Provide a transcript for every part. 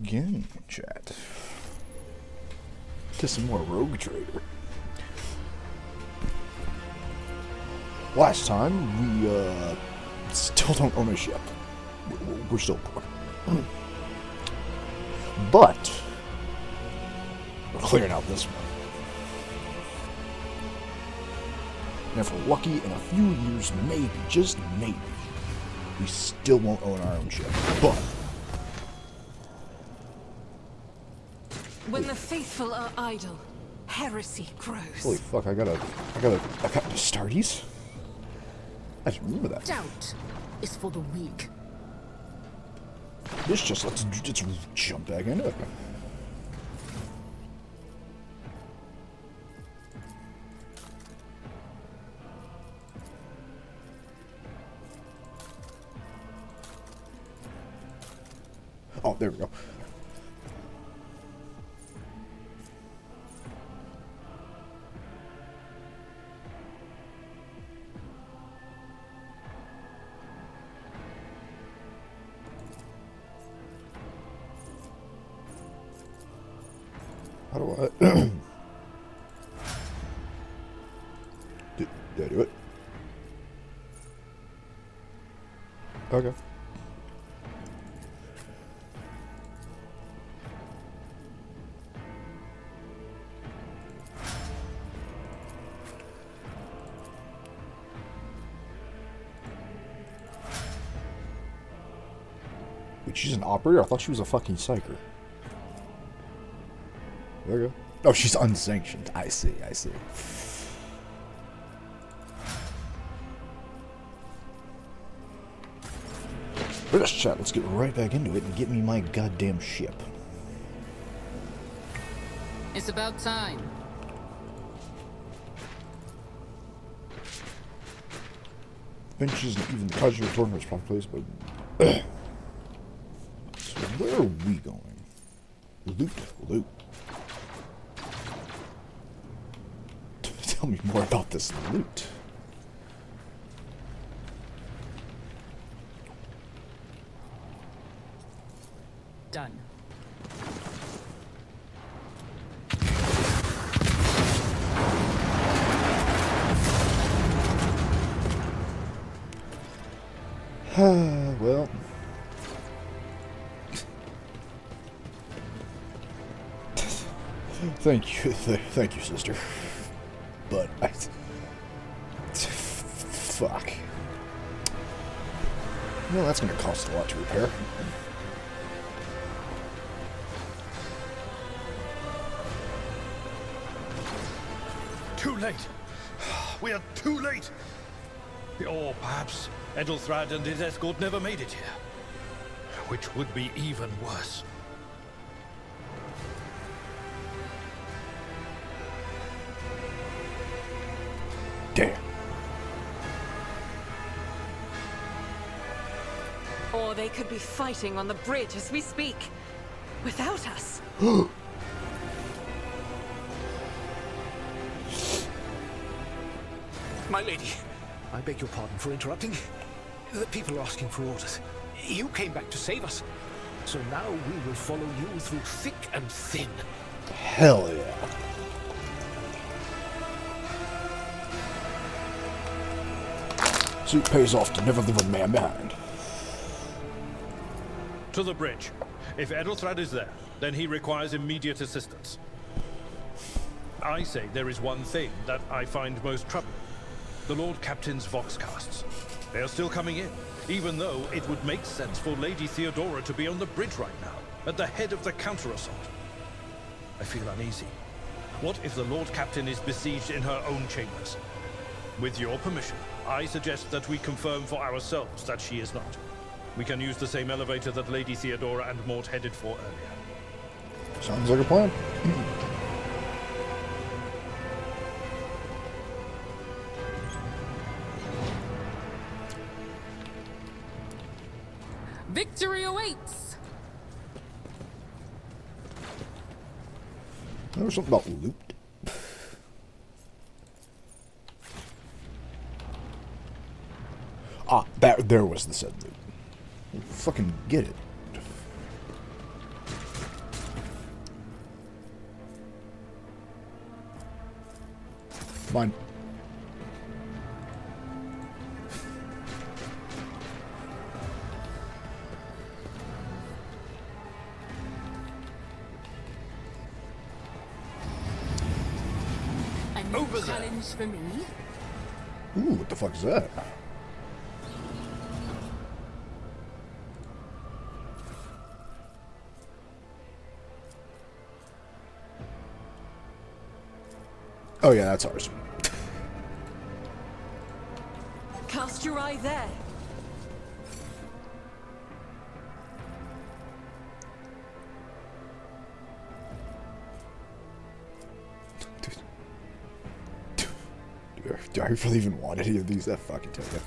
again, chat. To some more Rogue Trader. Last time, we, still don't own a ship. We're still poor. But, we're clearing out this one. And if we're lucky, in a few years, maybe, just maybe, we still won't own our own ship. But when the faithful are idle, heresy grows. holy fuck, I got Astartes? I just remember that. Doubt is for the weak. Let's jump back into it. Oh, there we go. How do I... did I do it? Okay. Wait, she's an operator? I thought she was a fucking psyker. There we go. Oh, she's unsanctioned. I see. Let's chat. Let's get right back into it and get me my goddamn ship. It's about time. Benches and even the casual tournament's probably place, but... So where are we going? Loot. Tell me more about this loot. Done. Well... Thank you, sister. But fuck. Well, that's gonna cost a lot to repair. Too late. We are too late. Or perhaps Edelthrad and his escort never made it here. Which would be even worse. Damn. Or they could be fighting on the bridge as we speak. Without us. My lady, I beg your pardon for interrupting. The people are asking for orders. You came back to save us. So now we will follow you through thick and thin. Hell yeah. So it pays off to never leave a man behind. To the bridge. If Edelthrad is there, then he requires immediate assistance. I say there is one thing that I find most troubling. The Lord Captain's voxcasts. They are still coming in, even though it would make sense for Lady Theodora to be on the bridge right now, at the head of the counter-assault. I feel uneasy. What if the Lord Captain is besieged in her own chambers? With your permission, I suggest that we confirm for ourselves that she is not. We can use the same elevator that Lady Theodora and Mort headed for earlier. Sounds like a plan. Victory awaits! There was something about loot. Ah, there was the said loot. Fucking get it. Mine. A new Over there. challenge for me? Ooh, what the fuck is that? Oh yeah, that's ours. Cast your eye there. Do I really even want any of these? That fucking ticket.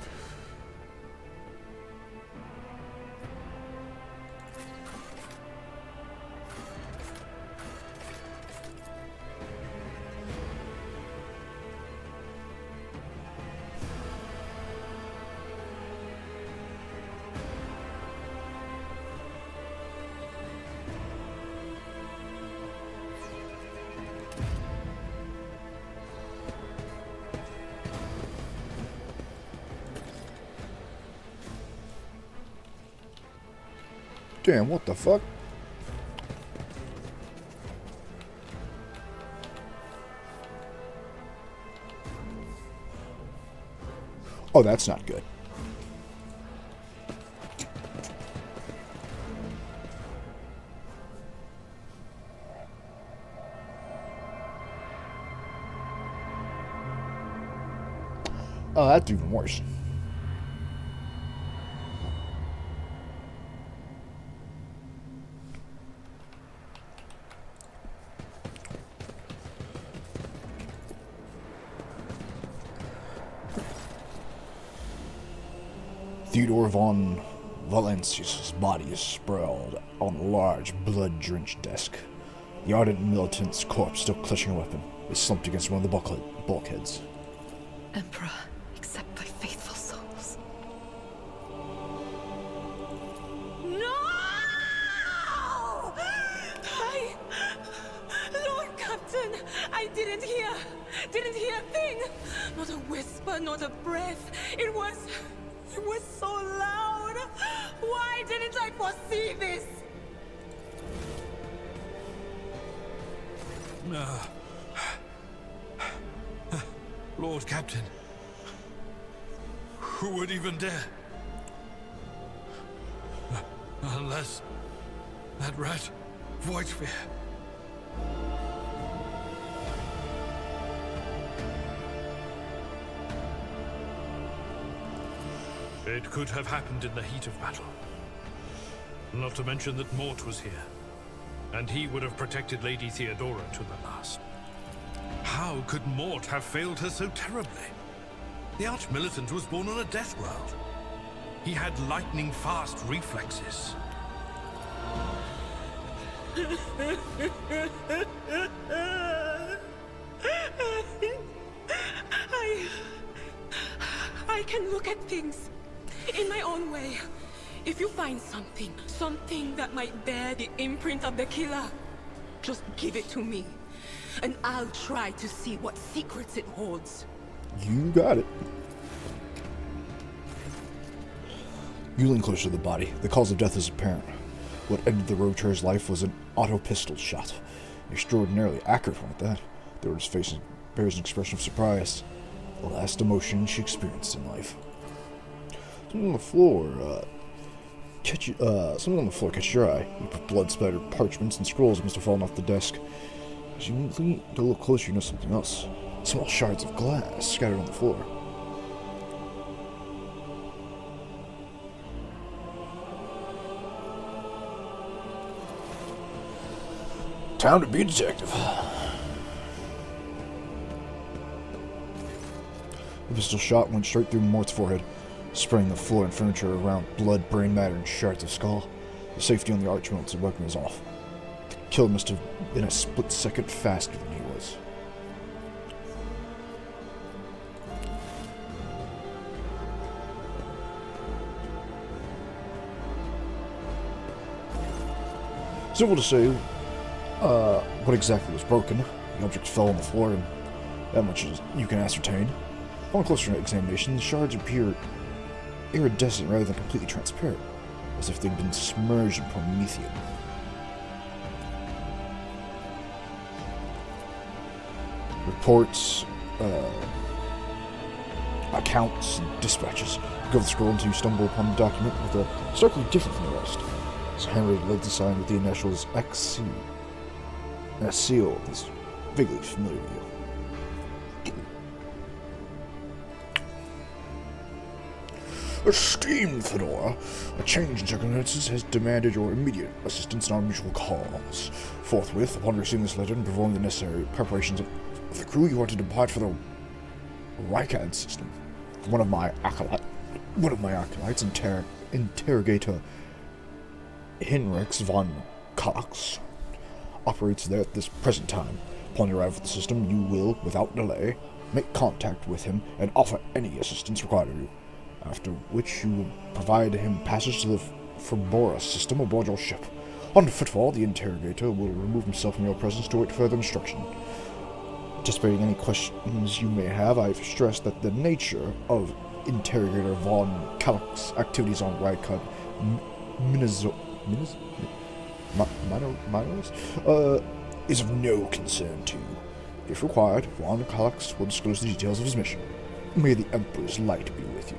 Damn, what the fuck? Oh, that's not good. Oh, that's even worse. Theodore von Valencius' body is sprawled on a large, blood-drenched desk. The ardent militant's corpse, still clutching a weapon, is slumped against one of the bulkheads. Emperor, accept thy faithful souls. No! Lord Captain, I didn't hear a thing. Not a whisper, not a breath. It was so loud. Why didn't I foresee this? Lord Captain. Who would even dare? Unless that rat, Whitefear. It could have happened in the heat of battle. Not to mention that Mort was here, and he would have protected Lady Theodora to the last. How could Mort have failed her so terribly? The Arch-Militant was born on a death world. He had lightning-fast reflexes. I can look at things in my own way. If you find something that might bear the imprint of the killer, just give it to me, and I'll try to see what secrets it holds. You got it. You lean closer to the body. The cause of death is apparent. What ended the roadcher's life was an auto pistol shot. An extraordinarily accurate one at that. Theodora's face bears an expression of surprise. The last emotion she experienced in life. Something on the floor, catches your eye. You put blood-spattered parchments and scrolls must have fallen off the desk. As you lean to look closer, you know something else. Small shards of glass scattered on the floor. Time to be a detective. The pistol shot went straight through Mort's forehead, spraying the floor and furniture around blood, brain matter, and shards of skull. The safety on the Arch-Militant weapon was off. The killer must have been a split second faster than he was. Simple to say what exactly was broken. The object fell on the floor and That much is you can ascertain. Upon closer examination, the shards appear iridescent rather than completely transparent, as if they'd been submerged in promethium. Reports, accounts, and dispatches. You go the scroll until you stumble upon the document with a starkly different from the rest. It's handwritten lead sign with the initials XC. That seal is vaguely familiar to you. Esteemed Fedora, a change in circumstances has demanded your immediate assistance in our mutual cause. Forthwith, upon receiving this letter and performing the necessary preparations of the crew, you are to depart for the Rykad system. One of my acolytes, Interrogator Hinrichs von Cox, operates there at this present time. Upon your arrival at the system, you will, without delay, make contact with him and offer any assistance required of you. After which you will provide him passage to the Ferboras system aboard your ship. On footfall, the interrogator will remove himself from your presence to await further instruction. Anticipating any questions you may have, I've stressed that the nature of Interrogator von Kalk's activities on Rykad is of no concern to you. If required, von Kalk will disclose the details of his mission. May the Emperor's light be with you.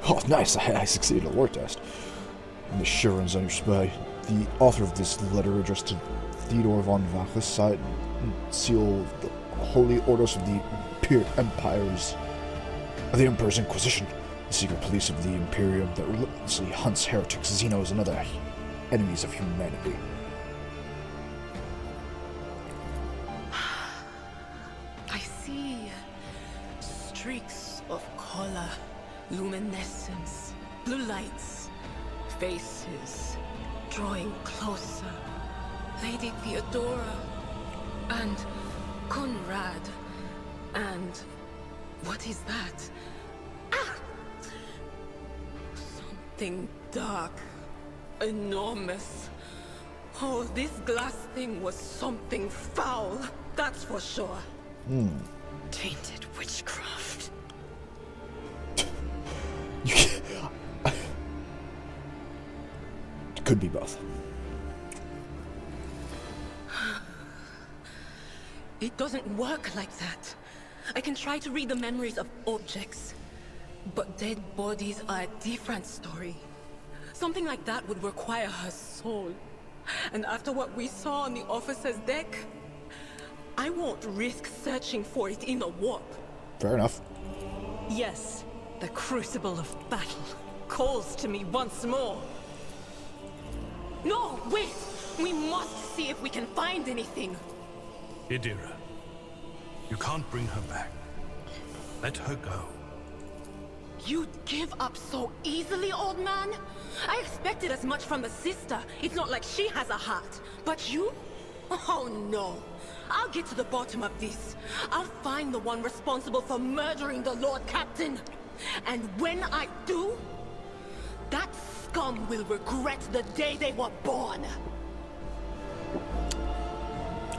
Oh, nice. I succeeded a lore test. And the Sharons on your spy. The author of this letter addressed to Theodore von Vachus signed and sealed the Holy Orders of the Emperor's Inquisition, the secret police of the Imperium that relentlessly hunts heretics, Xenos, and other enemies of humanity. I see streaks of color, luminescence, blue lights, faces drawing closer. Lady Theodora and Conrad and what is that? Ah! Something dark, enormous. Oh, this glass thing was something foul, that's for sure. Tainted witchcraft. Could be both. It doesn't work like that. I can try to read the memories of objects, but dead bodies are a different story. Something like that would require her soul. And after what we saw on the officer's deck, I won't risk searching for it in a warp. Fair enough. Yes, the crucible of battle calls to me once more. No, wait! We must see if we can find anything. Idira, you can't bring her back. Let her go. You'd give up so easily, old man? I expected as much from the sister. It's not like she has a heart. But you? Oh no. I'll get to the bottom of this. I'll find the one responsible for murdering the Lord Captain. And when I do, that scum will regret the day they were born.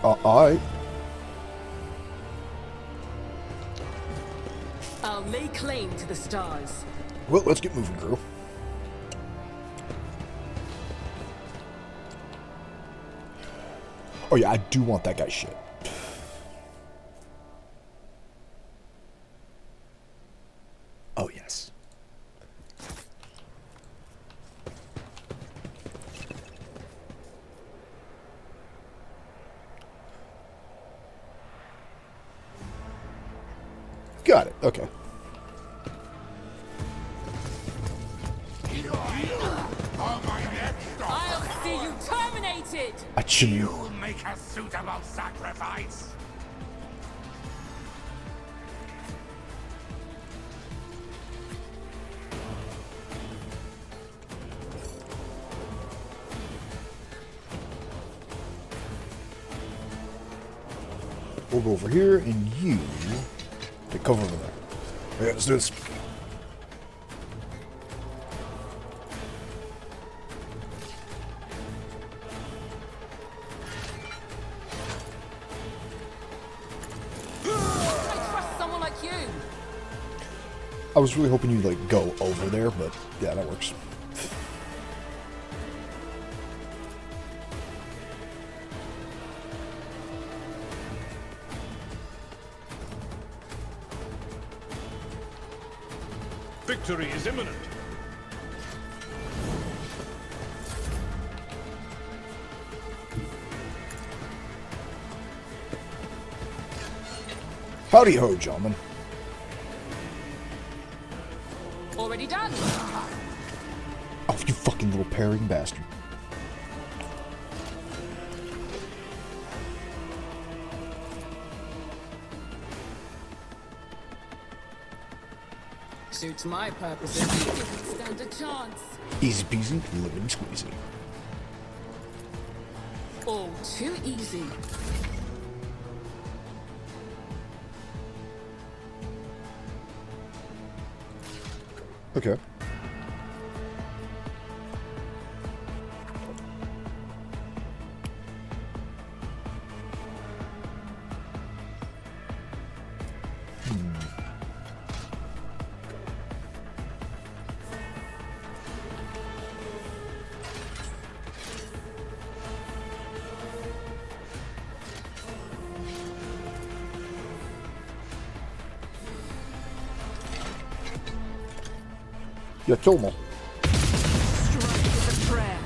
Alright. I'll lay claim to the stars. Well, let's get moving, girl. Oh yeah, I do want that guy's shit. Oh yes. Got it, okay. I'll see you terminated! I shouldn't. You'll make a suitable sacrifice. We'll go over here, and you take cover over there. Okay, let's do this. I was really hoping you'd, like, go over there, but yeah, that works. Victory is imminent. Howdy ho, gentlemen. Already done. Oh, you fucking little parrying bastard. Suits my purposes. Didn't stand a chance. Easy peasy, lemon squeezy. All too easy. Okay. Yeah, kill them all. Strike is a prayer.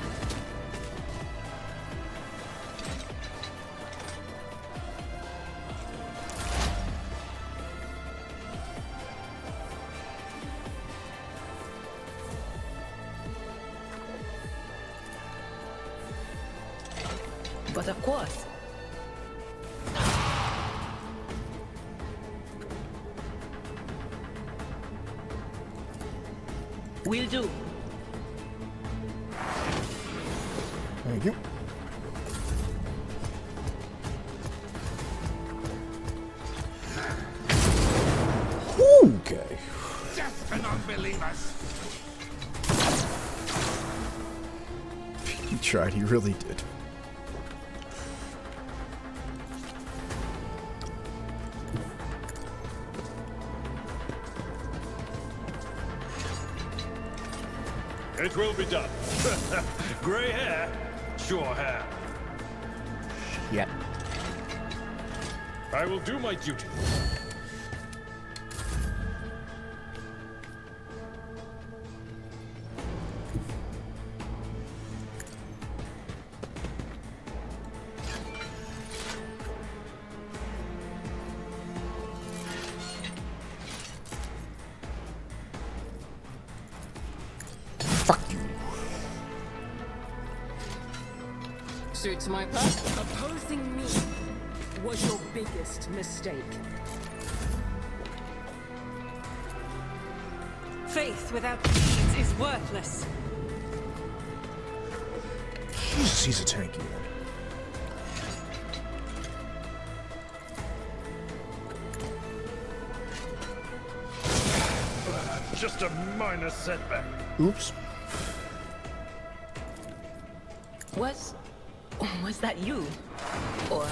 But of course. Will do. Thank you. Okay. Death to non-believers! He tried, he really did. It will be done. Grey hair, sure hair. Yeah. I will do my duty. Fuck you. Suits my purpose. Opposing me was your biggest mistake. Faith without deeds is worthless. Jesus, he's a tanky man. Just a minor setback. Oops. Was that you? Or...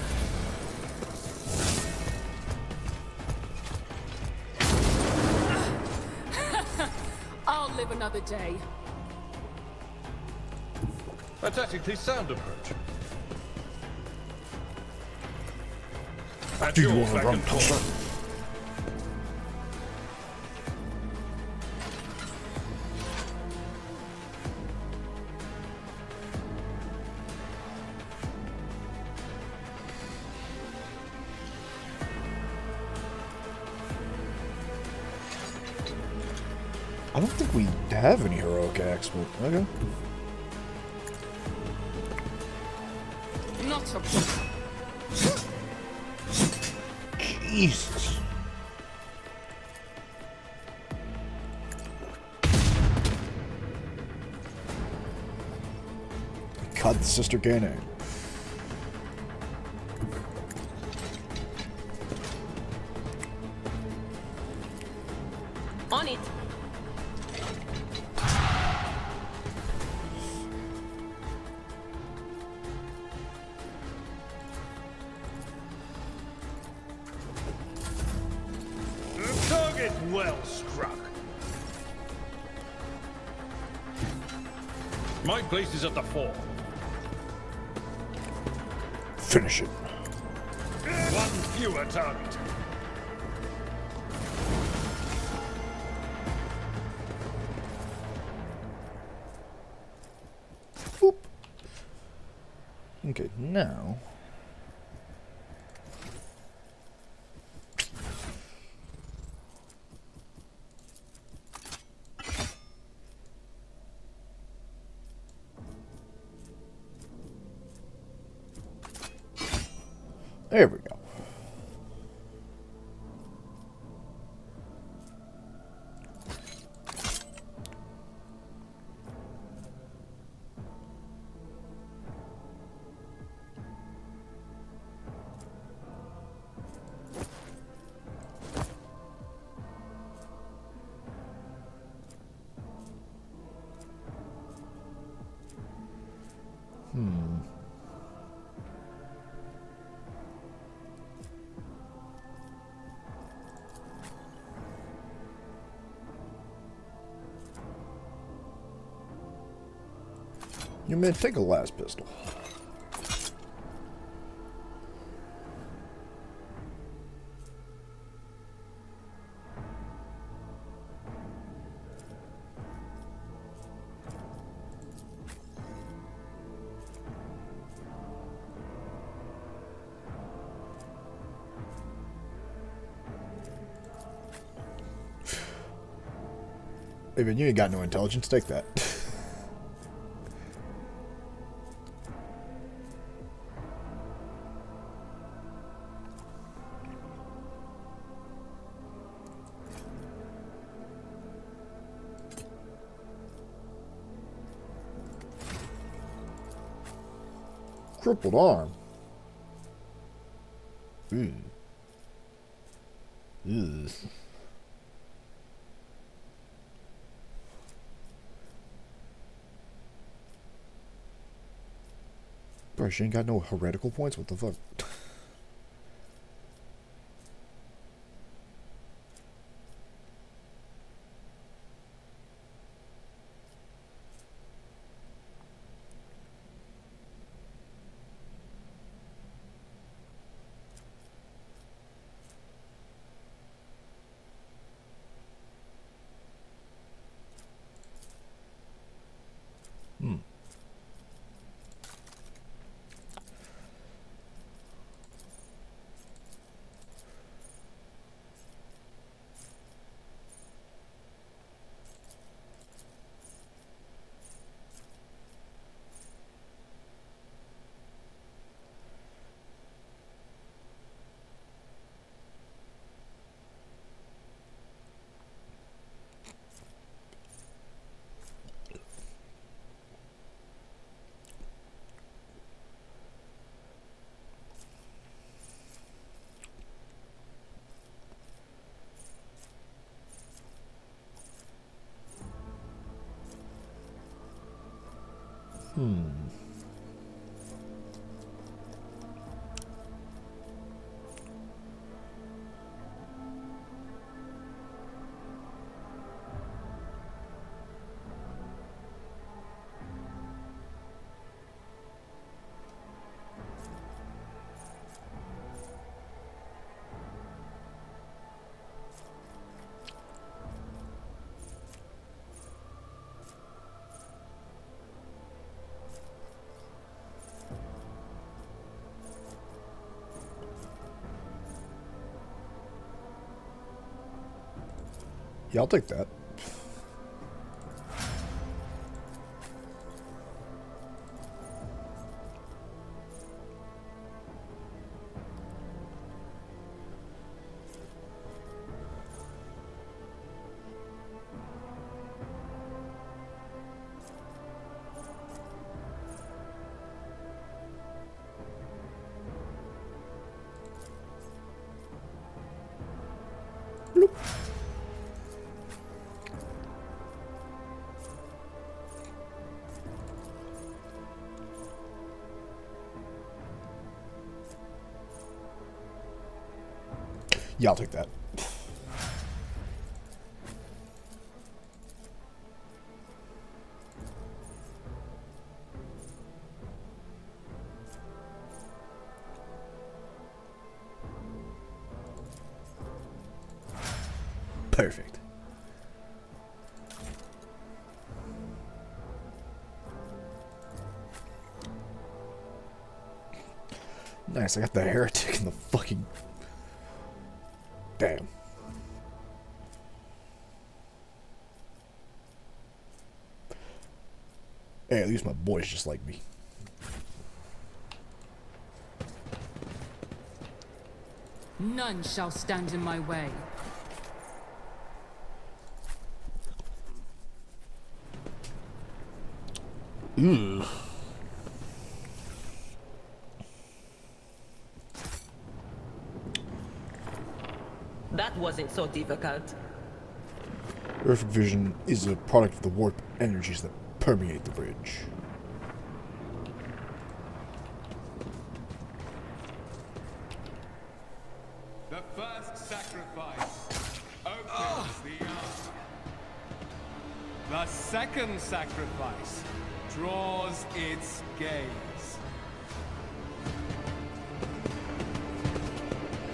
I'll live another day. A tactically sound approach. At Do you your want to flank run and closer? forward. I don't think we have any heroic acts, but okay. Not a problem. Jesus. Cut the sister canine. On it. Target well struck. My place is at the fore. Finish it. One fewer target. Boop. Okay, now. There we go. You may take a last pistol. Hey, man, you ain't got no intelligence. Take that. Crippled arm. Ugh. Ugh. Bro, she ain't got no heretical points? What the fuck? Yeah, I'll take that. Bloop. Yeah, I'll take that. Perfect. Nice, I got the heretic in the fucking... Damn. Hey, at least my boy's just like me. None shall stand in my way. That wasn't so difficult. Earth vision is a product of the warp energies that permeate the bridge. The first sacrifice opens the eye. The second sacrifice draws its gaze.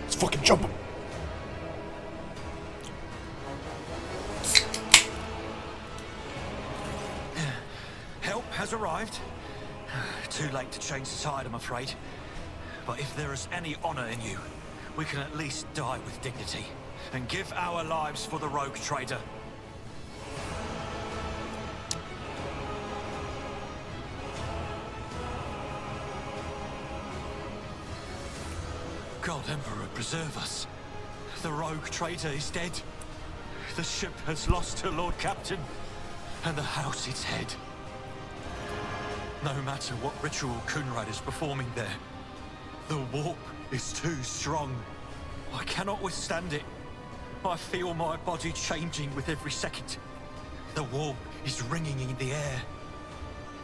Let's fucking jump him. Help has arrived. Too late to change the tide, I'm afraid. But if there is any honor in you, we can at least die with dignity and give our lives for the rogue trader. God Emperor, preserve us. The rogue trader is dead. The ship has lost her Lord Captain, and the house its head. No matter what ritual Kunrad is performing there, the warp is too strong. I cannot withstand it. I feel my body changing with every second. The warp is ringing in the air.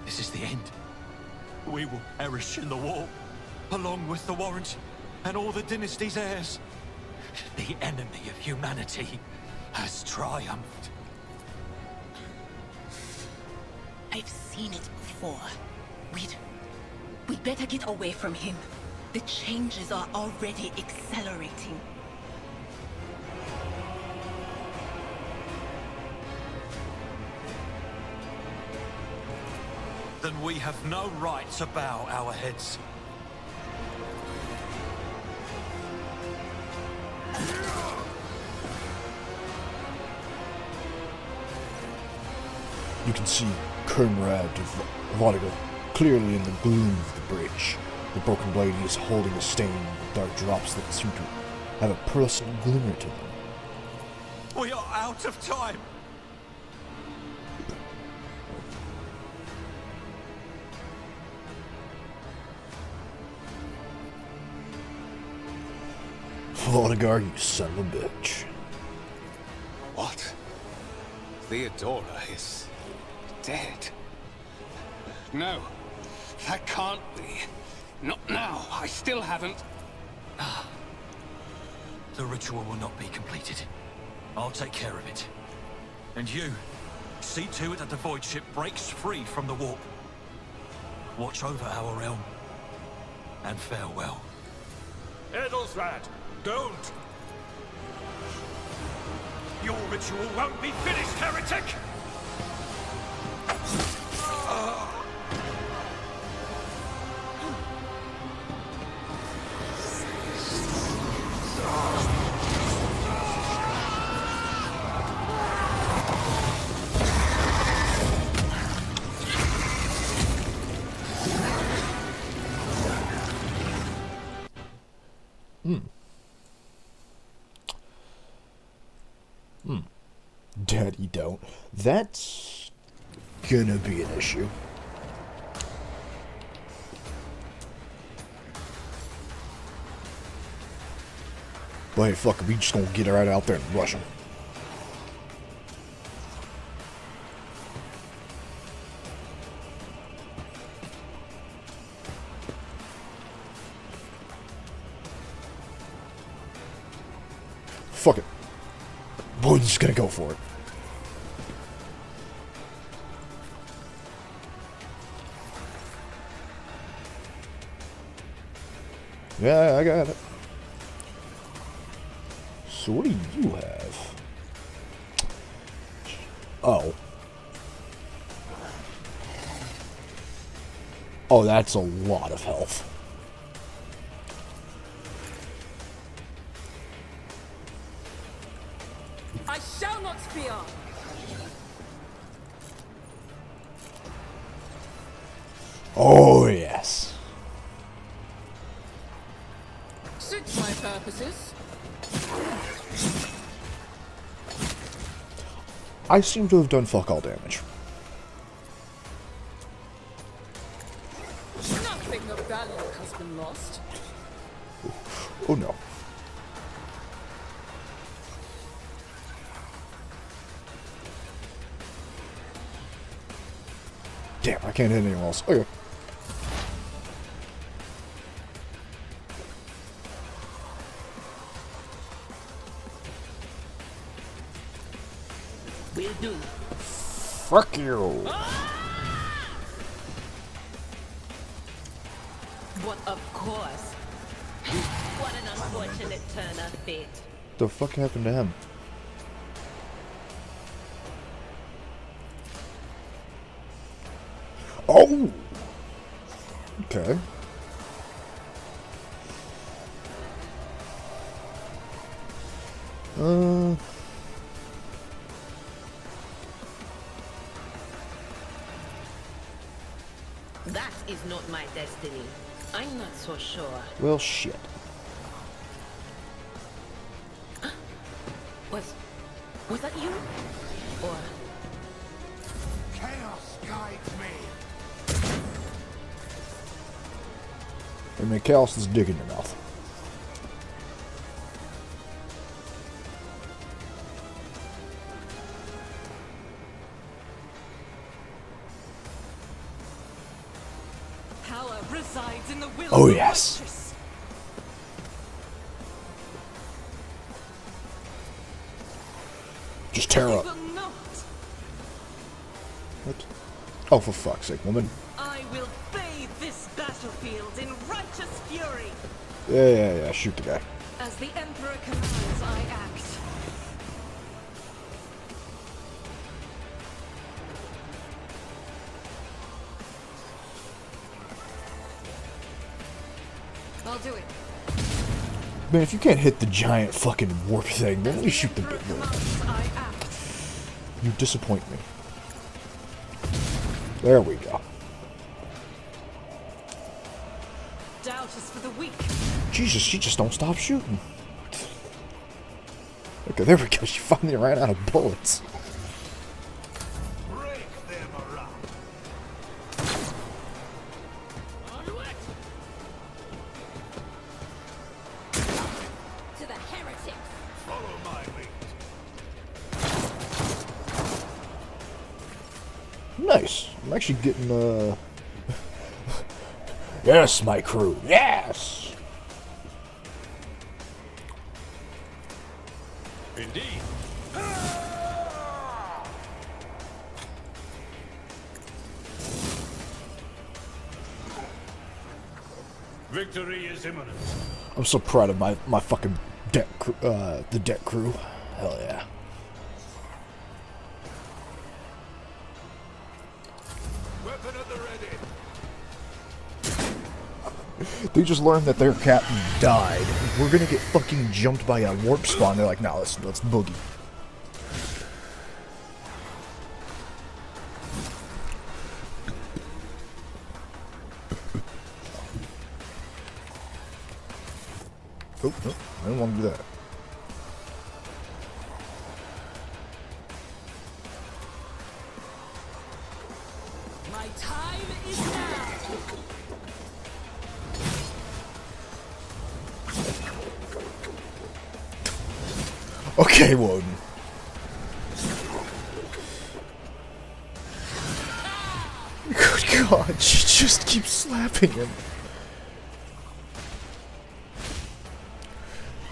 This is the end. We will perish in the warp, along with the Warrant and all the dynasty's heirs. The enemy of humanity has triumphed. I've seen it before. We'd better get away from him. The changes are already accelerating. Then we have no right to bow our heads. You can see Kunrad Vodigal clearly in the gloom of the bridge. The broken blade is holding a stain with dark drops that seem to have a pearlescent glimmer to them. We are out of time. Vodigar, you son of a bitch. What? Theodora is dead. No, that can't be. Not now. I still haven't. The ritual will not be completed. I'll take care of it. And you, see to it that the void ship breaks free from the warp. Watch over our realm. And farewell. Edelthrad, don't! Your ritual won't be finished, heretic! Daddy don't. That's gonna be an issue. But hey, fuck it, we just gonna get right out there and rush him. Fuck it. We're just gonna go for it. Yeah, I got it. So what do you have? Oh. Oh, that's a lot of health. I shall not fear. Oh, yes. Suits my purposes. I seem to have done fuck all damage. Nothing of value has been lost. Oh no. Damn, I can't hit anyone else. Okay. Will do. Fuck you. But of course. What an unfortunate turn of fate. The fuck happened to him? Oh! Okay. That is not my destiny. I'm not so sure. Well, shit. Was that you? Or Chaos guides me. I mean, Callus's dick in your mouth. Power resides in the will Oh, of the yes. righteous. Just tear I up. will not. What? Oh, for fuck's sake, woman. I will bathe this battlefield in righteous fury. Yeah, shoot the guy. As the Emperor commands, I act. I'll do it. Man, if you can't hit the giant fucking warp thing, then let me shoot the big Emperor one. commands, I act. You disappoint me. There we go. Doubt is for the weak. Jesus, she just don't stop shooting. Okay, there we go. She finally ran out of bullets. Break them around. To the heretics. Follow my lead. Nice. I'm actually getting, Yes, my crew. Yes! Indeed. Victory is imminent. I'm so proud of my fucking deck crew, the deck crew. Hell yeah. Weapon at the ready. They just learned that their captain died. We're gonna get fucking jumped by a warp spawn. They're like, nah, let's boogie. Oh, no, I didn't want to do that. My time is now. Okay, Woden. Good God, she just keeps slapping him.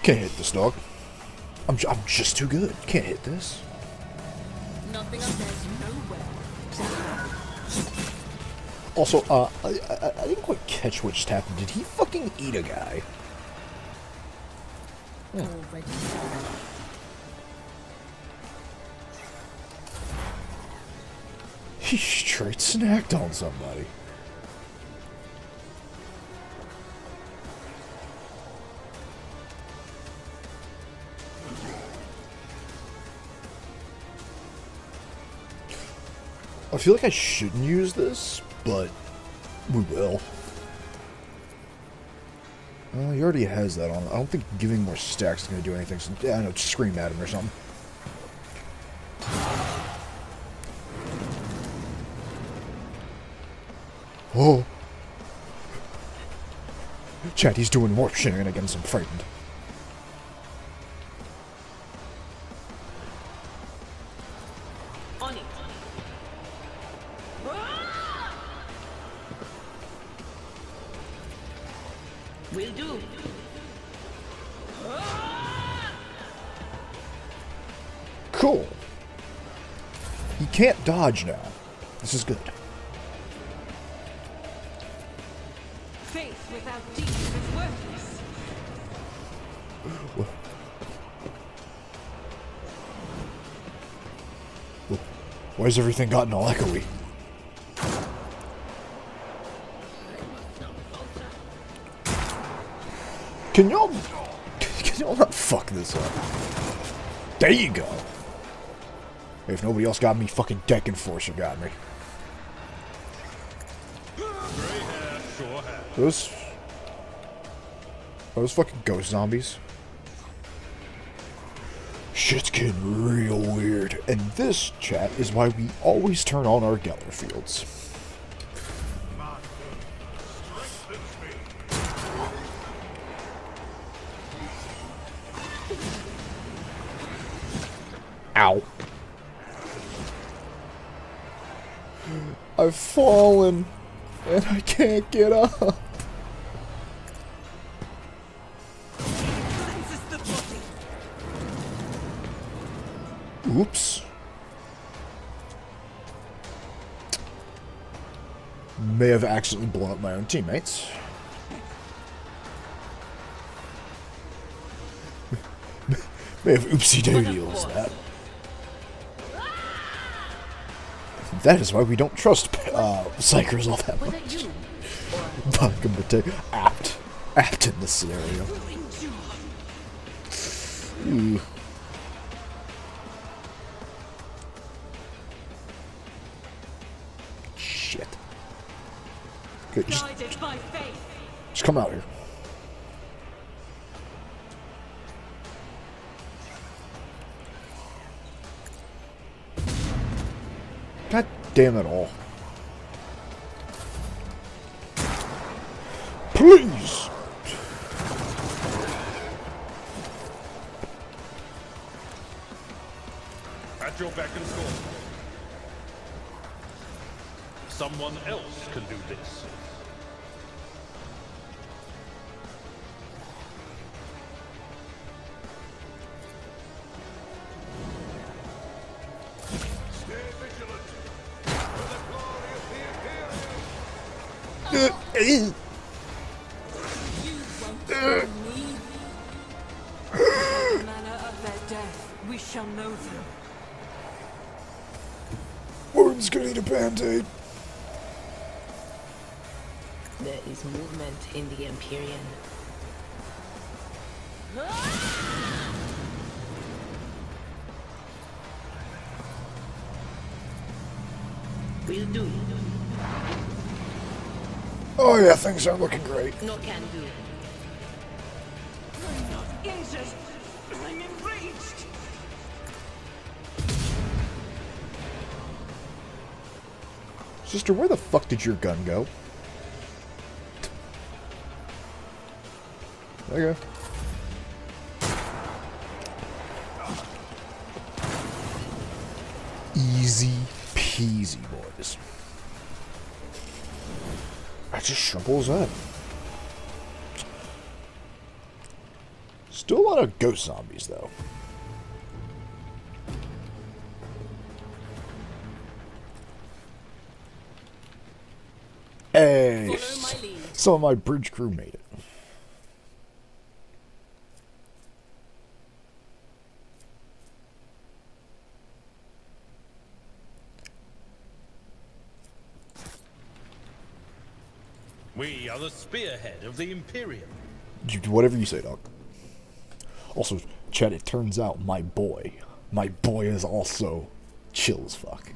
Can't hit this, dog. I'm just too good. Can't hit this. Nothing up there's nowhere. Also, I didn't quite catch what just happened. Did he fucking eat a guy? Already. He straight snacked on somebody. I feel like I shouldn't use this, but we will. He already has that on. I don't think giving more stacks is going to do anything. So, yeah, I know, just scream at him or something. Oh. Chat, he's doing more shenanigans. I'm frightened. On it. Will do. Cool. He can't dodge now. This is good. Faith without deeds is worthless. Why has everything gotten all echoey? Can y'all not fuck this up? There you go. If nobody else got me, fucking Deck Enforcer got me. Those fucking ghost zombies. Shit's getting real weird. And this, chat, is why we always turn on our Geller fields. Ow. I've fallen, and I can't get up. Oops. May have accidentally blown up my own teammates. May have oopsie-doodles that. That is why we don't trust psychers all that much. Apt in this scenario. Ooh. Shit. Okay, just come out here. God damn it all. Please! At your beck and call. Someone else can do this. We shall know them. Wound's gonna need a band-aid. There is movement in the Empyrean. Will do. Oh yeah, things are looking great. No can do. I'm not injured. I'm enraged. Sister, where the fuck did your gun go? There you go. Easy peasy, boys. I just shrunk that. Still a lot of ghost zombies, though. Hey! Some of my bridge crew made it. We are the spearhead of the Imperium. You do whatever you say, dog. Also, Chad, it turns out my boy is also chill as fuck.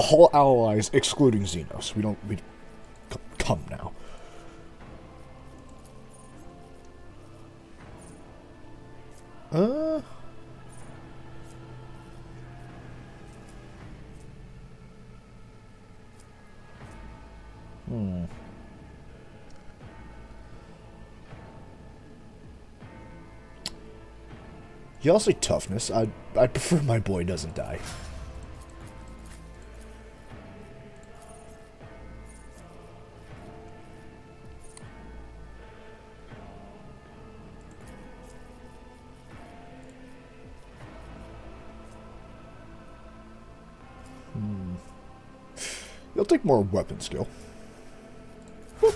All allies excluding Xenos. We come now. Y'all say toughness. I prefer my boy doesn't die. You'll take more weapon skill. Whew.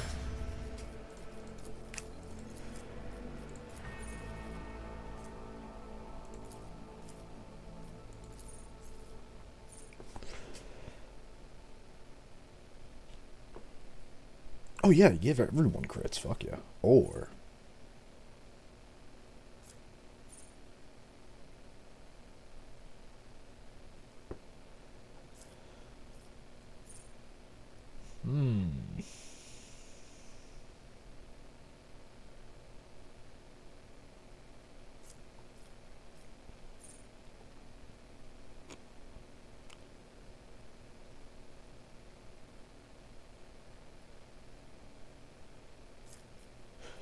Oh yeah, give everyone crits, fuck yeah. Or...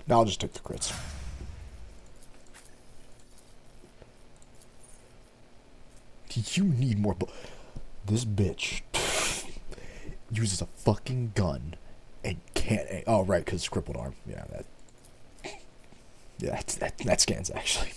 Now I'll just take the crits. You need more this bitch uses a fucking gun and can't aim. Oh, right, because it's crippled arm. Yeah, that scans, actually.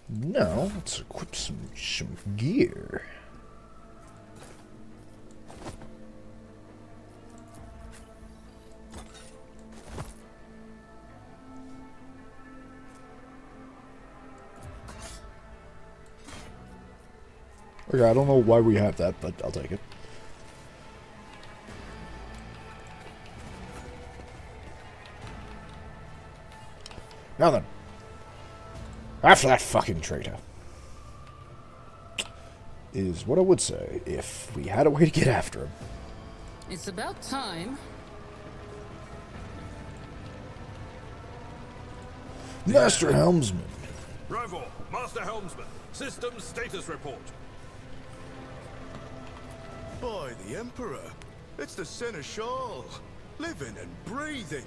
Now, let's equip some gear. Okay, I don't know why we have that, but I'll take it. Now then. After that fucking traitor. Is what I would say if we had a way to get after him. It's about time. Master Helmsman. Rival, Master Helmsman, system status report. By the Emperor, it's the Seneschal, living and breathing.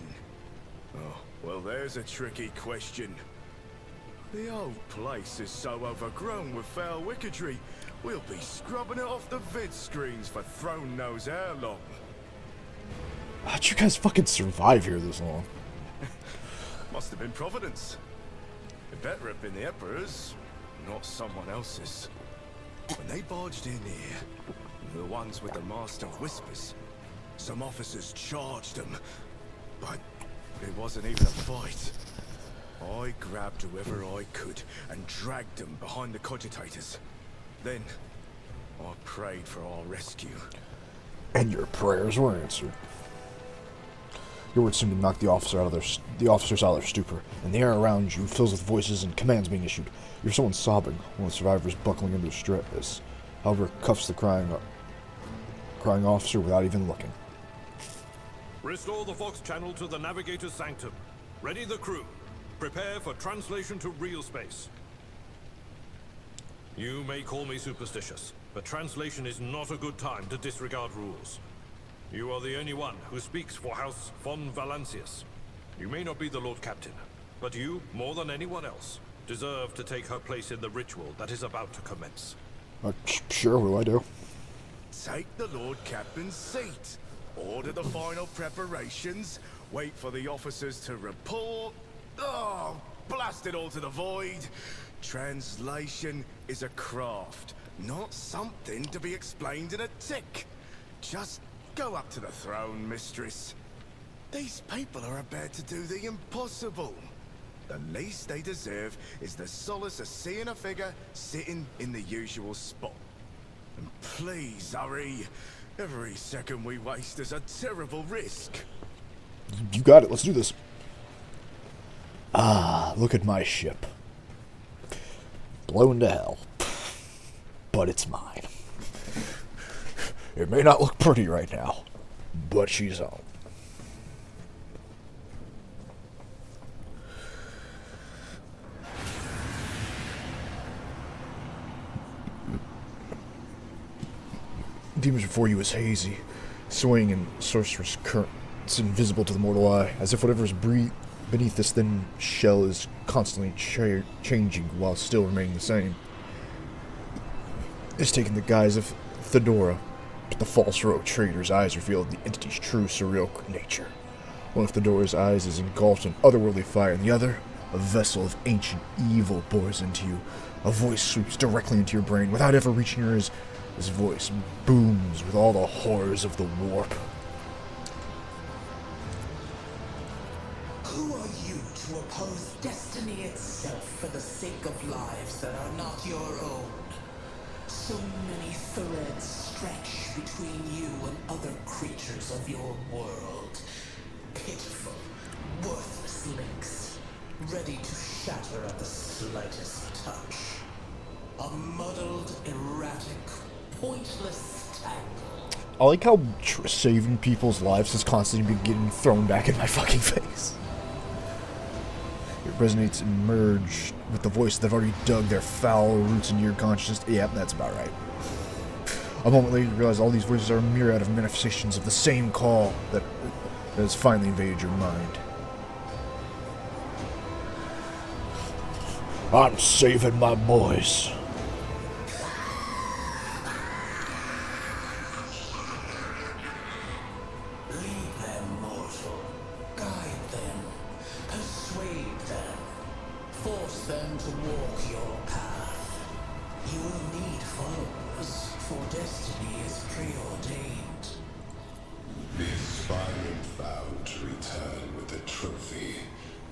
Oh, well, there's a tricky question. The old place is so overgrown with foul wickedry, we'll be scrubbing it off the vid screens for throne knows how long. How'd you guys fucking survive here this long? Must have been Providence. It better have been the Emperor's, not someone else's. When they barged in here, the ones with the Master of Whispers, some officers charged them, but it wasn't even a fight. I grabbed whoever I could and dragged them behind the cogitators. Then, I prayed for our rescue. And your prayers were answered. Your words seem to knock the officers out of their stupor, and the air around you fills with voices and commands being issued. You're someone sobbing, one of the survivors buckling under stress. However, cuffs the crying officer without even looking. Restore the Vox channel to the Navigator's Sanctum. Ready the crew. Prepare for translation to real space. You may call me superstitious, but translation is not a good time to disregard rules. You are the only one who speaks for House von Valancius. You may not be the Lord Captain, but you, more than anyone else, deserve to take her place in the ritual that is about to commence. Sure, what do I do? Take the Lord Captain's seat. Order the final preparations. Wait for the officers to report. Oh, blast it all to the void. Translation is a craft, not something to be explained in a tick. Just go up to the throne, mistress. These people are about to do the impossible. The least they deserve is the solace of seeing a figure sitting in the usual spot. And please hurry. Every second we waste is a terrible risk. You got it. Let's do this. Ah, look at my ship. Blown to hell. But it's mine. It may not look pretty right now, but she's home. The image before you is hazy, swaying in sorcerous currents invisible to the mortal eye, as if whatever is beneath this thin shell is constantly changing while still remaining the same. It's taken the guise of Thedora, but the false rogue trader's eyes reveal the entity's true surreal nature. One of Thedora's eyes is engulfed in otherworldly fire, and the other, a vessel of ancient evil, pours into you. A voice sweeps directly into your brain without ever reaching your ears. His voice booms with all the horrors of the warp. Who are you to oppose destiny itself for the sake of lives that are not your own? So many threads stretch between you and other creatures of your world. Pitiful, worthless links, ready to shatter at the slightest touch. A muddled, erratic, pointless tangle. I like how saving people's lives has constantly been getting thrown back in my fucking face. It resonates and merged with the voices that have already dug their foul roots into your consciousness. Yep, that's about right. A moment later, you realize all these voices are a myriad of manifestations of the same call that has finally invaded your mind. I'm saving my boys.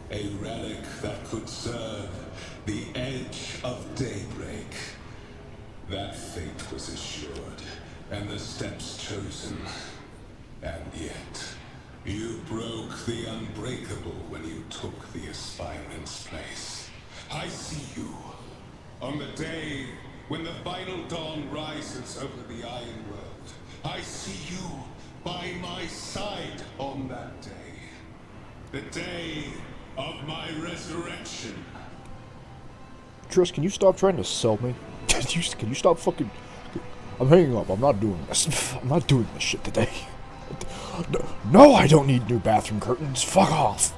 A relic that could serve the edge of daybreak. That fate was assured, and the steps chosen. And yet, you broke the unbreakable when you took the aspirant's place. I see you. On the day when the final dawn rises over the Iron World, I see you by my side on that day. The day of my resurrection. Triss, can you stop trying to sell me? Can you stop fucking... I'm hanging up. I'm not doing this. I'm not doing this shit today. No, I don't need new bathroom curtains. Fuck off.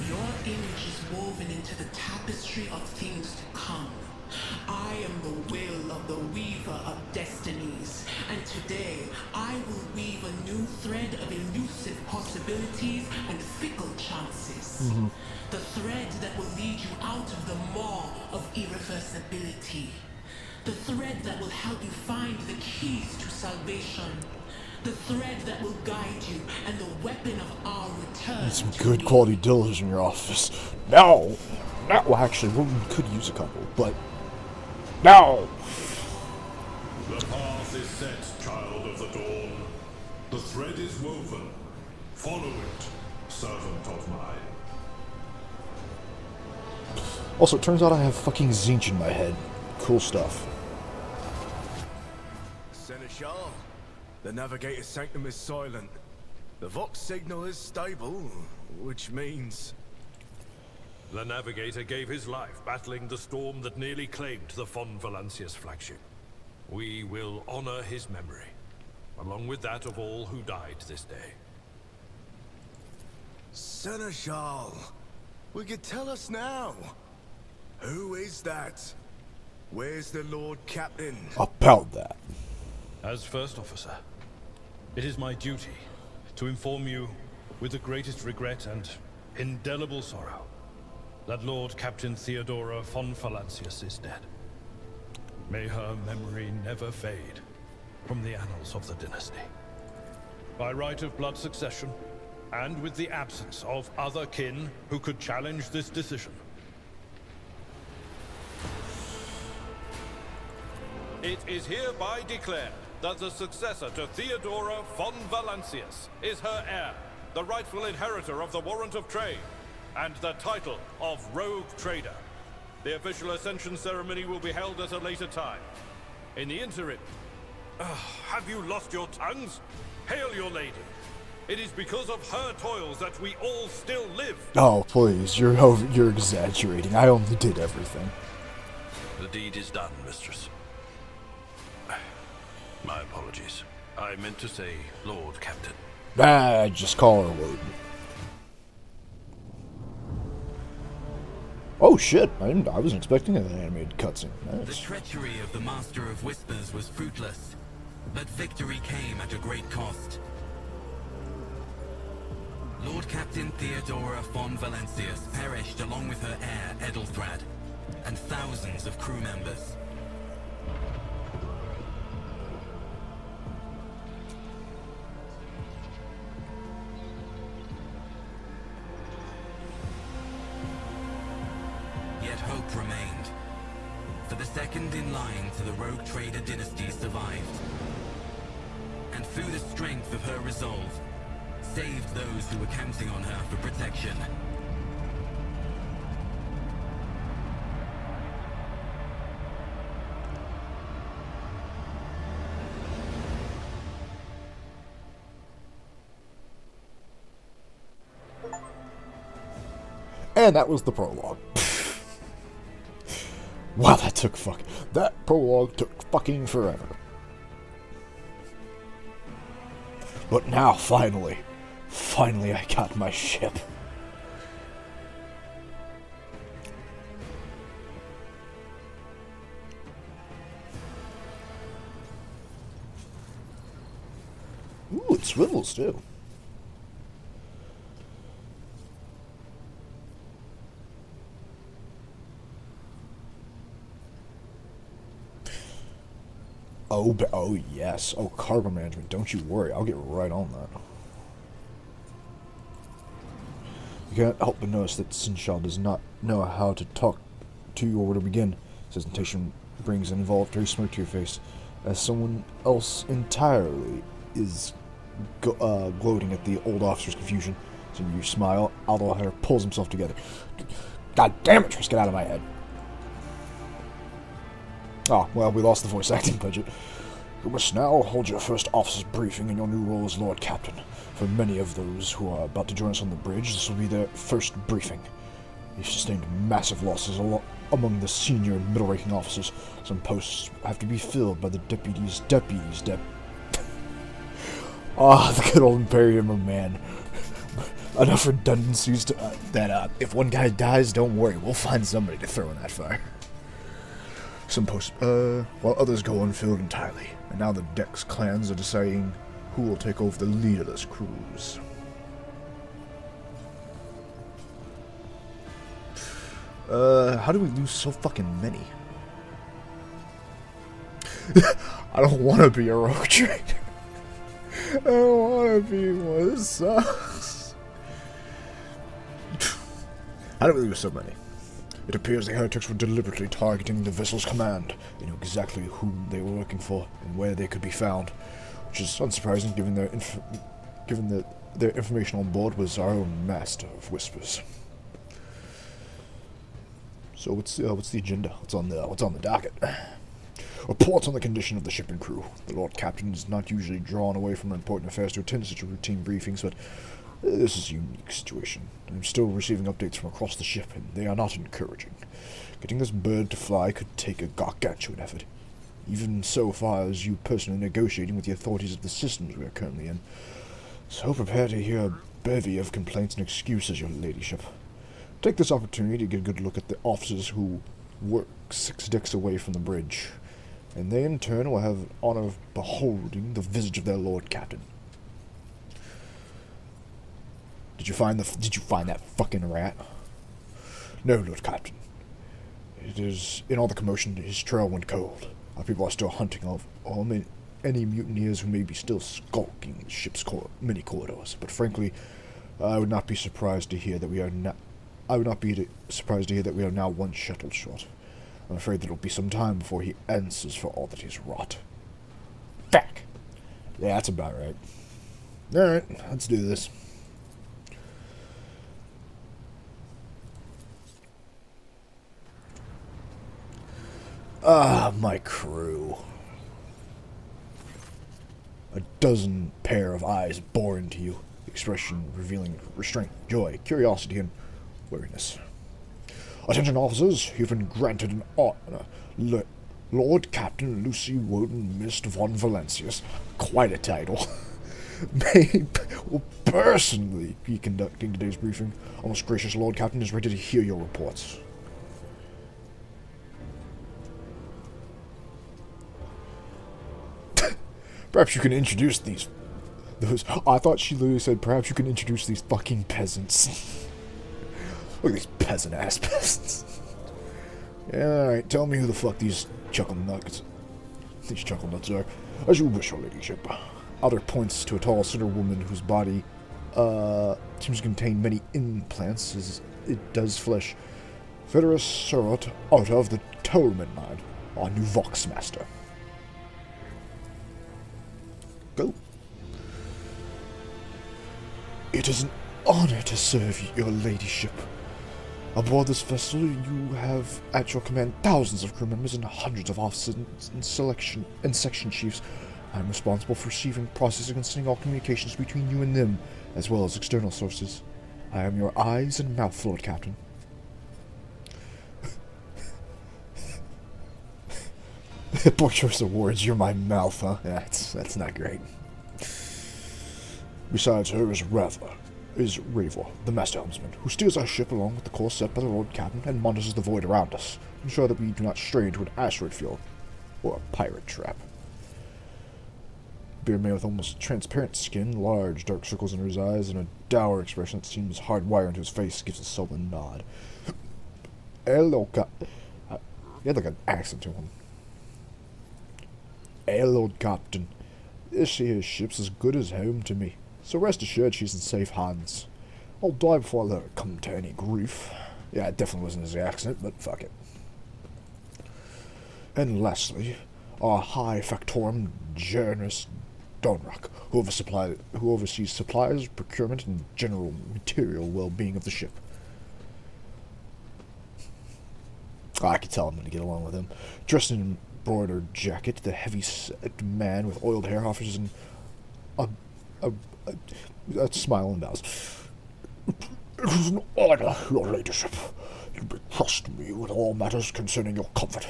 Your image is woven into the tapestry of things to come. I am the will of the weaver of destinies, and today I will weave a new thread of elusive possibilities and fickle chances. The thread that will lead you out of the maw of irreversibility. The thread that will help you find the keys to salvation. The thread that will guide you and the weapon of our return. Need some good quality dildos in your office. No! Well, actually, we could use a couple, but... No! The path is set, child of the dawn. The thread is woven. Follow it, servant of mine. Also, it turns out I have fucking Zinch in my head. Cool stuff. Seneschal, the navigator's sanctum is silent. The Vox signal is stable, which means... The navigator gave his life battling the storm that nearly claimed the von Valancius flagship. We will honor his memory. along with that of all who died this day. Seneschal, will you tell us now? Who is that? Where's the Lord Captain? About that. As First Officer, it is my duty to inform you with the greatest regret and indelible sorrow that Lord Captain Theodora von Valancius is dead. May her memory never fade from the annals of the dynasty. By right of blood succession, and with the absence of other kin who could challenge this decision, it is hereby declared that the successor to Theodora von Valancius is her heir, the rightful inheritor of the warrant of trade, and the title of Rogue Trader. The official ascension ceremony will be held at a later time. In the interim, have you lost your tongues? Hail your lady. It is because of her toils that we all still live. Oh, please, you're exaggerating. I only did everything. The deed is done, mistress. My apologies. I meant to say Lord Captain. Just call her Lord. Oh shit, I wasn't expecting an animated cutscene. Nice. The treachery of the Master of Whispers was fruitless, but victory came at a great cost. Lord Captain Theodora von Valancius perished along with her heir, Edelthrad, and thousands of crew members. Yet hope remained, for the second in line to the Rogue Trader dynasty survived, and through the strength of her resolve, saved those who were counting on her for protection. And that was the prologue. Wow, that prologue took fucking forever. But now, finally I got my ship. Ooh, it swivels too. Oh yes. Oh, cargo management. Don't you worry. I'll get right on that. You can't help but notice that Seneschal does not know how to talk to you or where to begin. His presentation brings an involuntary smirk to your face, as someone else entirely is gloating at the old officer's confusion. So you smile. Aldo Hair pulls himself together. God damn it, Tris, get out of my head. Ah, well, we lost the voice acting budget. You must now hold your first officer's briefing in your new role as Lord Captain. For many of those who are about to join us on the bridge, this will be their first briefing. You've sustained massive losses among the senior and middle-ranking officers. Some posts have to be filled by the deputies. The good old Imperium of Man. Enough redundancies that if one guy dies, don't worry, we'll find somebody to throw in that fire. Some posts, while others go unfilled entirely. And now the Dex clans are deciding who will take over the leaderless crews. How do we lose so fucking many? I don't want to be a rogue trader. I don't want to be one. This sucks. How do we lose so many? It appears the heretics were deliberately targeting the vessel's command. They knew exactly whom they were looking for and where they could be found, which is unsurprising given that their information on board was our own Master of Whispers. So what's the agenda? What's on the docket? Reports on the condition of the ship and crew. The Lord Captain is not usually drawn away from important affairs to attend such routine briefings, but this is a unique situation. I'm still receiving updates from across the ship, and they are not encouraging. Getting this bird to fly could take a gargantuan effort. even so far as you personally negotiating with the authorities of the systems we are currently in. So prepare to hear a bevy of complaints and excuses, your ladyship. Take this opportunity to get a good look at the officers who work 6 decks away from the bridge, and they in turn will have the honor of beholding the visage of their Lord Captain. Did you find that fucking rat? No, Lord Captain. It is in all the commotion. His trail went cold. Our people are still hunting any mutineers who may be still skulking the ship's many corridors. But frankly, I would not be surprised to hear that we are now. I would not be surprised to hear that we are now 1 shuttle short. I'm afraid that it'll be some time before he answers for all that he's wrought. Fuck. Yeah, that's about right. Alright, let's do this. Ah, my crew. A dozen pair of eyes bore into you, expression revealing restraint, joy, curiosity, and wariness. Attention officers, you've been granted an honor. Lord Captain Lucy Woden Mist von Valencius, quite a title, will personally be conducting today's briefing. Our most gracious Lord Captain is ready to hear your reports. Perhaps you can introduce I thought she literally said, perhaps you can introduce these fucking peasants. Look at these peasant-ass peasants. Yeah, alright, tell me who the fuck these chuckle nuts are. As you wish, your ladyship. Other points to a tall, slender woman whose body, seems to contain many implants, as it does flesh. Federus Surot out of the Tolman line, our new Voxmaster. Go. It is an honor to serve your ladyship. Aboard this vessel, you have at your command thousands of crew members and hundreds of officers and section chiefs. I am responsible for receiving, processing, and sending all communications between you and them, as well as external sources. I am your eyes and mouth, Lord Captain. Poor choice of words, you're my mouth, huh? Yeah, that's not great. Besides her is Ravor, the master helmsman, who steers our ship along with the course set by the Lord Captain and monitors the void around us, ensure that we do not stray into an asteroid field or a pirate trap. Beard man with almost transparent skin, large dark circles under his eyes, and a dour expression that seems hardwired into his face gives a sullen nod. Hello, he had like an accent to him. Hey, Lord Captain. This here ship's as good as home to me, so rest assured she's in safe hands. I'll die before I let her come to any grief. Yeah, it definitely wasn't his accent, but fuck it. And lastly, our High Factorum Janus Donrak, who oversees supplies, procurement, and general material well-being of the ship. I can tell I'm going to get along with him. Dressed in embroidered jacket, the heavy-set man with oiled hair offers an a smile and bows. It is an honor, your ladyship. You may trust me with all matters concerning your comfort.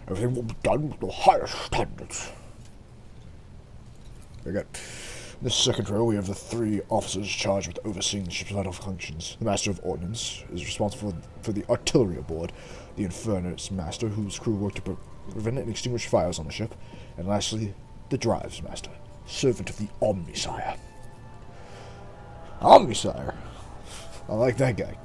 Everything will be done with the highest standards. Very good. In the second row, we have the 3 officers charged with overseeing the ship's vital functions. The Master of Ordnance is responsible for the artillery aboard, the Infernus Master, whose crew work to prevent and extinguish fires on the ship, and lastly, the Drives Master, servant of the Omnisire. Omnisire? I like that guy.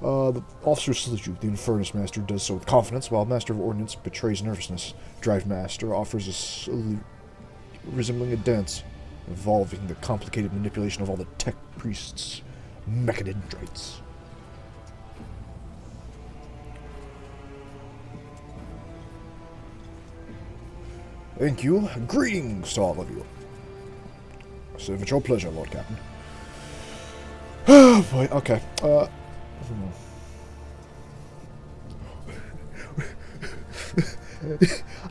The officer salutes you. The Infernus Master does so with confidence, while Master of Ordnance betrays nervousness. Drive Master offers a salute resembling a dance, involving the complicated manipulation of all the tech priests' mechanidrates. Thank you. Greetings to all of you. Serve at your pleasure, Lord Captain. Oh boy, okay.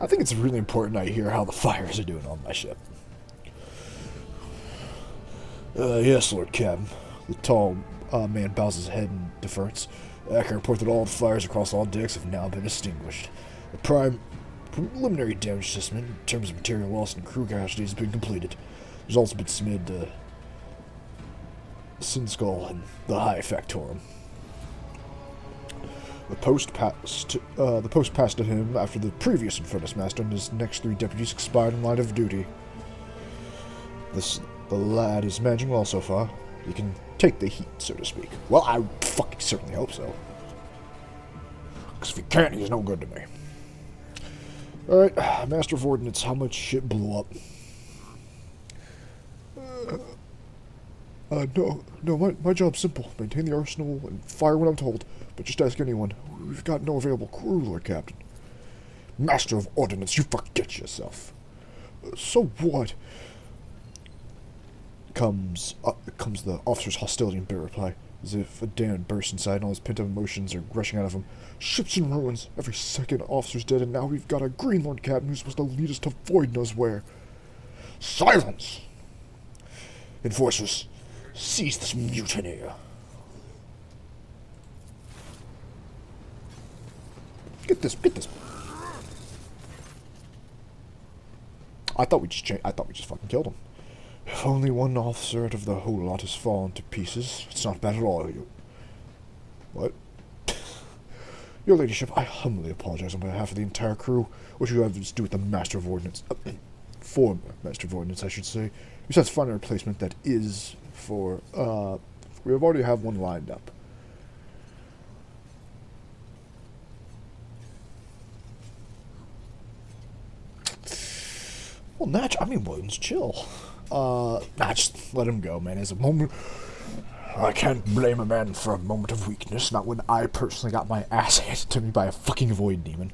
I think it's really important I hear how the fires are doing on my ship. Yes, Lord Captain. The tall man bows his head in deference. I can report that all the fires across all decks have now been extinguished. The preliminary damage assessment in terms of material loss and crew casualties has been completed. There's also been submitted to Sin Skull and the High Factorum. The post passed to him after the previous Infernus Master and his next 3 deputies expired in line of duty. The lad is managing well so far. He can take the heat, so to speak. Well, I fucking certainly hope so. Because if he can't, he's no good to me. Alright, Master of Ordnance, how much shit blew up? No, my job's simple. Maintain the arsenal and fire when I'm told. But just ask anyone. We've got no available crew, Lord Captain. Master of Ordnance, you forget yourself. So what? Comes the officer's hostility and bitter reply, as if a dam burst inside and all his pent-up emotions are rushing out of him. Ships in ruins. Every second officer's dead, and now we've got a Green Lord Captain who's supposed to lead us to void knows where. Silence! Enforcers, cease this mutiny. Get this. I thought we just fucking killed him. If only one officer out of the whole lot has fallen to pieces, it's not bad at all, you. What? Your Ladyship, I humbly apologize on behalf of the entire crew. What you have to do with the Master of Ordnance. Former Master of Ordnance, I should say. Besides finding a replacement that is for, we have already have one lined up. Well, Williams, chill. Just let him go, man. As a moment, I can't blame a man for a moment of weakness, not when I personally got my ass handed to me by a fucking void demon.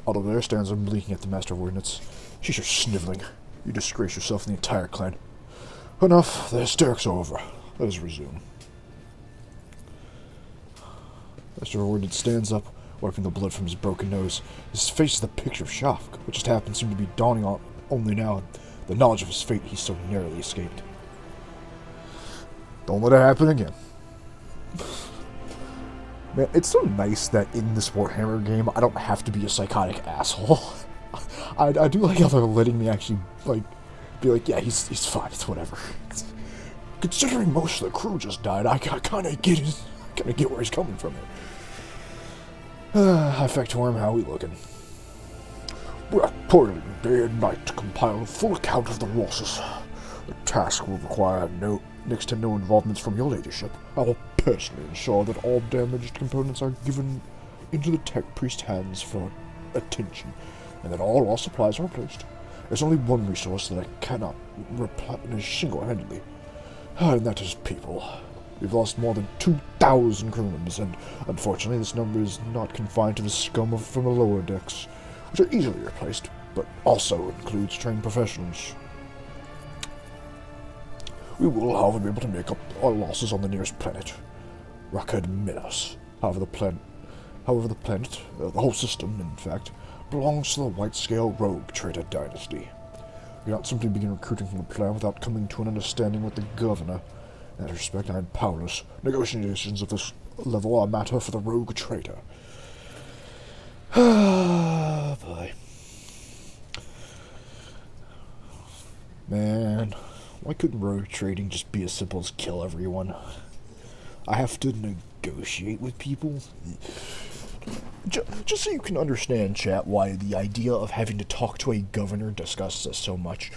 Although there stands him blinking at the Master of Ordnance. She's just sniveling. You disgrace yourself and the entire clan. Enough, the hysterics are over. Let us resume. Master of Ordnance stands up, wiping the blood from his broken nose. His face is the picture of shock. What just happened seemed to be dawning on only now, the knowledge of his fate he so narrowly escaped. Don't let it happen again. Man, it's so nice that in this Warhammer game, I don't have to be a psychotic asshole. I do like how they're letting me actually, be like, yeah, he's fine, it's whatever. Considering most of the crew just died, I kinda get where he's coming from here. High Factorum, how we looking? We're toiling day and night to compile a full account of the losses. The task will require next to no involvements from your Ladyship. I will personally ensure that all damaged components are given into the tech priest's hands for attention, and that all lost supplies are replaced. There's only one resource that I cannot replenish single-handedly, and that is people. We've lost more than 2,000 crew members, and unfortunately this number is not confined to the scum from the lower decks, which are easily replaced, but also includes trained professionals. We will, however, be able to make up our losses on the nearest planet, Rakad Minas. However, the planet, the whole system, in fact, belongs to the White-Scale Rogue Trader Dynasty. We cannot simply begin recruiting from the plan without coming to an understanding with the Governor. In that respect, I am powerless. Negotiations of this level are a matter for the Rogue Trader. Ah, boy. Man, why couldn't rogue trading just be as simple as kill everyone? I have to negotiate with people? Just so you can understand, chat, why the idea of having to talk to a governor disgusts us so much.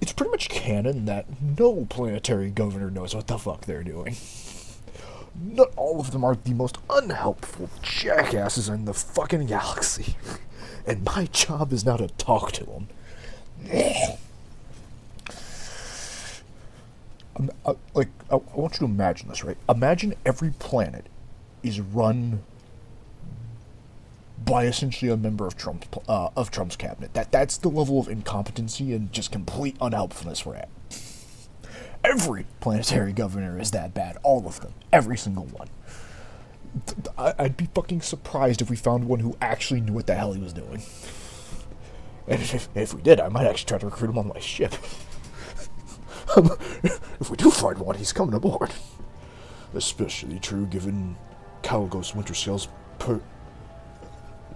It's pretty much canon that no planetary governor knows what the fuck they're doing. Not all of them are the most unhelpful jackasses in the fucking galaxy. And my job is now to talk to them. I want you to imagine this, right? Imagine every planet is run by essentially a member of Trump's cabinet. That's the level of incompetency and just complete unhelpfulness we're at. Every planetary governor is that bad. All of them. Every single one. I'd be fucking surprised if we found one who actually knew what the hell he was doing. And if we did, I might actually try to recruit him on my ship. If we do find one, he's coming aboard. Especially true given Calgos Winterscale's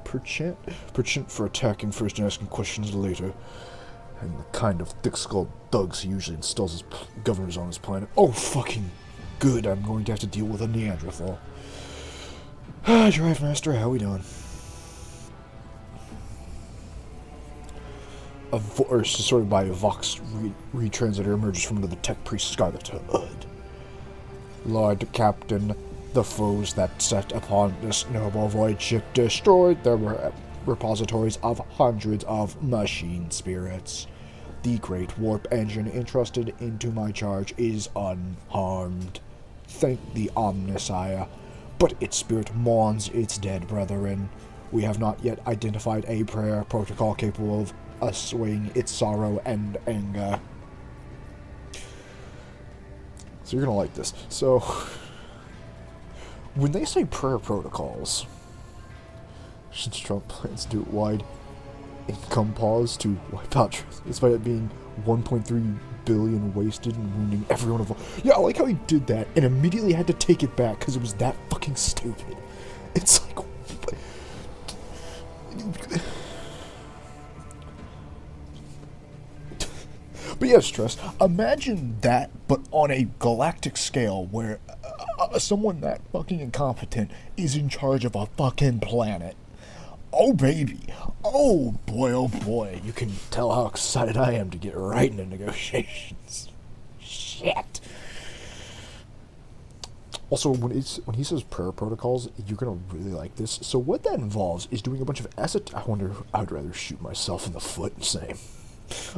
perchant for attacking first and asking questions later. And the kind of thick-skulled thugs he usually installs as governors on his planet. Oh, fucking good, I'm going to have to deal with a Neanderthal. Drive Master, how we doing? Sorted by a Vox retranslator emerges from under the tech priest Scarlet Hood. Lord Captain, the foes that set upon this noble void ship destroyed the repositories of hundreds of machine spirits. The great warp engine entrusted into my charge is unharmed. Thank the Omnissiah, but its spirit mourns its dead brethren. We have not yet identified a prayer protocol capable of assuaging its sorrow and anger. So you're gonna like this. So, when they say prayer protocols, since Trump plans to do it wide, income pause to wipe out despite it being 1.3 billion wasted and wounding everyone of all. Yeah, I like how he did that and immediately had to take it back because it was that fucking stupid. It's like... But yeah, Stress, imagine that, but on a galactic scale where someone that fucking incompetent is in charge of a fucking planet. Oh, baby. Oh, boy. You can tell how excited I am to get right into negotiations. Shit. Also, when he says prayer protocols, you're going to really like this. So what that involves is doing a bunch of I wonder, I would rather shoot myself in the foot. Same.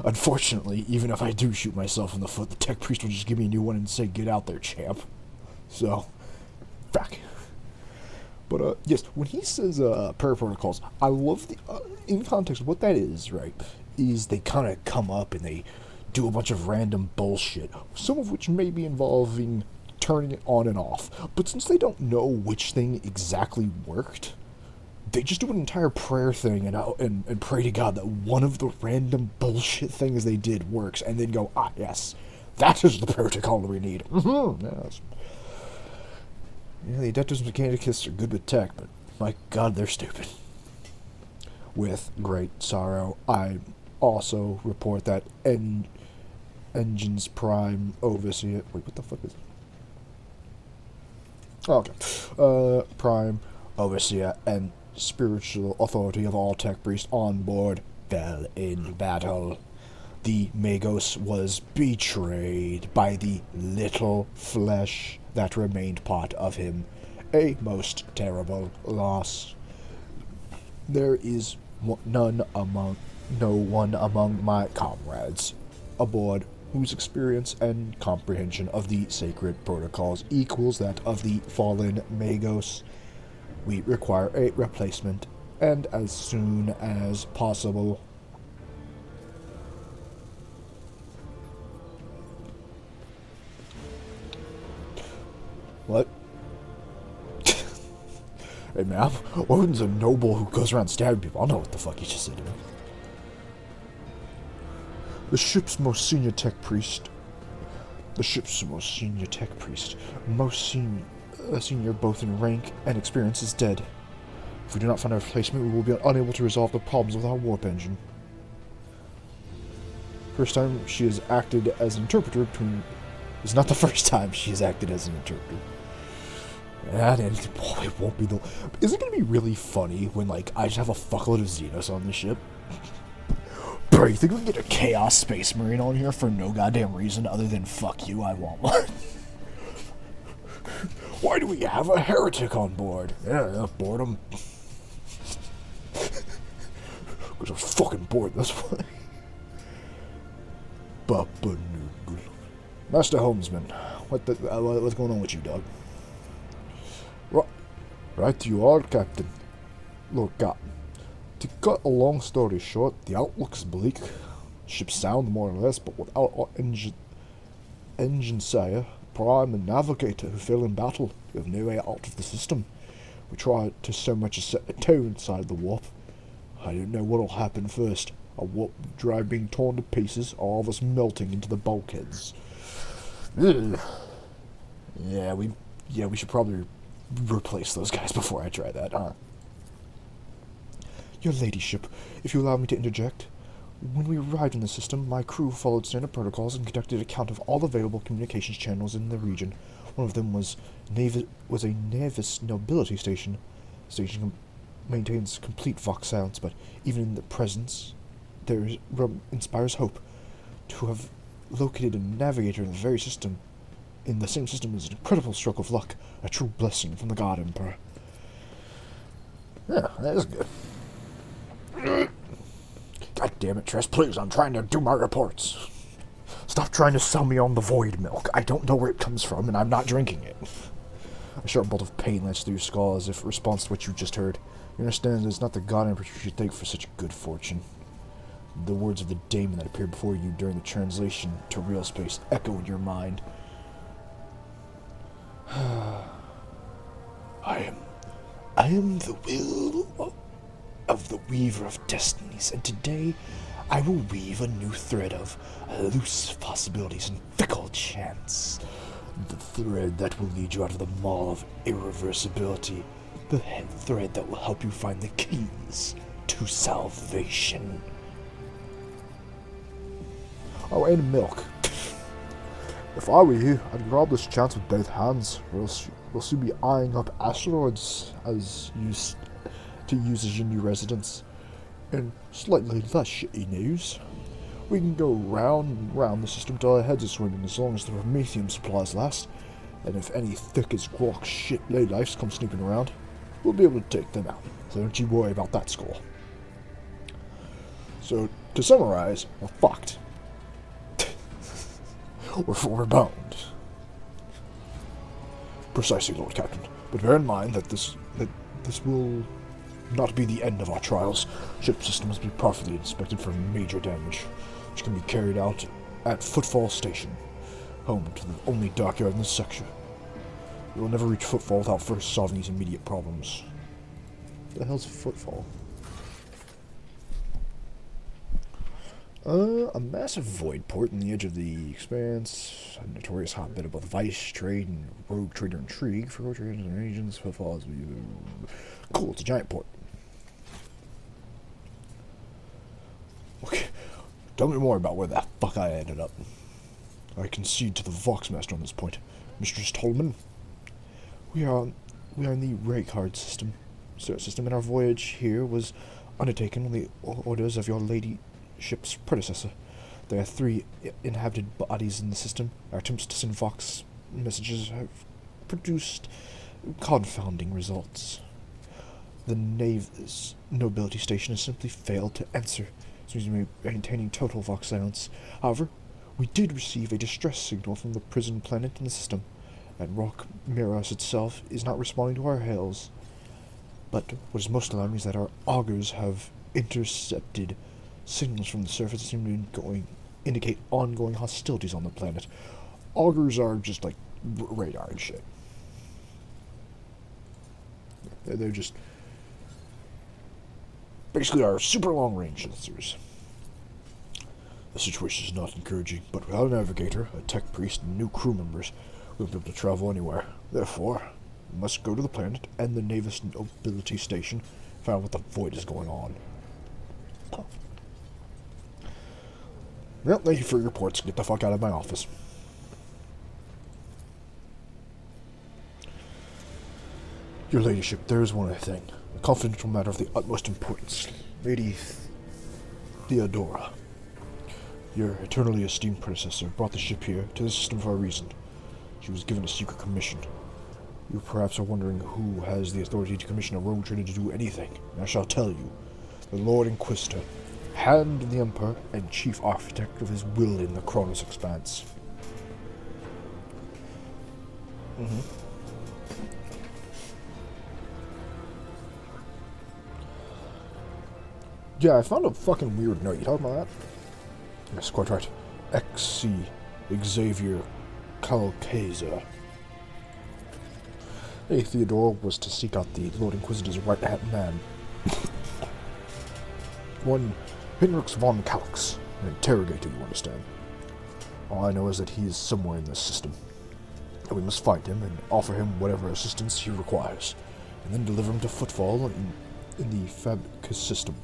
Unfortunately, even if I do shoot myself in the foot, the tech priest will just give me a new one and say, get out there, champ. So, fuck. But, yes, when he says, prayer protocols, I love the, in context, what that is, right, is they kind of come up and they do a bunch of random bullshit, some of which may be involving turning it on and off. But since they don't know which thing exactly worked, they just do an entire prayer thing and pray to God that one of the random bullshit things they did works, and then go, yes, that is the protocol we need. Yes. Yeah, the Adeptus Mechanicus are good with tech, but my God, they're stupid. With great sorrow, I also report that Engine's Prime Overseer... Wait, what the fuck is it? Oh, okay. Prime Overseer and spiritual authority of all tech priests on board fell in battle. The Magos was betrayed by the little flesh that remained part of him. A most terrible loss. There is no one among my comrades aboard whose experience and comprehension of the sacred protocols equals that of the fallen Magos. We require a replacement, and as soon as possible. What? Hey, man, Odin's a noble who goes around stabbing people. I know what the fuck he just said to me. The ship's most senior tech priest, most senior both in rank and experience, is dead. If we do not find a replacement, we will be unable to resolve the problems with our warp engine. First time she has acted as an interpreter between... It's not the first time she has acted as an interpreter. And it won't be the... Isn't it going to be really funny when, like, I just have a fuckload of Xenos on this ship? Bro, you think we can get a Chaos Space Marine on here for no goddamn reason other than fuck you, I want one? Why do we have a heretic on board? Yeah, boredom. Because I was fucking bored this way. Master Helmsman, what's going on with you, dog? Right you are, Captain. Look, to cut a long story short, the outlook's bleak. Ship's sound, more or less, but without our engine sire, Prime, and Navigator who fell in battle, we have no way out of the system. We tried to so much as set a toe inside the warp. I don't know what'll happen first. A warp drive being torn to pieces, or all of us melting into the bulkheads. Ugh. Yeah, we should probably replace those guys before I try that, huh? Your ladyship, if you allow me to interject. When we arrived in the system, my crew followed standard protocols and conducted a count of all available communications channels in the region. One of them was a Navis nobility station. The station maintains complete Vox silence, but even in the presence, there inspires hope. To have located a navigator in the very system, in the same system, is an incredible stroke of luck, a true blessing from the God Emperor. Yeah, that is good. God damn it, Tress, please, I'm trying to do my reports. Stop trying to sell me on the void milk. I don't know where it comes from, and I'm not drinking it. A sharp bolt of pain lanced through your skull as if a response to what you just heard. You understand it's not the God Emperor you should thank for such good fortune. The words of the daemon that appeared before you during the translation to real space echo in your mind. I am the will of the Weaver of Destinies, and today I will weave a new thread of loose possibilities and fickle chance. The thread that will lead you out of the maw of irreversibility. The thread that will help you find the keys to salvation. Oh, and milk. If I were you, I'd grab this chance with both hands, or else you'll soon be eyeing up asteroids to use as your new residence. In slightly less shitty news, we can go round and round the system till our heads are swimming as long as the Prometheum supplies last, and if any thick as guac shit lowlifes come snooping around, we'll be able to take them out, so don't you worry about that score. So, to summarize, we're fucked. We're boned. Precisely, Lord Captain. But bear in mind that this will not be the end of our trials. Ship system must be properly inspected for major damage, which can be carried out at Footfall Station, home to the only dockyard in this section. You will never reach Footfall without first solving these immediate problems. What the hell's Footfall? A massive void port in the edge of the expanse, a notorious hotbed of both vice trade and rogue trader intrigue for rogue traders and agents. Footfall is cool. It's a giant port. Okay, tell me more about where the fuck I ended up. I concede to the Voxmaster on this point, Mistress Tolman. We are in the Raycard system, and our voyage here was undertaken on the orders of your ladyship's predecessor. There are 3 inhabited bodies in the system. Our attempts to send Vox messages have produced confounding results. The Navy's nobility station has simply failed to answer, maintaining total Vox silence. However, we did receive a distress signal from the prison planet in the system, and Rock Miros itself is not responding to our hails. But what is most alarming is that our augurs have intercepted signals from the surface that seem to indicate ongoing hostilities on the planet. Augurs are just like radar and shit. They're just basically our super long range sensors. The situation is not encouraging, but without a navigator, a tech priest, and new crew members, we won't be able to travel anywhere. Therefore, we must go to the planet and the Navis Nobility Station, find out what the void is going on. Oh. Well, thank you for your reports. Get the fuck out of my office. Your ladyship, there is one other thing. A confidential matter of the utmost importance. Lady Theodora, your eternally esteemed predecessor, brought the ship here to the system for a reason. She was given a secret commission. You perhaps are wondering who has the authority to commission a rogue trader to do anything. I shall tell you. The Lord Inquisitor, Hand of the Emperor, and Chief Architect of his will in the Chronos Expanse. Yeah, I found a fucking weird note. You talking about that? Yes, quite right. XC Xavier Calcaza. Hey, Theodore was to seek out the Lord Inquisitor's right-hand man. One Hinrix von Calx. An interrogator, you understand. All I know is that he is somewhere in this system. And we must find him and offer him whatever assistance he requires. And then deliver him to Footfall in the Fabricus system.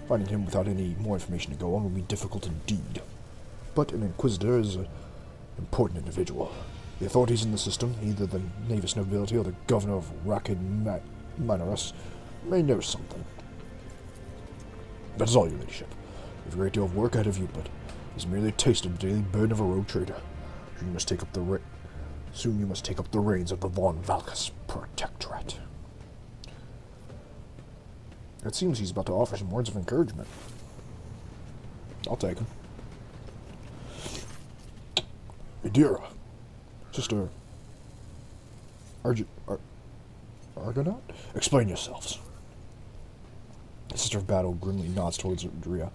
Finding him without any more information to go on will be difficult indeed. But an Inquisitor is an important individual. The authorities in the system, either the Navis nobility or the governor of Rakid Manaras, may know something. That is all, your ladyship. You have a great deal of work ahead of you, but it is merely a taste of the daily burden of a rogue trader. Soon you must take up the reins of the Von Valkas Protectorate. It seems he's about to offer some words of encouragement. I'll take him. Idira, Sister Argonaut? Explain yourselves. The Sister of Battle grimly nods towards Idira.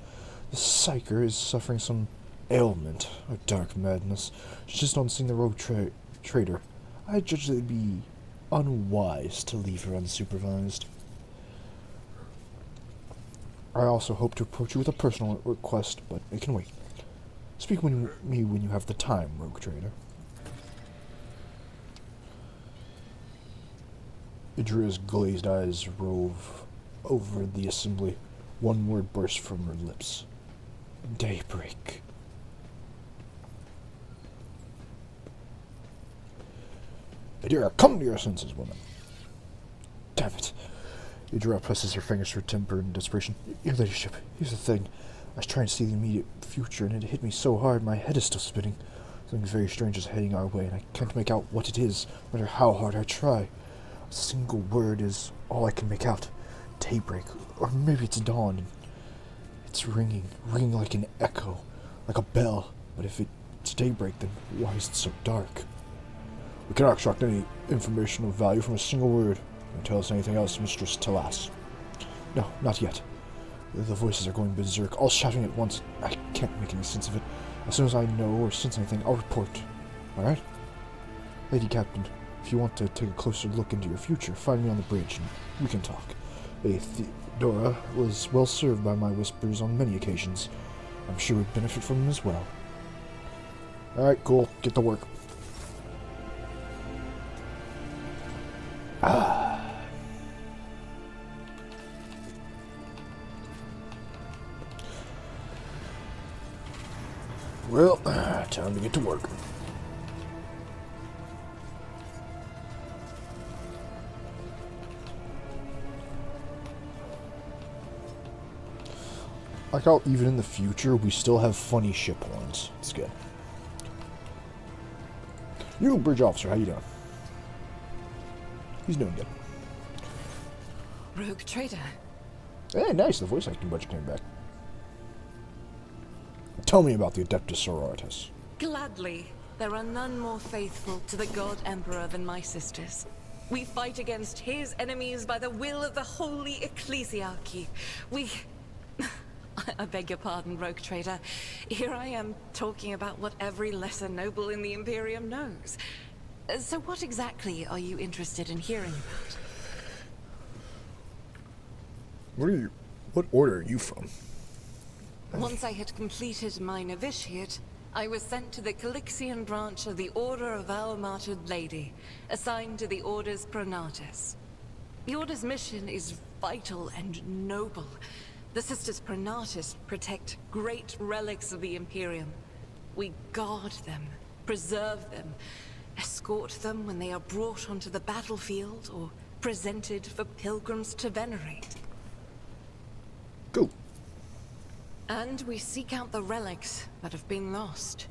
The Psyker is suffering some ailment, a dark madness. She's just on seeing the rogue trader. I judge that it would be unwise to leave her unsupervised. I also hope to approach you with a personal request, but it can wait. Speak with me when you have the time, rogue trader. Idria's glazed eyes rove over the assembly. One word burst from her lips. Daybreak. Idria, come to your senses, woman. Damn it. Idria presses her fingers to her temper in desperation. Your ladyship, here's the thing. I was trying to see the immediate future, and it hit me so hard my head is still spinning. Something very strange is heading our way, and I can't make out what it is, no matter how hard I try. A single word is all I can make out. Daybreak, or maybe it's dawn, and it's ringing like an echo, like a bell. But if it's daybreak, then why is it so dark? We cannot extract any information of value from a single word. Can you tell us anything else, Mistress Telas? No, not yet. The voices are going berserk, all shouting at once. I can't make any sense of it. As soon as I know or sense anything, I'll report. Alright? Lady Captain, if you want to take a closer look into your future, find me on the bridge and we can talk. Lady Theodora was well served by my whispers on many occasions. I'm sure we'd benefit from them as well. Alright, cool. Get to work. Well, time to get to work. Like how even in the future we still have funny ship horns. It's good. You, bridge officer, how you doing? He's doing good. Rogue trader. Hey, nice. The voice acting budget came back. Tell me about the Adeptus Sororitas. Gladly. There are none more faithful to the God Emperor than my sisters. We fight against his enemies by the will of the Holy Ecclesiarchy. I beg your pardon, rogue trader. Here I am talking about what every lesser noble in the Imperium knows. So what exactly are you interested in hearing about? What order are you from? Once I had completed my novitiate, I was sent to the Calixian branch of the Order of Our Martyred Lady, assigned to the Order's Pronatus. The Order's mission is vital and noble. The Sisters Pronatus protect great relics of the Imperium. We guard them, preserve them, escort them when they are brought onto the battlefield or presented for pilgrims to venerate. Cool. And we seek out the relics that have been lost.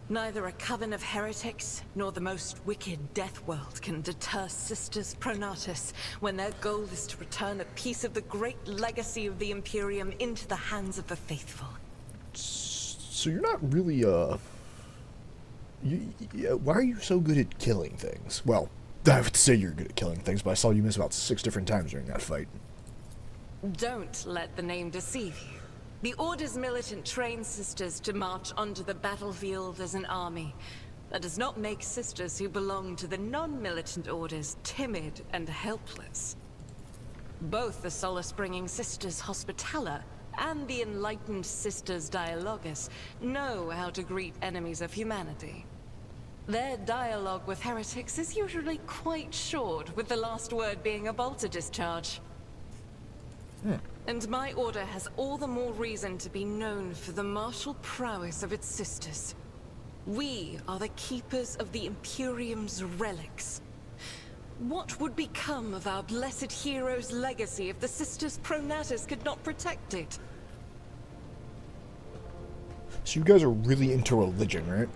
Neither a coven of heretics nor the most wicked death world can deter Sisters Pronatus when their goal is to return a piece of the great legacy of the Imperium into the hands of the faithful. So you're not really, why are you so good at killing things? Well, I would say you're good at killing things, but I saw you miss about 6 different times during that fight. Don't let the name deceive you. The Order's militant trains sisters to march onto the battlefield as an army. That does not make sisters who belong to the non-militant orders timid and helpless. Both the solace-bringing Sisters Hospitaller and the enlightened Sisters Dialogus know how to greet enemies of humanity. Their dialogue with heretics is usually quite short, with the last word being a bolter discharge. And my order has all the more reason to be known for the martial prowess of its sisters. We are the keepers of the Imperium's relics. What would become of our blessed hero's legacy if the Sisters Pronatus could not protect it? So you guys are really into religion, right?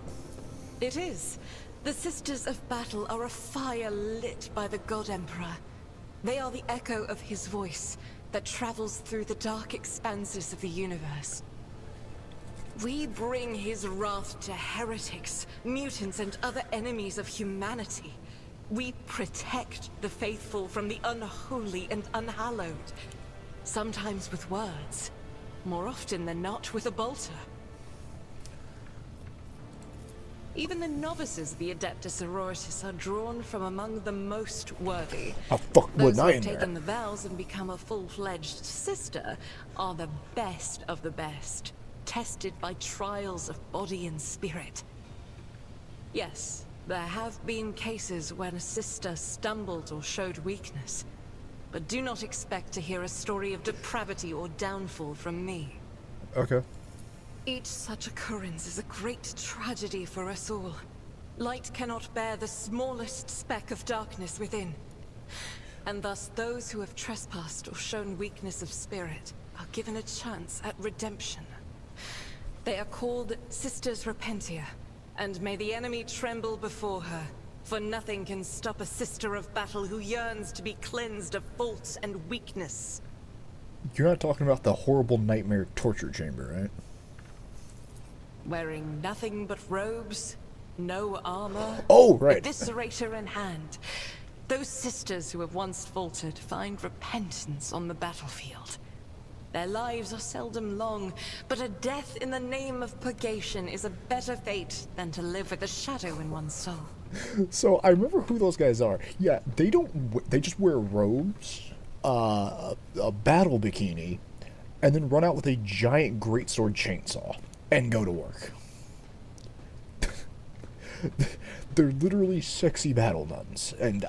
It is. The Sisters of Battle are a fire lit by the God Emperor. They are the echo of his voice that travels through the dark expanses of the universe. We bring his wrath to heretics, mutants, and other enemies of humanity. We protect the faithful from the unholy and unhallowed. Sometimes with words, more often than not with a bolter. Even the novices of the Adeptus Sororitas are drawn from among the most worthy. How fuck Those would who I have in taken there? the vows and become a full-fledged sister are the best of the best, tested by trials of body and spirit. Yes, there have been cases when a sister stumbled or showed weakness, but do not expect to hear a story of depravity or downfall from me. Okay. Each such occurrence is a great tragedy for us all. Light cannot bear the smallest speck of darkness within. And thus those who have trespassed or shown weakness of spirit are given a chance at redemption. They are called Sisters Repentia, and may the enemy tremble before her, for nothing can stop a sister of battle who yearns to be cleansed of fault and weakness. You're not talking about the horrible nightmare torture chamber, right? Wearing nothing but robes, no armor, Oh, right. eviscerator in hand. Those sisters who have once faltered find repentance on the battlefield. Their lives are seldom long, but a death in the name of purgation is a better fate than to live with a shadow in one's soul. So I remember who those guys are. Yeah, they don't. They just wear robes, a battle bikini, and then run out with a giant greatsword chainsaw and go to work. They're literally sexy battle nuns, and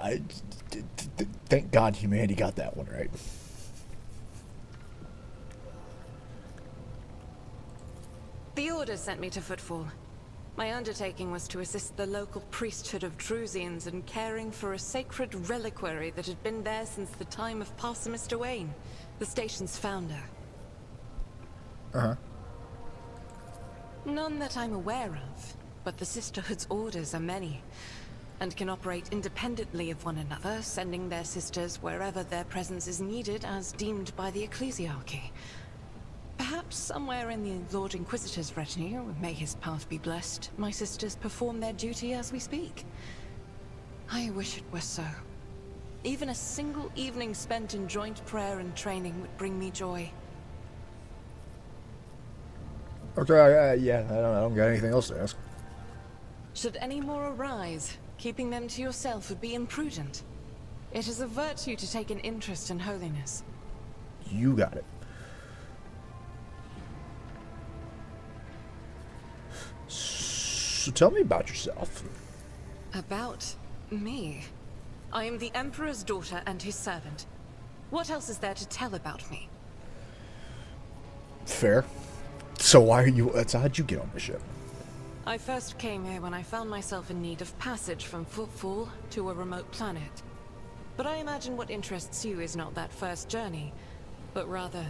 thank God humanity got that one right. The Order sent me to Footfall. My undertaking was to assist the local priesthood of Drusians in caring for a sacred reliquary that had been there since the time of Parson Mr. Wayne, the station's founder. Uh-huh. None that I'm aware of, but the Sisterhood's orders are many, and can operate independently of one another, sending their sisters wherever their presence is needed as deemed by the ecclesiarchy. Perhaps somewhere in the Lord Inquisitor's retinue, may his path be blessed, my sisters perform their duty as we speak. I wish it were so. Even a single evening spent in joint prayer and training would bring me joy. Okay, yeah, I don't got anything else to ask. Should any more arise, keeping them to yourself would be imprudent. It is a virtue to take an interest in holiness. You got it. So tell me about yourself. About me? I am the Emperor's daughter and his servant. What else is there to tell about me? Fair. So why are you... how'd you get on the ship? I first came here when I found myself in need of passage from Footfall to a remote planet. But I imagine what interests you is not that first journey, but rather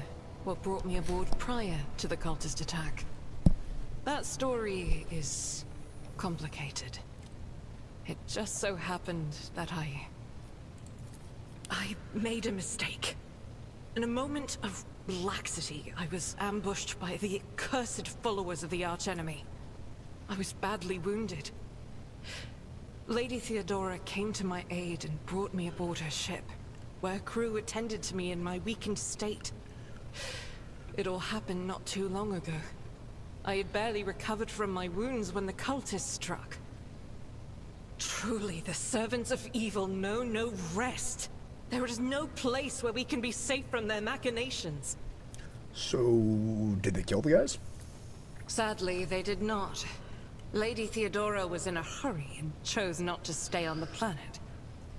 what brought me aboard prior to the cultist attack. That story is complicated. It just so happened that I made a mistake. In a moment of laxity, I was ambushed by the accursed followers of the archenemy. I was badly wounded. Lady Theodora came to my aid and brought me aboard her ship, where crew attended to me in my weakened state. It all happened not too long ago. I had barely recovered from my wounds when the cultists struck. Truly, the servants of evil know no rest. There is no place where we can be safe from their machinations. So, did they kill the guys? Sadly, they did not. Lady Theodora was in a hurry and chose not to stay on the planet.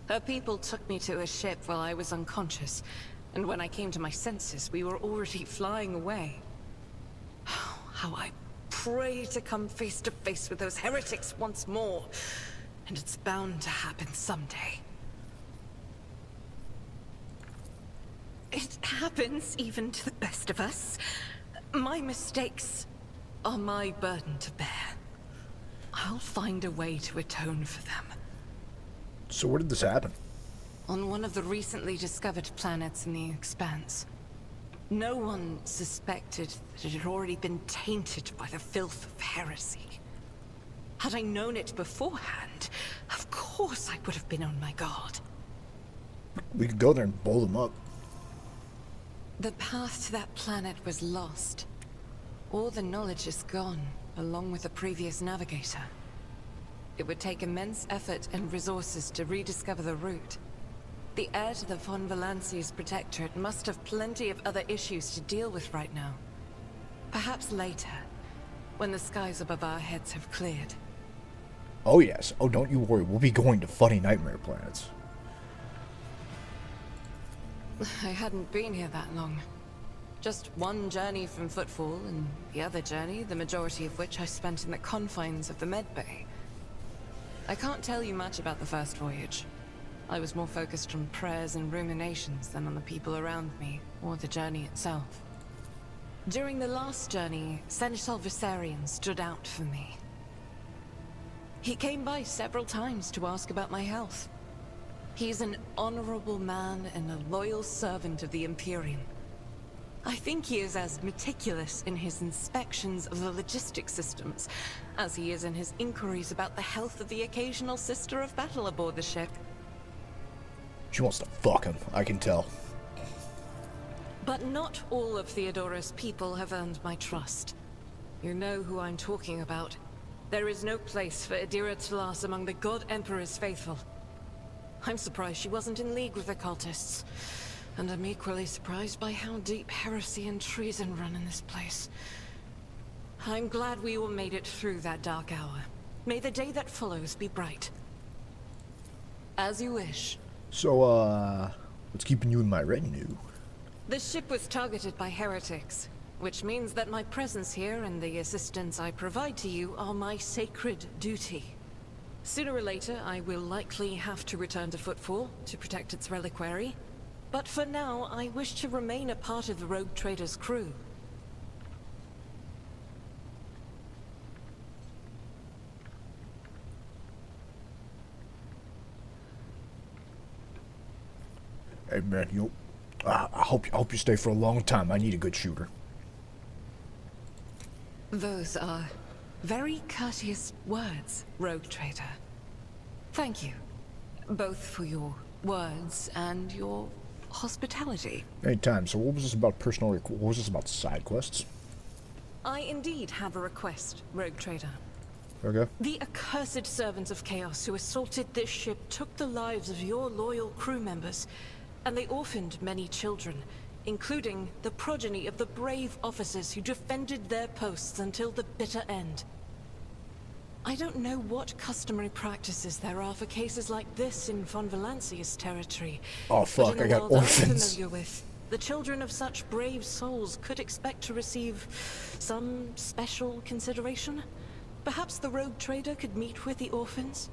Her people took me to a ship while I was unconscious, And when I came to my senses, we were already flying away. How I pray to come face to face with those heretics once more. And it's bound to happen someday. It happens even to the best of us. My mistakes are my burden to bear. I'll find a way to atone for them. So where did this happen? On one of the recently discovered planets in the Expanse. No one suspected that it had already been tainted by the filth of heresy. Had I known it beforehand, of course I would have been on my guard. We could go there and blow them up. The path to that planet was lost. All the knowledge is gone, along with the previous navigator. It would take immense effort and resources to rediscover the route. The heir to the von Valanci's protectorate must have plenty of other issues to deal with right now. Perhaps later, when the skies above our heads have cleared. Oh yes. Oh, don't you worry. We'll be going to funny nightmare planets. I hadn't been here that long. Just one journey from Footfall, and the other journey, the majority of which I spent in the confines of the medbay. I can't tell you much about the first voyage. I was more focused on prayers and ruminations than on the people around me, or the journey itself. During the last journey, Seneschal Viserion stood out for me. He came by several times to ask about my health. He's an honorable man and a loyal servant of the Imperium. I think he is as meticulous in his inspections of the logistics systems as he is in his inquiries about the health of the occasional sister of battle aboard the ship. She wants to fuck him, I can tell. But not all of Theodora's people have earned my trust. You know who I'm talking about. There is no place for Adira Talas among the God Emperor's faithful. I'm surprised she wasn't in league with the cultists. And I'm equally surprised by how deep heresy and treason run in this place. I'm glad we all made it through that dark hour. May the day that follows be bright. As you wish. So, what's keeping you in my retinue? The ship was targeted by heretics, which means that my presence here and the assistance I provide to you are my sacred duty. Sooner or later, I will likely have to return to Footfall to protect its reliquary. But for now, I wish to remain a part of the Rogue Trader's crew. Hey man, I hope you stay for a long time. I need a good shooter. Those are very courteous words, Rogue Trader. Thank you, both for your words and your hospitality. Anytime. So what was this about personal, what was this about side quests? I indeed have a request, Rogue Trader. Okay. The accursed servants of Chaos who assaulted this ship took the lives of your loyal crew members, and they orphaned many children, including the progeny of the brave officers who defended their posts until the bitter end. I don't know what customary practices there are for cases like this in von Valanci's territory. Oh fuck, but in I a got world I'm orphans. familiar with, the children of such brave souls could expect to receive some special consideration. Perhaps the Rogue Trader could meet with the orphans?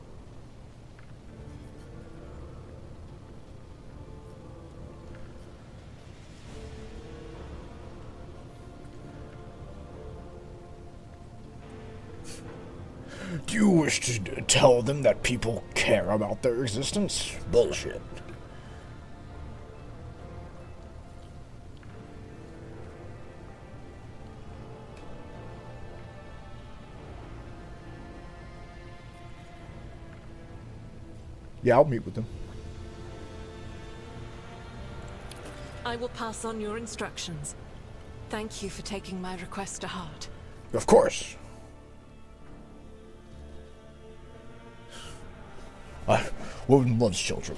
Do you wish to tell them that people care about their existence? Bullshit. Yeah, I'll meet with them. I will pass on your instructions. Thank you for taking my request to heart. Of course. Woman loves children.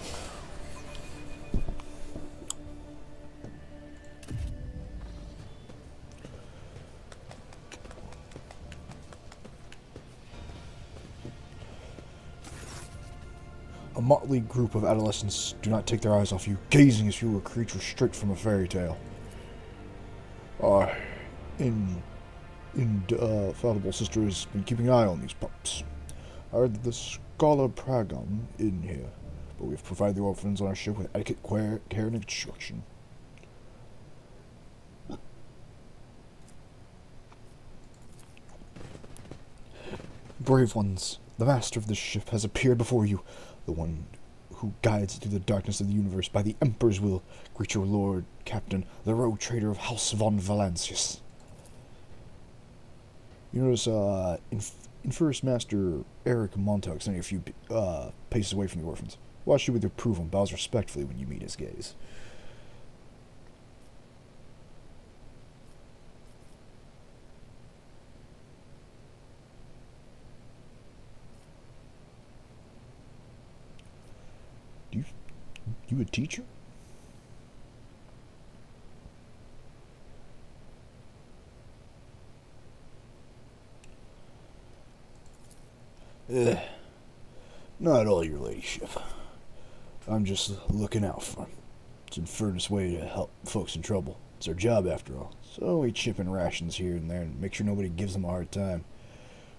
A motley group of adolescents do not take their eyes off you, gazing as if you were a creature straight from a fairy tale. Our infallible sister has been keeping an eye on these pups. I heard that the Scholar Pragon in here, but we have provided the orphans on our ship with etiquette, care, and instruction. Brave ones, the master of this ship has appeared before you, the one who guides it through the darkness of the universe by the Emperor's will. Greet your Lord Captain, the rogue trader of House von Valancius. You notice, in First Master Eric Montauk standing a few paces away from the orphans. Watch you with approval and bows respectfully when you meet his gaze. You a teacher? Not all, your ladyship. I'm just looking out for him. It's an furthest way to help folks in trouble. It's our job, after all. So we chip in rations here and there and make sure nobody gives them a hard time.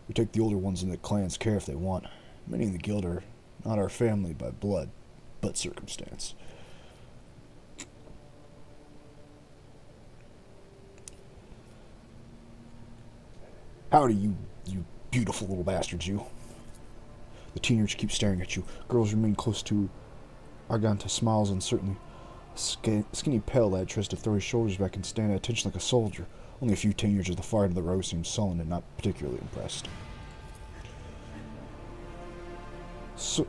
We take the older ones into the clan's care if they want. Many in the guild are not our family by blood, but circumstance. Howdy, you beautiful little bastards, you. The teenagers keep staring at you. Girls remain close to Arganta, smiles uncertainly. A skinny, pale lad tries to throw his shoulders back and stand at attention like a soldier. Only a few teenagers at the far end of the row seem sullen and not particularly impressed. So...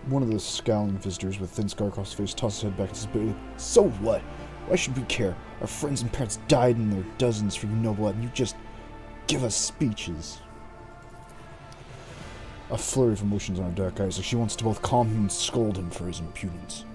one of the scowling visitors with a thin scar across his face tosses his head back and says bitterly, "So what? Why should we care? Our friends and parents died in their dozens for you noble lad, and you just give us speeches." A flurry of emotions in her dark eyes, like she wants to both calm him and scold him for his impudence.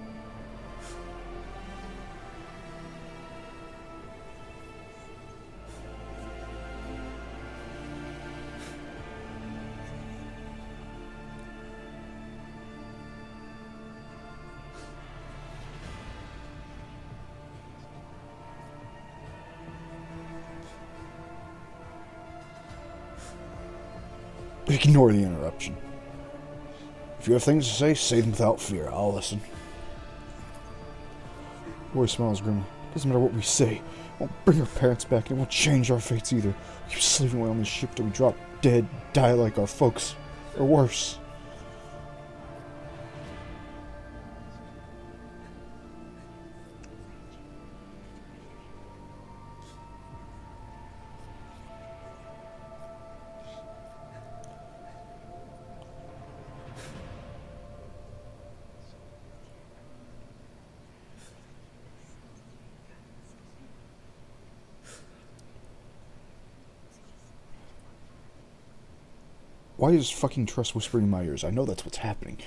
Ignore the interruption. If you have things to say them without fear. I'll listen. Roy smiles grimly. Doesn't matter what we say. It won't bring our parents back, and it won't change our fates either. We keep slaving away on this ship till we drop dead, die like our folks, or worse. Why is fucking Trust whispering in my ears? I know that's what's happening.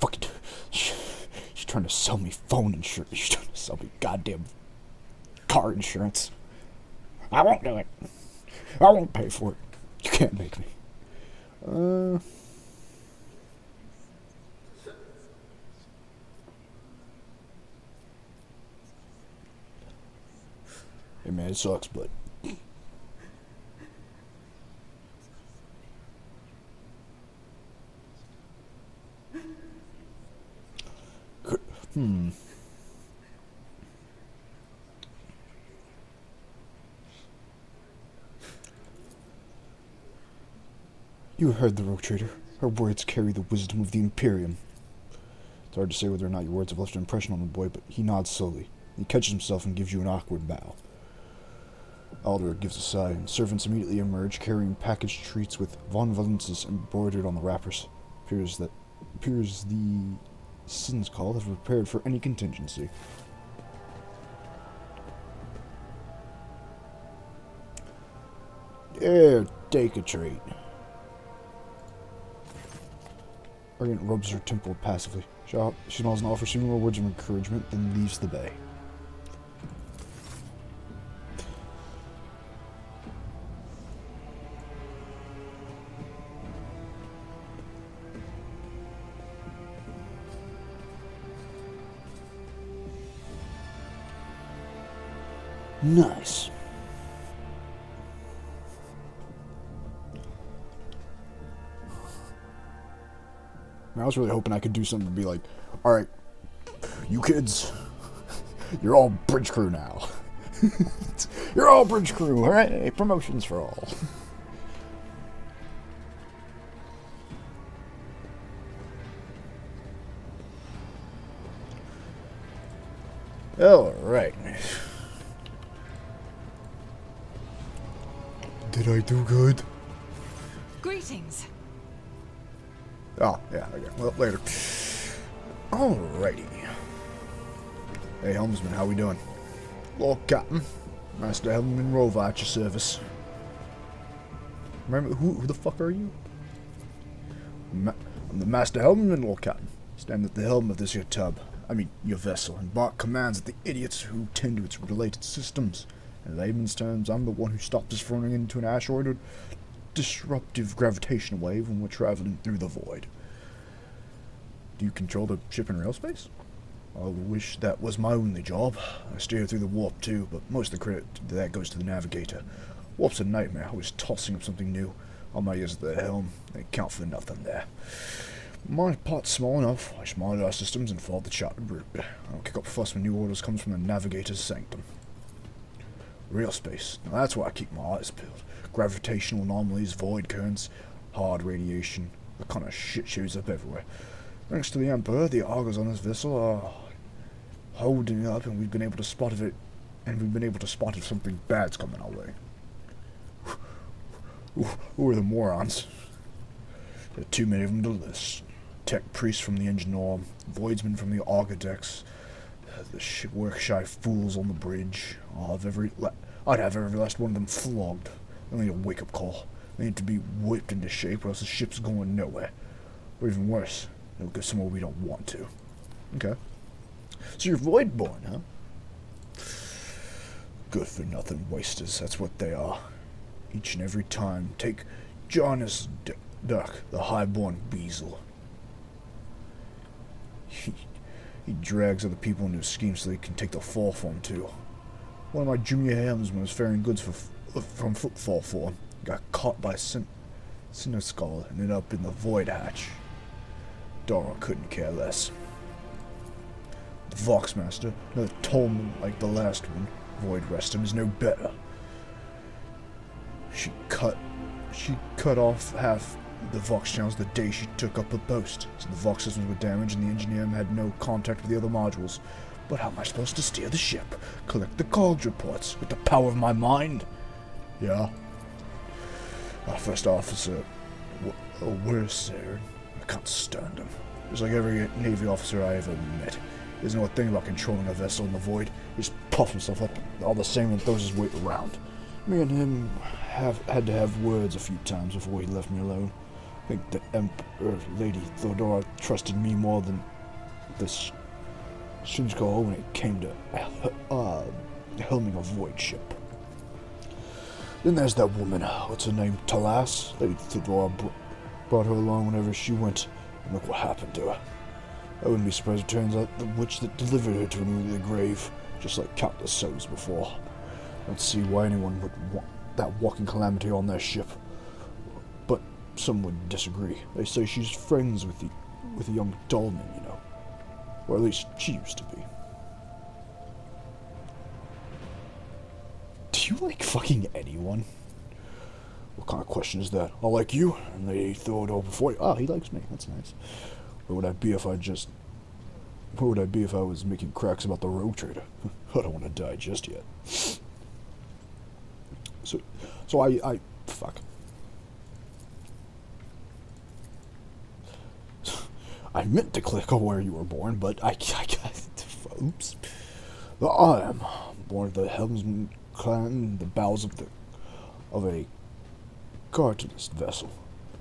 Fucking... She's trying to sell me phone insurance. She's trying to sell me goddamn car insurance. I won't do it. I won't pay for it. You can't make me. Hey man, it sucks, but... You heard the rogue trader. Her words carry the wisdom of the Imperium. It's hard to say whether or not your words have left an impression on the boy, but he nods slowly. He catches himself and gives you an awkward bow. Alder gives a sigh, and servants immediately emerge, carrying packaged treats with Von Valensis embroidered on the wrappers. Appears the Sin's Call have prepared for any contingency. Here, take a treat. Argent rubs her temple passively. She smiles and offers some more words of encouragement, then leaves the bay. Nice. I was really hoping I could do something to be like, alright, you kids, you're all bridge crew now. You're all bridge crew, alright? Promotions for all. Alright. Did I do good? Greetings. Oh, yeah, okay. Well, later. Alrighty. Hey, helmsman, how we doing? Lord Captain. Master Helmsman Rover at your service. Remember, who the fuck are you? I'm the Master Helmsman, Lord Captain. Stand at the helm of this here tub. I mean, your vessel, and bark commands at the idiots who tend to its related systems. In layman's terms, I'm the one who stopped us from running into an asteroid disruptive gravitational wave when we're traveling through the void. Do you control the ship in real space? I wish that was my only job. I steer through the warp too, but most of the credit to that goes to the navigator. Warp's a nightmare, always tossing up something new. All my years at the helm, they count for nothing there. My pot's small enough, I monitor our systems and follow the charted route. I don't kick up fuss when new orders come from the navigator's sanctum. Real space, now that's where I keep my eyes peeled. Gravitational anomalies, void currents, hard radiation, the kind of shit shows up everywhere. Thanks to the Emperor, the augers on this vessel are holding up, and we've been able to spot if something bad's coming our way. Who are the morons? There are too many of them to list. Tech priests from the engine arm, voidsmen from the auger decks, the work-shy fools on the bridge. I'd have every last one of them flogged. They need a wake-up call. They need to be whipped into shape, or else the ship's going nowhere. Or even worse, they'll go somewhere we don't want to. Okay. So you're void-born, huh? Good-for-nothing wasters, that's what they are. Each and every time. Take Jonas Duck, the high-born weasel. He drags other people into his schemes so they can take the fall for him, too. One of my junior helmsmen was ferrying goods from footfall for him. Got caught by Siniskull and ended up in the void hatch. Dora couldn't care less. The Voxmaster, another Tolman like the last one, void rest him, is no better. She cut off half the Vox channels the day she took up a post, so the Vox systems were damaged and the engineer had no contact with the other modules. But how am I supposed to steer the ship? Collect the COGS reports with the power of my mind? Yeah. Our first officer, where's Sarah? I can't stand him. Just like every Navy officer I ever met. He doesn't know a thing about controlling a vessel in the void. He just puffs himself up all the same and throws his weight around. Me and him had to have words a few times before he left me alone. I think the Emperor, Lady Theodora, trusted me more than this Shinjuku when it came to helming a void ship. Then there's that woman, what's her name, Talas? Lady Theodora brought her along whenever she went, and look what happened to her. I wouldn't be surprised if it turns out the witch that delivered her to the grave, just like countless souls before. I don't see why anyone would want that walking calamity on their ship. But some would disagree. They say she's friends with the young Dolman, you know. Or at least she used to be. Do you like fucking anyone? What kind of question is that? I like you, and they throw it all before you. Oh, he likes me. That's nice. Where would I be if I was making cracks about the rogue trader? I don't want to die just yet. So I fuck. I meant to click on where you were born, but I oops. I am born of the helmsman clan, the bowels of a cartoonist vessel.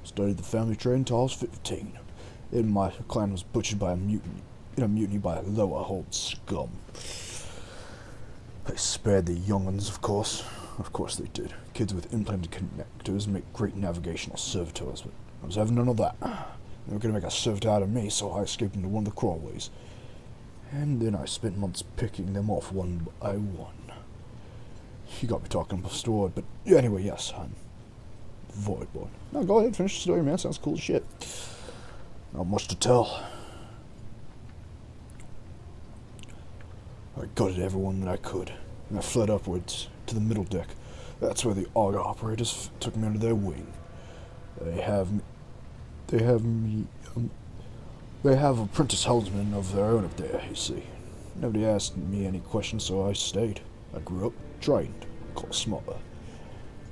Studied the family trade until I was 15. Then my clan was butchered by a mutiny by a lower hold scum. They spared the young ones, of course. Of course they did. Kids with implanted connectors make great navigational servitors, but I was having none of that. They were going to make a servitor out of me, so I escaped into one of the crawlways. And then I spent months picking them off one by one. you got me talking about Void, but yeah, anyway, yes, I'm Voidborn. No, go ahead, finish the story, man. Sounds cool as shit. Not much to tell. I gutted everyone that I could, and I fled upwards to the middle deck. That's where the AUG operators took me under their wing. They have apprentice helmsmen of their own up there, you see. Nobody asked me any questions, so I stayed. I grew up, trained, got smarter.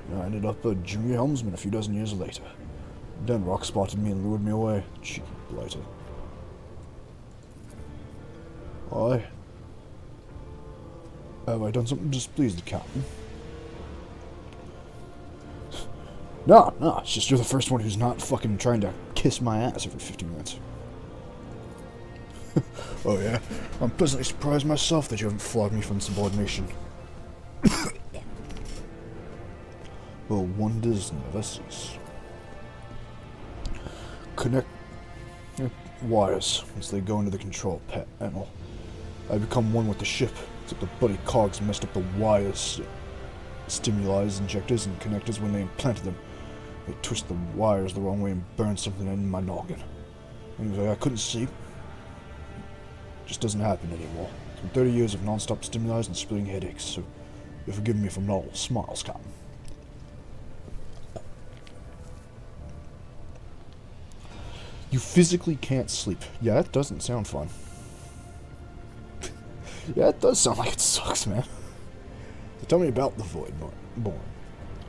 And I ended up a junior helmsman a few dozen years later. Then Rock spotted me and lured me away. Cheeky blighter. Why? Have I done something to displease the captain? No, it's just you're the first one who's not fucking trying to kiss my ass every 15 minutes. Oh yeah? I'm pleasantly surprised myself that you haven't flogged me for insubordination. Well, wonders never cease. Connect wires as they go into the control panel. I become one with the ship, except the bloody cogs messed up the wires, stimuli, injectors, and connectors when they implanted them. They twist the wires the wrong way and burn something in my noggin. Anyway, I couldn't sleep. Just doesn't happen anymore. It's been 30 years of non-stop stimuli and splitting headaches, so you'll forgive me from all smiles, Captain. You physically can't sleep. Yeah, that doesn't sound fun. Yeah, it does sound like it sucks, man. So tell me about the Voidborn.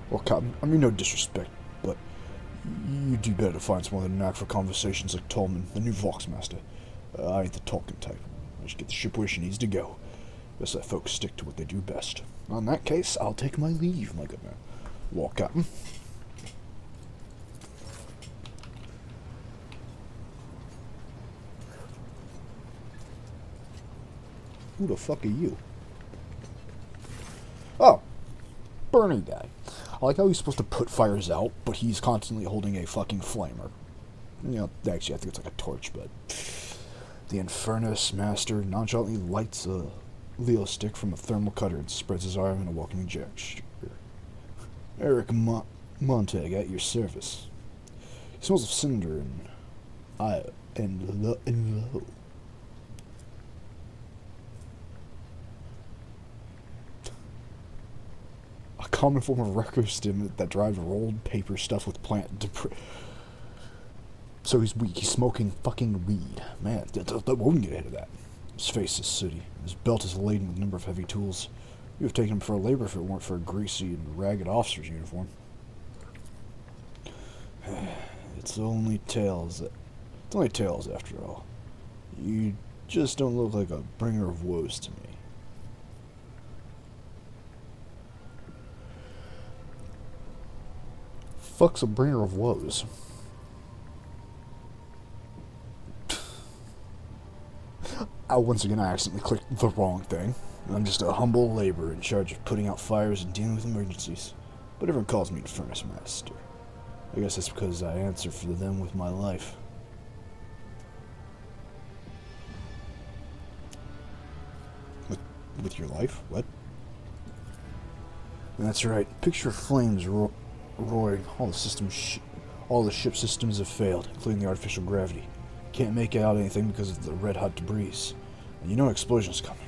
Well, Captain, I mean no disrespect, but you do better to find someone with a knack for conversations like Tolman, the new Voxmaster. I ain't the talking type. I just get the ship where she needs to go. Best let folks stick to what they do best. In that case, I'll take my leave, my good man. Well, Captain. Who the fuck are you? Oh, Bernie guy. I like how he's supposed to put fires out, but he's constantly holding a fucking flamer. You know, actually, I think it's like a torch, but... The Infernus Master nonchalantly lights a Leo stick from a thermal cutter and spreads his arm in a welcoming gesture. Eric Montag, at your service. He smells of cinder and low. A common form of record stimulant that drives rolled paper stuffed with plant debris. So he's weak. He's smoking fucking weed. Man, that won't get ahead of that. His face is sooty. His belt is laden with a number of heavy tools. You would have taken him for a laborer if it weren't for a greasy and ragged officer's uniform. It's only tales after all. You just don't look like a bringer of woes to me. Fuck's a bringer of woes? Once again, I accidentally clicked the wrong thing. I'm just a humble laborer in charge of putting out fires and dealing with emergencies. But everyone calls me Infernus Master. I guess that's because I answer for them with my life. With your life? What? And that's right. Picture flames roaring. All the ship systems have failed, including the artificial gravity. Can't make out anything because of the red-hot debris. And you know an explosion's coming.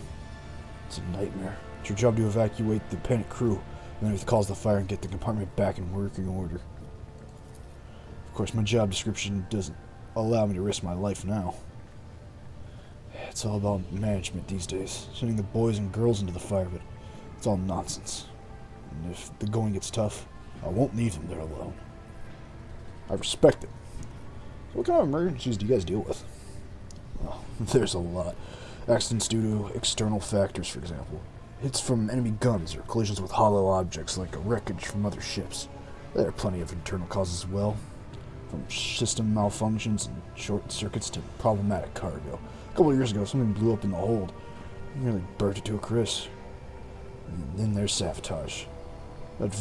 It's a nightmare. It's your job to evacuate the panicked crew, and then you have to cause the fire and get the compartment back in working order. Of course, my job description doesn't allow me to risk my life now. It's all about management these days, sending the boys and girls into the fire, but it's all nonsense. And if the going gets tough, I won't leave them there alone. I respect it. So what kind of emergencies do you guys deal with? Well, there's a lot. Accidents due to external factors, for example. Hits from enemy guns or collisions with hollow objects like wreckage from other ships. There are plenty of internal causes as well. From system malfunctions and short circuits to problematic cargo. A couple of years ago, something blew up in the hold. It nearly burnt it to a crisp. And then there's sabotage. That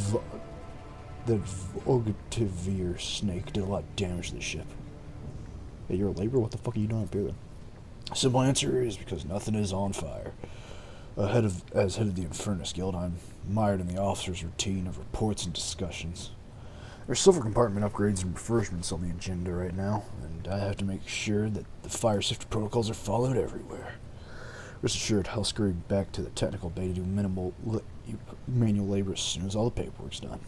Vogtivier snake did a lot of damage to the ship. Hey, you're a laborer? What the fuck are you doing up here then? Simple answer is because nothing is on fire. As head of the Infernus Guild, I'm mired in the officers' routine of reports and discussions. There's silver compartment upgrades and refurbishments on the agenda right now, and I have to make sure that the fire safety protocols are followed everywhere. Rest assured, I'll scurry back to the technical bay to do manual labor as soon as all the paperwork's done.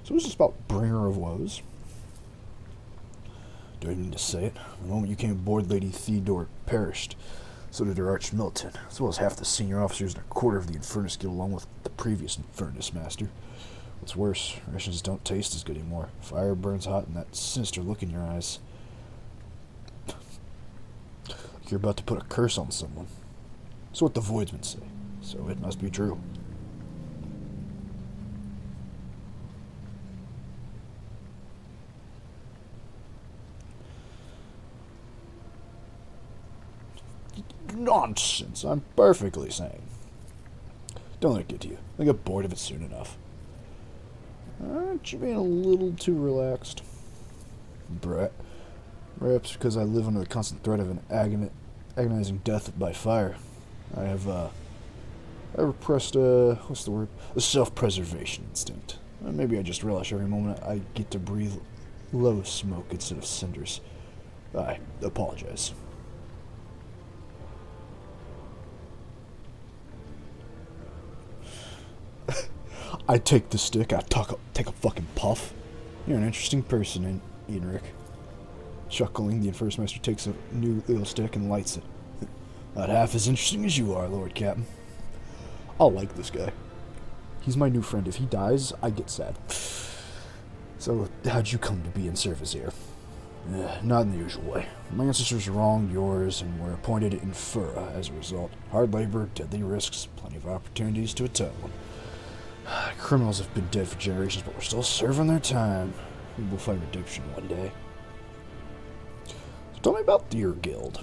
So is this about Bringer of Woes? Do I need to say it? The moment you came aboard, Lady Theodore perished. So did her Arch Milton, as well as half the senior officers and a quarter of the Infernus Guild, along with the previous Infernus Master. What's worse, rations don't taste as good anymore. Fire burns hot and that sinister look in your eyes. Like you're about to put a curse on someone. That's what the Voidsmen say, so it must be true. Nonsense, I'm perfectly sane. Don't let it get to you. I'll get bored of it soon enough. Aren't you being a little too relaxed? Brat. Perhaps because I live under the constant threat of an agonizing death by fire. I have repressed, what's the word? A self-preservation instinct. Maybe I just relish every moment I get to breathe low smoke instead of cinders. I apologize. I take the stick, I take a fucking puff. You're an interesting person, Enric. Chuckling, the Infernus Master takes a new little stick and lights it. Not half as interesting as you are, Lord Captain. I'll like this guy. He's my new friend. If he dies, I get sad. So, how'd you come to be in service here? Not in the usual way. My ancestors wronged yours and were appointed infura as a result. Hard labor, deadly risks, plenty of opportunities to atone. Criminals have been dead for generations, but we're still serving their time. We will find redemption one day. So tell me about your guild.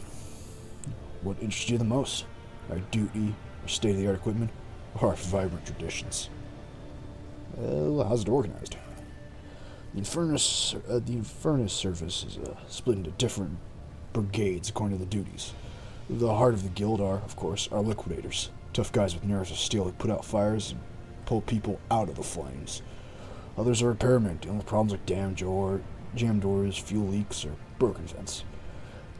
What interests you the most? Our duty, our state-of-the-art equipment, or our vibrant traditions? Well, how's it organized? The Infernus service is split into different brigades according to the duties. The heart of the guild are, of course, our liquidators. Tough guys with nerves of steel who put out fires and pull people out of the flames. Others are repairmen, dealing with problems like jammed doors, fuel leaks, or broken vents.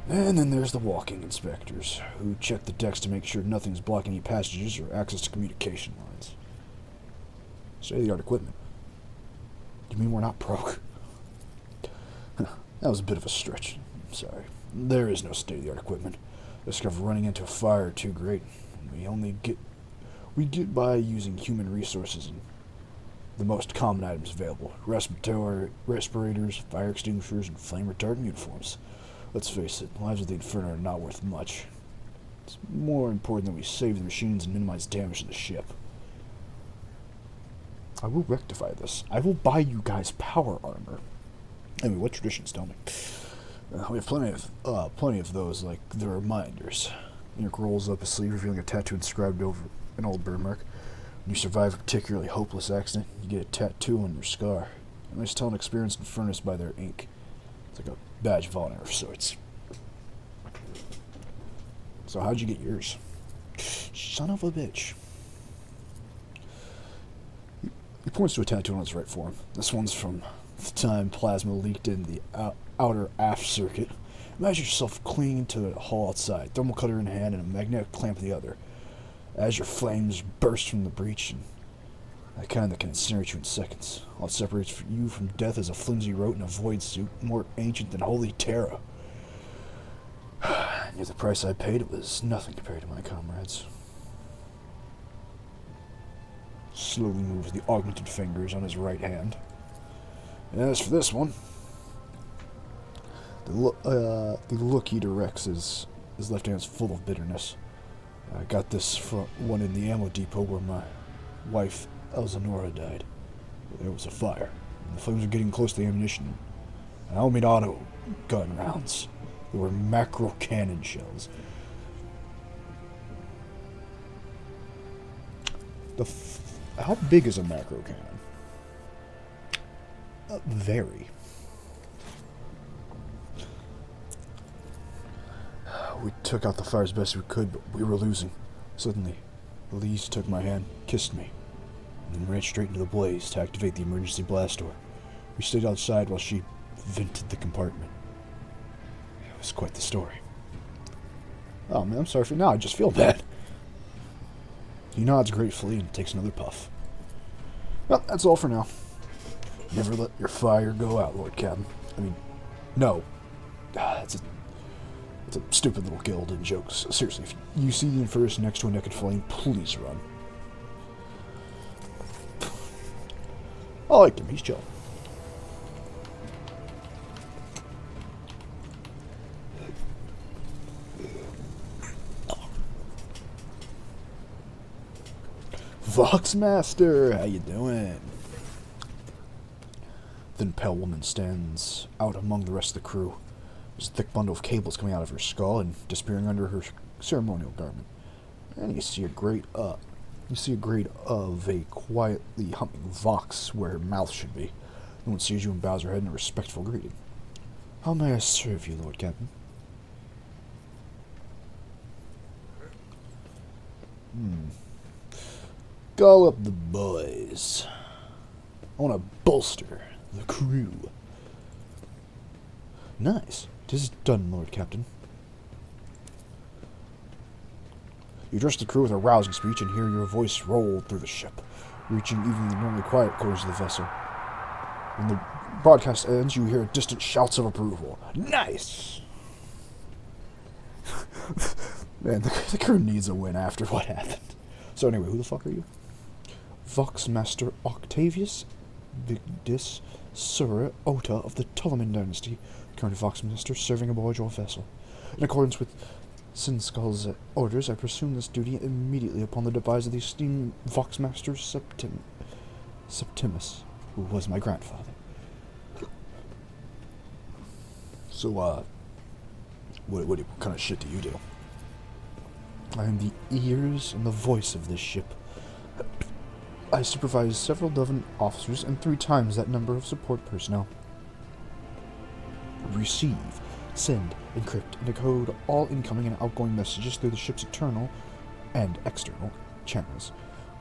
And then there's the walking inspectors, who check the decks to make sure nothing's blocking any passages or access to communication lines. State-of-the-art equipment. You mean we're not broke? That was a bit of a stretch. I'm sorry. There is no state-of-the-art equipment. The risk of running into a fire too great. We get by using human resources and the most common items available. Respirators, fire extinguishers, and flame-retardant uniforms. Let's face it, the lives of the Inferno are not worth much. It's more important that we save the machines and minimize damage to the ship. I will rectify this. I will buy you guys power armor. Anyway, what traditions, tell me? We have plenty of those, like the reminders. Nick rolls up his sleeve, revealing a tattoo inscribed over an old burn mark. When you survive a particularly hopeless accident, you get a tattoo on your scar. And they just tell an experienced Infernus by their ink. It's like a badge of honor of sorts. So how'd you get yours? Son of a bitch. He points to a tattoo on his right forearm. This one's from the time plasma leaked in the outer aft circuit. Imagine yourself clinging to a hull outside, thermal cutter in hand and a magnetic clamp in the other. As your flames burst from the breach, and that kind that can incinerate you in seconds. All that separates you from death is a flimsy rote in a void suit, more ancient than Holy Terra. Near the price I paid, it was nothing compared to my comrades. Slowly moves the augmented fingers on his right hand. And as for this one, the look he directs his left hand is full of bitterness. I got this one in the ammo depot where my wife, Elzanora, died. There was a fire, and the flames were getting close to the ammunition. I only made auto gun rounds. There were macro cannon shells. How big is a macro cannon? Very. We took out the fire as best we could, but we were losing. Suddenly, Elise took my hand, kissed me, and then ran straight into the blaze to activate the emergency blast door. We stayed outside while she vented the compartment. It was quite the story. Oh man, I'm sorry for now. I just feel bad. He nods gratefully and takes another puff. Well, that's all for now. Never let your fire go out, Lord Captain. I mean, no. It's a stupid little guild in jokes. Seriously, if you see the Infernus next to a naked flame, please run. I like him. He's chill. Voxmaster, how you doing? Then pale woman stands out among the rest of the crew. There's a thick bundle of cables coming out of her skull and disappearing under her ceremonial garment. And you see a grate of a quietly humming vox where her mouth should be. No one sees you and bows her head in a respectful greeting. How may I serve you, Lord Captain? Call up the boys. I want to bolster the crew. Nice. 'Tis done, Lord Captain. You address the crew with a rousing speech and hear your voice roll through the ship, reaching even the normally quiet quarters of the vessel. When the broadcast ends, you hear distant shouts of approval. Nice! Man, the crew needs a win after what happened. So anyway, who the fuck are you? Voxmaster Octavius Vigdis Sura Ota of the Ptolemon dynasty, current Voxmaster serving aboard your vessel. In accordance with Sinskull's orders, I presume this duty immediately upon the demise of the esteemed Voxmaster Septimus, who was my grandfather. So, what kind of shit do you do? I am the ears and the voice of this ship. I supervise several dozen officers and 3 times that number of support personnel. Receive, send, encrypt, and decode all incoming and outgoing messages through the ship's internal and external channels.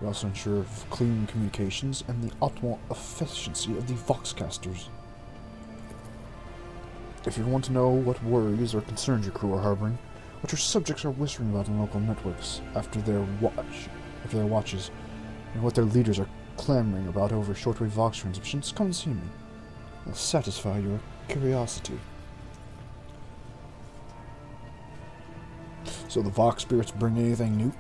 We also ensure clean communications and the optimal efficiency of the Voxcasters. If you want to know what worries or concerns your crew are harboring, what your subjects are whispering about in local networks after their watches, and what their leaders are clamoring about over shortwave Vox transmissions, come and see me. I'll satisfy your curiosity. So the Vox spirits bring anything new?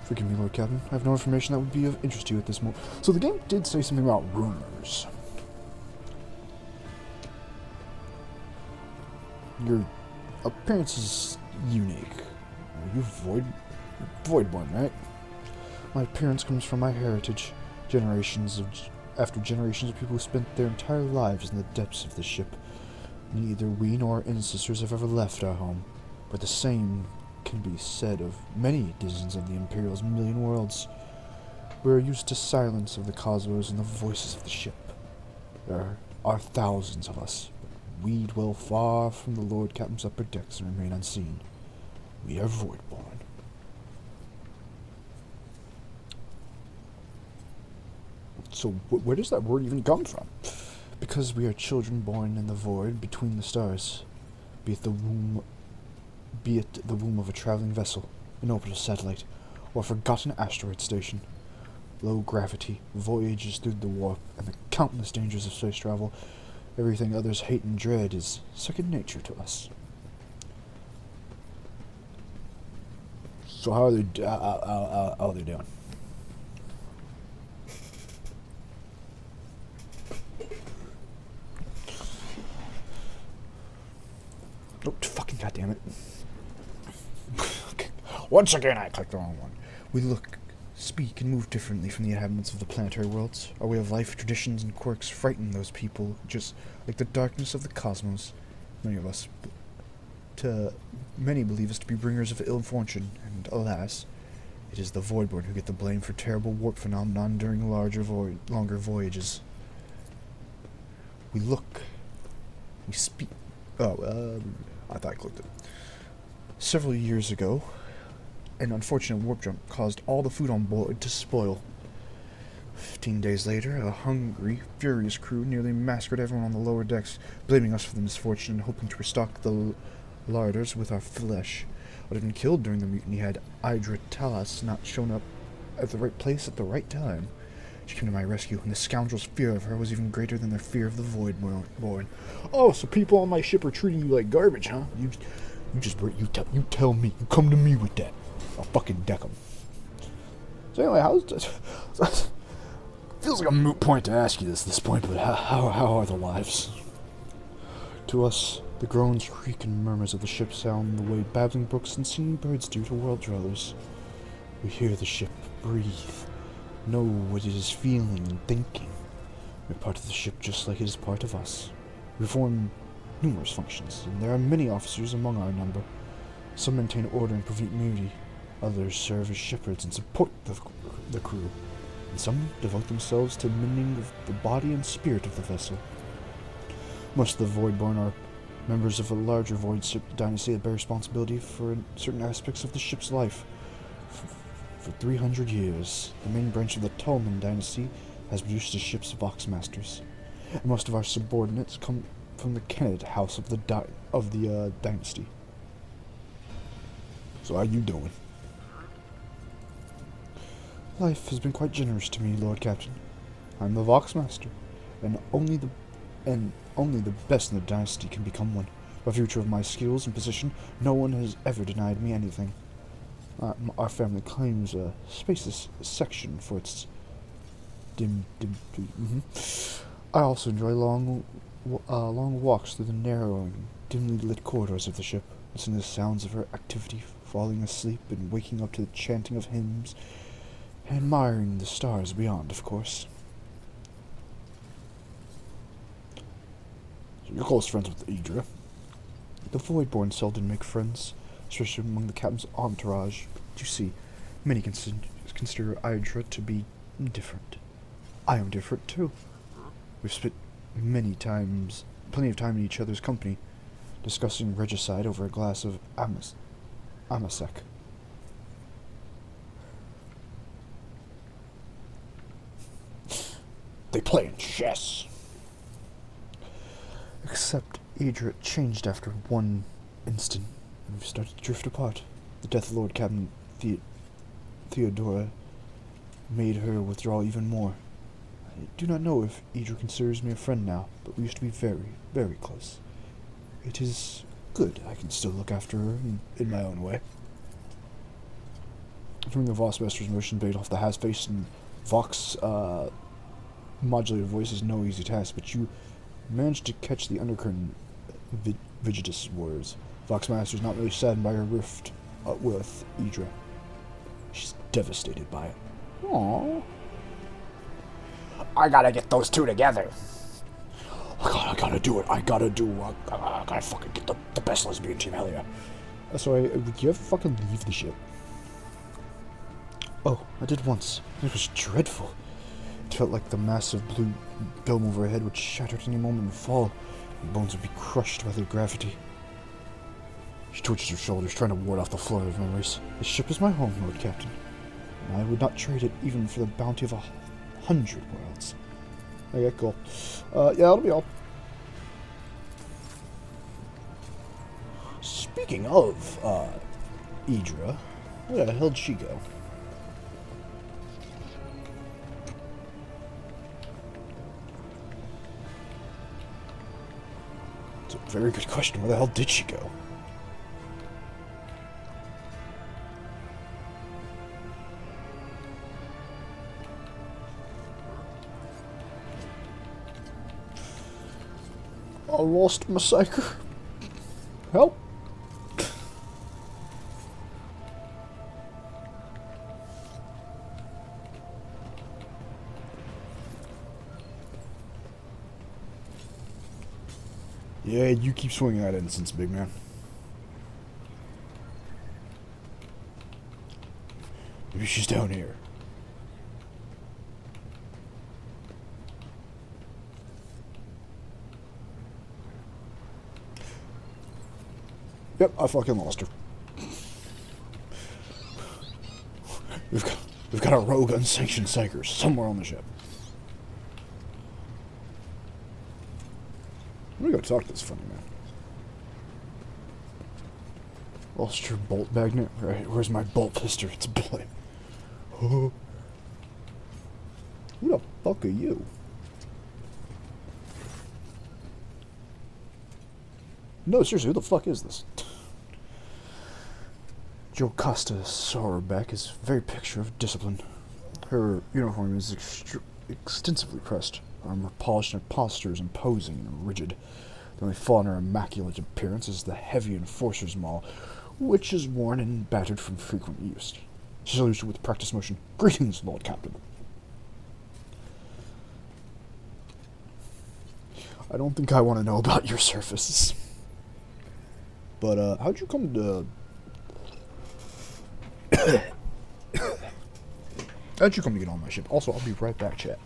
Forgive me, Lord Captain. I have no information that would be of interest to you at this moment. So the game did say something about rumors. Your appearance is unique. Are you Voidborn, right? My appearance comes from my heritage, after generations of people who spent their entire lives in the depths of the ship. Neither we nor our ancestors have ever left our home, but the same can be said of many denizens of the Imperial's million worlds. We are used to silence of the cosmos and the voices of the ship. There are thousands of us, but we dwell far from the Lord Captain's upper decks and remain unseen. We are Voidborn. So where does that word even come from? Because we are children born in the void between the stars, be it the womb of a traveling vessel, an orbital satellite, or a forgotten asteroid station. Low gravity, voyages through the warp, and the countless dangers of space travel, everything others hate and dread is second nature to us. So how are they doing? Oh, fucking goddammit. Once again, I clicked the wrong one. We look, speak, and move differently from the inhabitants of the planetary worlds. Our way of life, traditions, and quirks frighten those people, just like the darkness of the cosmos. Many believe us to be bringers of ill fortune, and alas, it is the Voidborn who get the blame for terrible warp phenomenon during longer voyages. We look, we speak. I thought I clicked it. Several years ago, an unfortunate warp jump caused all the food on board to spoil. 15 days later, a hungry, furious crew nearly massacred everyone on the lower decks, blaming us for the misfortune and hoping to restock the larders with our flesh. What had been killed during the mutiny had Idra Talas not shown up at the right place at the right time. She came to my rescue, and the scoundrels' fear of her was even greater than their fear of the Voidborn. Oh, so people on my ship are treating you like garbage, huh? You tell me. You come to me with that. I'll fucking deck them. So anyway, how's this? Feels like a moot point to ask you this point, but how are the lives? To us, the groans, creak, and murmurs of the ship sound the way babbling brooks and singing birds do to world dwellers. We hear the ship breathe, know what it is feeling and thinking. We're part of the ship just like it is part of us. We perform numerous functions, and there are many officers among our number. Some maintain order and prevent mutiny. Others serve as shepherds and support the crew. And some devote themselves to mending of the body and spirit of the vessel. Most of the Voidborn are members of a larger Void ship dynasty that bear responsibility for certain aspects of the ship's life. For 300 years, the main branch of the Tolman dynasty has produced the ship's Voxmasters, and most of our subordinates come from the Kenned house of the dynasty. So how you doing? Life has been quite generous to me, Lord Captain. I'm the Voxmaster, and only the best in the dynasty can become one. By virtue of my skills and position, no one has ever denied me anything. Our family claims a spacious section for its I also enjoy long walks through the narrow and dimly lit corridors of the ship, listening to the sounds of her activity, falling asleep and waking up to the chanting of hymns, and admiring the stars beyond, of course. So you're close friends with Idra. The Voidborn seldom make friends, especially among the captain's entourage. But you see, many consider Idra to be different. I am different too. We've spent plenty of time in each other's company, discussing regicide over a glass of Amasek. They play in chess. Except Idra changed after one instant, and we started to drift apart. The death of Lord Captain Theodora made her withdraw even more. I do not know if Idra considers me a friend now, but we used to be very, very close. It is good I can still look after her in my own way. During the Voxmaster's motion bait off the has-face and Vox modulated voice is no easy task, but you managed to catch the undercurrent Vigitus' words. Voxmaster is not really saddened by her rift with Idra. She's devastated by it. Aww. I gotta get those two together. I gotta do it. I gotta fucking get the best lesbian team, hell yeah. So would you ever fucking leave the ship? Oh, I did once. It was dreadful. It felt like the massive blue dome overhead would shatter at any moment and fall, and bones would be crushed by the gravity. She twitched her shoulders, trying to ward off the flood of memories. This ship is my home, Lord Captain, and I would not trade it even for the bounty of 100 worlds. Okay, cool. Yeah, that'll be all. Speaking of, Idra, where the hell did she go? It's a very good question. Where the hell did she go? I lost my psycho. Help. Yeah, you keep swinging that incense, big man. Maybe she's down here. Yep, I fucking lost her. We've got a rogue unsanctioned psyker somewhere on the ship. I'm gonna go talk to this funny man. Ulster bolt magnet? Right, where's my bolt pistol? It's bullet. Oh. Who the fuck are you? No, seriously, who the fuck is this? Jocasta Sowerbeck is a very picture of discipline. Her uniform is extensively pressed, armor polished, and her posture is imposing and rigid. The only flaw in her immaculate appearance is the heavy enforcer's maul, which is worn and battered from frequent use. She salutes you with practice motion. Greetings, Lord Captain. I don't think I want to know about your services. But, how'd you come to... how'd you come to get on my ship? Also, I'll be right back, chat.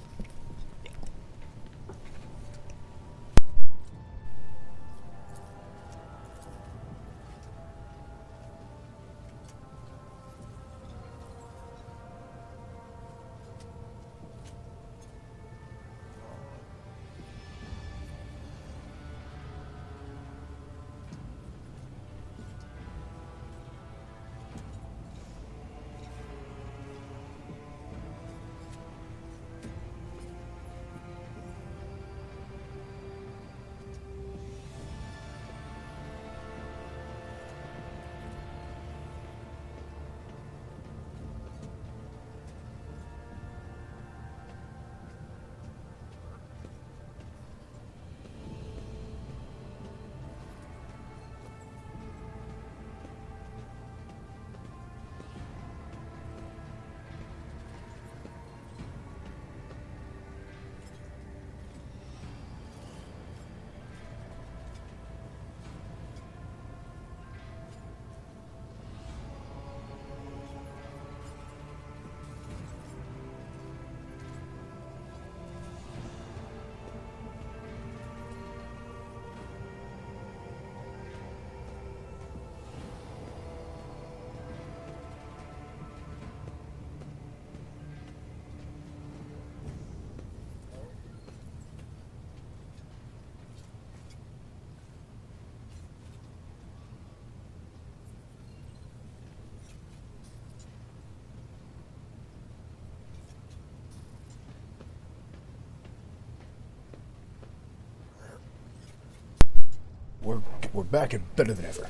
We're back and better than ever.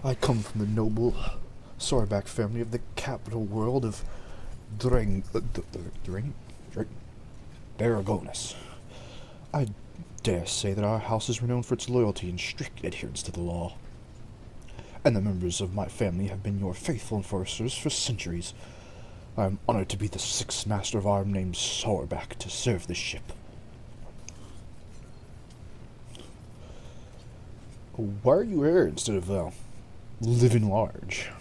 I come from the noble Sowerbeck family of the capital world of Daragonis. I dare say that our house is renowned for its loyalty and strict adherence to the law. And the members of my family have been your faithful enforcers for centuries. I am honored to be the sixth master of arms named Sowerbeck to serve this ship. Why are you here instead of, living large?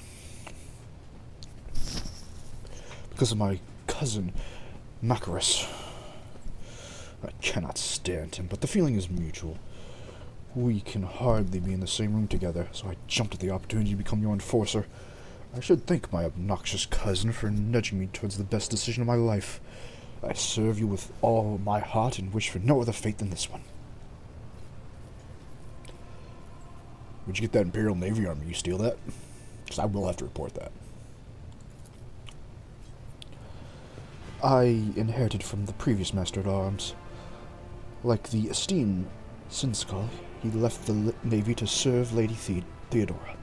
Because of my cousin, Macarus. I cannot stand him, but the feeling is mutual. We can hardly be in the same room together, so I jumped at the opportunity to become your enforcer. I should thank my obnoxious cousin for nudging me towards the best decision of my life. I serve you with all my heart and wish for no other fate than this one. Where'd you get that Imperial Navy armor? You steal that? Because I will have to report that. I inherited from the previous Master-at-Arms. Like the esteemed Sinskal, he left the Navy to serve Lady Theodora.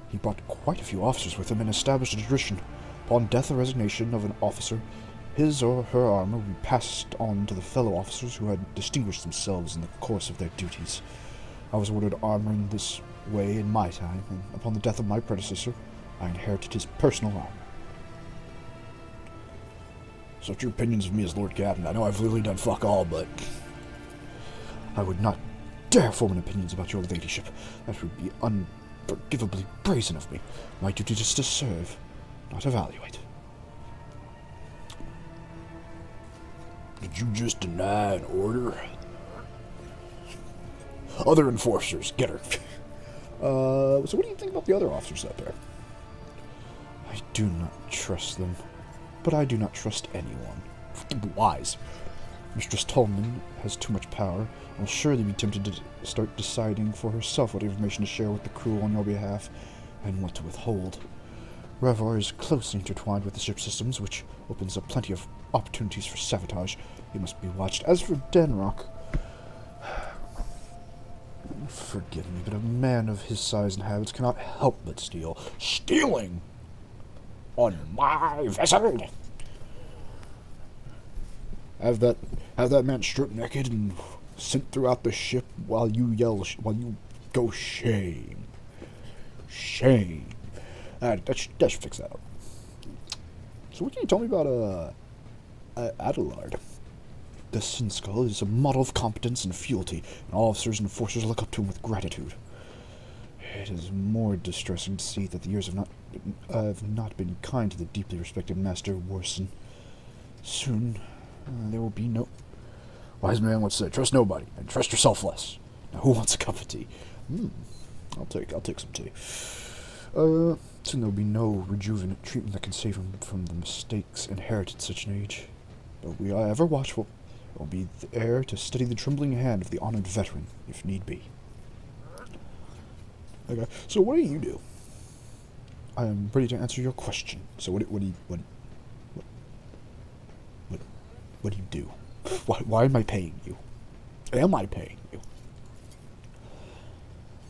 He brought quite a few officers with him and established a tradition. Upon death or resignation of an officer, his or her armor would be passed on to the fellow officers who had distinguished themselves in the course of their duties. I was ordered armor in this way in my time, and upon the death of my predecessor, I inherited his personal armor. So what's your opinions of me as Lord Captain? I know I've literally done fuck all, but I would not dare form an opinions about your ladyship. That would be unforgivably brazen of me. My duty is to serve, not evaluate. Did you just deny an order? Other enforcers, get her. So what do you think about the other officers out there? I do not trust them. But I do not trust anyone. Wise. Mistress Tolman has too much power and will surely be tempted to start deciding for herself what information to share with the crew on your behalf and what to withhold. Revar is closely intertwined with the ship systems, which opens up plenty of opportunities for sabotage. He must be watched. As for Denrock, forgive me, but a man of his size and habits cannot help but steal. Stealing! On my vessel! Have that man stripped naked and sent throughout the ship while you yell, while you go shame. Shame. That should fix that up. So what can you tell me about, Adelard? The Sin Skull is a model of competence and fealty, and all officers and enforcers look up to him with gratitude. It is more distressing to see that the years have not been kind to the deeply respected Master Warson. Soon, there will be no... Wise man once said, trust nobody, and trust yourself less. Now, who wants a cup of tea? I'll take some tea. Soon there will be no rejuvenant treatment that can save him from the mistakes inherited at such an age. But we are ever watchful. Will be there to steady the trembling hand of the honored veteran, if need be. Okay, so what do you do? I am ready to answer your question. So what do you do? Why am I paying you? Am I paying you?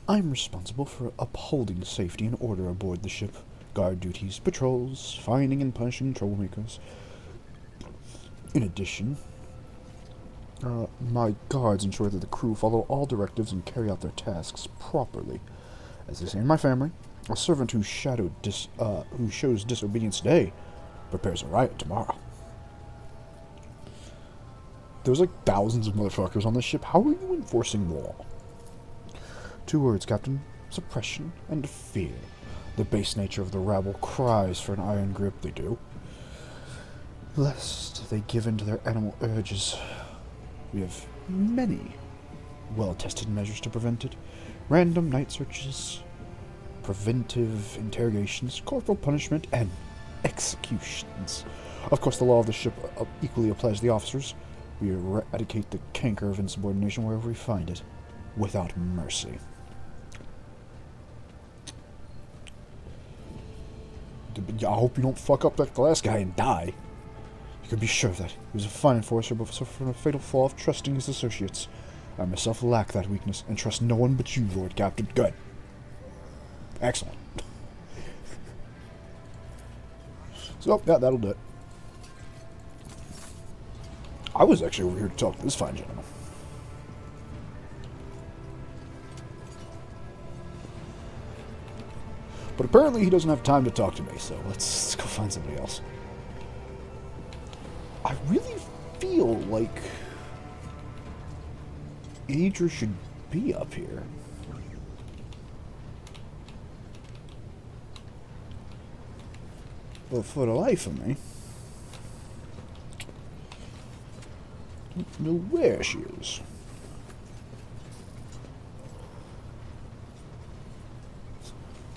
I'm responsible for upholding safety and order aboard the ship. Guard duties, patrols, finding and punishing troublemakers. In addition, my guards ensure that the crew follow all directives and carry out their tasks properly. As they say in my family, a servant who shows disobedience today prepares a riot tomorrow. There's like thousands of motherfuckers on this ship. How are you enforcing law? 2 words, Captain. Suppression and fear. The base nature of the rabble cries for an iron grip, they do. Lest they give in to their animal urges. We have many well-tested measures to prevent it. Random night searches, preventive interrogations, corporal punishment, and executions. Of course, the law of the ship equally applies to the officers. We eradicate the canker of insubordination wherever we find it, without mercy. I hope you don't fuck up like the last guy and die. You can be sure of that. He was a fine enforcer, but suffered from a fatal flaw of trusting his associates. I myself lack that weakness, and trust no one but you, Lord Captain. Good. Excellent. So, yeah, that'll do it. I was actually over here to talk to this fine gentleman. But apparently he doesn't have time to talk to me, so let's go find somebody else. I really feel like Adra should be up here. But for the life of me, I don't know where she is.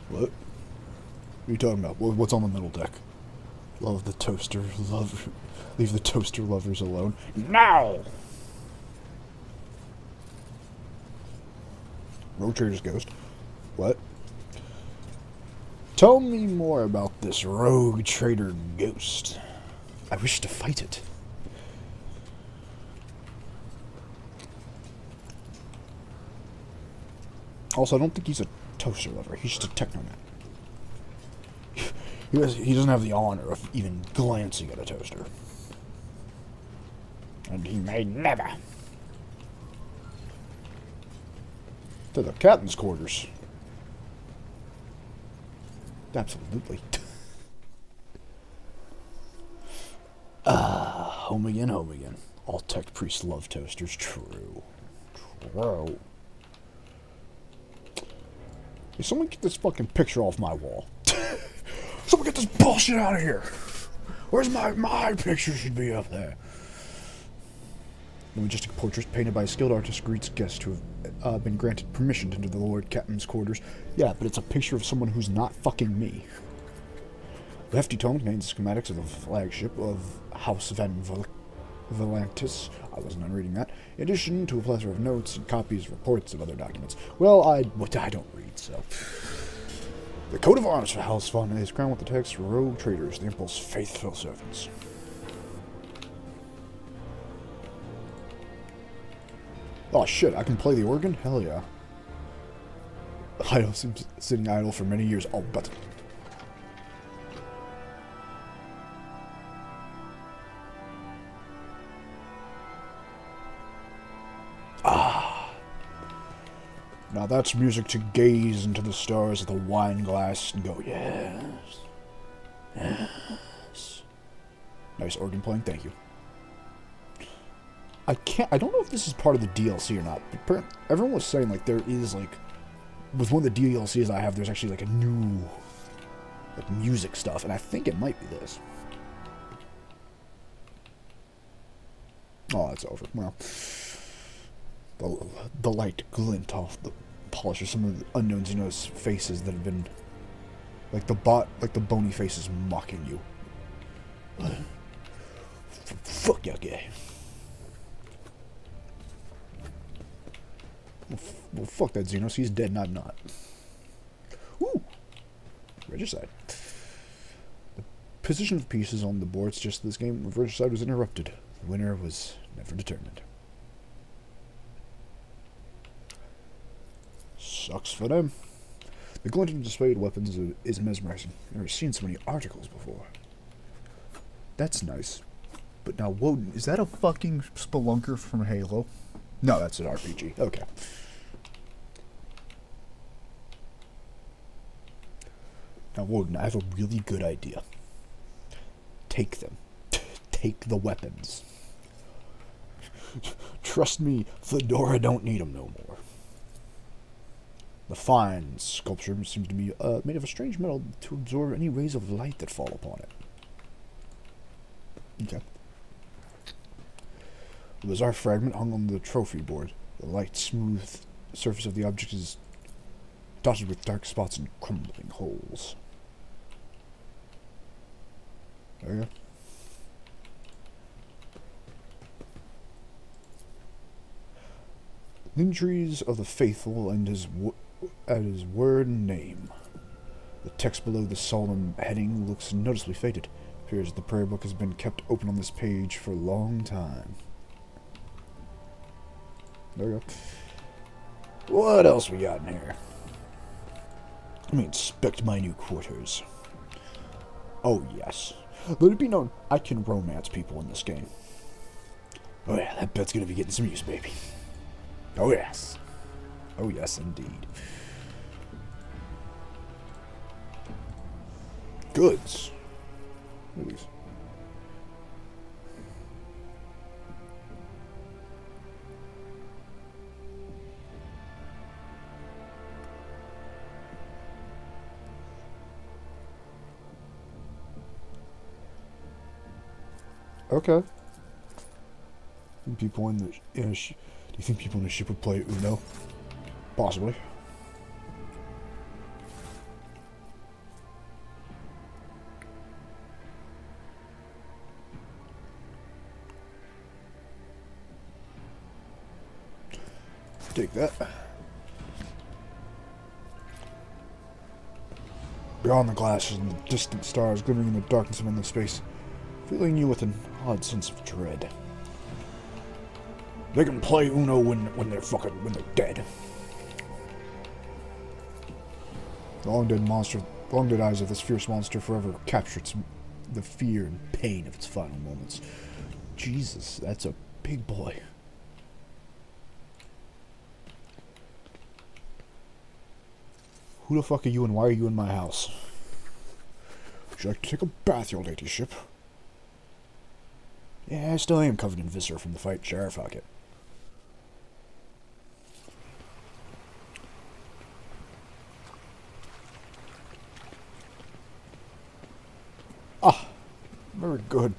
What? What are you talking about? What's on the middle deck? Love the toaster. Leave the toaster lovers alone. Now! Road Trader's ghost. What? Tell me more about this rogue trader ghost. I wish to fight it. Also, I don't think he's a toaster lover. He's just a technomat. He doesn't have the honor of even glancing at a toaster. And he may never. To the captain's quarters. Absolutely. Home again, home again. All tech priests love toasters. True. True. Hey, someone get this fucking picture off my wall. Someone get this bullshit out of here. Where's my picture should be up there. The majestic portrait painted by a skilled artist greets guests who have been granted permission to enter the Lord Captain's quarters. Yeah, but it's a picture of someone who's not fucking me. The hefty tome contains schematics of the flagship of House Van Volantis. I wasn't done reading that. In addition to a plethora of notes and copies, reports, of other documents. Well, I don't read, so. The coat of arms for House Von is crowned with the text, Rogue Traders, the Impulse Faithful Servants. Oh shit, I can play the organ? Hell yeah. Idle seems sitting idle for many years. Oh, but... Now that's music to gaze into the stars of the wine glass and go, yes, yes. Nice organ playing, thank you. I don't know if this is part of the DLC or not, but everyone was saying, like, there is, like, with one of the DLCs I have, there's actually, like, a new, like, music stuff, and I think it might be this. Oh, it's over. Well, the light glint off the polish of some of the unknown Xenos faces that have been, like the bony faces mocking you. Fuck yeah, gay. Well, fuck that Xenos. He's dead and I'm not. Woo! Regicide. The position of pieces on the board suggests this game of Regicide was interrupted. The winner was never determined. Sucks for them. The glinting displayed weapons is mesmerizing. I've never seen so many articles before. That's nice. But now, Woden, is that a fucking spelunker from Halo? No, that's an RPG. Okay. Now, Woden, I have a really good idea. Take them. Take the weapons. Trust me, Fedora don't need them no more. The fine sculpture seems to be made of a strange metal to absorb any rays of light that fall upon it. Okay. A bizarre fragment hung on the trophy board. The light, smooth surface of the object is dotted with dark spots and crumbling holes. There you go. Linearies of the faithful and his word and name. The text below the solemn heading looks noticeably faded. Appears the prayer book has been kept open on this page for a long time. There we go. What else we got in here? Let me inspect my new quarters. Oh yes. Let it be known, I can romance people in this game. Oh yeah, that bet's gonna be getting some use, baby. Oh yes. Oh yes, indeed. Goods. Movies. Okay. People in the do you think people in the ship would play Uno? Possibly. Take that. Beyond the glasses and the distant stars glimmering in the darkness of endless space, filling you with an odd sense of dread. They can play Uno when they're dead. The long dead eyes of this fierce monster forever capture the fear and pain of its final moments. Jesus, that's a big boy. Who the fuck are you and why are you in my house? Would you like to take a bath, your ladyship? Yeah, I still am covered in viscera from the fight. Sure, fuck it. Ah, very good.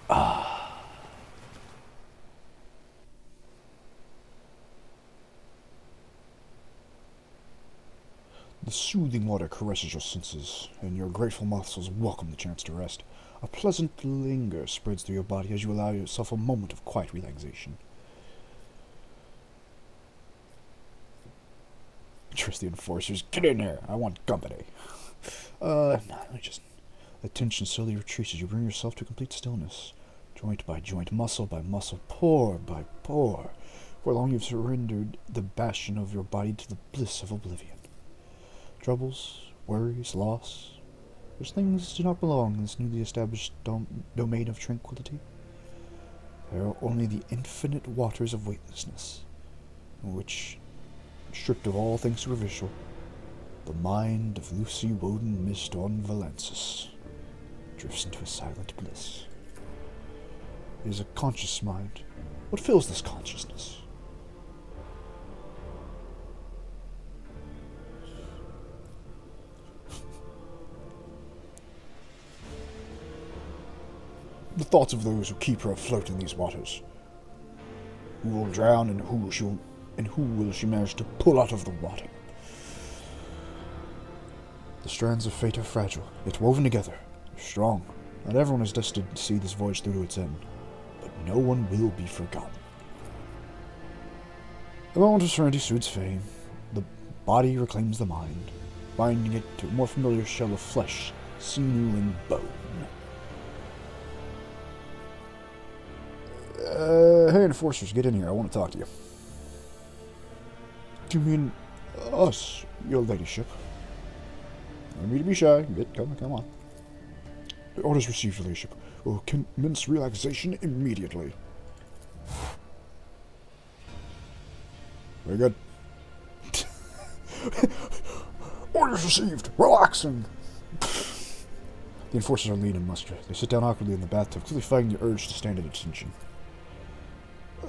Ah. The soothing water caresses your senses, and your grateful muscles welcome the chance to rest. A pleasant languor spreads through your body as you allow yourself a moment of quiet relaxation. Trust the enforcers. Get in here. I want company. The tension slowly retreats as you bring yourself to complete stillness. Joint by joint, muscle by muscle, pore by pore. For long you've surrendered the bastion of your body to the bliss of oblivion. Troubles, worries, loss. Those things do not belong in this newly established domain of tranquility. They are only the infinite waters of weightlessness, in which, stripped of all things superficial, the mind of Lucy Woden Mist on Valensis drifts into a silent bliss. It is a conscious mind. What fills this consciousness? The thoughts of those who keep her afloat in these waters. Who will drown and who will she manage to pull out of the water? The strands of fate are fragile, yet woven together. They're strong. Not everyone is destined to see this voyage through to its end, but no one will be forgotten. The moment of serenity suits fame. The body reclaims the mind, binding it to a more familiar shell of flesh, sinew, and bone. Hey, enforcers, get in here. I want to talk to you. Do you mean us, your ladyship? No need to be shy. Come on. The orders received, your ladyship. Will commence relaxation immediately. Very good. Orders received. Relaxing. The enforcers are lean and muscular. They sit down awkwardly in the bathtub, clearly fighting the urge to stand at attention.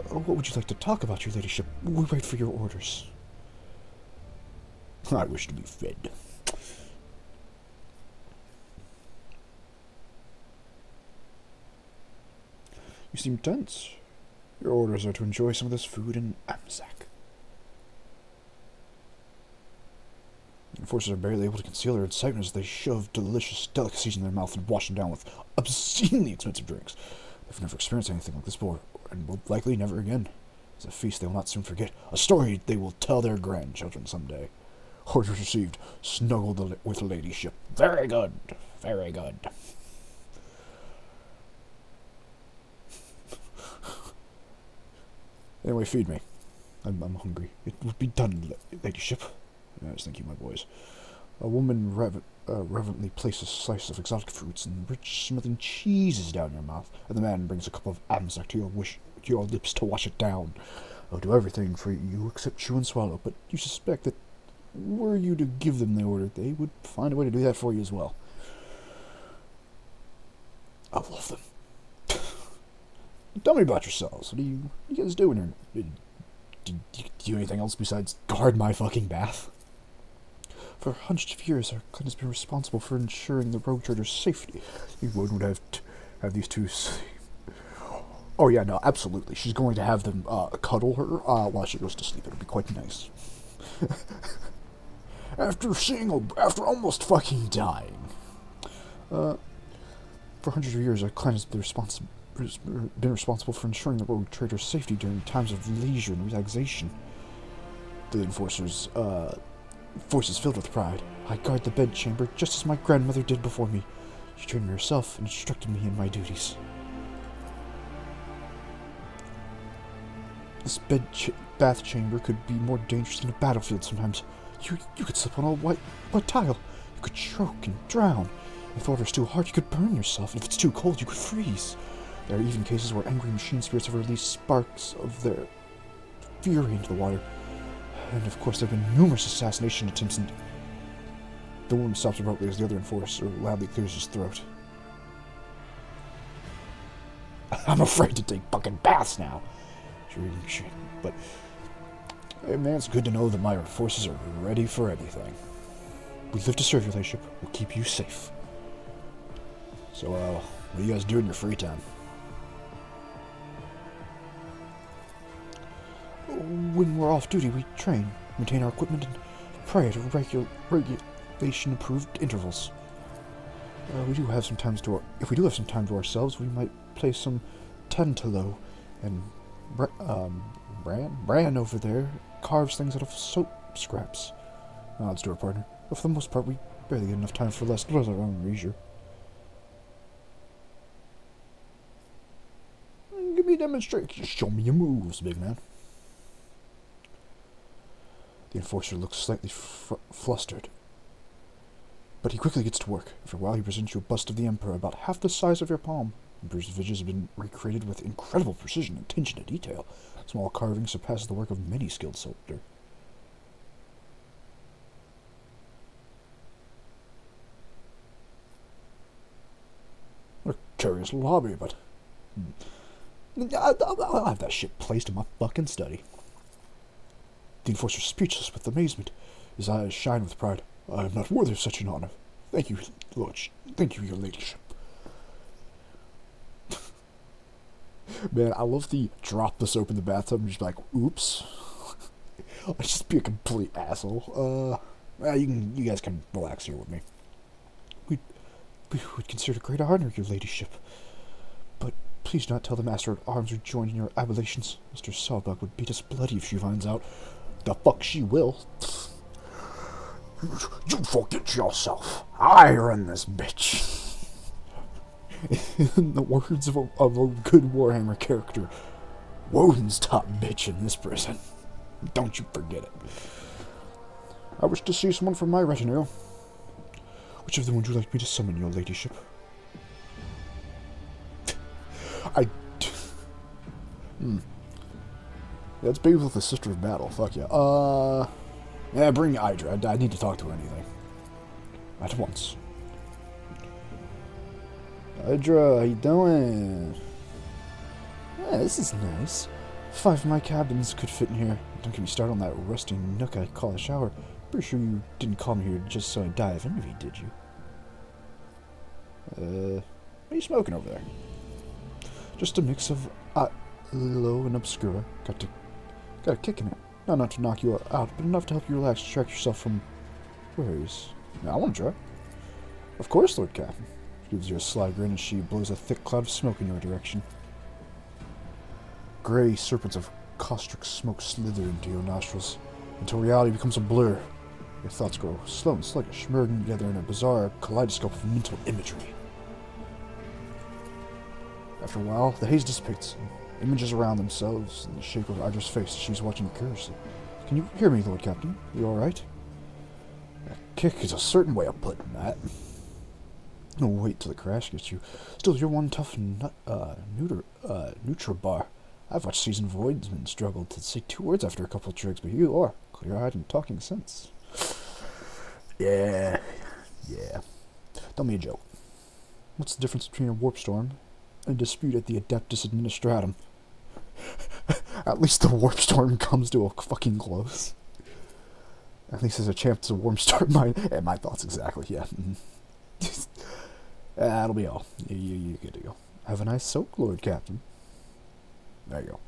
What would you like to talk about, your ladyship? We wait for your orders. I wish to be fed. You seem tense. Your orders are to enjoy some of this food in Amzak. The enforcers are barely able to conceal their excitement as they shove delicious delicacies in their mouth and wash them down with obscenely expensive drinks. They've never experienced anything like this before, and will likely never again. It's a feast they will not soon forget, a story they will tell their grandchildren someday. Orders received. Snuggle with ladyship. Very good. Very good. Anyway, feed me. I'm hungry. It would be done, ladyship. Yes, thank you, my boys. A woman reverently places a slice of exotic fruits and rich smelling cheeses down your mouth, and the man brings a cup of Amzak to your lips to wash it down. I'll do everything for you except chew and swallow, but you suspect that were you to give them the order, they would find a way to do that for you as well. I love them. Tell me about yourselves. What do you guys doing here? Do you do anything else besides guard my fucking bath? For hundreds of years, our clan has been responsible for ensuring the rogue trader's safety. You wouldn't have these two. Oh yeah, no, absolutely. She's going to have them cuddle her while she goes to sleep. It'll be quite nice. After almost fucking dying. For hundreds of years, our clan has been responsible for ensuring the rogue trader's safety during times of leisure and relaxation. The enforcers, voices filled with pride. I guard the bedchamber just as my grandmother did before me. She trained me herself and instructed me in my duties. This bath chamber could be more dangerous than a battlefield sometimes. You could slip on a wet tile. You could choke and drown. If the water's too hard, you could burn yourself. And if it's too cold, you could freeze. There are even cases where angry machine spirits have released sparks of their fury into the water. And of course, there have been numerous assassination attempts, and the woman stops abruptly as the other enforcer loudly clears his throat. I'm afraid to take fucking baths now. But hey man, it's good to know that my forces are ready for anything. We live to serve your ladyship. We'll keep you safe. So, what do you guys do in your free time? When we're off duty, we train, maintain our equipment, and pray at regulation-approved intervals. If we do have some time to ourselves, we might play some Tantalo, and Bran over there carves things out of soap scraps. Let's do it, partner. But for the most part, we barely get enough time for less our own leisure. Give me a demonstration. Show me your moves, big man. The enforcer looks slightly flustered, but he quickly gets to work. After a while, he presents you a bust of the Emperor about half the size of your palm. The Emperor's visage has been recreated with incredible precision and attention to detail. Small carving surpasses the work of many skilled sculptor. What a curious lobby, but I'll have that shit placed in my fucking study. The enforcer's speechless with amazement. His eyes shine with pride. I am not worthy of such an honor. Thank you, Thank you, your ladyship. Man, I love the drop the soap in the bathtub and just be like, oops. I'll just be a complete asshole. You guys can relax here with me. We would consider it a great honor, your ladyship. But please do not tell the Master at Arms we're joining your ablations. Mr. Sawbuck would beat us bloody if she finds out. The fuck she will. You forget yourself. I run this bitch. In the words of a good Warhammer character, Woden's top bitch in this prison. Don't you forget it. I wish to see someone from my retinue. Which of them would you like me to summon, your ladyship? Let's be with the Sister of Battle. Fuck yeah. Yeah, bring Idra. I need to talk to her anything. At once. Idra, how you doing? Yeah, this is nice. 5 of my cabins could fit in here. Don't get me started on that rusty nook I call a shower. Pretty sure you didn't come here just so I'd die of envy, did you? What are you smoking over there? Just a mix of low and obscura. Got a kick in it. Not to knock you out, but enough to help you relax, distract yourself from worries. Now, I want to try. Of course, Lord Captain. She gives you a sly grin as she blows a thick cloud of smoke in your direction. Gray serpents of caustic smoke slither into your nostrils, until reality becomes a blur. Your thoughts grow slow and sluggish, merging together in a bizarre kaleidoscope of mental imagery. After a while, the haze dissipates, and images around themselves in the shape of Idra's face as she's watching you curiously. Can you hear me, Lord Captain? You alright? That kick is a certain way of putting that. No, wait till the crash gets you. Still, you're one tough Nutribar. I've watched seasoned voidsmen struggle to say 2 words after a couple of trigs, but you are clear-eyed and talking sense. Yeah. Tell me a joke. What's the difference between a warp storm and a dispute at the Adeptus Administratum? At least the warp storm comes to a fucking close. At least there's a chance to warm start mine. And my thoughts exactly, yeah. That'll be all. You're good to go. Have a nice soak, Lord Captain. There you go.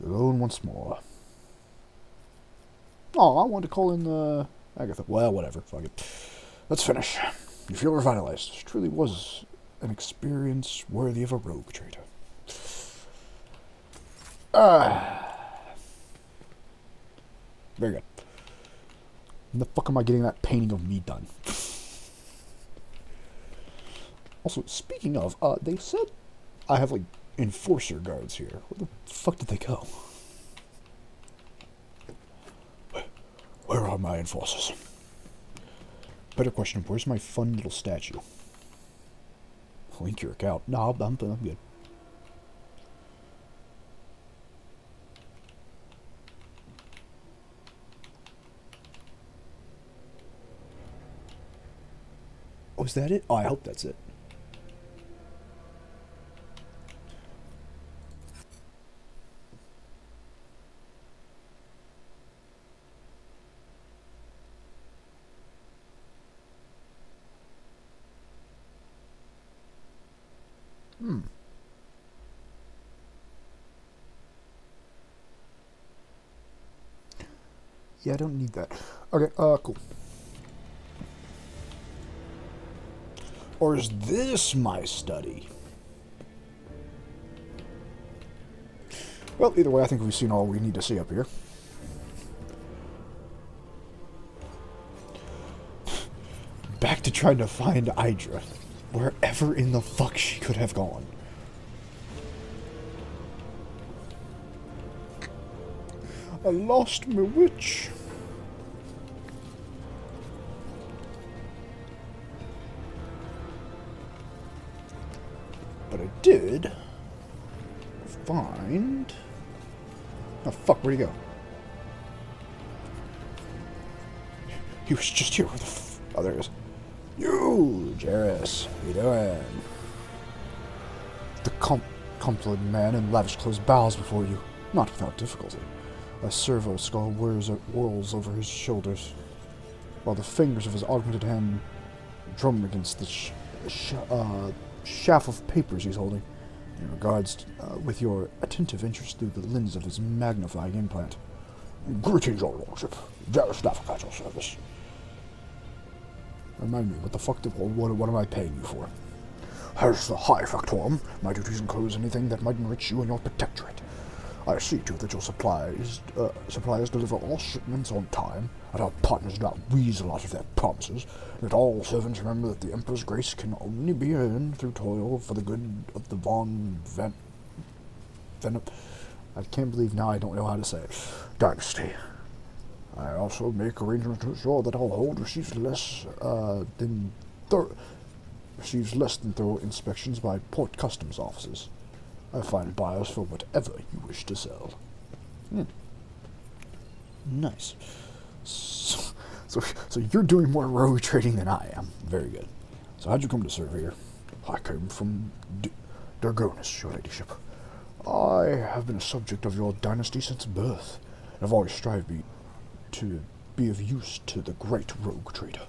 Alone once more. Oh, I wanted to call in Agatha. Well, whatever. Fuck it. Let's finish. You feel revitalized. It truly was an experience worthy of a rogue trader. Very good. When the fuck am I getting that painting of me done? Also, speaking of, they said I have, like, enforcer guards here. Where the fuck did they go? Where are my enforcers? Better question, where's my fun little statue? Link your account. No, I'm good. Oh, is that it? Oh, I hope that's it. Yeah, I don't need that. Okay, cool. Or is this my study? Well, either way, I think we've seen all we need to see up here. Back to trying to find Idra, wherever in the fuck she could have gone. I lost my witch. But I did find... Oh fuck, where'd he go? He was just here. Where the f... Oh, there he is. You, Jairus. How you doing? The complete man in lavish clothes bows before you, not without difficulty. A servo skull whirls over his shoulders, while the fingers of his augmented hand drum against the shaft of papers he's holding. He regards with your attentive interest through the lens of his magnifying implant. Greetings, your lordship. Jairus Nafik at your service. Remind me, what the fuck what am I paying you for? As the High Factorum, my duties include anything that might enrich you and your protectorate. I see to it that your suppliers deliver all shipments on time, that our partners do not weasel out of their promises, and that all servants remember that the Emperor's grace can only be earned through toil for the good of the I can't believe now I don't know how to say it. Dynasty. I also make arrangements to ensure that our hold receives less than thorough inspections by port customs officers. I find buyers for whatever you wish to sell. Nice. So you're doing more rogue trading than I am. Very good. So how'd you come to serve here? I came from Dargonis, your ladyship. I have been a subject of your dynasty since birth, and have always strived to be of use to the great rogue trader.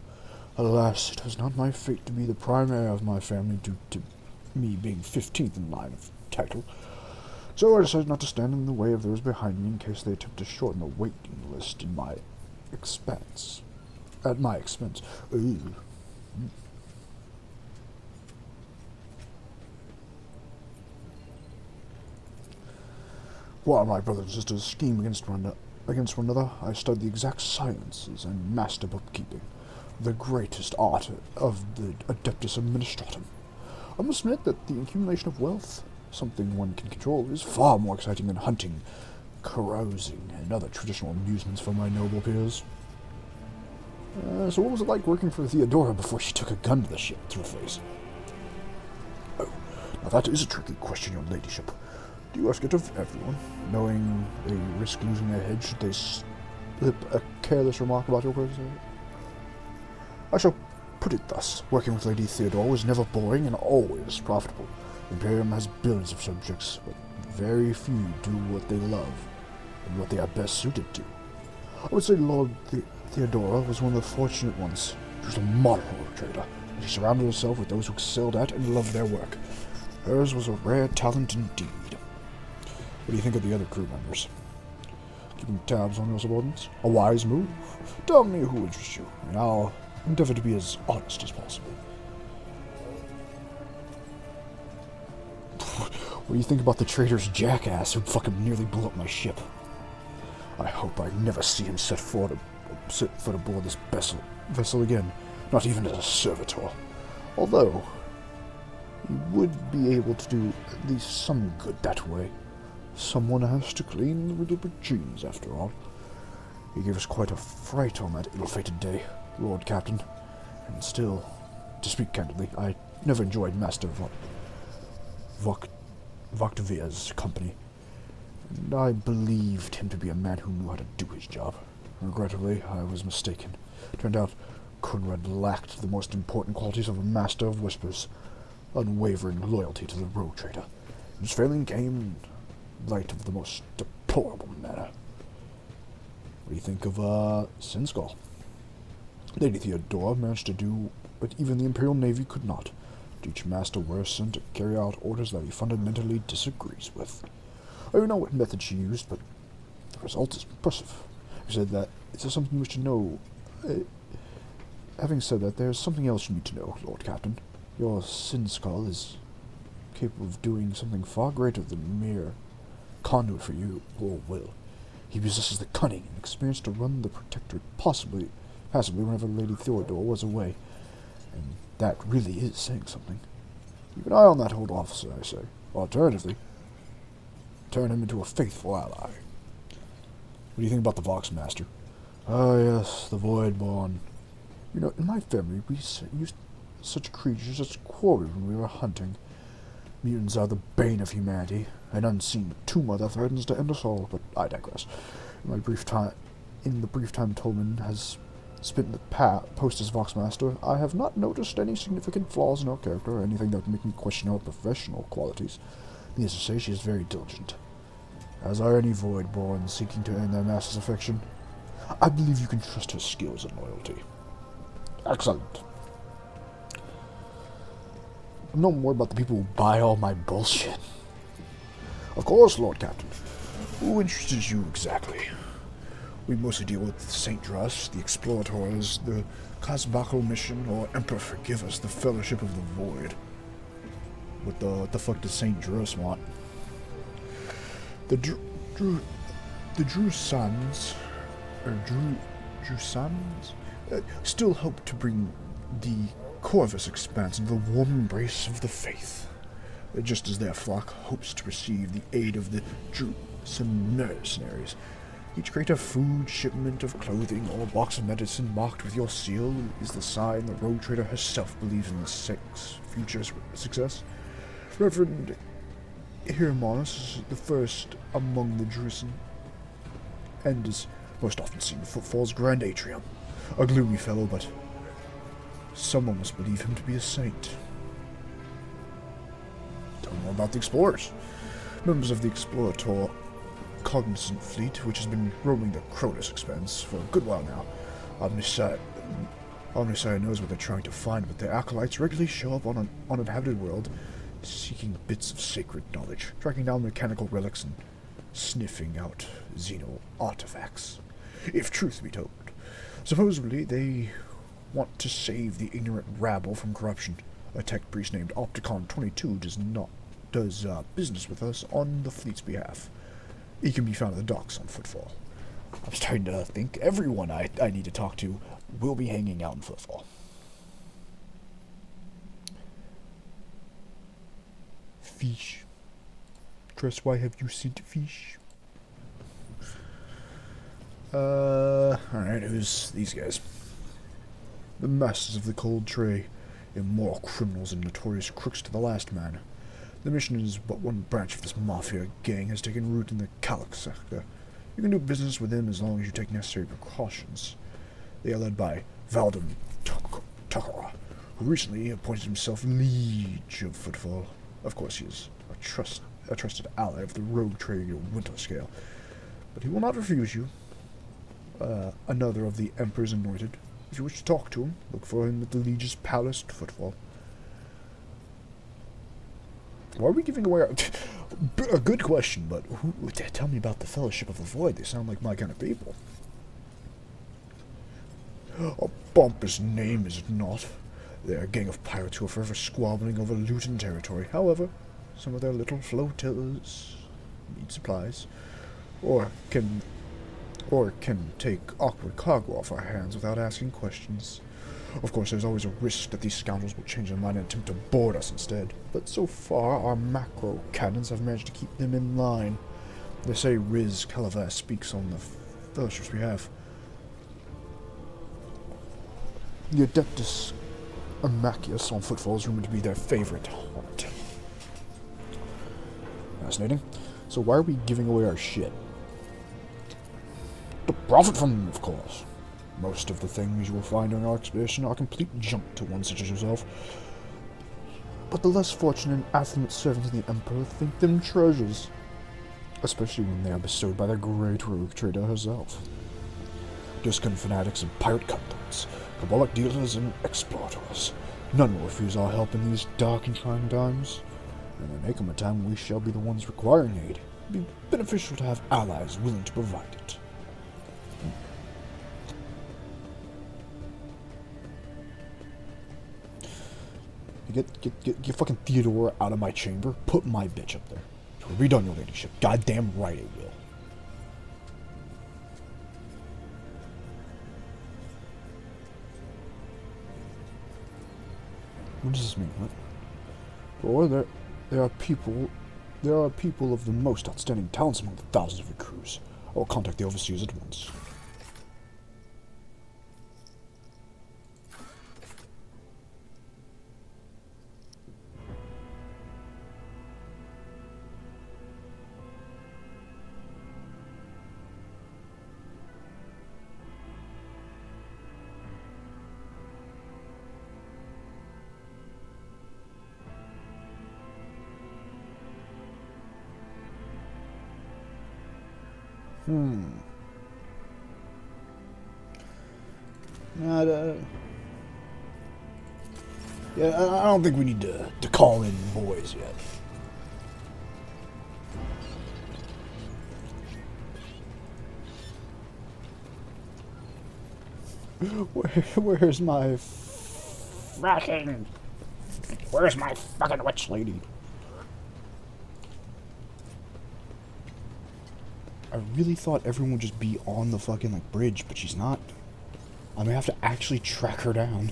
Alas, it was not my fate to be the prime heir of my family due to me being 15th in line of title. So I decided not to stand in the way of those behind me in case they attempt to shorten the waiting list at my expense. Ooh. While my brothers and sisters scheme against one another, I studied the exact sciences and master bookkeeping, the greatest art of the Adeptus Administratum. I must admit that the accumulation of wealth, something one can control, is far more exciting than hunting, carousing, and other traditional amusements for my noble peers. So what was it like working for Theodora before she took a gun to the ship to the face? Oh, now that is a tricky question, your ladyship. Do you ask it of everyone, knowing they risk losing their head should they slip a careless remark about your person? I shall put it thus. Working with Lady Theodora was never boring and always profitable. The Imperium has billions of subjects, but very few do what they love and what they are best suited to. I would say Lord Theodora was one of the fortunate ones. She was a modern trader, and she surrounded herself with those who excelled at and loved their work. Hers was a rare talent indeed. What do you think of the other crew members? Keeping tabs on your subordinates? A wise move? Tell me who interests you, and I'll endeavor to be as honest as possible. What do you think about the trader's jackass who fucking nearly blew up my ship? I hope I never see him set foot aboard this vessel again, not even as a servitor. Although, he would be able to do at least some good that way. Someone has to clean the riddle jeans, after all. He gave us quite a fright on that ill-fated day, Lord Captain. And still, to speak candidly, I never enjoyed Master Voktavia's company, and I believed him to be a man who knew how to do his job. Regrettably, I was mistaken. Turned out Conrad lacked the most important qualities of a Master of Whispers, unwavering loyalty to the rogue trader. His failing came in light of the most deplorable manner. What do you think of Sinskull? Lady Theodora managed to do what even the Imperial Navy could not. Each master was sent to carry out orders that he fundamentally disagrees with. I don't know what method she used, but the result is impressive. You said that. Is there something you wish to know? Having said that, there's something else you need to know, Lord Captain. Your Sin Skull is capable of doing something far greater than mere conduit for you or will. He possesses the cunning and experience to run the Protectorate passably whenever Lady Theodore was away. And that really is saying something. Keep an eye on that old officer, I say. Alternatively, turn him into a faithful ally. What do you think about the Voxmaster? Ah, yes, the Voidborn. You know, in my family, we used such creatures as quarry when we were hunting. Mutants are the bane of humanity, an unseen tumor that threatens to end us all, but I digress. In the brief time Tolman has spent in the post as Voxmaster, I have not noticed any significant flaws in her character or anything that would make me question her professional qualities. Needless to say, she is very diligent. As are any Voidborn seeking to earn their master's affection. I believe you can trust her skills and loyalty. Excellent. Know more about the people who buy all my bullshit. Of course, Lord Captain. Who interests you exactly? We mostly deal with St. Druss, the Explorators, the Cosbaco Mission, or Emperor forgive us, the Fellowship of the Void. What the fuck does St. Druss want? The Drusans, still hope to bring the Corvus expanse into the warm embrace of the faith, just as their flock hopes to receive the aid of the Drusan mercenaries. Each crate of food, shipment of clothing, or box of medicine marked with your seal is the sign the rogue trader herself believes in the future success. Reverend Hieronymus is the first among the Drusan, and is most often seen in Footfall's grand atrium. A gloomy fellow, but someone must believe him to be a saint. Tell me more about the explorers. Members of the Explorator Cognizant Fleet, which has been roaming the Cronus Expanse for a good while now. Omniscient knows what they're trying to find, but their acolytes regularly show up on an uninhabited world, seeking bits of sacred knowledge, tracking down mechanical relics, and sniffing out Xeno artifacts. If truth be told, supposedly they want to save the ignorant rabble from corruption. A tech priest named Opticon 22 does business with us on the fleet's behalf. He can be found at the docks on Footfall. I'm starting to think everyone I need to talk to will be hanging out in Footfall. Fish. Tress, why have you sent fish? Alright, who's these guys? The masters of the cold tray, immoral criminals and notorious crooks to the last man. The mission is but one branch of this mafia gang has taken root in the Calic sector. You can do business with them as long as you take necessary precautions. They are led by Valdem Takara, who recently appointed himself Liege of Footfall. Of course, he is a trusted ally of the rogue trader Winterscale, but he will not refuse you. Another of the Emperor's anointed. If you wish to talk to him, look for him at the Liege's palace at Footfall. Why are we giving away our... A good question, but tell me about the Fellowship of the Void. They sound like my kind of people. A pompous name, is it not? They're a gang of pirates who are forever squabbling over loot and territory. However, some of their little flotillas need supplies, or can take awkward cargo off our hands without asking questions. Of course, there's always a risk that these scoundrels will change their mind and attempt to board us instead, but so far our macro cannons have managed to keep them in line. They say Riz Calavas speaks on the fellowships we have. The Adeptus Amacius on Footfall is rumored to be their favorite haunt. Fascinating. So why are we giving away our shit? To profit from them, of course. Most of the things you will find on our expedition are complete junk to one such as yourself. But the less fortunate and affluent servants of the Emperor think them treasures, especially when they are bestowed by the great rogue trader herself. Discon fanatics and pirate cutthroats, cabalic dealers and exploiters. None will refuse our help in these dark and trying times. And there may come a time when we shall be the ones requiring aid. It would be beneficial to have allies willing to provide it. Get fucking Theodora out of my chamber. Put my bitch up there. Read on your ladyship. Goddamn right it will. What does this mean? What? Or there are people of the most outstanding talents among the thousands of recruits. I will contact the overseers at once. Yeah, I don't think we need to call in boys yet. Where's my fucking witch lady? I really thought everyone would just be on the fucking like bridge, but she's not. I'm gonna have to actually track her down.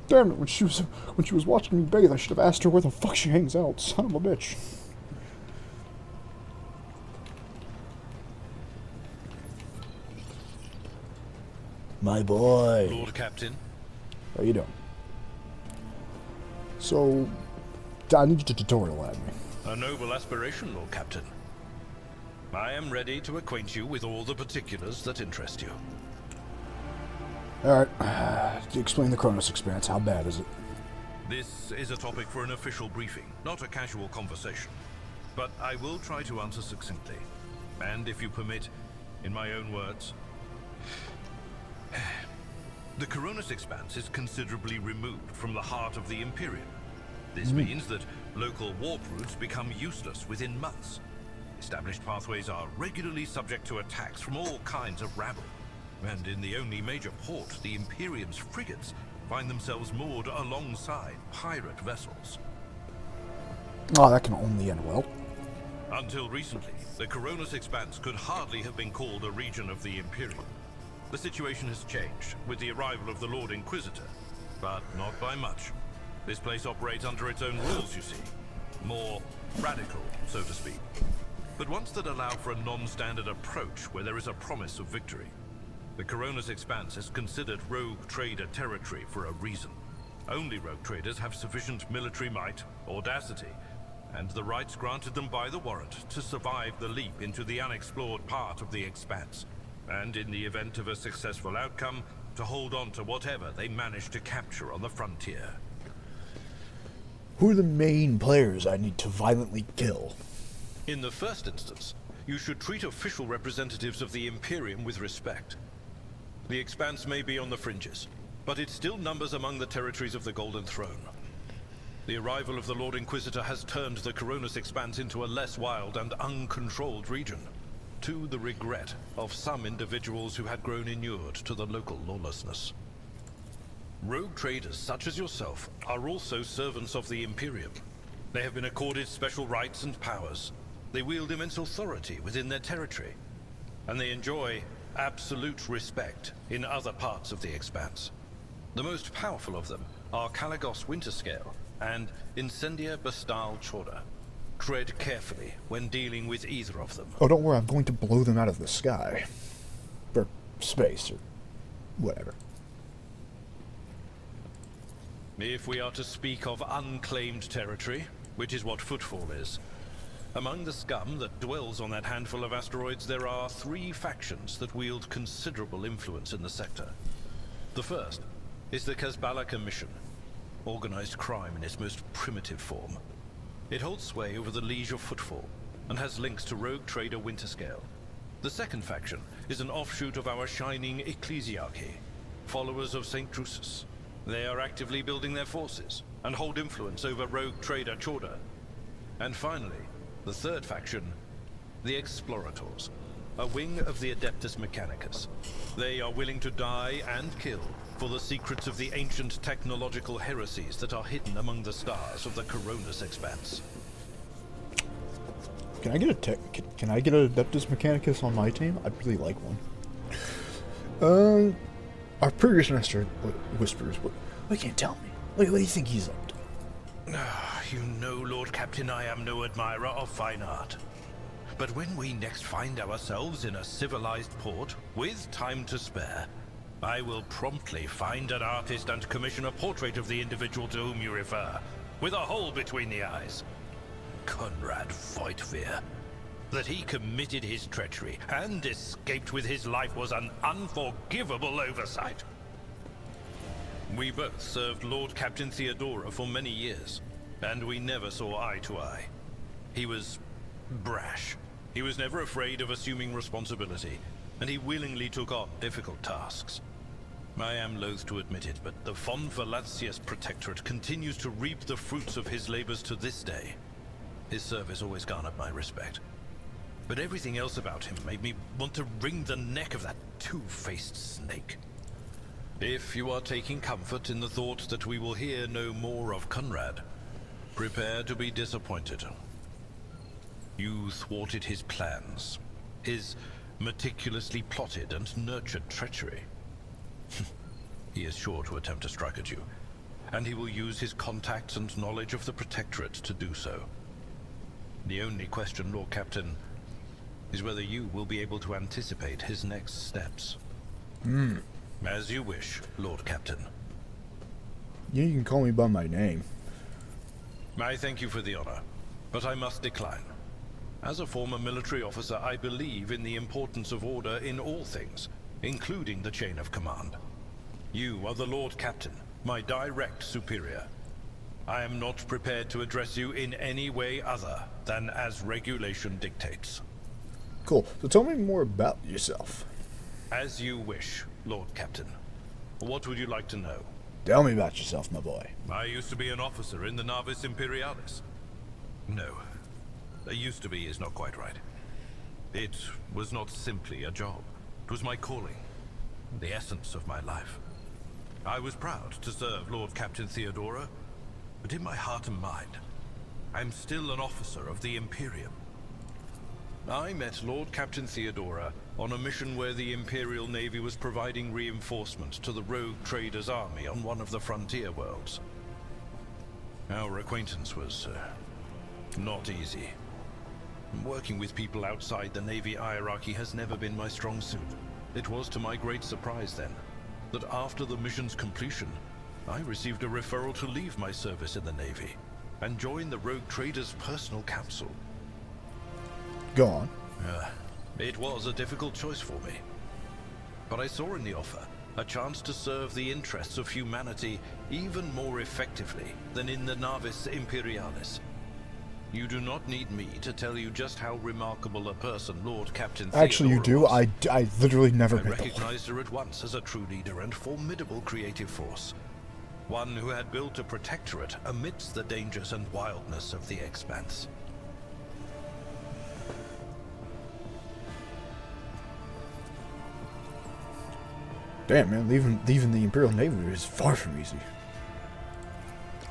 Damn it! When she was watching me bathe, I should have asked her where the fuck she hangs out. Son of a bitch. My boy. Lord Captain. How you doing? So, I need you to tutorial at me. A noble aspiration, Lord Captain. I am ready to acquaint you with all the particulars that interest you. Alright, explain the Kronos Expanse. How bad is it? This is a topic for an official briefing, not a casual conversation. But I will try to answer succinctly. And if you permit, in my own words. The Kronos Expanse is considerably removed from the heart of the Imperium. This means that local warp routes become useless within months. Established pathways are regularly subject to attacks from all kinds of rabble. And in the only major port, the Imperium's frigates find themselves moored alongside pirate vessels. Oh, that can only end well. Until recently, the Kronos Expanse could hardly have been called a region of the Imperium. The situation has changed with the arrival of the Lord Inquisitor, but not by much. This place operates under its own rules, you see. More radical, so to speak. But ones that allow for a non-standard approach where there is a promise of victory. The Kronos Expanse is considered rogue trader territory for a reason. Only rogue traders have sufficient military might, audacity, and the rights granted them by the warrant to survive the leap into the unexplored part of the Expanse. And in the event of a successful outcome, to hold on to whatever they manage to capture on the frontier. Who are the main players I need to violently kill? In the first instance, you should treat official representatives of the Imperium with respect. The Expanse may be on the fringes, but it still numbers among the territories of the Golden Throne. The arrival of the Lord Inquisitor has turned the Kronos Expanse into a less wild and uncontrolled region, to the regret of some individuals who had grown inured to the local lawlessness. Rogue traders such as yourself are also servants of the Imperium. They have been accorded special rights and powers. They wield immense authority within their territory, and they enjoy absolute respect in other parts of the Expanse. The most powerful of them are Caligos Winterscale and Incendia Bastal Chorda. Tread carefully when dealing with either of them. Oh, don't worry, I'm going to blow them out of the sky. Or space, or whatever. If we are to speak of unclaimed territory, which is what Footfall is, among the scum that dwells on that handful of asteroids, there are 3 factions that wield considerable influence in the sector. The first is the Kazbala Commission, organized crime in its most primitive form. It holds sway over the Liege of Footfall, and has links to rogue trader Winterscale. The second faction is an offshoot of our shining ecclesiarchy, followers of St. Drusus. They are actively building their forces, and hold influence over rogue trader Chorda. And finally, the third faction, the Explorators, a wing of the Adeptus Mechanicus. They are willing to die and kill for the secrets of the ancient technological heresies that are hidden among the stars of the Coronis expanse. Can I get can I get a Adeptus Mechanicus on my team? I'd really like one. Our previous master whispers. What can you tell me? What do you think he's up to? You know, Lord Captain, I am no admirer of fine art. But when we next find ourselves in a civilized port, with time to spare, I will promptly find an artist and commission a portrait of the individual to whom you refer, with a hole between the eyes. Conrad Voigtveer. That he committed his treachery and escaped with his life was an unforgivable oversight. We both served Lord Captain Theodora for many years, and we never saw eye to eye. He was brash. He was never afraid of assuming responsibility, and he willingly took on difficult tasks. I am loath to admit it, but the Von Valancius Protectorate continues to reap the fruits of his labors to this day. His service always garnered my respect. But everything else about him made me want to wring the neck of that two-faced snake. If you are taking comfort in the thought that we will hear no more of Conrad, prepare to be disappointed. You thwarted his plans, his meticulously plotted and nurtured treachery. He is sure to attempt to strike at you, and he will use his contacts and knowledge of the Protectorate to do so. The only question, Lord Captain, is whether you will be able to anticipate his next steps. As you wish, Lord Captain. You can call me by my name. I thank you for the honor, but I must decline. As a former military officer, I believe in the importance of order in all things, including the chain of command. You are the Lord Captain, my direct superior. I am not prepared to address you in any way other than as regulation dictates. Cool. So tell me more about yourself. As you wish, Lord Captain. What would you like to know? Tell me about yourself, my boy. I used to be an officer in the Navis Imperialis. No. Used to be is not quite right. It was not simply a job. It was my calling. The essence of my life. I was proud to serve Lord Captain Theodora, but in my heart and mind, I'm still an officer of the Imperium. I met Lord Captain Theodora on a mission where the Imperial Navy was providing reinforcement to the rogue traders' army on one of the frontier worlds. Our acquaintance was not easy. Working with people outside the Navy hierarchy has never been my strong suit. It was to my great surprise then, that after the mission's completion, I received a referral to leave my service in the Navy and join the rogue traders' personal council. Go on. It was a difficult choice for me. But I saw in the offer a chance to serve the interests of humanity even more effectively than in the Navis Imperialis. You do not need me to tell you just how remarkable a person Lord Captain Theodora Actually, you do. was. I literally never I met the recognized her at once as a true leader and formidable creative force. One who had built a protectorate amidst the dangers and wildness of the Expanse. Damn, man, leaving the Imperial Navy is far from easy.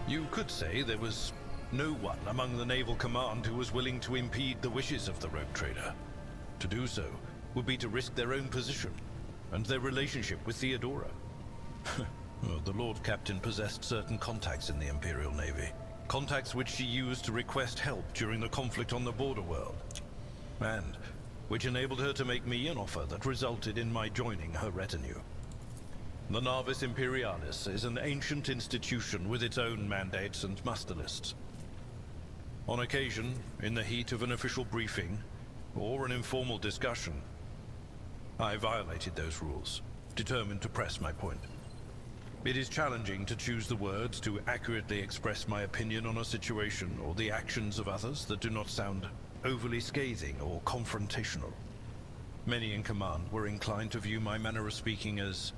You could say there was no one among the naval command who was willing to impede the wishes of the rogue trader. To do so would be to risk their own position and their relationship with Theodora. Well, the Lord Captain possessed certain contacts in the Imperial Navy. Contacts which she used to request help during the conflict on the border world. And which enabled her to make me an offer that resulted in my joining her retinue. The Navis Imperialis is an ancient institution with its own mandates and muster lists. On occasion, in the heat of an official briefing, or an informal discussion, I violated those rules, determined to press my point. It is challenging to choose the words to accurately express my opinion on a situation or the actions of others that do not sound overly scathing or confrontational. Many in command were inclined to view my manner of speaking as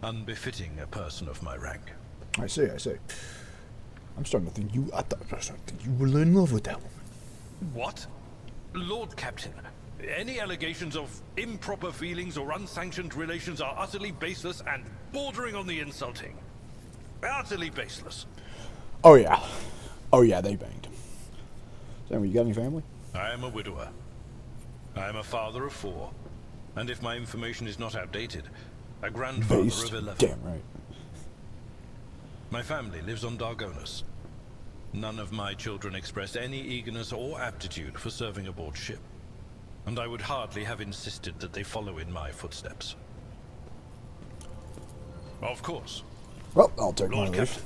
unbefitting a person of my rank. I see. I'm starting to think you were in love with that woman. What? Lord Captain, Any allegations of improper feelings or unsanctioned relations are utterly baseless and bordering on the insulting. Utterly baseless. Oh yeah. Oh yeah, they banged. Sam, you got any family? I am a widower. I am a father of 4. And if my information is not outdated, a grandfather Based. of 11. Damn right. My family lives on Dargonus. None of my children express any eagerness or aptitude for serving aboard ship. And I would hardly have insisted that they follow in my footsteps. Of course. Well, I'll take my Lord leave. Captain.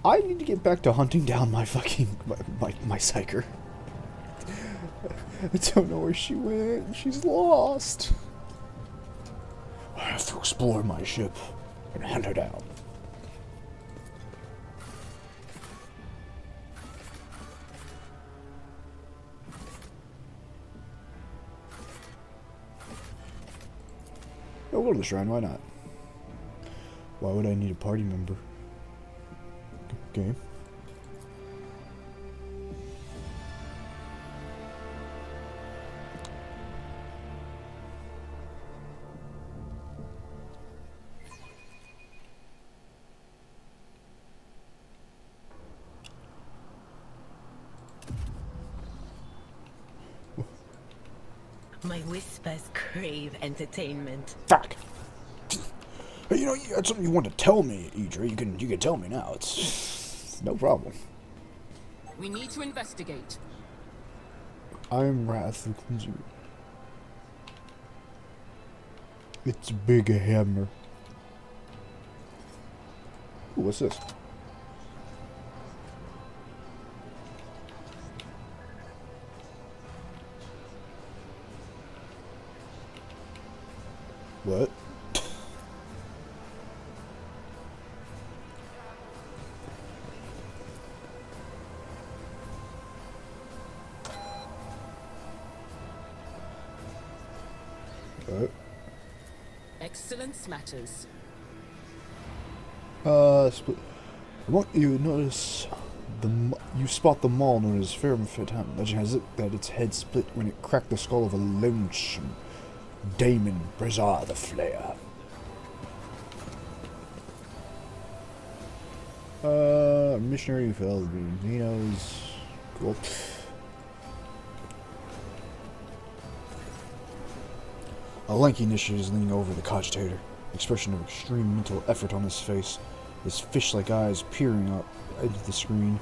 I need to get back to hunting down my fucking my psyker. I don't know where she went. She's lost. I have to explore my ship and hunt her down. Oh, go to the shrine. Why not? Why would I need a party member? Game. My whispers crave entertainment. Fuck. Hey, you know, you had something you wanted to tell me, Idra. You can tell me now. It's no problem. We need to investigate. I'm Wrath the Cleanser. It's a big hammer. Ooh, what's this? What? What? Excellence matters. Split. I want you to notice you spot the maul known as Fairmfit. Legend has it that its head split when it cracked the skull of a lonesome Damon Brazar the Flayer. Missionary Filipinos. Cool. A lanky initiate is leaning over the cogitator, expression of extreme mental effort on his face, his fish-like eyes peering up into the screen.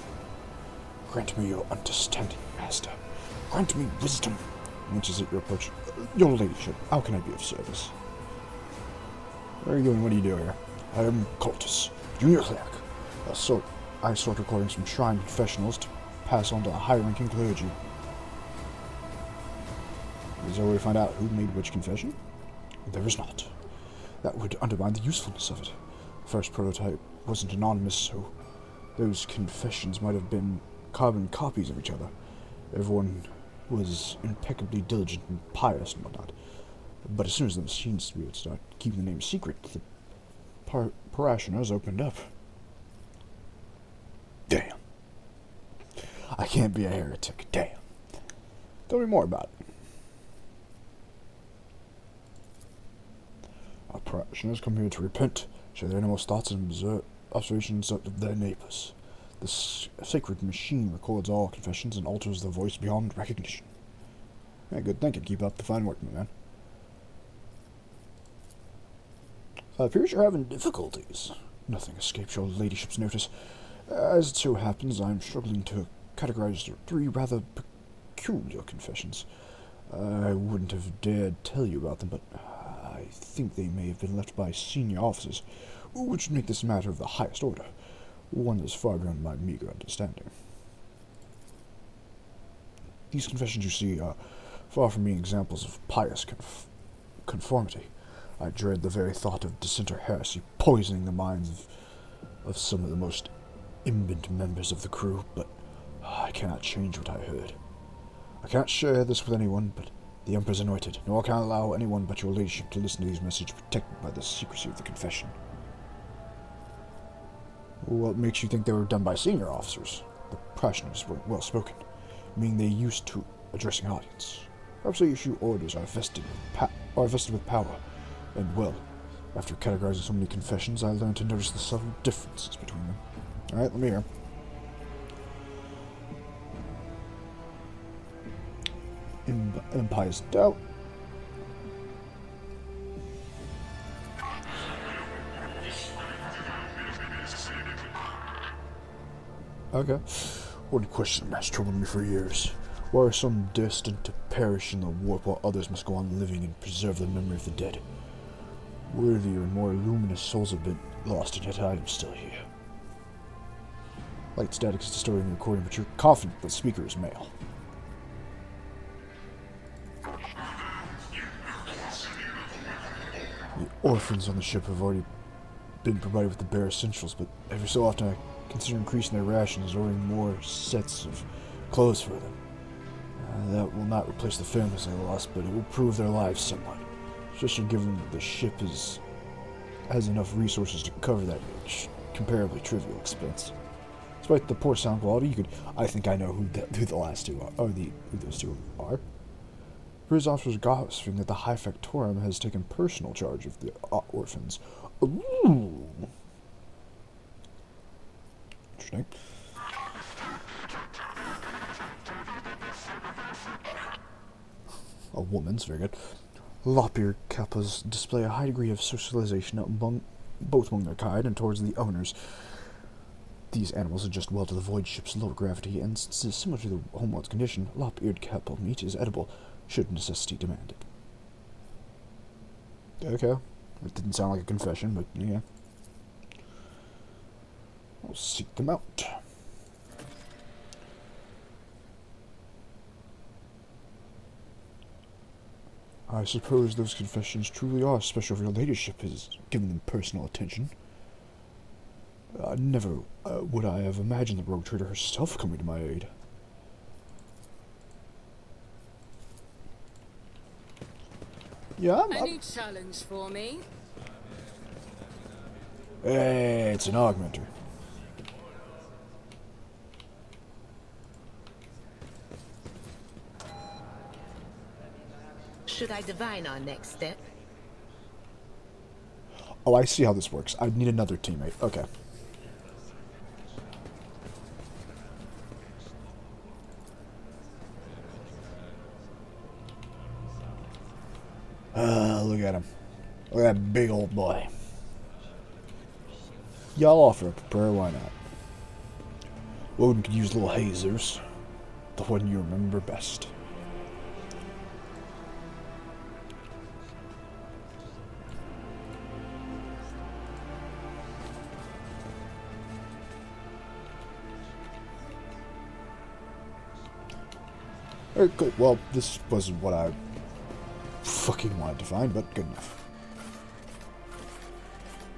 Grant me your understanding, master. Grant me wisdom. Winches at your approach. Your ladyship, how can I be of service? Where are you going? What are you doing here? I am Cultus, junior cleric. I sort recordings from shrine confessionals to pass on to high-ranking clergy. Is there a way to find out who made which confession? There is not. That would undermine the usefulness of it. The first prototype wasn't anonymous, so those confessions might have been carbon copies of each other. Everyone was impeccably diligent and pious and whatnot. But as soon as the machines would start keeping the name secret, the parishioners opened up. Damn. I can't be a heretic. Damn. Tell me more about it. Our parishioners come here to repent, share their innermost thoughts and observe observations of their neighbors. This sacred machine records all confessions and alters the voice beyond recognition. Yeah, good thinking. Keep up the fine work, my man. Appears you're having difficulties. Nothing escapes your ladyship's notice. As it so happens, I'm struggling to categorize 3 rather peculiar confessions. I wouldn't have dared tell you about them, but I think they may have been left by senior officers, which would make this a matter of the highest order, one that's far beyond my meager understanding. These confessions you see are far from being examples of pious conformity. I dread the very thought of dissenter heresy poisoning the minds of some of the most imbent members of the crew, but I cannot change what I heard. I cannot share this with anyone but the Emperor's anointed, nor can I allow anyone but your ladyship to listen to these messages protected by the secrecy of the confession. What makes you think they were done by senior officers? The parishioners were well spoken, meaning they used to addressing an audience. Perhaps they issue orders are vested with power. And well, after categorizing so many confessions, I learned to notice the subtle differences between them. Alright, let me hear. Impious doubt. Okay. One question has troubled me for years. Why are some destined to perish in the warp while others must go on living and preserve the memory of the dead? Worthier and more luminous souls have been lost, and yet I am still here. Light static is distorting the recording, but you're confident the speaker is male. The orphans on the ship have already been provided with the bare essentials, but every so often I consider increasing their rations, ordering more sets of clothes for them. That will not replace the families I lost, but it will improve their lives somewhat, especially given the ship has enough resources to cover that comparably trivial expense. Despite the poor sound quality, I think I know who the last two are, or who those two are. His officers gossiping that the High Factorum has taken personal charge of the orphans. Ooh. Interesting. A woman's very good. Lop-eared kappas display a high degree of socialization both among their kind and towards the owners. These animals adjust well to the void ship's low gravity, and since it is similar to the homeworld's condition, lop-eared kappa meat is edible, should necessity demand it. Okay. It didn't sound like a confession, but yeah. I'll seek them out. I suppose those confessions truly are special if your ladyship has given them personal attention. Never would I have imagined the rogue trader herself coming to my aid. Yeah, Any challenge for me? Hey, it's an augmenter. Should I divine our next step? Oh, I see how this works. I'd need another teammate. Okay. Look at him. Look at that big old boy. Y'all offer up a prayer, why not? Odin could use little hazers. The one you remember best. Alright, good. Well, this wasn't what I fucking wanted to find, but good enough.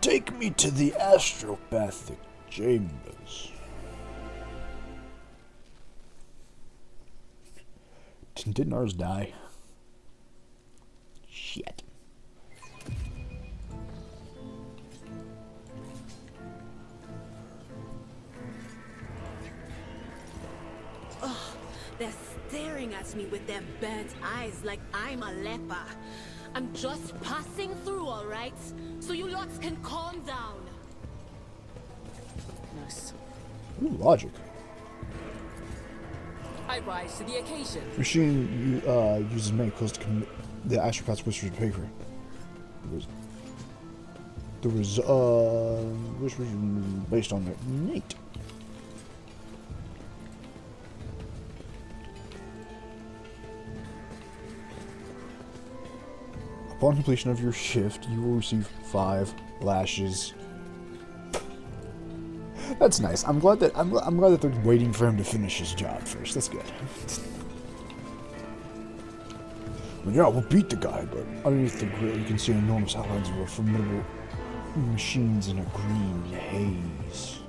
Take me to the astropathic chambers. Didn't ours die? Shit. Oh, they're staring at me with their burnt eyes like I'm a leper. I'm just passing through, all right? So you lots can calm down. Nice. Ooh, logic. I rise to the occasion. Machine uses many clothes to commit the astropath's whispered paper. There was whispers based on that. Neat. Upon completion of your shift, you will receive 5 lashes. That's nice. I'm glad that they're waiting for him to finish his job first. That's good. Well, yeah, we'll beat the guy, but underneath the grill, you can see enormous outlines of a formidable machines in a green haze.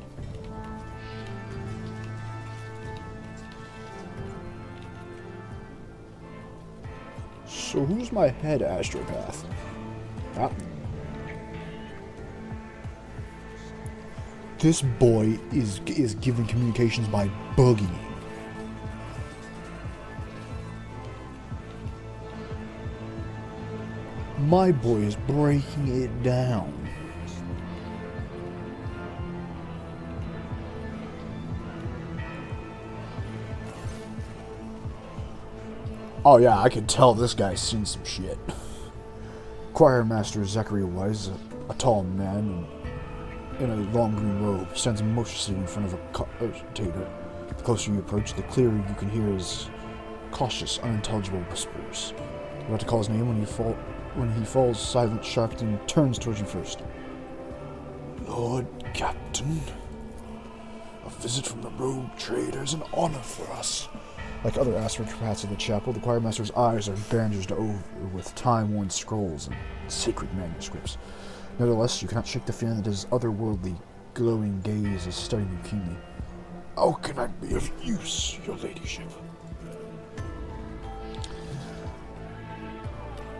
So who's my head astropath? Ah. This boy is given communications by boogieing. My boy is breaking it down. Oh yeah, I can tell this guy's seen some shit. Choir Master Zachary Wise, a tall man in a long green robe, stands motionlessly in front of a commentator. The closer you approach, the clearer you can hear his cautious, unintelligible whispers. You're about to call his name when he falls silent, shocked, and turns towards you first. Lord Captain, a visit from the rogue trader is an honor for us. Like other astropaths of the chapel, the choir master's eyes are bandaged over with time-worn scrolls and sacred manuscripts. Nevertheless, you cannot shake the feeling that his otherworldly, glowing gaze is studying you keenly. How can I be of use, your ladyship?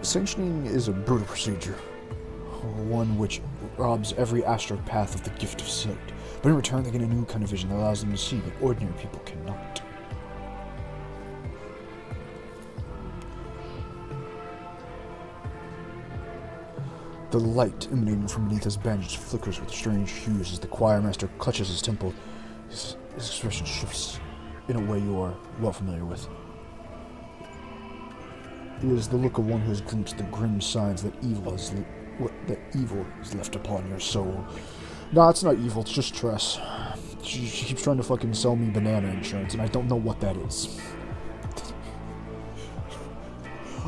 Sanctioning is a brutal procedure, one which robs every astropath of the gift of sight, but in return they get a new kind of vision that allows them to see what ordinary people cannot. The light emanating from beneath his bandage flickers with strange hues as the choir master clutches his temple. His expression shifts in a way you are well familiar with. It is the look of one who has glimpsed the grim signs that evil is left upon your soul. Nah, it's not evil, it's just Tress. She keeps trying to fucking sell me banana insurance, and I don't know what that is.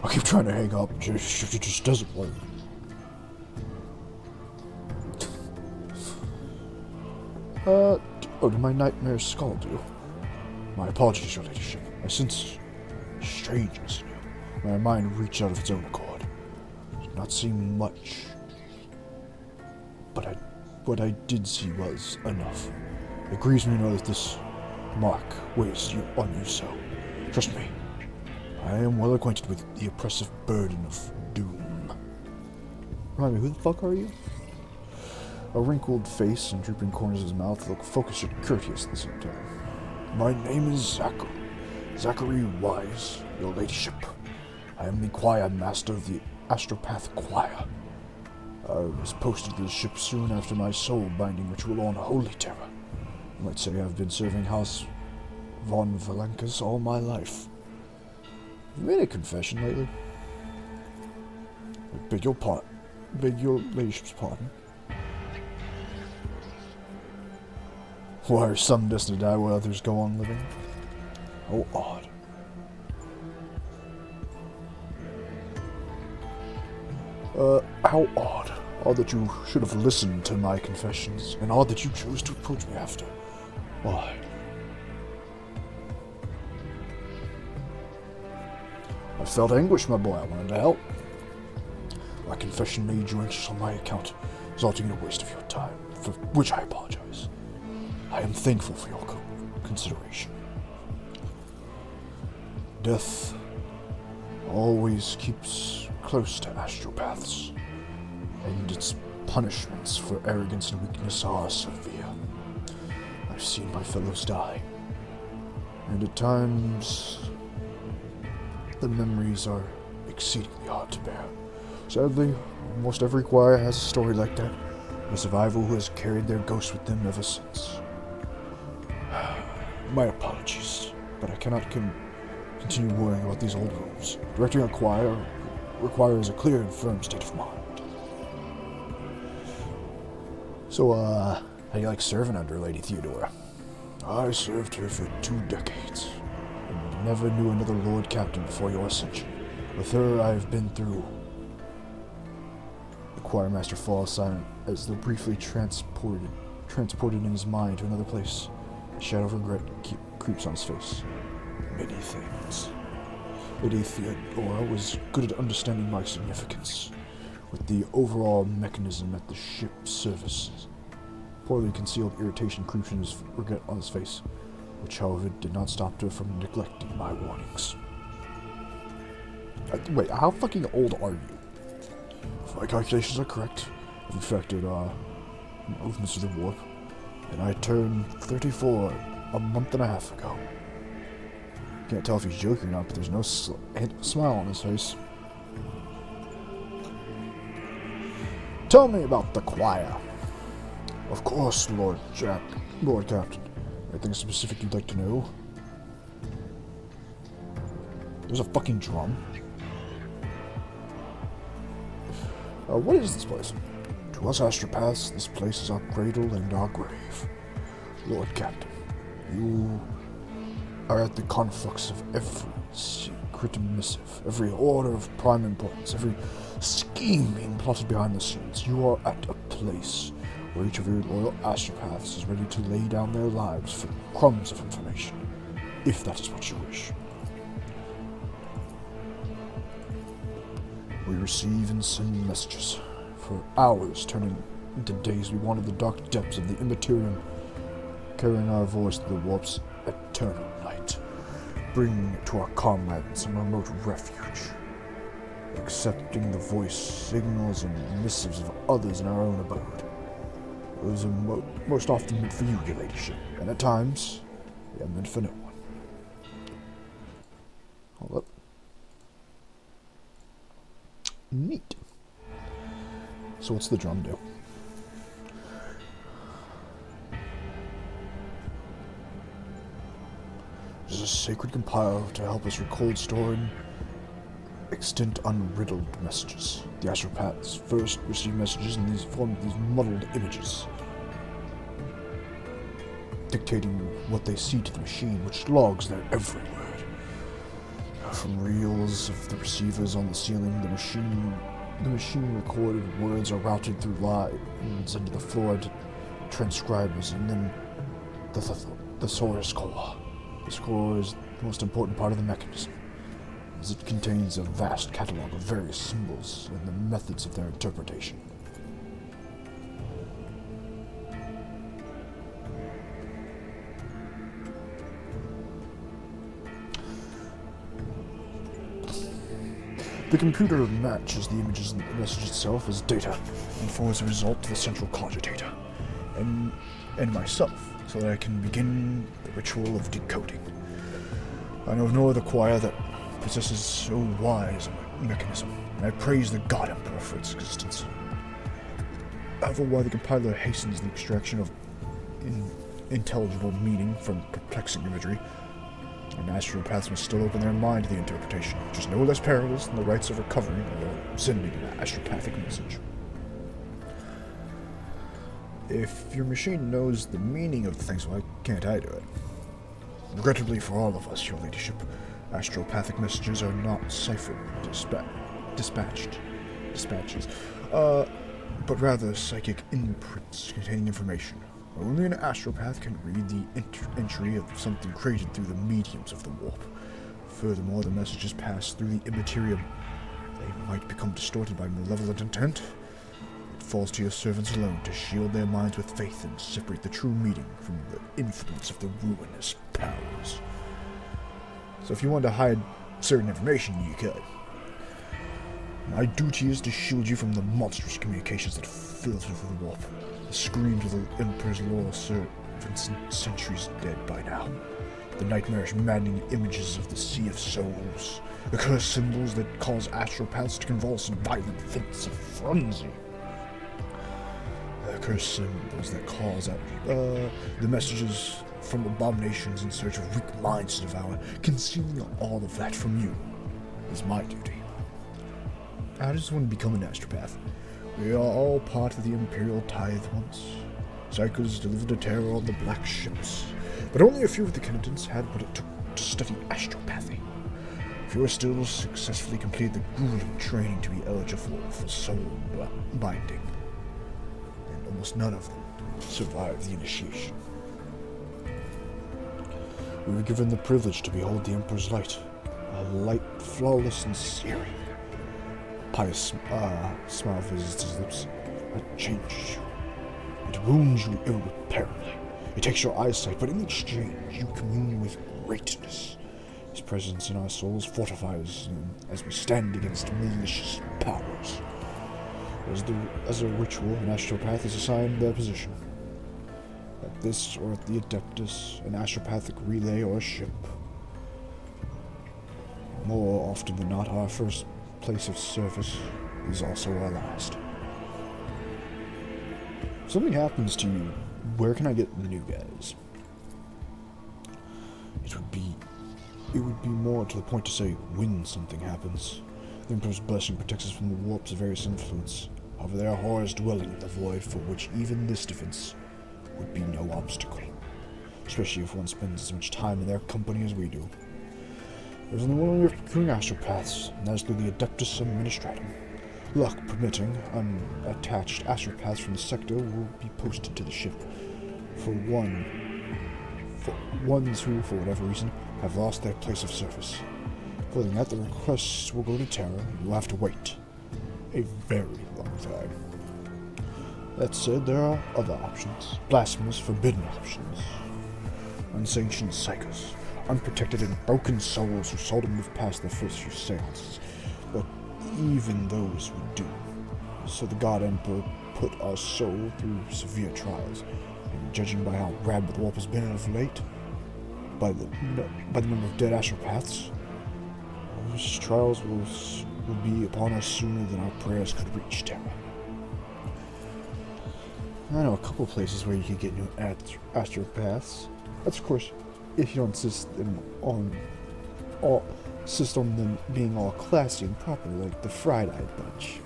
I keep trying to hang up, it just doesn't work. Did my nightmares scald you? My apologies, your ladyship. I sense strangeness in you. My mind reached out of its own accord. It did not seem much, but what I did see was enough. It grieves me to know that this mark weighs on you so. Trust me, I am well acquainted with the oppressive burden of doom. Remind me, who the fuck are you? A wrinkled face and drooping corners of his mouth look focused yet courteous at the same time. My name is Zachary Wise, your ladyship. I am the choir master of the Astropath Choir. I was posted to the ship soon after my soul-binding ritual on Holy Terror. You might say I've been serving House von Valenkas all my life. Have you made a confession lately? I beg your ladyship's pardon. Why are some destined to die while others go on living? How odd. How odd. Odd that you should have listened to my confessions, and odd that you chose to approach me after. Why? I felt anguish, my boy. I wanted to help. My confession made you anxious on my account, resulting in a waste of your time, for which I apologize. I am thankful for your consideration. Death always keeps close to astropaths, and its punishments for arrogance and weakness are severe. I've seen my fellows die, and at times the memories are exceedingly hard to bear. Sadly, almost every choir has a story like that, a survivor who has carried their ghost with them ever since. My apologies, but I cannot continue worrying about these old wounds. Directing a choir requires a clear and firm state of mind. So, how do you like serving under Lady Theodora? I served her for 2 decades, and never knew another Lord Captain before your ascension. With her, I've been through. The choir master falls silent as though briefly transported in his mind to another place. A shadow of regret creeps on his face. Many things. Lady Theodora was good at understanding my significance, with the overall mechanism at the ship's service. Poorly concealed irritation creeps in his regret on his face, which, however, did not stop her from neglecting my warnings. Wait, how fucking old are you? If my calculations are correct, I've infected movements of the warp, and I turned 34 a month and a half ago. Can't tell if he's joking or not, but there's no smile on his face. Tell me about the choir. Of course, Lord Captain. Anything specific you'd like to know? There's a fucking drum. What is this place? To us astropaths, this place is our cradle and our grave. Lord Captain, you are at the conflux of every secret missive, every order of prime importance, every scheme being plotted behind the scenes. You are at a place where each of your loyal astropaths is ready to lay down their lives for crumbs of information, if that is what you wish. We receive and send messages. For hours, turning into days, we wandered the dark depths of the immaterium, carrying our voice to the warp's eternal night, bringing it to our comrades in some remote refuge, accepting the voice, signals, and missives of others in our own abode. Those are most often meant for you, your ladyship, and at times, they are meant for no one. Hold up. Neat. So what's the drum do? It is a sacred compiler to help us record, store, and extant unriddled messages. The astropaths first receive messages in these form of these muddled images, dictating what they see to the machine, which logs their every word. From reels of the receivers on the ceiling, the machine recorded words are routed through lines into the Florid transcribers, and then the source core. This core is the most important part of the mechanism, as it contains a vast catalog of various symbols and the methods of their interpretation. The computer matches the images in the message itself as data, and forwards the result to the central cogitator, and myself, so that I can begin the ritual of decoding. I know of no other choir that possesses so wise a mechanism, and I praise the God Emperor for its existence. However, while the compiler hastens the extraction of intelligible meaning from perplexing imagery, and astropaths must still open their mind to the interpretation, which is no less perilous than the rites of recovering or sending an astropathic message. If your machine knows the meaning of the things, why can't I do it? Regrettably for all of us, your ladyship, astropathic messages are not ciphered dispatches, but rather psychic imprints containing information. Only an astropath can read the entry of something created through the mediums of the warp. Furthermore, the messages pass through the immaterium. They might become distorted by malevolent intent. It falls to your servants alone to shield their minds with faith and separate the true meaning from the influence of the ruinous powers. So if you want to hide certain information, you could. My duty is to shield you from the monstrous communications that filter through the warp. The screams of the Emperor's loyal servants centuries dead by now. The nightmarish, maddening images of the Sea of Souls. The cursed symbols that cause astropaths to convulse in violent fits of frenzy. The cursed symbols that cause the messages from abominations in search of weak minds to devour. Concealing all of that from you is my duty. How does one become an astropath? We are all part of the Imperial Tithe once. Psychos delivered a terror on the black ships, but only a few of the candidates had what it took to study astropathy. Fewer still successfully completed the grueling training to be eligible for soul binding, and almost none of them survived the initiation. We were given the privilege to behold the Emperor's light, a light flawless and searing. Pious smile visits his lips. It changes you. It wounds you irreparably. It takes your eyesight, but in exchange, you commune with greatness. His presence in our souls fortifies as we stand against malicious powers. As a ritual, an astropath is assigned their position. At this or at the Adeptus, an astropathic relay or a ship. More often than not, our first place of service is also our last. If something happens to you, where can I get new guys? It would be more to the point to say when something happens. The Emperor's blessing protects us from the warps of various influence. However, there are horrors dwelling in the void for which even this defense would be no obstacle. Especially if one spends as much time in their company as we do. There's only one way of procuring astropaths, and that is through the Adeptus Administratum. Luck permitting, unattached astropaths from the sector will be posted to the ship. For ones who, for whatever reason, have lost their place of service. Further that, the requests will go to Terra, and you'll have to wait a very long time. That said, there are other options. Blasphemous, forbidden options. Unsanctioned psychos. Unprotected and broken souls who seldom move past their first few seances. But even those would do. So the God Emperor put our soul through severe trials. And judging by how rad the warp has been of late, by the number of dead astropaths, those trials will be upon us sooner than our prayers could reach Terra. I know a couple places where you could get new astropaths. That's of course if you don't insist on them being all classy and proper, like the fried-eyed bunch.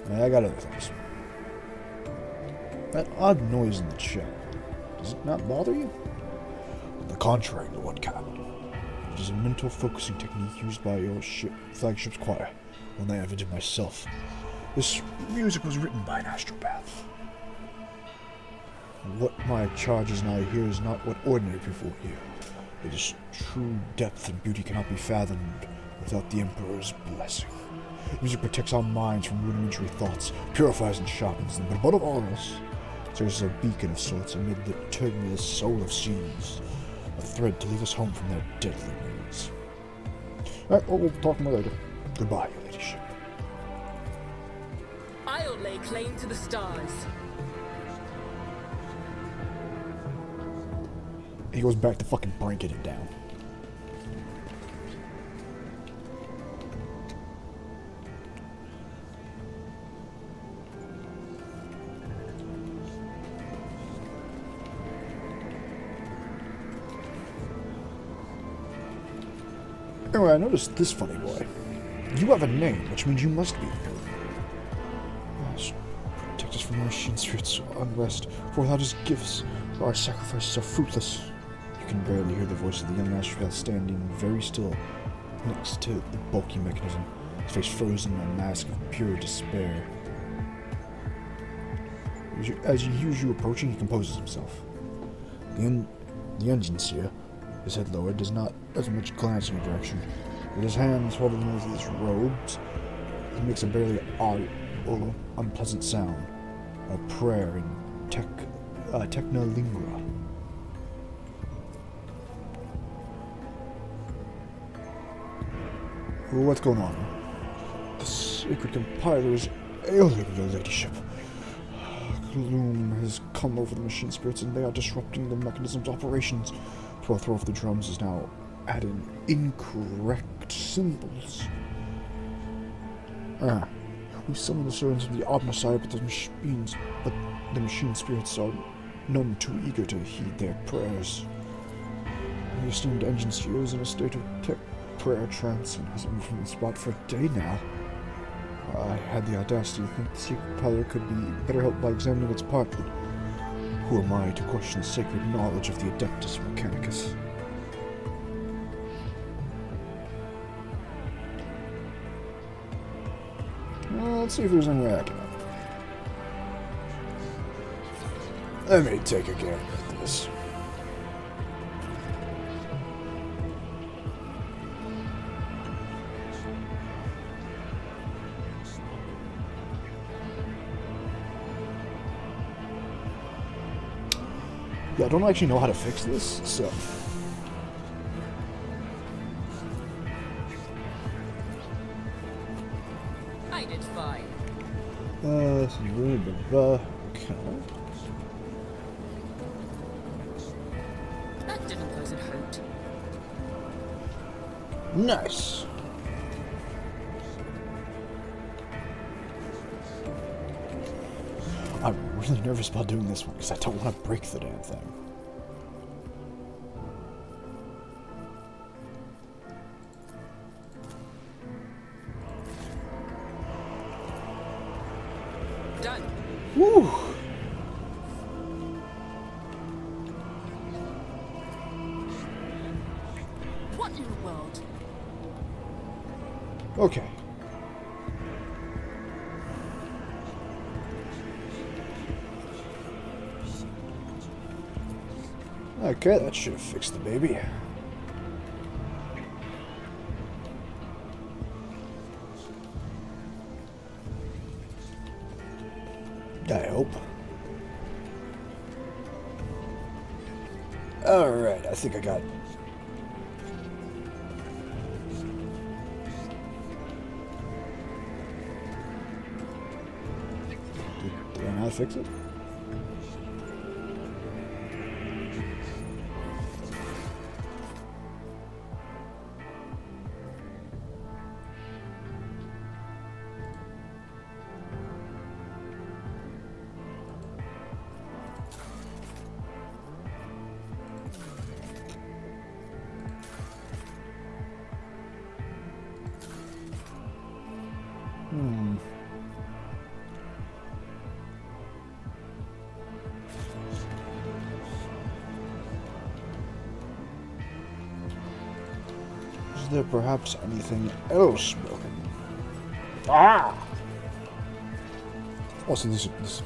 And I got other things. That odd noise in the chat, does it not bother you? On the contrary, Lord Cap. It is a mental focusing technique used by your flagship's choir, one I invented myself. This music was written by an astropath. What my charges now hear is not what ordinary people hear. It is true depth and beauty cannot be fathomed without the Emperor's blessing. Music protects our minds from rudimentary thoughts, purifies and sharpens them, but above all else, serves as a beacon of sorts amid the turbulent soul of seas, a thread to lead us home from their deadly ways. Alright, well, we'll talk more later. Goodbye, your ladyship. I'll lay claim to the stars. He goes back to fucking breaking it down. Anyway, I noticed this funny boy. You have a name, which means you must be important. Yes, protect us from our machine spirits unrest, for without his gifts, our sacrifices are fruitless. You can barely hear the voice of the young astropath standing very still next to the bulky mechanism, his face frozen in a mask of pure despair. As he hears you approaching, he composes himself. The engine seer, his head lowered, does not as much glance in your direction. With his hands folded in his robes, he makes a barely audible, unpleasant sound, a prayer in technolingua. Well, what's going on? The sacred compiler is ailing, your ladyship. Gloom has come over the machine spirits, and they are disrupting the mechanism's operations. To throw of the drums is now adding incorrect symbols. We summon the servants of the Omnicide, but the machine spirits are none too eager to heed their prayers. The esteemed engine seer is in a state of prayer trance and hasn't moved from the spot for a day now. I had the audacity to think the secret compiler could be better helped by examining its part, but who am I to question the sacred knowledge of the Adeptus Mechanicus? Well, let's see if there's any way I can help. Let me take a gander at this. Yeah, I don't actually know how to fix this, so... I did fine. This is really blah. Okay. That didn't pose a hurt. Nice. I'm really nervous about doing this one because I don't want to break the damn thing. Done. Woo! What in the world? Okay. Okay, that should have fixed the baby. I hope. Alright, I think I got it. Did I not fix it? Is there perhaps anything else broken? Ah! Oh, so this is...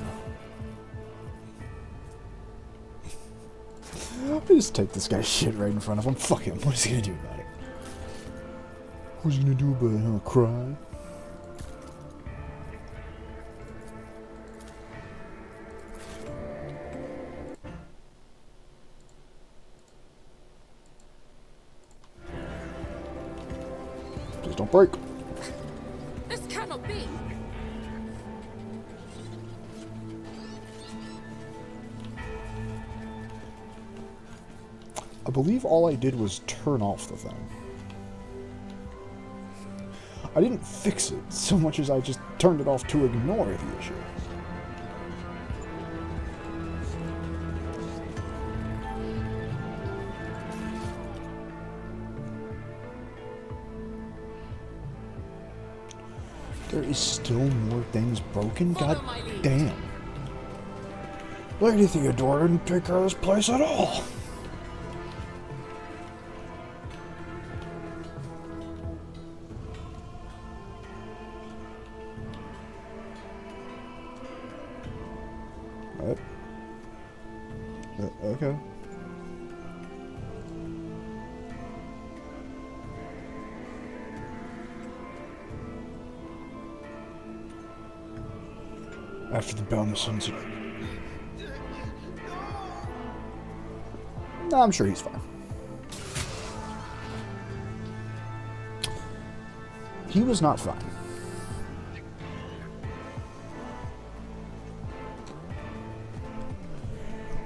I just take this guy's shit right in front of him. Fuck him. What is he gonna do about it? What's he gonna do about it, huh? Cry? Please don't break. This cannot be. I believe all I did was turn off the thing. I didn't fix it so much as I just turned it off to ignore the issue. There is still more things broken? God damn. Lady Theodora didn't take care of this place at all. What? Okay. After the bonus incident. No, I'm sure he's fine. He was not fine.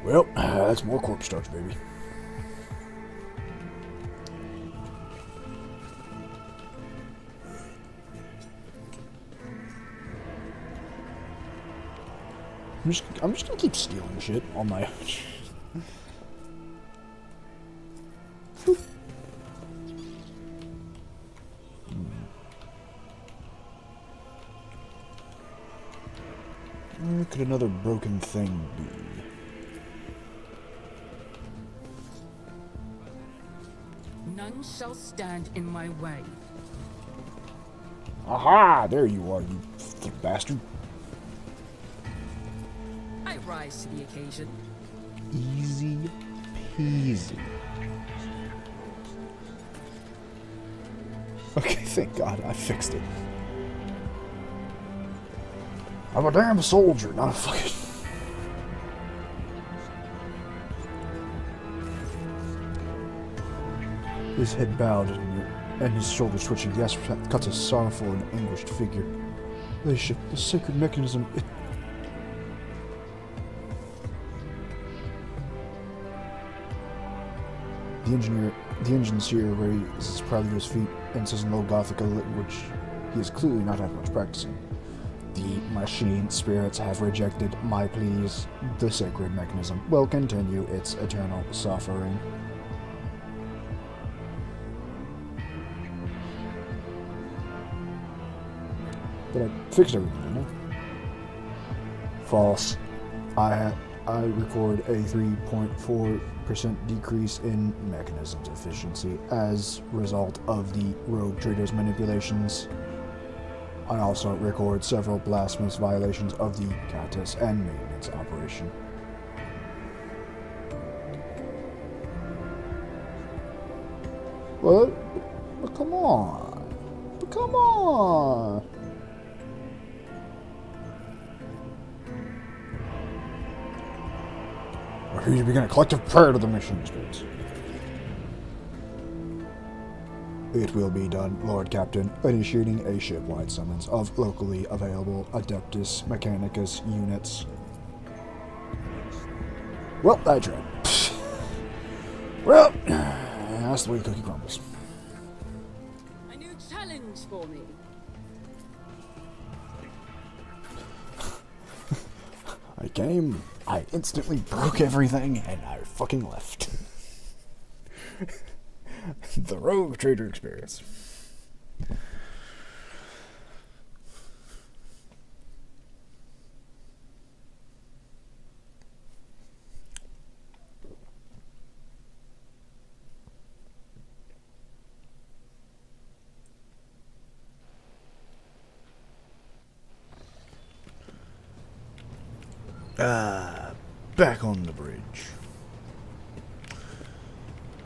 Well, that's more corpse starch, baby. I'm just gonna keep stealing shit on my own. Where could another broken thing be? None shall stand in my way. Aha! There you are, you bastard. I rise to the occasion. Easy peasy. Okay, thank God, I fixed it. I'm a damn soldier, not a fucking... His head bowed and his shoulders twitching. The astronaut cuts a sorrowful and anguished figure. The sacred mechanism... The engineer raises proudly to his feet and says in low Gothic, which he has clearly not had much practice in. The machine spirits have rejected my pleas. The sacred mechanism will continue its eternal suffering. But I fixed everything, didn't I? False. I record a 3.4% decrease in mechanism's efficiency as a result of the rogue trader's manipulations. I also record several blasphemous violations of the CATIS and maintenance operation. What? But come on. But come on. I hear you begin a collective prayer to the mission spirits. It will be done, Lord Captain, initiating a ship-wide summons of locally available Adeptus Mechanicus units. Well, I tried. Well, that's the way the cookie crumbles. A new challenge for me. I came, I instantly broke everything, and I fucking left. The rogue trader experience. Back on the bridge.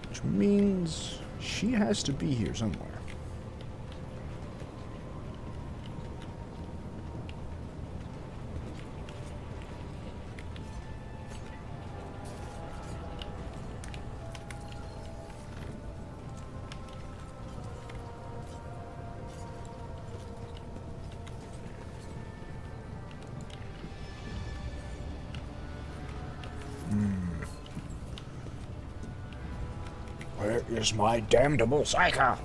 Which means she has to be here somewhere. Where is my damnable psycho?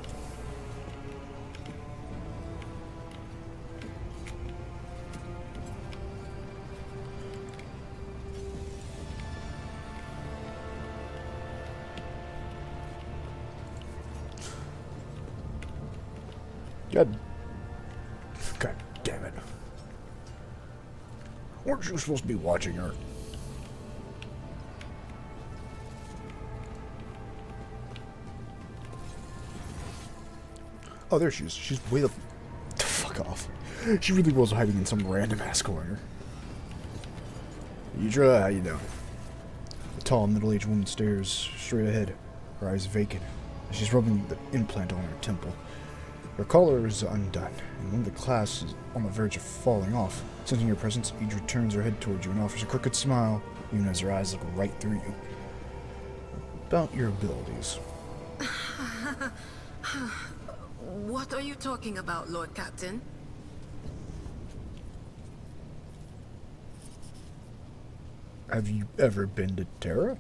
God damn it. Weren't you supposed to be watching her? Oh, there she is. She's way the fuck off. She really was hiding in some random ass corner. Yidra, how you doing? The tall, middle-aged woman stares straight ahead, her eyes vacant, as she's rubbing the implant on her temple. Her collar is undone, and one of the clasps is on the verge of falling off. Sensing your presence, Yidra turns her head towards you and offers a crooked smile, even as her eyes look right through you. About your abilities. What are you talking about, Lord Captain? Have you ever been to Terra?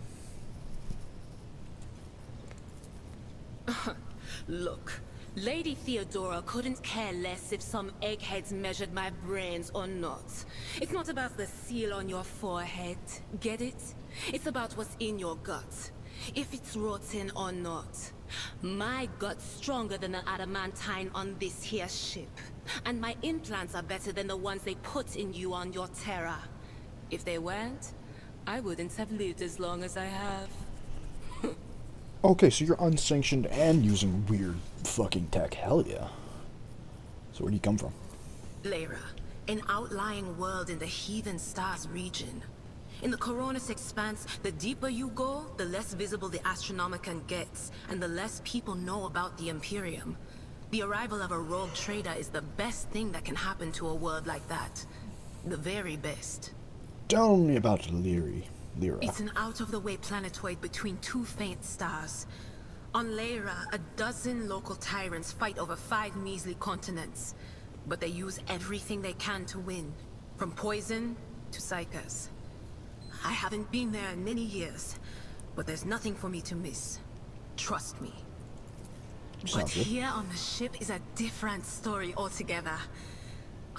Look, Lady Theodora couldn't care less if some eggheads measured my brains or not. It's not about the seal on your forehead, get it? It's about what's in your gut. If it's rotten or not. My gut's stronger than the adamantine on this here ship. And my implants are better than the ones they put in you on your Terra. If they weren't, I wouldn't have lived as long as I have. Okay, so you're unsanctioned and using weird fucking tech. Hell yeah. So where do you come from? Lyra, an outlying world in the Heathen Stars region. In the Coronis Expanse, the deeper you go, the less visible the Astronomicon gets, and the less people know about the Imperium. The arrival of a rogue trader is the best thing that can happen to a world like that. The very best. Tell me about Lyra. It's an out-of-the-way planetoid between two faint stars. On Lyra, a dozen local tyrants fight over 5 measly continents. But they use everything they can to win, from poison to psychers. I haven't been there in many years, but there's nothing for me to miss. Trust me. But here on the ship is a different story altogether.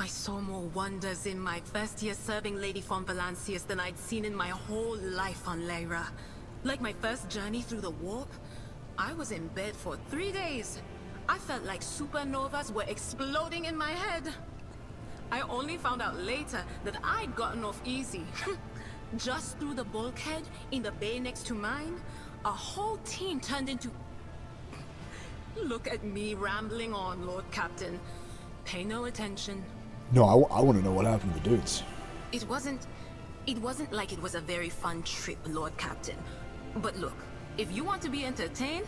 I saw more wonders in my first year serving Lady von Valancius than I'd seen in my whole life on Lyra. Like my first journey through the warp, I was in bed for 3 days. I felt like supernovas were exploding in my head. I only found out later that I'd gotten off easy. Just through the bulkhead in the bay next to mine, a whole team turned into... Look at me rambling on, Lord Captain. Pay no attention. No, I want to know what happened to the dudes. It wasn't like it was a very fun trip, Lord Captain. But look, if you want to be entertained,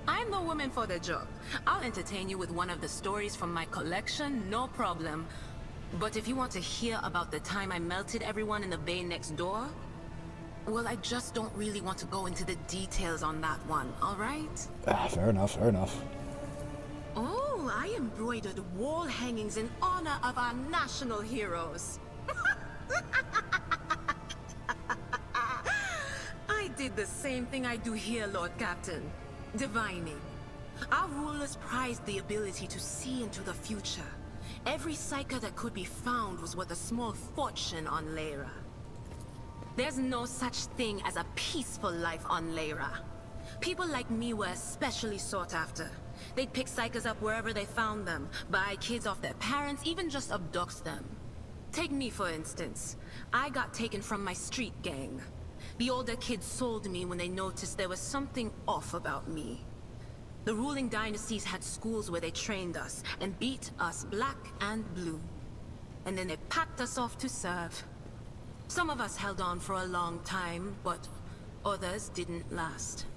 I'm the woman for the job. I'll entertain you with one of the stories from my collection, no problem. But if you want to hear about the time I melted everyone in the bay next door, well, I just don't really want to go into the details on that one, alright? Fair enough, fair enough. Oh, I embroidered wall hangings in honor of our national heroes. I did the same thing I do here, Lord Captain. Divining. Our rulers prized the ability to see into the future. Every psyker that could be found was worth a small fortune on Lyra. There's no such thing as a peaceful life on Lyra. People like me were especially sought after. They'd pick psychers up wherever they found them, buy kids off their parents, even just abduct them. Take me, for instance. I got taken from my street gang. The older kids sold me when they noticed there was something off about me. The ruling dynasties had schools where they trained us and beat us black and blue. And then they packed us off to serve. Some of us held on for a long time, but others didn't last.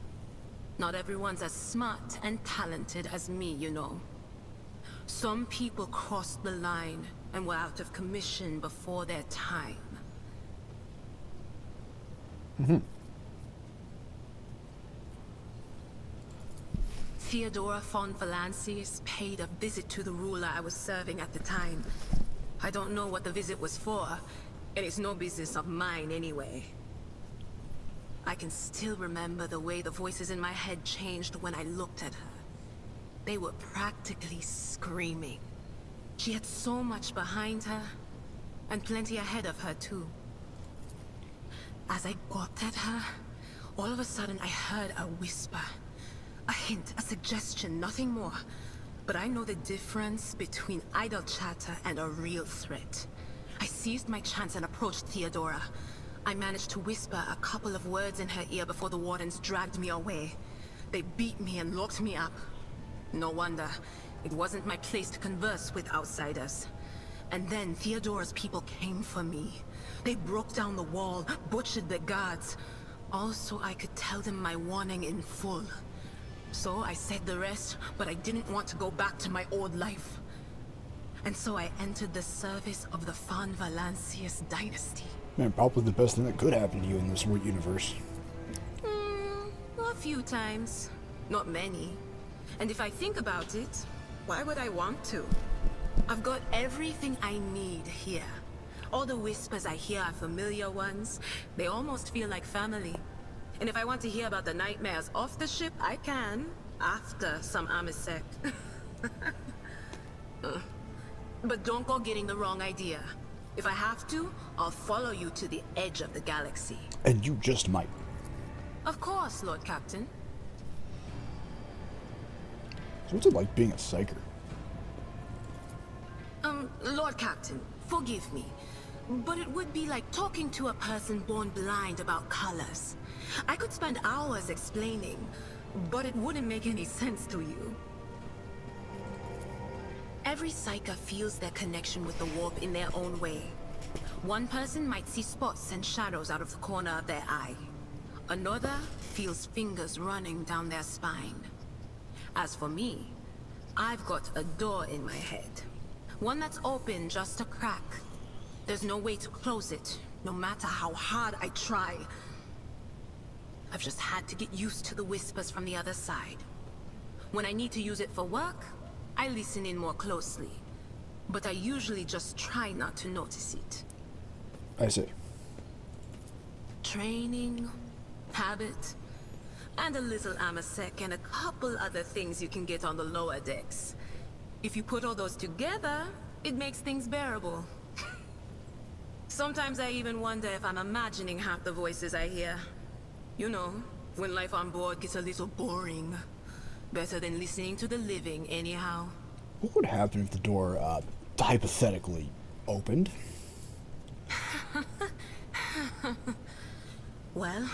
Not everyone's as smart and talented as me, you know. Some people crossed the line and were out of commission before their time. Theodora von Valancius paid a visit to the ruler I was serving at the time. I don't know what the visit was for, and it's no business of mine anyway. I can still remember the way the voices in my head changed when I looked at her. They were practically screaming. She had so much behind her, and plenty ahead of her too. As I gawped at her, all of a sudden I heard a whisper. A hint, a suggestion, nothing more. But I know the difference between idle chatter and a real threat. I seized my chance and approached Theodora. I managed to whisper a couple of words in her ear before the wardens dragged me away. They beat me and locked me up. No wonder. It wasn't my place to converse with outsiders. And then Theodora's people came for me. They broke down the wall, butchered the guards. All so I could tell them my warning in full. So I said the rest, but I didn't want to go back to my old life. And so I entered the service of the von Valancius dynasty. Man, probably the best thing that could happen to you in this weird universe. A few times. Not many. And if I think about it, why would I want to? I've got everything I need here. All the whispers I hear are familiar ones. They almost feel like family. And if I want to hear about the nightmares off the ship, I can. After some Amisec. But don't go getting the wrong idea. If I have to, I'll follow you to the edge of the galaxy. And you just might. Of course, Lord Captain. So what's it like being a psyker? Lord Captain, forgive me. But it would be like talking to a person born blind about colors. I could spend hours explaining, but it wouldn't make any sense to you. Every psyker feels their connection with the warp in their own way. One person might see spots and shadows out of the corner of their eye. Another feels fingers running down their spine. As for me, I've got a door in my head. One that's open just a crack. There's no way to close it, no matter how hard I try. I've just had to get used to the whispers from the other side. When I need to use it for work, I listen in more closely. But I usually just try not to notice it. I see. Training, habit, and a little Amasec and a couple other things you can get on the lower decks. If you put all those together, It makes things bearable. Sometimes I even wonder if I'm imagining half the voices I hear. You know, when life on board gets a little boring. Better than listening to the living, anyhow. What would happen if the door, hypothetically, opened? Well,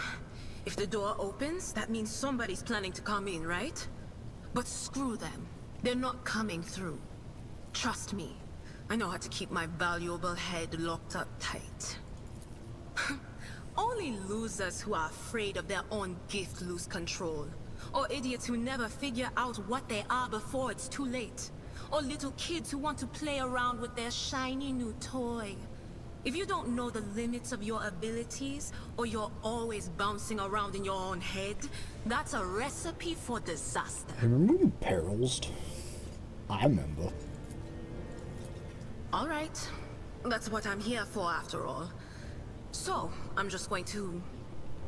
if the door opens, that means somebody's planning to come in, right? But screw them. They're not coming through. Trust me. I know how to keep my valuable head locked up tight. Only losers who are afraid of their own gift lose control. Or idiots who never figure out what they are before it's too late. Or little kids who want to play around with their shiny new toy. If you don't know the limits of your abilities, or you're always bouncing around in your own head, that's a recipe for disaster. Remember when Perils? I remember. Alright. That's what I'm here for after all. So, I'm just going to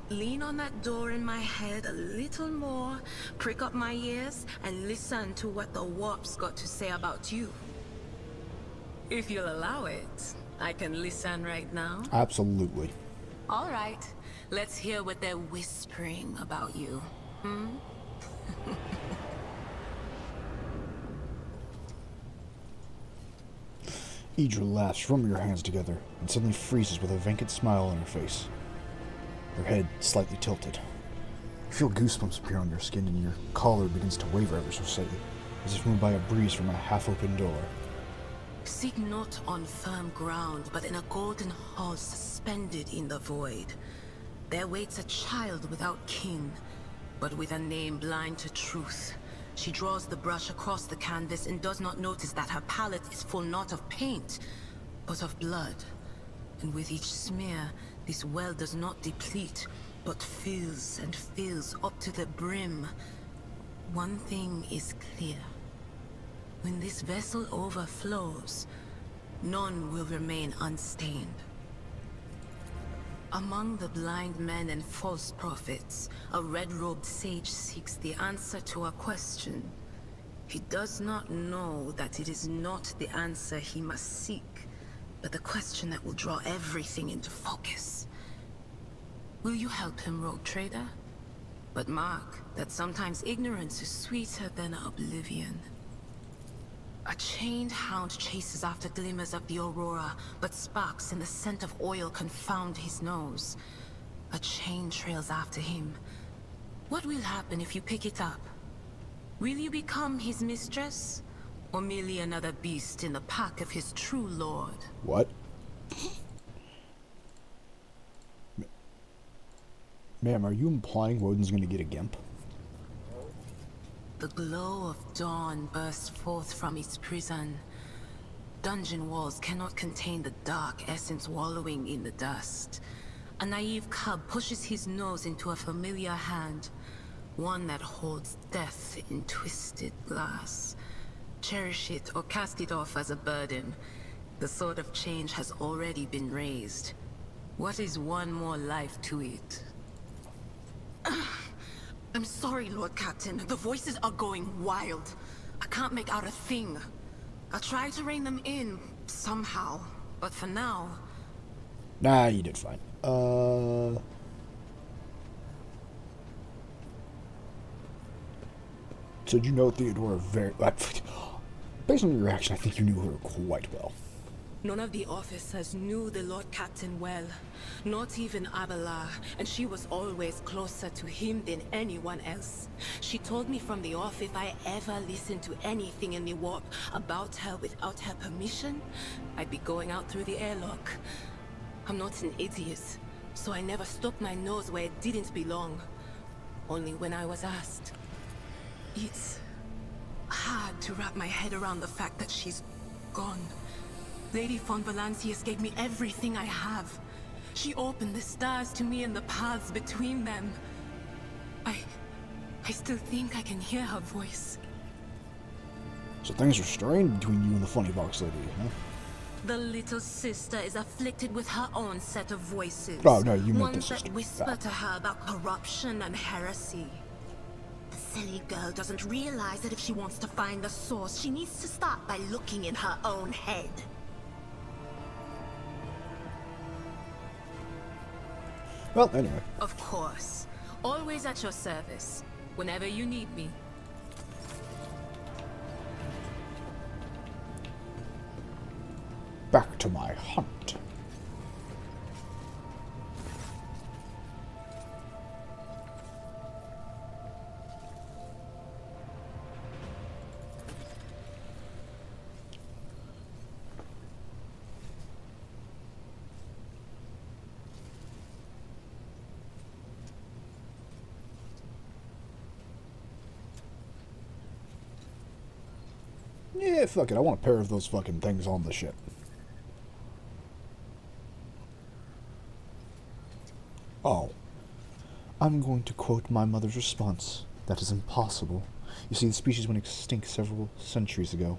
lean on that door in my head a little more, prick up my ears, and listen to what the warp's got to say about you. If you'll allow it, I can listen right now. Absolutely. Alright, let's hear what they're whispering about you. Hmm? Idra laughs, rubbing her hands together, and suddenly freezes with a vacant smile on her face. Her head slightly tilted. You feel goosebumps appear on your skin, and your collar begins to waver ever so slightly, as if moved by a breeze from a half-open door. Seek not on firm ground, but in a golden hall suspended in the void. There waits a child without kin, but with a name blind to truth. She draws the brush across the canvas and does not notice that her palette is full not of paint, but of blood. And with each smear, this well does not deplete, but fills and fills up to the brim. One thing is clear. When this vessel overflows, none will remain unstained. Among the blind men and false prophets, a red-robed sage seeks the answer to a question. He does not know that it is not the answer he must seek, but the question that will draw everything into focus. Will you help him, rogue trader? But mark that sometimes ignorance is sweeter than oblivion. A chained hound chases after glimmers of the aurora, but sparks in the scent of oil confound his nose. A chain trails after him. What will happen if you pick it up? Will you become his mistress? Or merely another beast in the pack of his true lord? What? Ma'am, are you implying Woden's gonna get a gimp? The glow of dawn bursts forth from its prison. Dungeon walls cannot contain the dark essence wallowing in the dust. A naive cub pushes his nose into a familiar hand, one that holds death in twisted glass. Cherish it or cast it off as a burden. The sword of change has already been raised. What is one more life to it? I'm sorry, Lord Captain. The voices are going wild. I can't make out a thing. I'll try to rein them in, somehow. But for now... Nah, you did fine. So you know Theodora very... based on your reaction, I think you knew her quite well. None of the officers knew the Lord Captain well. Not even Abelard, and she was always closer to him than anyone else. She told me from the off if I ever listened to anything in the warp about her without her permission, I'd be going out through the airlock. I'm not an idiot, so I never stuck my nose where it didn't belong. Only when I was asked. It's hard to wrap my head around the fact that she's gone. Lady von Valancius gave me everything I have. She opened the stars to me and the paths between them. I still think I can hear her voice. So things are strained between you and the funny box lady, huh? The little sister is afflicted with her own set of voices. Oh, no, you meant the ones sister. that whisper to her about corruption and heresy. silly girl doesn't realize that if she wants to find the source, she needs to start by looking in her own head. Well, anyway. Of course. Always at your service. Whenever you need me. Back to my hunt. Yeah, fuck it. I want a pair of those fucking things on the ship. Oh. I'm going to quote my mother's response. That is impossible. You see, the species went extinct several centuries ago.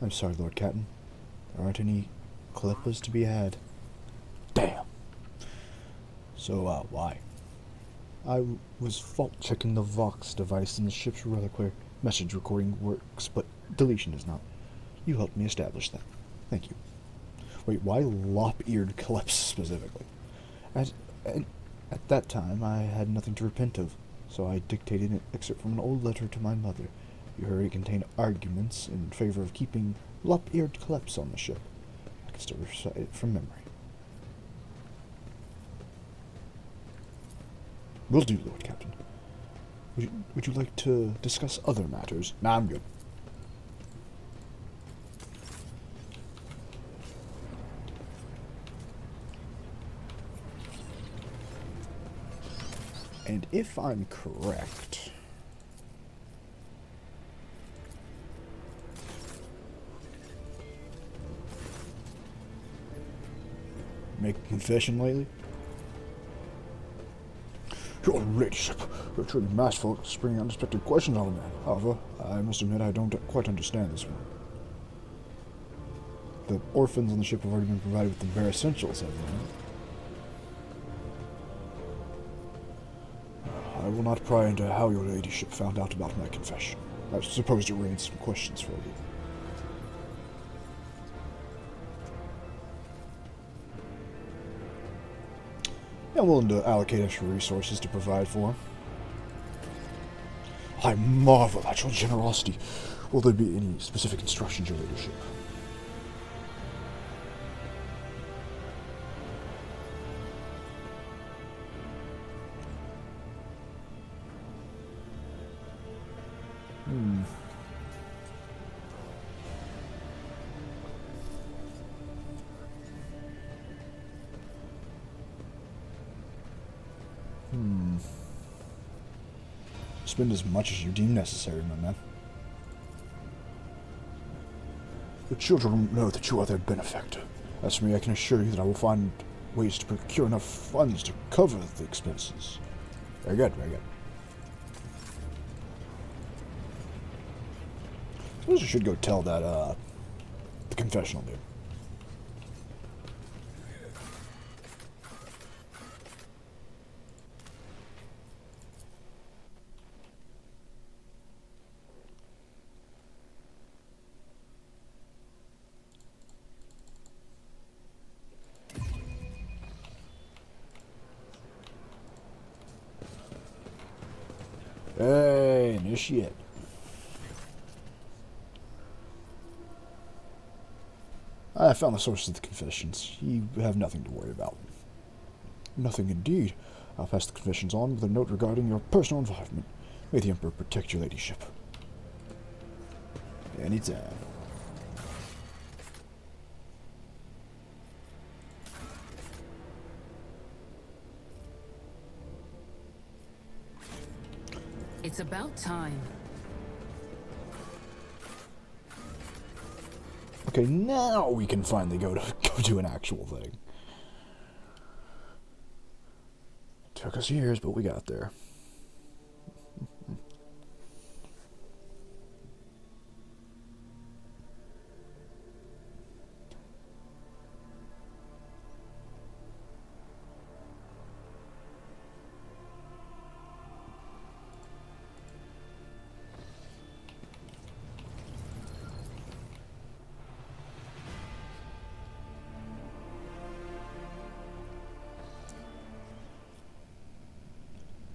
I'm sorry, Lord Captain. There aren't any Calippas to be had. Damn. So, why? I was fault-checking the Vox device in the ship's reliquary. Message recording works, but deletion does not. You helped me establish that. Thank you. Wait, why lop-eared Calypso specifically? At that time, I had nothing to repent of, so I dictated an excerpt from an old letter to my mother. You heard it contained arguments in favor of keeping lop-eared Calypso on the ship. I can still recite it from memory. Will do, Lord Captain. Would you like to discuss other matters? Nah, I'm good. And if I'm correct... Make a confession lately? Your ladyship, you're truly masterful at springing unexpected questions on a man. However, I must admit I don't quite understand this one. The orphans on the ship have already been provided with the bare essentials, have they? I will not pry into how your ladyship found out about my confession. I suppose it raised some questions for you. I'm willing to allocate extra resources to provide for him. I marvel at your generosity. Will there be any specific instructions, your ladyship? Spend as much as you deem necessary, my man. The children know that you are their benefactor. As for me, I can assure you that I will find ways to procure enough funds to cover the expenses. Very good, very good. I suppose I should go tell that, the confessional dude. Hey, initiate. I found the source of the confessions. You have nothing to worry about. Nothing indeed. I'll pass the confessions on with a note regarding your personal involvement. May the Emperor protect your ladyship. Anytime. It's about time. Okay, now we can finally go do an actual thing. Took us years, but we got there.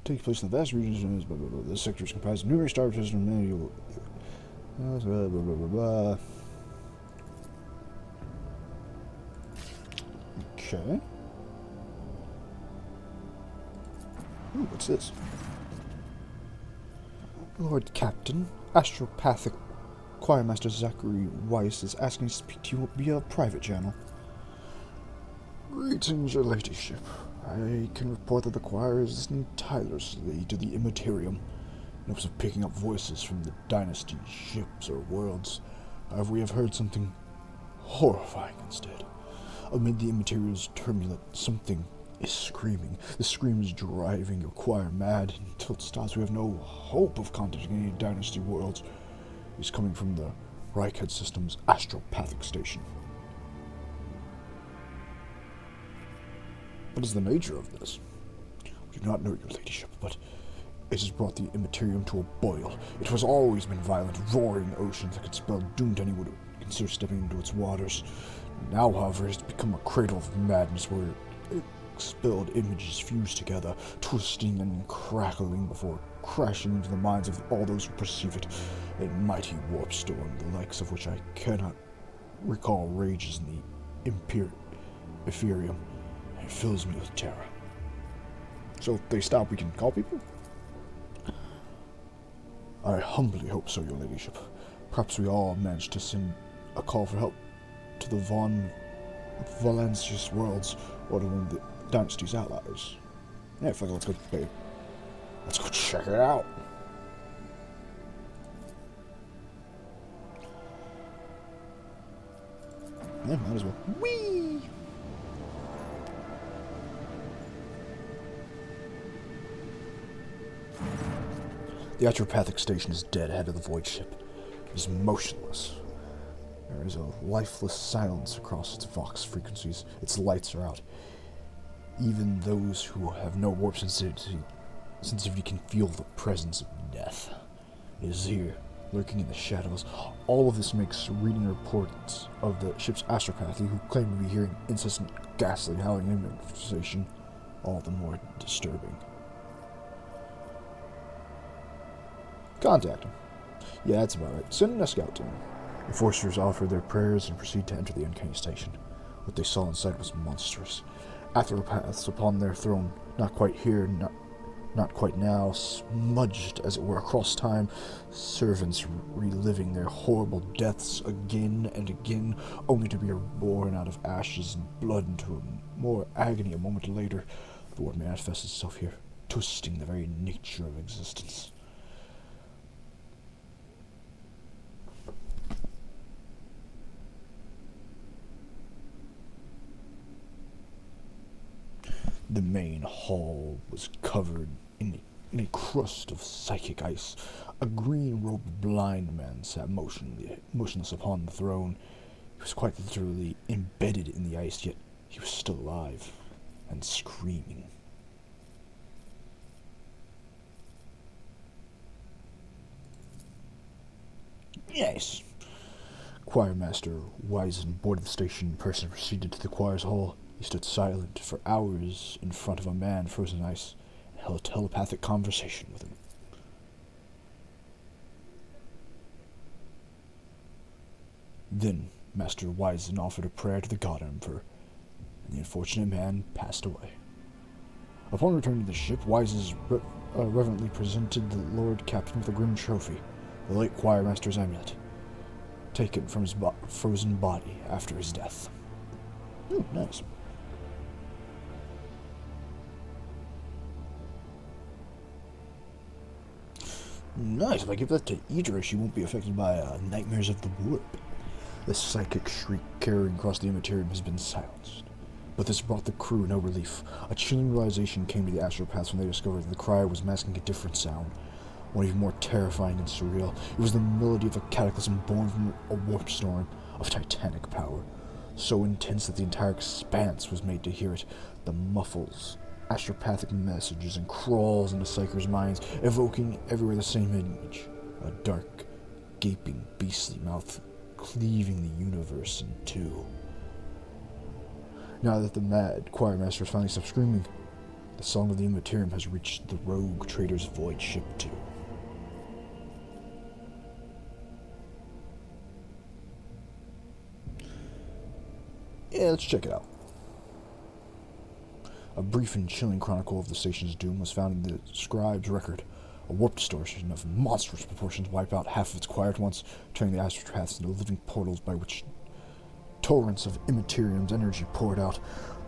take place in the vast regions. Blah, blah, blah. This sector is comprised of numerous star systems and manual. Blah, blah, blah, blah, blah. Okay. Ooh, what's this? Lord Captain, Astropathic Choirmaster Zachary Weiss is asking to speak to you via a private channel. Greetings, your ladyship. I can report that the choir is listening tirelessly to the Immaterium in hopes of picking up voices from the dynasty ships or worlds. However, we have heard something horrifying instead. Amid the Immaterial's turbulence, something is screaming. The scream is driving your choir mad. Until it stops, we have no hope of contacting any dynasty worlds. It's coming from the Reichhead System's Astropathic Station. What is the nature of this? We do not know, your ladyship, but it has brought the Immaterium to a boil. It has always been violent, roaring oceans that could spell doom to anyone who would consider stepping into its waters. Now, however, it has become a cradle of madness where expelled images fuse together, twisting and crackling before crashing into the minds of all those who perceive it. A mighty warp storm, the likes of which I cannot recall, rages in the Epherium. It fills me with terror. So if they stop, we can call people? I humbly hope so, your ladyship. Perhaps we all managed to send a call for help to the Von Valancius worlds, or to one of the dynasty's allies. Yeah, fuck it, let's go, babe. Let's go check it out. Yeah, might as well. Whee! The Astropathic station is dead ahead of the void ship. It is motionless. There is a lifeless silence across its vox frequencies. Its lights are out. Even those who have no warp sensitivity can feel the presence of death. It is here, lurking in the shadows. All of this makes reading reports of the ship's astropathy, who claim to be hearing incessant ghastly howling conversation, all the more disturbing. Contact him. Yeah, that's about right. Send a scout to him. The Forcers offer their prayers and proceed to enter the uncanny station. What they saw inside was monstrous. Astropaths upon their throne, not quite here, not quite now, smudged, as it were, across time, servants reliving their horrible deaths again and again, only to be reborn out of ashes and blood into more agony a moment later. The word manifests itself here, twisting the very nature of existence. The main hall was covered in a crust of psychic ice. A green-robed blind man sat motionless upon the throne. He was quite literally embedded in the ice, yet he was still alive and screaming. Yes. Choirmaster Wizen boarded the station in person and proceeded to the choir's hall. He stood silent for hours in front of a man frozen in ice and held a telepathic conversation with him. Then Master Wizen offered a prayer to the God Emperor, and the unfortunate man passed away. Upon returning to the ship, Wizen reverently presented the Lord Captain with a grim trophy, the late choirmaster's amulet, taken from his frozen body after his death. Ooh, nice. Nice, if I give that to Idra, she won't be affected by nightmares of the warp. The psychic shriek carrying across the Immaterium has been silenced. But this brought the crew no relief. A chilling realization came to the astropaths when they discovered that the cry was masking a different sound, one even more terrifying and surreal. It was the melody of a cataclysm born from a warp storm of titanic power, so intense that the entire expanse was made to hear it. The muffles, astropathic messages, and crawls into psychers' minds, evoking everywhere the same image: a dark, gaping, beastly mouth cleaving the universe in two. Now that the mad choirmaster has finally stopped screaming, The Song of the Immaterium has reached the rogue trader's void ship too. Yeah, let's check it out. A brief and chilling chronicle of the station's doom was found in the scribe's record. A warp distortion of monstrous proportions wiped out half of its quiet at once, turning the astropaths into living portals by which torrents of Immaterium's energy poured out.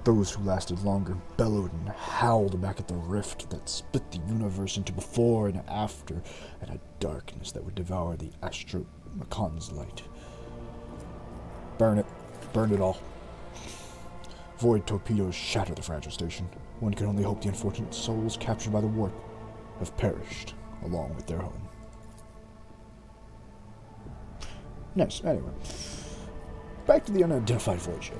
Those who lasted longer bellowed and howled back at the rift that split the universe into before and after, and a darkness that would devour the Astromacon's light. Burn it. Burn it all. Void torpedoes shatter the fragile station. One can only hope the unfortunate souls captured by the warp have perished along with their home. Nice. Anyway, back to the unidentified void ship.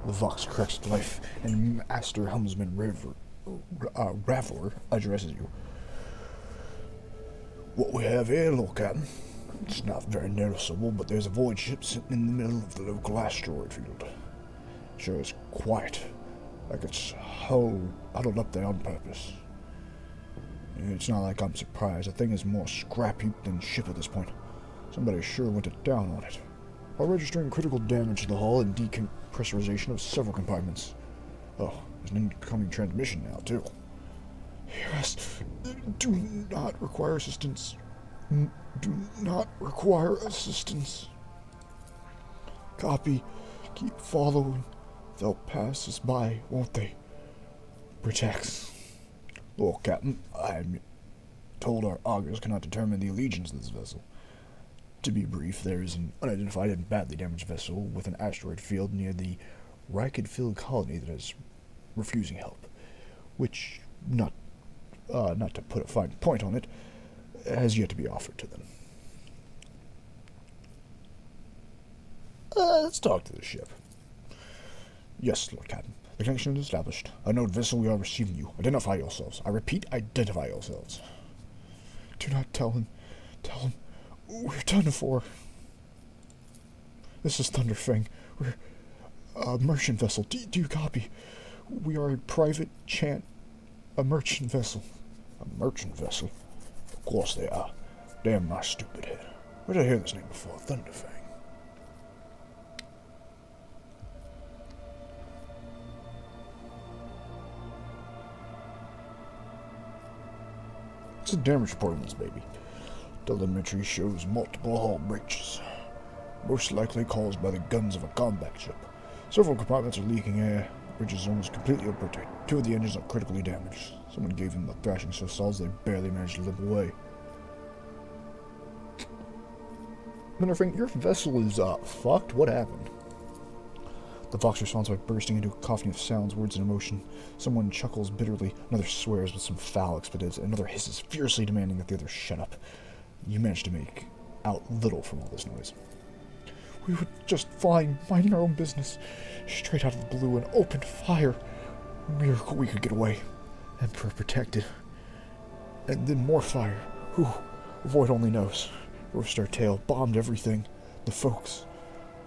The Vox Crest Life and Master Helmsman Ravor addresses you. What we have here, Lord Captain, it's not very noticeable, but there's a void ship sitting in the middle of the local asteroid field. Sure, it's quiet, like it's huddled up there on purpose. It's not like I'm surprised. The thing is more scrap heap than ship at this point. Somebody sure went it down on it, while registering critical damage to the hull and decompressurization of several compartments. Oh, there's an incoming transmission now, too. Yes, do not require assistance. Do not require assistance. Copy. Keep following. They'll pass us by, won't they? Protects. Lord Captain, I'm told our augurs cannot determine the allegiance of this vessel. To be brief, there is an unidentified and badly damaged vessel with an asteroid field near the Rykid-filled colony that is refusing help, which, not to put a fine point on it, has yet to be offered to them. Let's talk to the ship. Yes, Lord Captain. The connection is established. Unknown vessel, we are receiving you. Identify yourselves. I repeat, identify yourselves. Do not tell him. Tell him. We're done for. This is Thunderfang. We're a merchant vessel. Do you copy? We are a private a merchant vessel. A merchant vessel? Of course they are. Damn my stupid head. Where did I hear this name before? Thunderfang. It's a damage report on this baby. Telemetry shows multiple hull breaches, most likely caused by the guns of a combat ship. Several compartments are leaking air. The bridge is almost completely unprotected. 2 of the engines are critically damaged. Someone gave them a thrashing so solid they barely managed to limp away. Thunderfang, your vessel is fucked. What happened? The Vox responds by bursting into a cacophony of sounds, words, and emotion. Someone chuckles bitterly, another swears with some foul expletives, and another hisses fiercely, demanding that the other shut up. You manage to make out little from all this noise. We were just fine, minding our own business. Straight out of the blue, and opened fire. Miracle we could get away. Emperor protected. And then more fire. Void only knows. Roast our tail, bombed everything.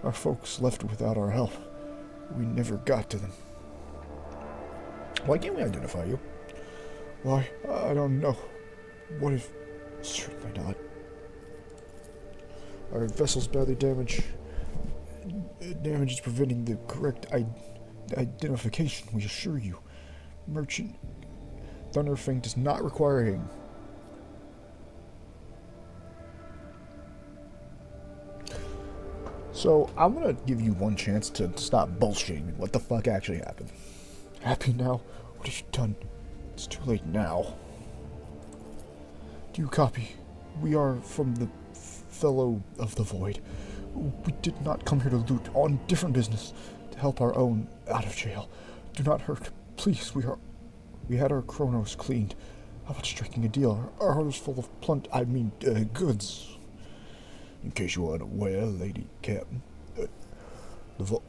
Our folks left without our help. We never got to them. Why can't we identify you? Why, I don't know. What if... Certainly not. Our vessel's badly damaged. Damage is preventing the correct identification, we assure you. Merchant Thunderfang does not require aim. So, I'm gonna give you one chance to stop bullshitting me. What the fuck actually happened? Happy now? What have you done? It's too late now. Do you copy? We are from the Fellow of the Void. We did not come here to loot, on different business, to help our own out of jail. Do not hurt. Please, we had our chronos cleaned. How about striking a deal? Our heart is full of goods. In case you are unaware, Lady Captain, the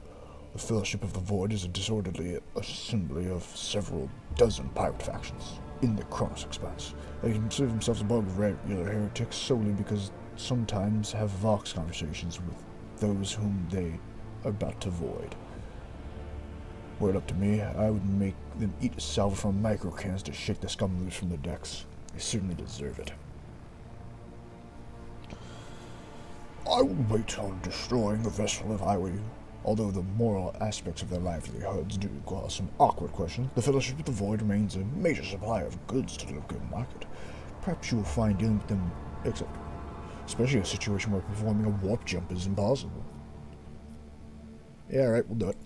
Fellowship of the Void is a disorderly assembly of several dozen pirate factions in the Chronos Expanse. They consider themselves above regular heretics solely because sometimes have vox conversations with those whom they are about to void. Were it up to me, I would make them eat salve from micro cans to shake the scum loose from the decks. They certainly deserve it. I would wait on destroying the vessel if I were you. Although the moral aspects of their livelihoods do cause some awkward questions, the Fellowship of the Void remains a major supplier of goods to the local market. Perhaps you will find dealing with them acceptable, especially in a situation where performing a warp jump is impossible. Yeah, alright, we'll do it.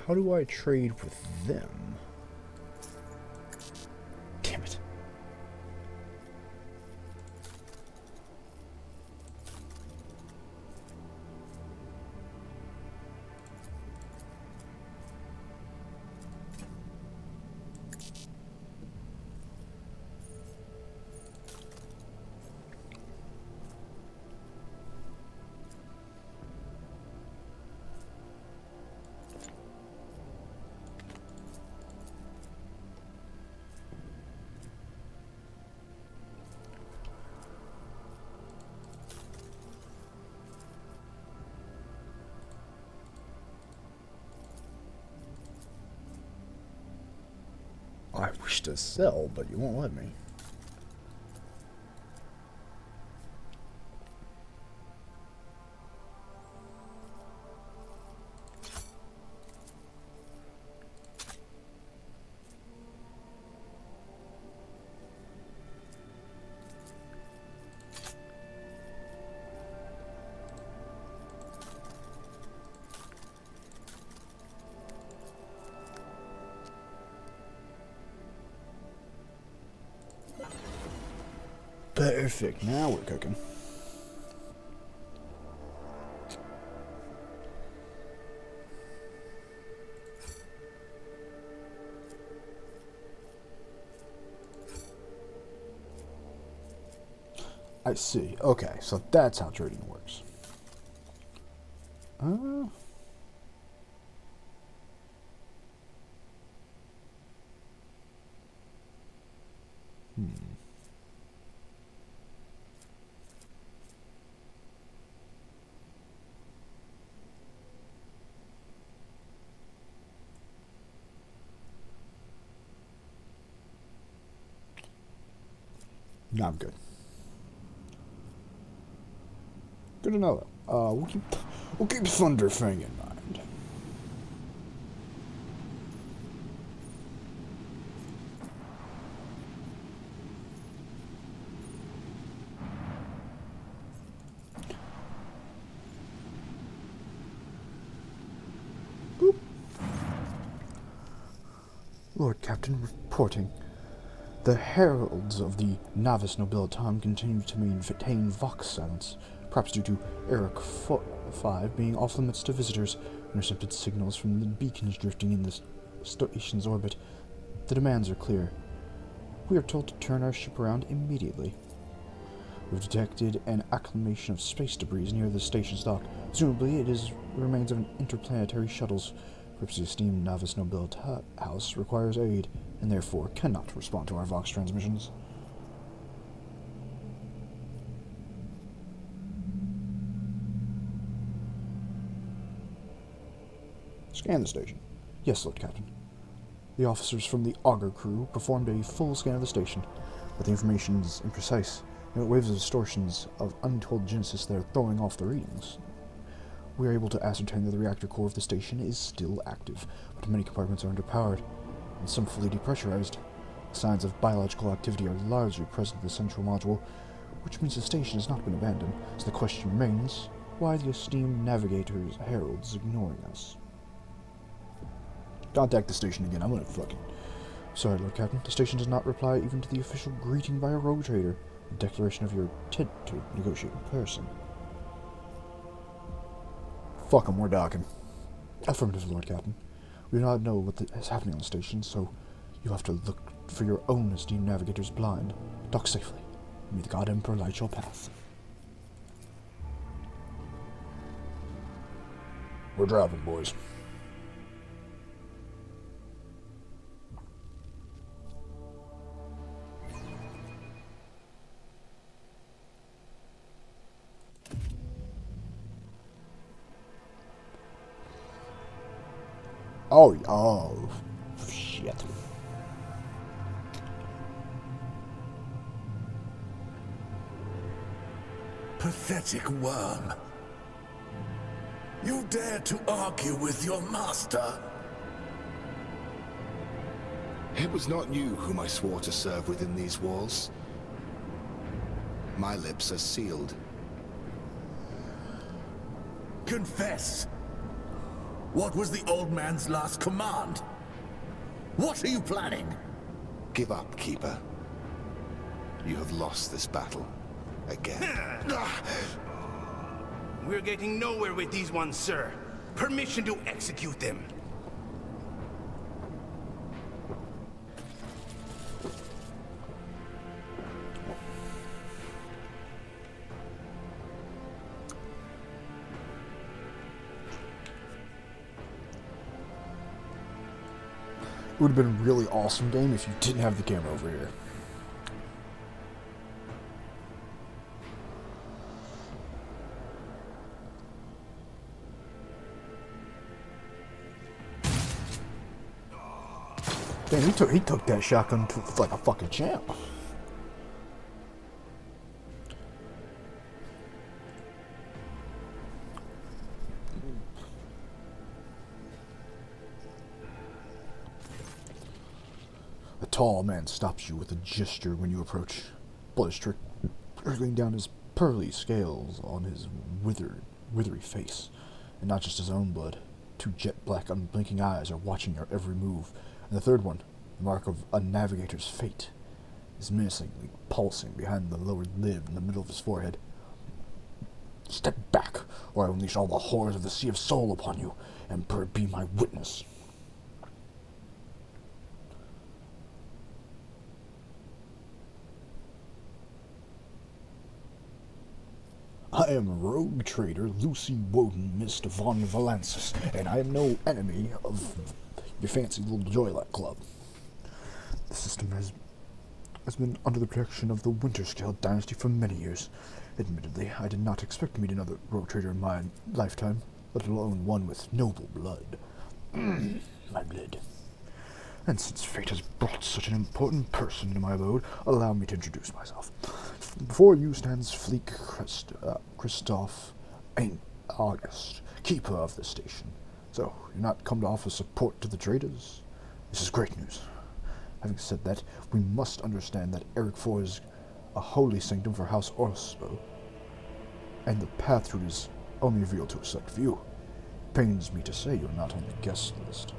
How do I, trade with them? Damn it. I wish to sell, but you won't let me. Perfect, now we're cooking. I see. Okay, so that's how trading works. No, I'm good. Good to know that. We'll keep Thunderfang in mind. Boop. Lord Captain reporting. The heralds of the Navis Nobilitam continue to maintain Vox silence, perhaps due to Eric 5 being off limits to visitors. Intercepted signals from the beacons drifting in the station's orbit. The demands are clear. We are told to turn our ship around immediately. We've detected an acclimation of space debris near the station's dock. Presumably, it is remains of an interplanetary shuttle's. Perhaps the esteemed Navis Nobilitas house requires aid, and therefore cannot respond to our Vox transmissions. Scan the station. Yes, Lord Captain. The officers from the Augur crew performed a full scan of the station, but the information is imprecise, and it waves of distortions of untold genesis that are throwing off the readings. We are able to ascertain that the reactor core of the station is still active, but many compartments are underpowered, and some fully depressurized. Signs of biological activity are largely present in the central module, which means the station has not been abandoned, so the question remains, why the esteemed navigator's heralds ignoring us? Contact the station again, I'm gonna fucking... Sorry, Lord Captain, the station does not reply even to the official greeting by a rogue trader, a declaration of your intent to negotiate in person. Fuck him, we're docking. Affirmative, Lord Captain. We do not know what is happening on the station, so you'll have to look for your own esteemed navigators blind. Dock safely. May the God Emperor light your path. We're driving, boys. Oh, shit. Pathetic worm. You dare to argue with your master? It was not you whom I swore to serve within these walls. My lips are sealed. Confess. What was the old man's last command? What are you planning? Give up, Keeper. You have lost this battle. Again. We're getting nowhere with these ones, sir. Permission to execute them. It would have been a really awesome game if you didn't have the camera over here. Damn, he took that shotgun like a fucking champ. A tall man stops you with a gesture when you approach. Blood is trickling down his pearly scales on his withery face. And not just his own blood. Two jet-black, unblinking eyes are watching your every move. And the third one, the mark of a navigator's fate, is menacingly pulsing behind the lowered lid in the middle of his forehead. Step back, or I will unleash all the horrors of the Sea of Soul upon you, Emperor, be my witness. I am rogue trader Lucy Woden, Mist von Valansis, and I am no enemy of your fancy little Joylight Club. The system has been under the protection of the Winterscale dynasty for many years. Admittedly, I did not expect to meet another rogue trader in my lifetime, let alone one with noble blood. My blood. And since fate has brought such an important person into my abode, allow me to introduce myself. Before you stands Fleek Christoph Ain't August, keeper of the station. So, you're not come to offer support to the traders? This is great news. Having said that, we must understand that Eric IV is a holy sanctum for House Oswell, and the path route is only revealed to a select few. Pains me to say you're not on the guest list.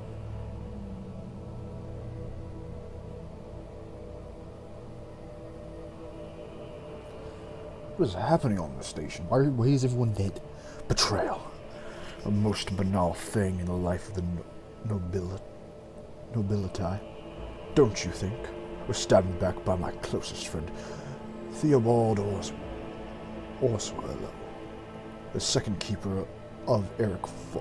What is happening on the station? Why is everyone dead? Betrayal. A most banal thing in the life of the nobility. Don't you think? We're stabbed back by my closest friend, Theobald Oswell, the second keeper of Eric V,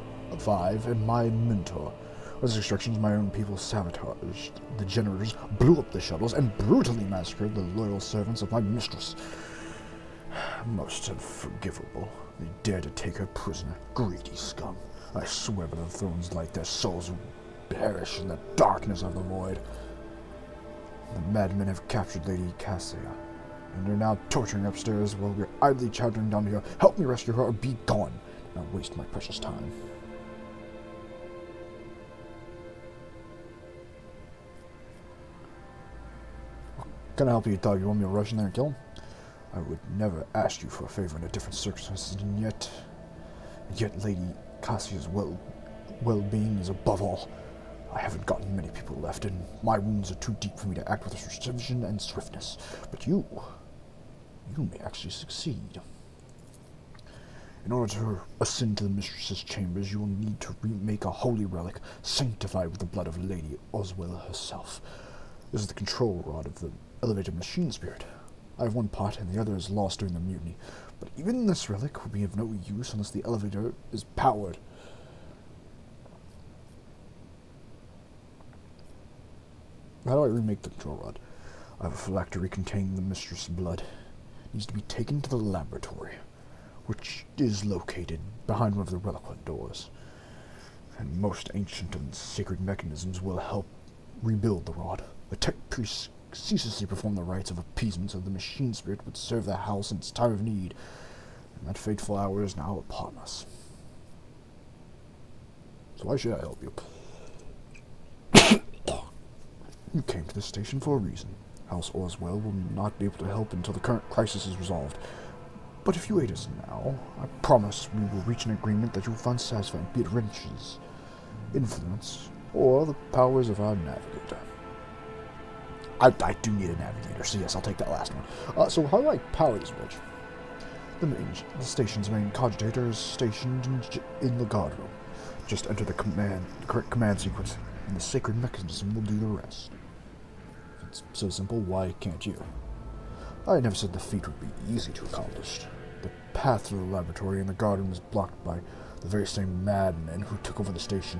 and my mentor. With his instructions, my own people sabotaged the generators, blew up the shuttles, and brutally massacred the loyal servants of my mistress. Most unforgivable. They dared to take her prisoner. Greedy scum. I swear by the thrones light their souls will perish in the darkness of the void. The madmen have captured Lady Cassia, and are now torturing upstairs while we're idly chattering down here. Help me rescue her or be gone. Not waste my precious time. What can I help you, dog? You want me to rush in there and kill him? I would never ask you for a favor under different circumstances, and yet Lady Cassia's well-being is above all. I haven't gotten many people left, and my wounds are too deep for me to act with precision and swiftness. But you may actually succeed. In order to ascend to the mistress's chambers, you will need to remake a holy relic, sanctified with the blood of Lady Oswell herself. This is the control rod of the elevated machine spirit. I have one part, and the other is lost during the mutiny. But even this relic will be of no use unless the elevator is powered. How do I remake the control rod? I have a phylactery containing the mistress' blood. It needs to be taken to the laboratory, which is located behind one of the reliquant doors. And most ancient and sacred mechanisms will help rebuild the rod. The tech priests ceaselessly perform the rites of appeasement so the machine spirit would serve the house in its time of need. And that fateful hour is now upon us. So why should I help you? You came to this station for a reason. House Oswell will not be able to help until the current crisis is resolved. But if you aid us now, I promise we will reach an agreement that you will find satisfying, be it wrenches, influence, or the powers of our navigator. I do need a navigator, so yes, I'll take that last one. So how do I power this bitch? The station's main cogitator is stationed in the guard room. Just enter the correct command sequence, and the sacred mechanism will do the rest. If it's so simple, why can't you? I never said the feat would be easy to accomplish. The path to the laboratory in the garden was blocked by the very same madmen who took over the station.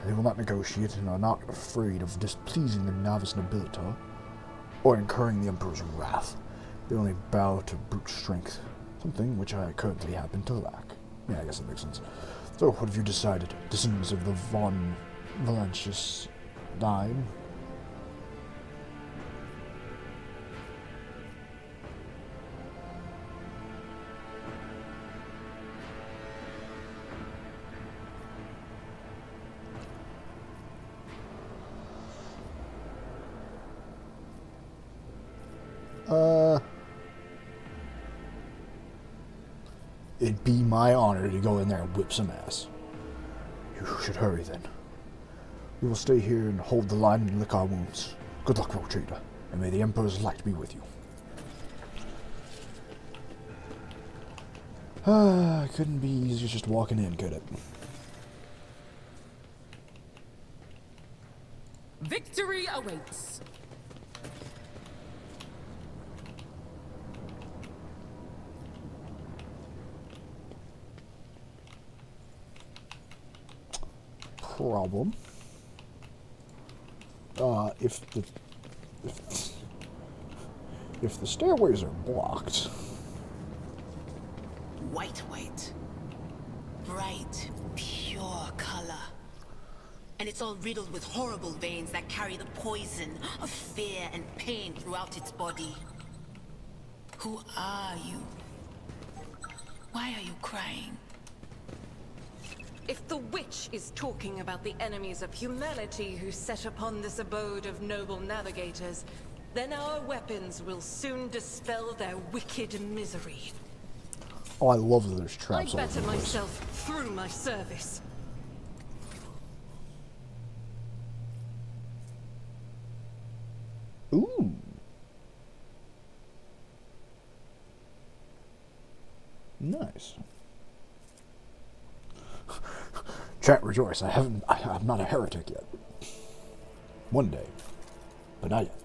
They will not negotiate and are not afraid of displeasing the novice nobilita or incurring the Emperor's wrath. They only bow to brute strength, something which I currently happen to lack. Yeah, I guess that makes sense. So, what have you decided? Descendants of the von Valancius line? It'd be my honor to go in there and whip some ass. You should hurry then. We will stay here and hold the line and lick our wounds. Good luck, Rogue Trader, and may the Emperor's light be with you. Couldn't be easier just walking in, could it? Victory awaits. Problem. If the stairways are blocked. White. Bright, pure color. And it's all riddled with horrible veins that carry the poison of fear and pain throughout its body. Who are you? Why are you crying? If the witch is talking about the enemies of humanity who set upon this abode of noble navigators, then our weapons will soon dispel their wicked misery. Oh, I love that there's traps I all over better the place. myself through my service. Ooh. Nice. Chat, rejoice. I'm not a heretic yet. One day. But not yet.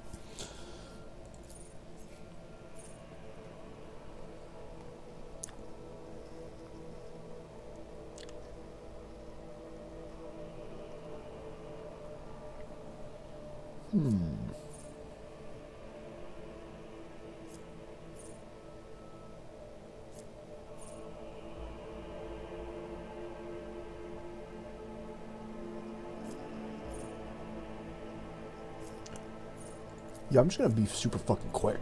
Yeah, I'm just gonna be super fucking quick.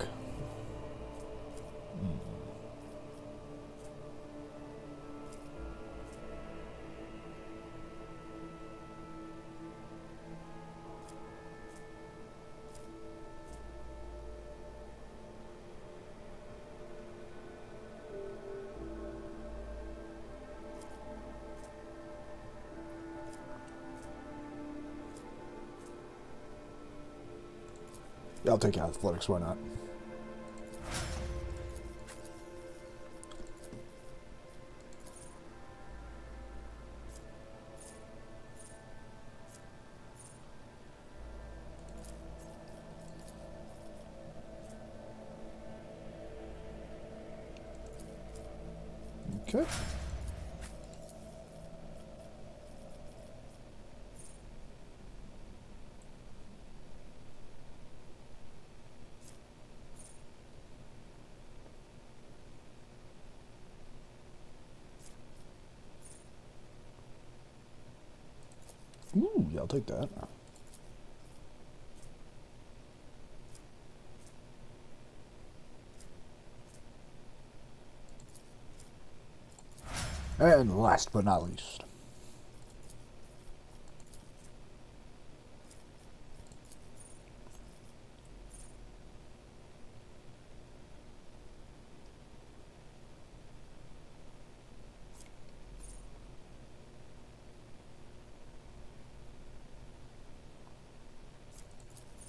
Yeah, I'll take athletics, why not? Okay. Ooh, yeah, I'll take that. And last but not least.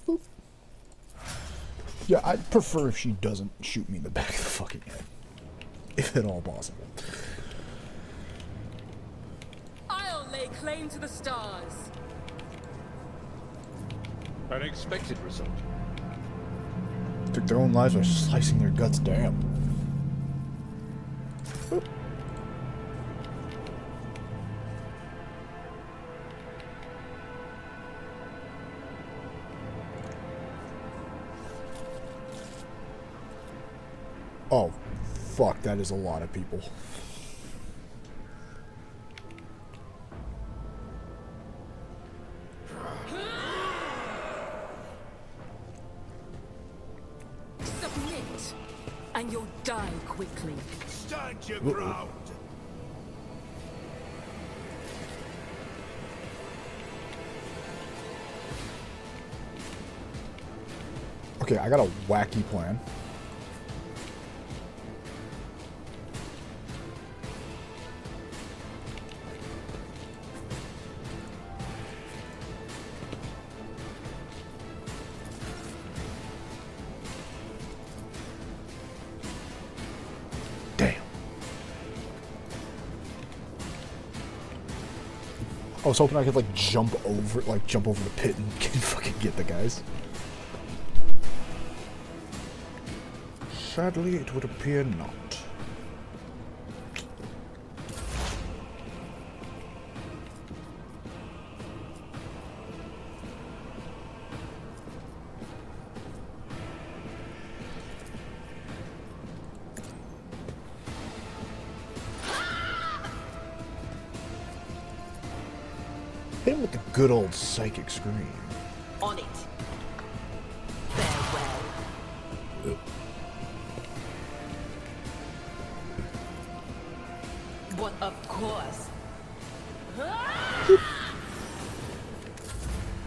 Boop. Yeah, I'd prefer if she doesn't shoot me in the back of the fucking head. If at all possible. I'll lay claim to the stars. An expected result. Took their own lives by slicing their guts, damn. Boop. Oh, fuck, that is a lot of people. Submit, and you'll die quickly. Stand your ground. Okay, I got a wacky plan. Damn. I was hoping I could like jump over the pit and fucking get the guys. Sadly, it would appear not. Hit him with the good old psychic scream. On it. Farewell. But of course.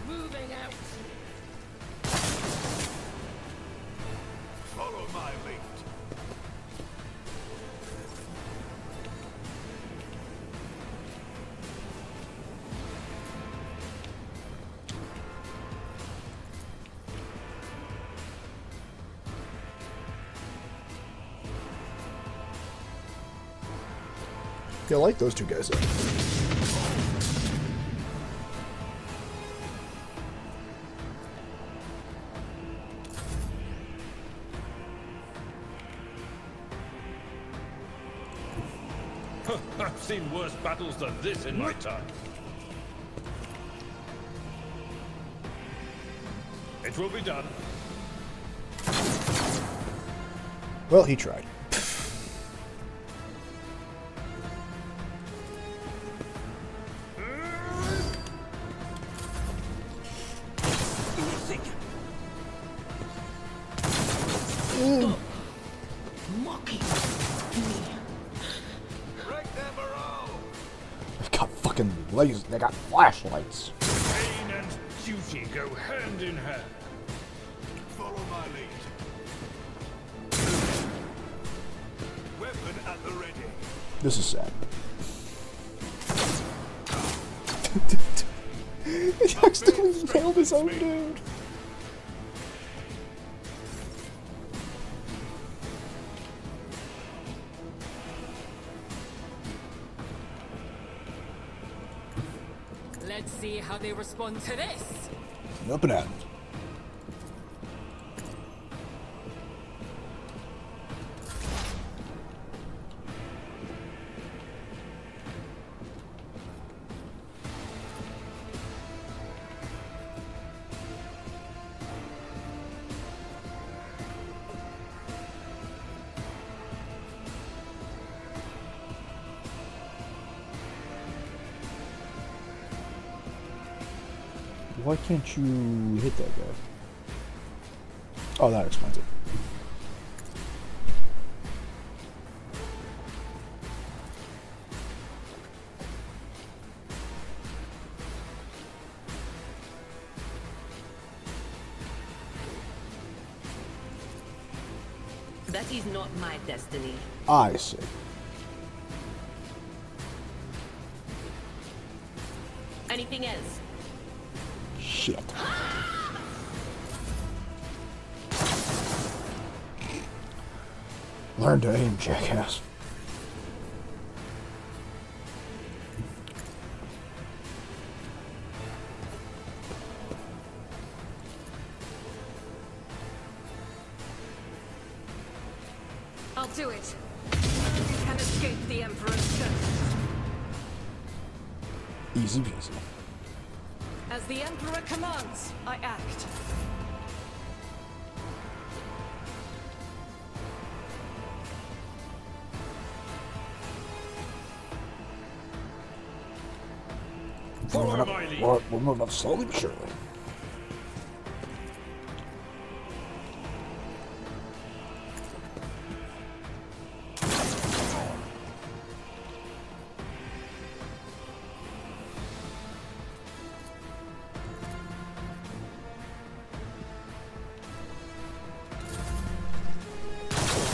Moving out. Follow my lead. Yeah, I like those two guys. I've seen worse battles than this in my time. It will be done. Well, he tried. Mocking me. They've got fucking lasers. They got flashlights. Pain and duty go hand in hand. Follow my lead. Weapon at the ready. This is sad. He accidentally nailed his own dude. Let's see how they respond to this. Up and at 'em. Why can't you hit that guy? Oh, that explains it. That is not my destiny. I see. Anything else? Shit. Learn to aim, jackass. I'll do it. You can escape the Emperor's curse. Easy peasy. As the Emperor commands, I act. Follow my lead. We're moving up slowly but surely.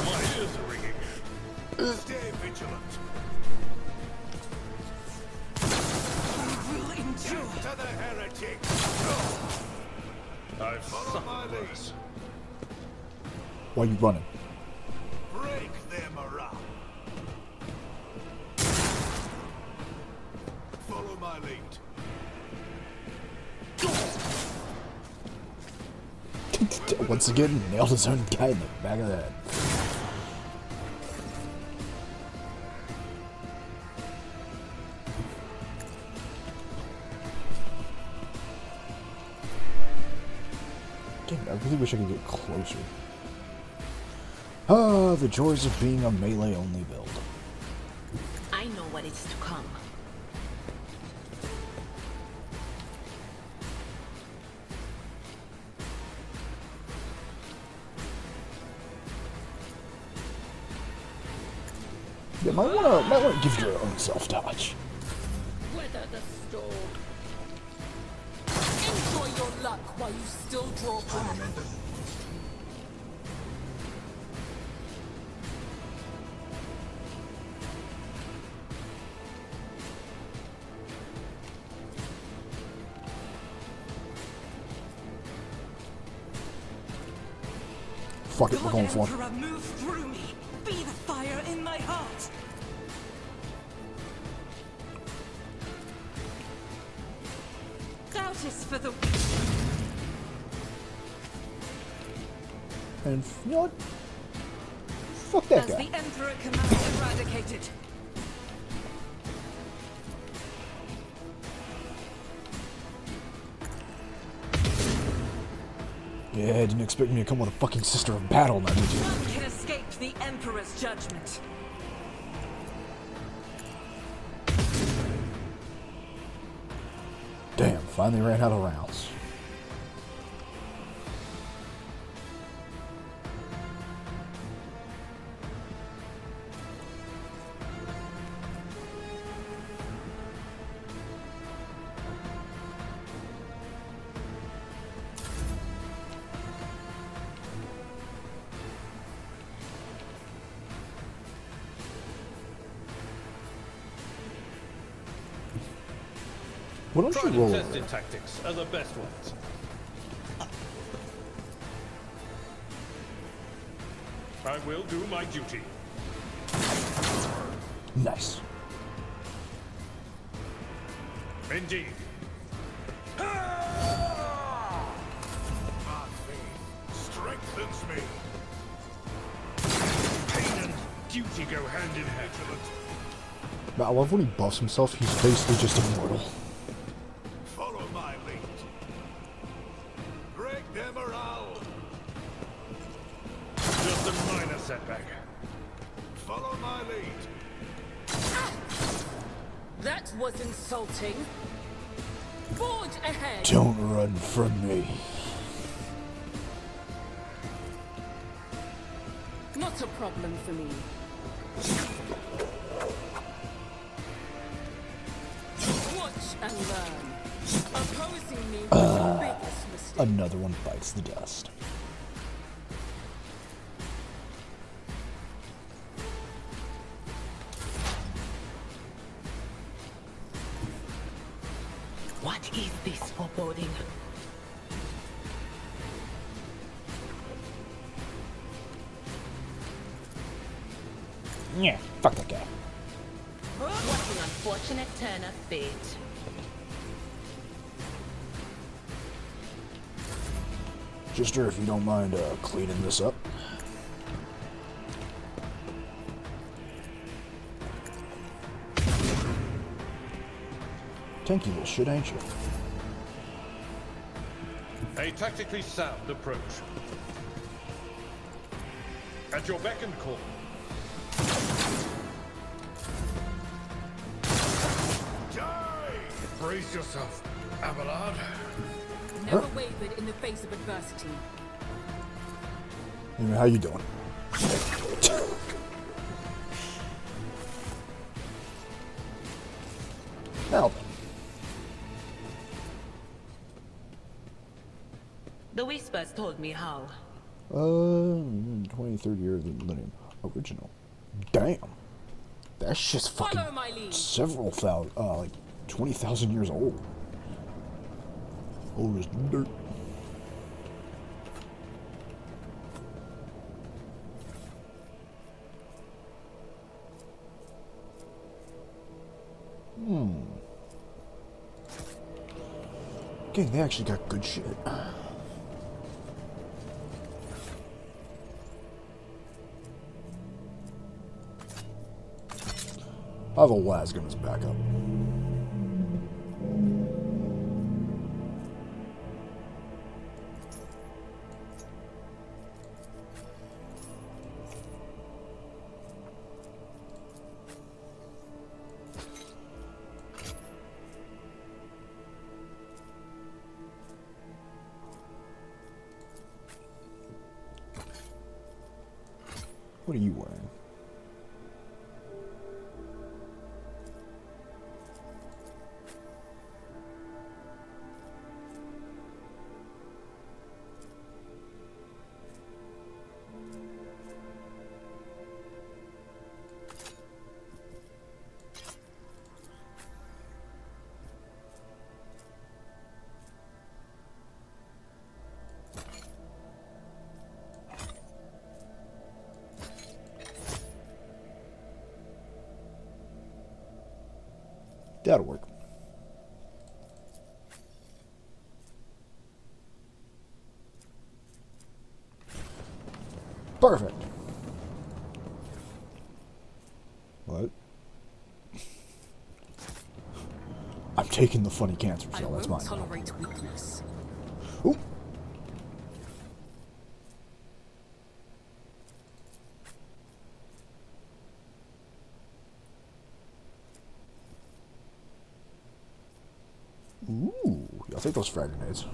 My ears are ringing. Stay vigilant. Will endure. To the heretic. I've Follow my suffered lead. worse. Why are you running? Break their morale. Follow my lead. Once again, nailed his own guy in the back of the head. Damn, I really wish I could get closer. Ah, the joys of being a melee-only build. I know what is to come. Yeah, might wanna give your own self-touch. Weather the storm. Enjoy your luck while you still draw breath. Fuck it, we're going for it. Emperor, move through me. Be the fire in my heart. Doubt is for the... And you know what? Fuck that As guy. the Emperor commands, eradicated. Yeah, didn't expect me to come with a fucking sister of battle now, did you? None can escape the Emperor's judgment. Damn, finally ran out of rounds. Why don't Tried you roll and over? tested tactics are the best ones. I will do my duty. Nice. Indeed. My faith strengthens me. Pain and duty go hand in hand. But I love when he buffs himself, he's basically just immortal. Follow my lead. Break their morale. Just a minor setback. Follow my lead. That was insulting. Forge ahead. Don't run from me. Not a problem for me. Watch and learn. Opposing me was your biggest mistake. Another one bites the dust. What is this foreboding? Yeah, fuck that guy. What an unfortunate turn of fate. Jister, if you don't mind cleaning this up. Tanky little shit, ain't you? A tactically sound approach. At your beck and call. Brace yourself, Abelard. Never wavered in the face of adversity. Anyway, how you doing? Now then. The whispers told me how. 23rd year of the millennium. Original. Damn. That's just fucking Follow my lead. several thousand, like 20,000 years old. Old as dirt. Gang, they actually got good shit. I have a Lasgun as backup. What are you wearing? That'll work. Perfect. What? I'm taking the funny cancer cell. That's mine. Tolerate weakness. Ooh. Ooh, I'll take those frag grenades.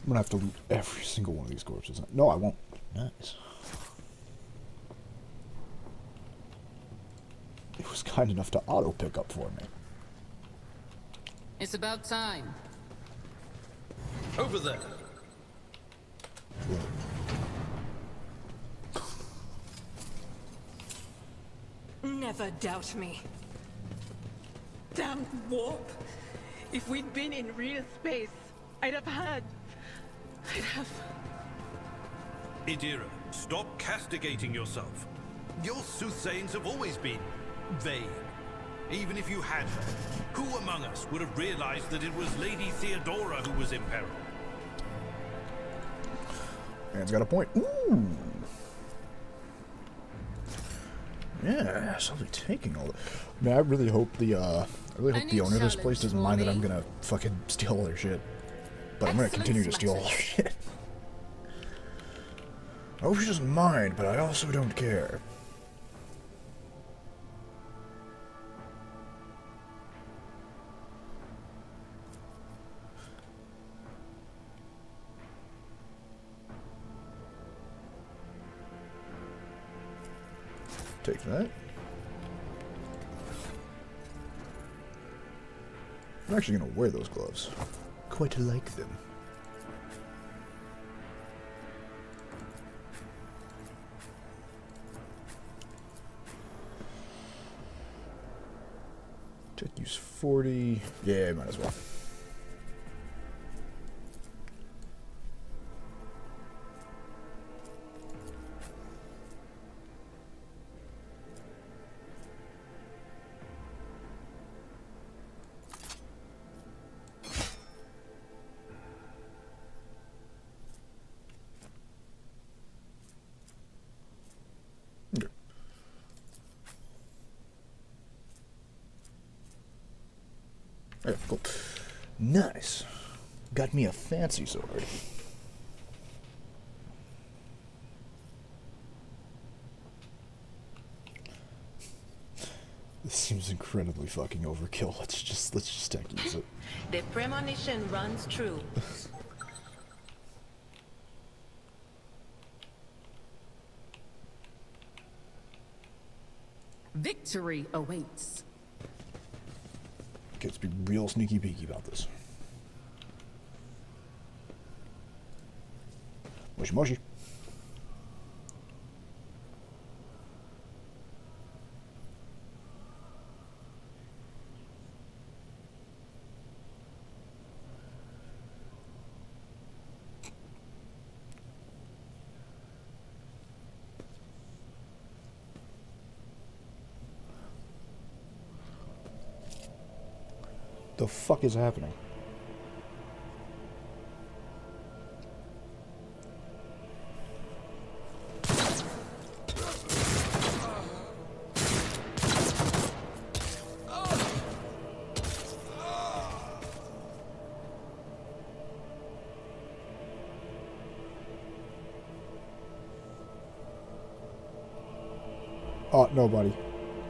I'm gonna have to loot every single one of these corpses. No, I won't. Nice. It was kind enough to auto pick up for me. It's about time. Over there. Never doubt me. Damn warp. If we'd been in real space, I'd have... Idira, stop castigating yourself. Your soothsayings have always been vague. Even if you had her, who among us would have realized that it was Lady Theodora who was in peril? Man's got a point. Ooh. Yeah, so I'll be taking all the... Man, I really hope the owner of this place doesn't mind that I'm gonna fucking steal all their shit. But I'm gonna continue to steal all their shit. I hope she doesn't mind, but I also don't care. Take that. I'm actually going to wear those gloves. Quite like them. Tech use 40. Yeah, might as well. Okay, cool. Nice. Got me a fancy sword. This seems incredibly fucking overkill. Let's just tech use it. The premonition runs true. Victory awaits. Okay, let's be real sneaky peeky about this. Moshi moshi. The fuck is happening? Nobody.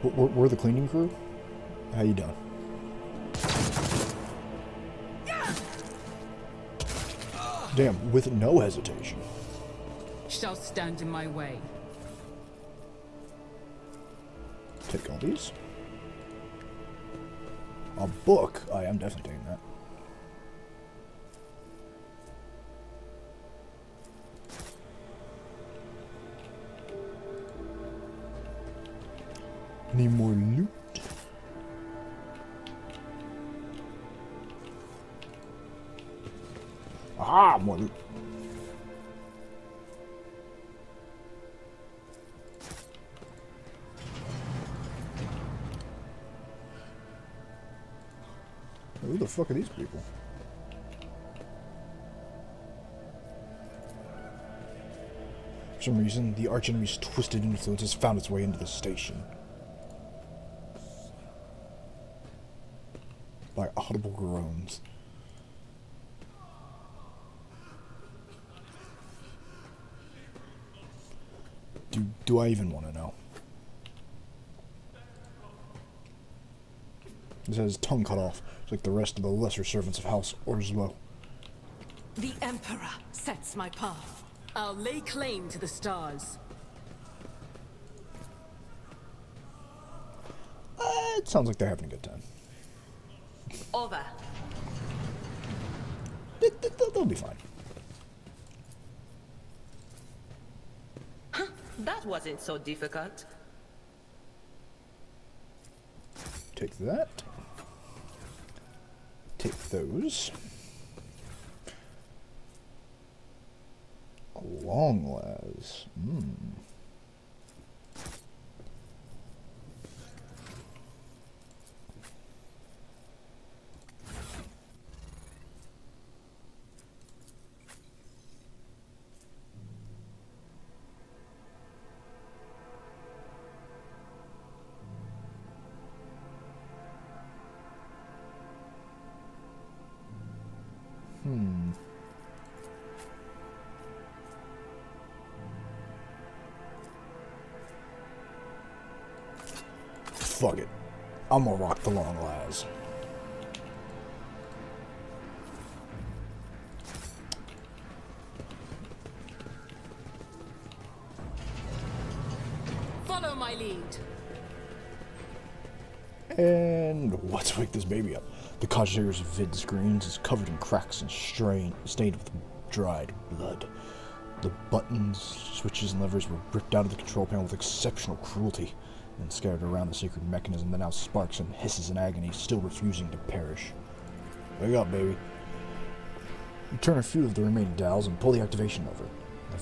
We're the cleaning crew? How you doing? Damn, with no hesitation. Shall stand in my way. Take all these. A book? I am definitely taking that. Any more loot? Aha! More loot. Who the fuck are these people? For some reason, the archenemy's twisted influence has found its way into the station. By audible groans. Do I even want to know? He's had his tongue cut off, like the rest of the lesser servants of House Orzlo. The Emperor sets my path. I'll lay claim to the stars. It sounds like they're having a good time. Over. They'll be fine. Huh, that wasn't so difficult. Take that. Take those. Long las. Fuck it. I'm gonna rock the long las. Follow my lead. And let's wake this baby up. The Cogitator's vid screens is covered in cracks and stained with dried blood. The buttons, switches, and levers were ripped out of the control panel with exceptional cruelty and scattered around the sacred mechanism that now sparks and hisses in agony, still refusing to perish. Wake up, baby. You turn a few of the remaining dials and pull the activation lever.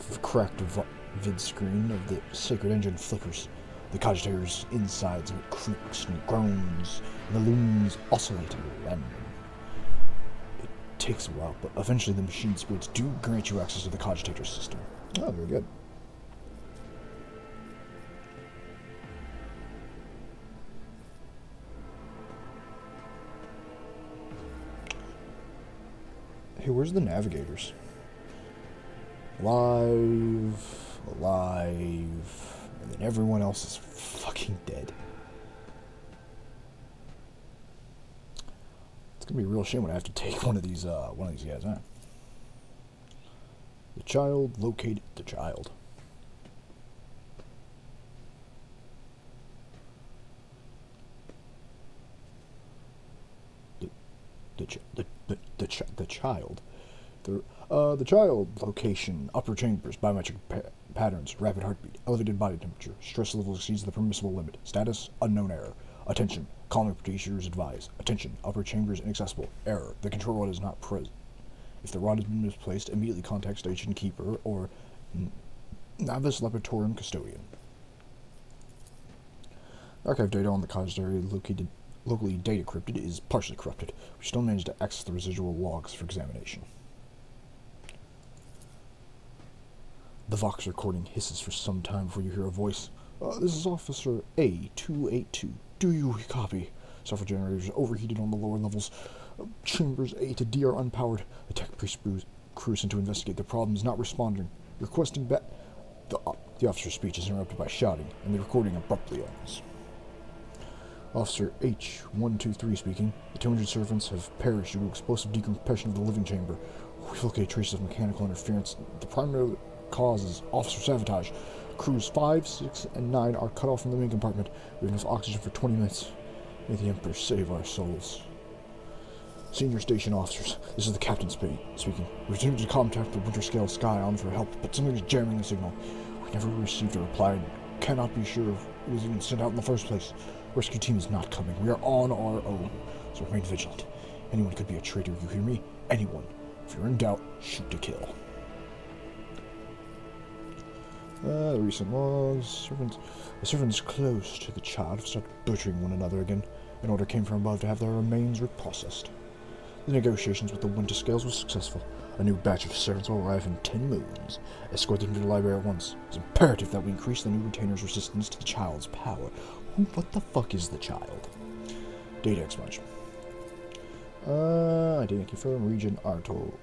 The cracked vid screen of the sacred engine flickers. The Cogitator's insides creaks and groans, and the looms oscillate at random. It takes a while, but eventually the machine spirits do grant you access to the Cogitator system. Oh, very good. Hey, where's the navigators? Alive, and then everyone else is fucking dead. It's gonna be a real shame when I have to take one of these guys, huh? The child located the child. The child. The child location, upper chambers, biometric patterns, rapid heartbeat, elevated body temperature, stress level exceeds the permissible limit, status, unknown error. Attention, calming procedures advised. Attention, upper chambers inaccessible. Error, the control rod is not present. If the rod has been misplaced, immediately contact station keeper or Navis Laboratorium custodian. Archive data on the Cogitator locally data crypted is partially corrupted. We still managed to access the residual logs for examination. The Vox recording hisses for some time before you hear a voice. This is Officer A282. Do you copy? Software generators are overheated on the lower levels. Chambers A to D are unpowered. The tech crew sent to investigate the problem is not responding. Requesting back. The officer's speech is interrupted by shouting, and the recording abruptly ends. Officer H123 speaking. The 200 servants have perished due to explosive decompression of the living chamber. We've located traces of mechanical interference. The primary cause is officer sabotage. Crews 5, 6, and 9 are cut off from the main compartment. We have enough oxygen for 20 minutes. May the Emperor save our souls. Senior station officers, this is the captain speaking. We attempted to contact the Winter Scale Sky on for help, but something is jamming the signal. We never received a reply and cannot be sure if it was even sent out in the first place. Rescue team is not coming. We are on our own, so remain vigilant. Anyone could be a traitor, you hear me? Anyone. If you're in doubt, shoot to kill. Recent laws. The servants close to the child have started butchering one another again. An order came from above to have their remains reprocessed. The negotiations with the Winter Scales were successful. A new batch of servants will arrive in 10 moons. Escort them to the library at once. It's imperative that we increase the new retainer's resistance to the child's power. What the fuck is the child? Data expansion. Identity confirmed. Region Arnato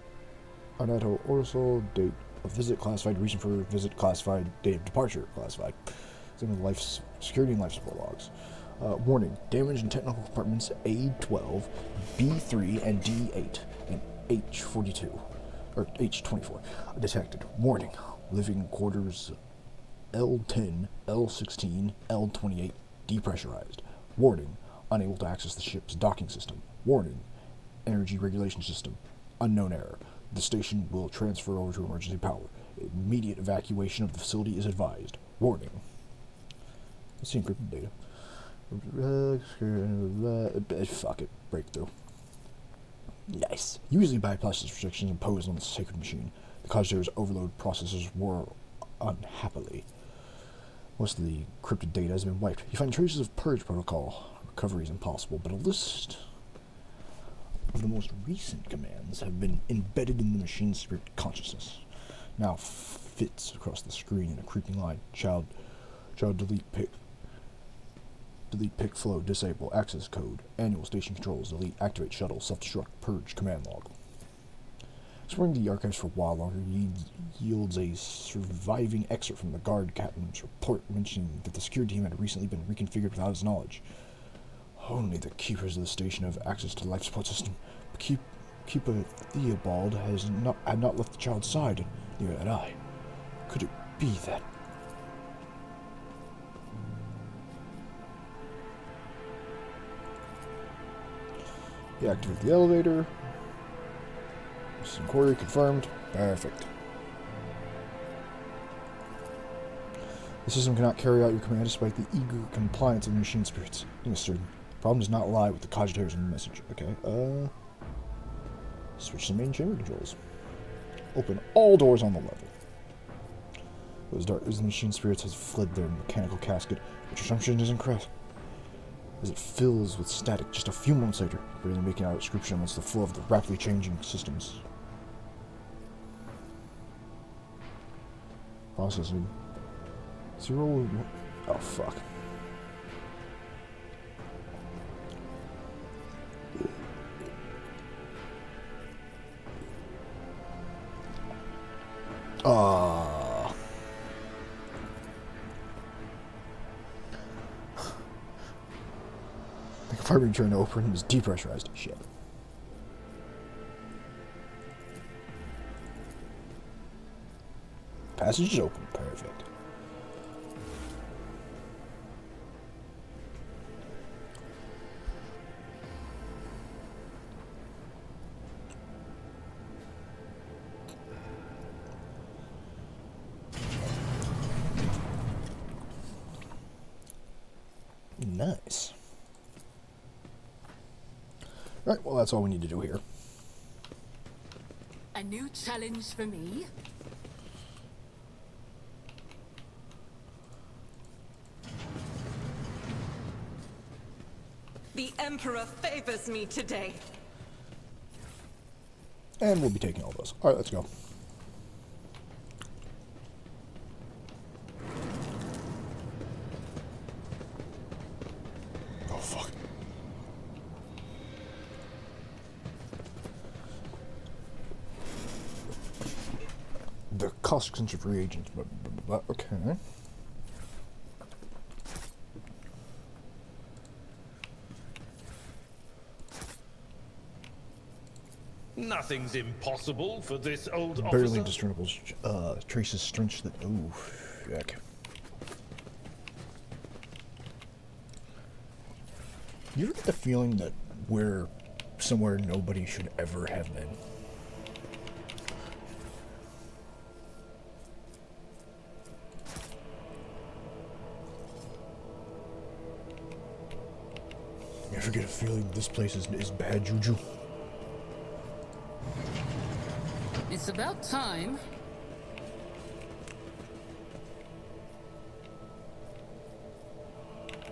Orsal. Date of visit classified. Reason for visit classified. Date of departure classified. Same with life security and life support logs. Warning: damage in technical compartments A12, B3, and D8, and H42 or H24 detected. Warning: living quarters L10, L16, L28 depressurized. Warning: unable to access the ship's docking system. Warning: energy regulation system unknown error. The station will transfer over to emergency power. Immediate evacuation of the facility is advised. Warning. Let's see encrypted data. Fuck it. Breakthrough. Nice. Usually bypasses restrictions imposed on the sacred machine. The Cogitator's overload processors were unhappily. Most of the encrypted data has been wiped. You find traces of purge protocol. Recovery is impossible, but a list of the most recent commands have been embedded in the machine's spirit consciousness. Now fits across the screen in a creeping line. Child delete pick flow, disable, access code, annual station controls, delete, activate shuttle, self-destruct, purge, command log. Exploring the archives for a while longer yields a surviving excerpt from the guard captain's report mentioning that the security team had recently been reconfigured without his knowledge. Only the keepers of the station have access to the life support system. Keeper Theobald had not left the child's side, neither had I. Could it be that... Deactivate the elevator. This inquiry confirmed. Perfect. The system cannot carry out your command despite the eager compliance of the machine spirits. Being certain. The problem does not lie with the Cogitator's message. Okay, switch to main chamber controls. Open all doors on the level. It was dark as the machine spirits has fled their mechanical casket, which assumption is incorrect. As it fills with static just a few moments later, barely making out a description amongst the flow of the rapidly changing systems. Processing. 0. Oh, fuck. The compartment trying to open is depressurized. Shit. Passage is open. Perfect. Nice. Alright, well that's all we need to do here. A new challenge for me? The Emperor favors me today. And we'll be taking all those. Alright, let's go. Oh, fuck. The cost extension for reagents, but okay. Nothing's impossible for this old Barely officer. discernible traces stench that. Ooh, yuck. You ever get the feeling that we're somewhere nobody should ever have been? You ever get a feeling this place is bad juju? It's about time.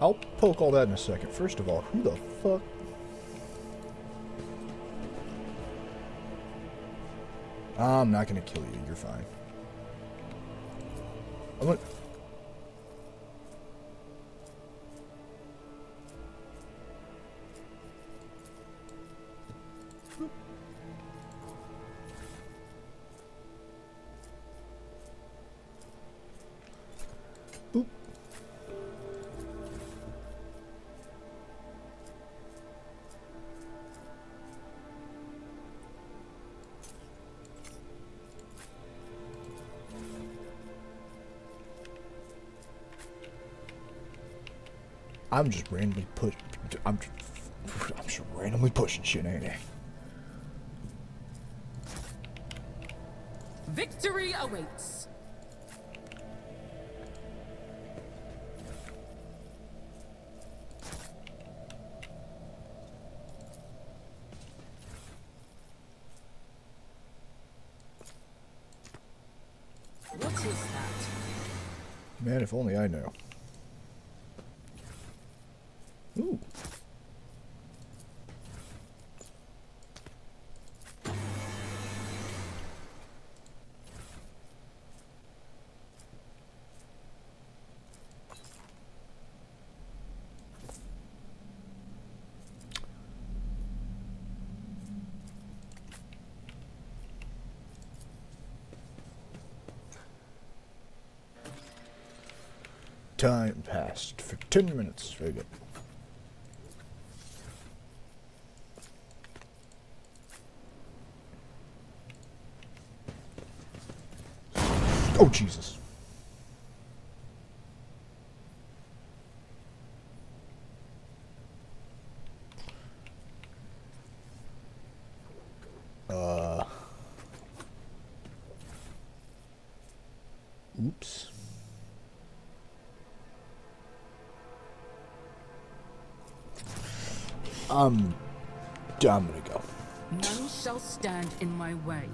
I'll poke all that in a second. First of all, who the fuck? I'm not gonna kill you. You're fine. I'm gonna... Boop. I'm just randomly I'm just randomly pushing shit, ain't I? Victory awaits. What is that? Man, if only I knew. Ooh. Time passed for 10 minutes. Very good. Oh, Jesus. Oops. I'm gonna go. None shall stand in my way.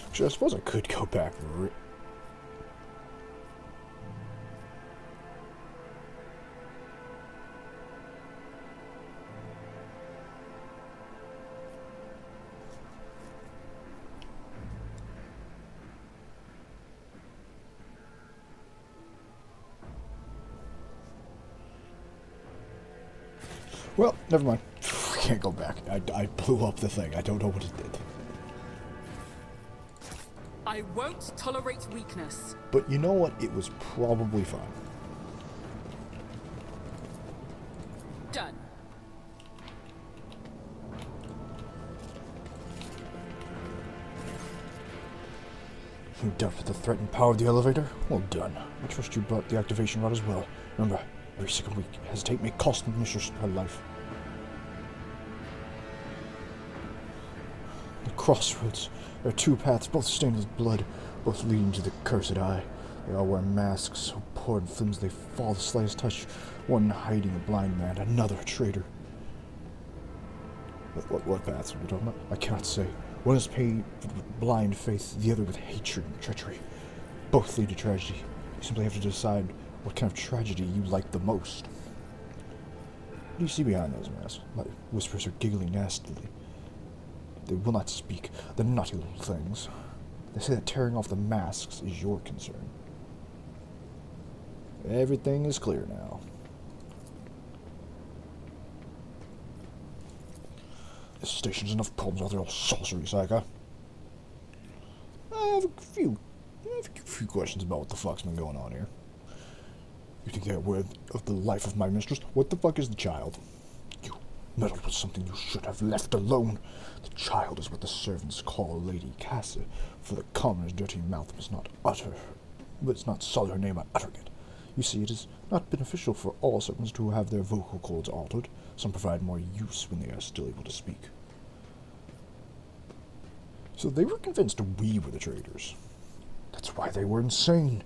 Actually, I suppose I could go back. Well, never mind. Can't go back. I blew up the thing. I don't know what it did. I won't tolerate weakness. But you know what? It was probably fine. Done. You doubted the threatened power of the elevator? Well done. I trust you brought the activation rod as well. Remember, every second we hesitate may cost the mistress her life. The crossroads. There are two paths, both stained with blood, both leading to the cursed eye. They all wear masks, so poor and flimsy they fall the slightest touch. One hiding a blind man, another a traitor. What paths are we talking about? I cannot say. One is paved with blind faith, the other with hatred and treachery. Both lead to tragedy. You simply have to decide what kind of tragedy you like the most. What do you see behind those masks? My whispers are giggling nastily. They will not speak, the naughty little things. They say that tearing off the masks is your concern. Everything is clear now. This station's enough problems with their old sorcery, Psycho. I have a few questions about what the fuck's been going on here. You think they're aware of the life of my mistress? What the fuck is the child? You meddled with something you should have left alone. The child is what the servants call Lady Casa, for the commoner's dirty mouth must not sully her name by uttering it. You see, it is not beneficial for all servants to have their vocal cords altered. Some provide more use when they are still able to speak. So they were convinced we were the traitors. That's why they were insane.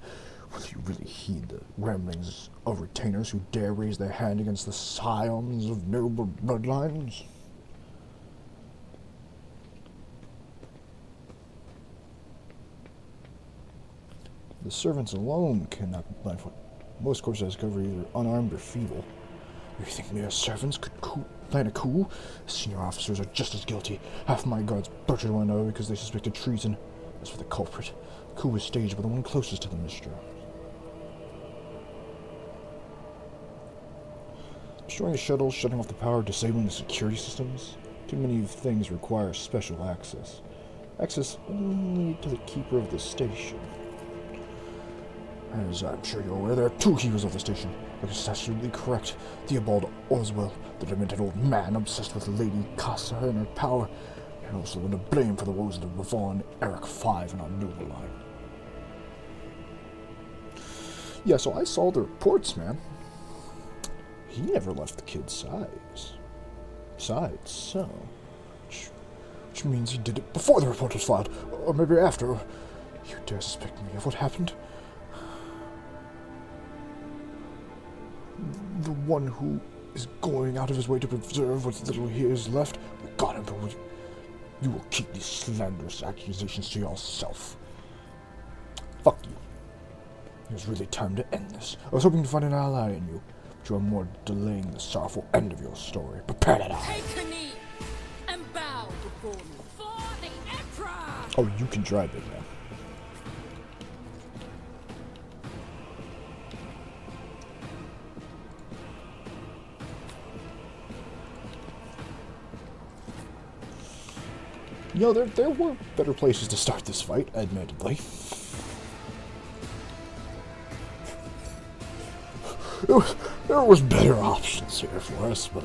Will you really heed the ramblings of retainers who dare raise their hand against the scions of noble bloodlines? The servants alone cannot be blindfold. Most corpses I discover are either unarmed or feeble. You think mere servants could plan a coup? Senior officers are just as guilty. Half my guards butchered one another because they suspected treason. As for the culprit, the coup was staged by the one closest to the minister. Destroying the shuttle, shutting off the power, disabling the security systems. Too many things require special access. Access only to the keeper of the station. As I'm sure you're aware, there are two keepers of the station. That is absolutely correct. Theobald Oswell, the demented old man obsessed with Lady Casa and her power, and also one to blame for the woes of the Ravon Eric 5 in our newer line. Yeah, so I saw the reports, man. He never left the kid's side, so... Which means he did it before the report was filed, or maybe after. You dare suspect me of what happened? The one who is going out of his way to preserve what little he is left? We got him, but you will keep these slanderous accusations to yourself. Fuck you. It was really time to end this. I was hoping to find an ally in you, but you are more delaying the sorrowful end of your story. Prepare to die. Take a knee and bow before me. For the Emperor! Oh, you can try, big man. You know, there were better places to start this fight, admittedly. There was better options here for us, but...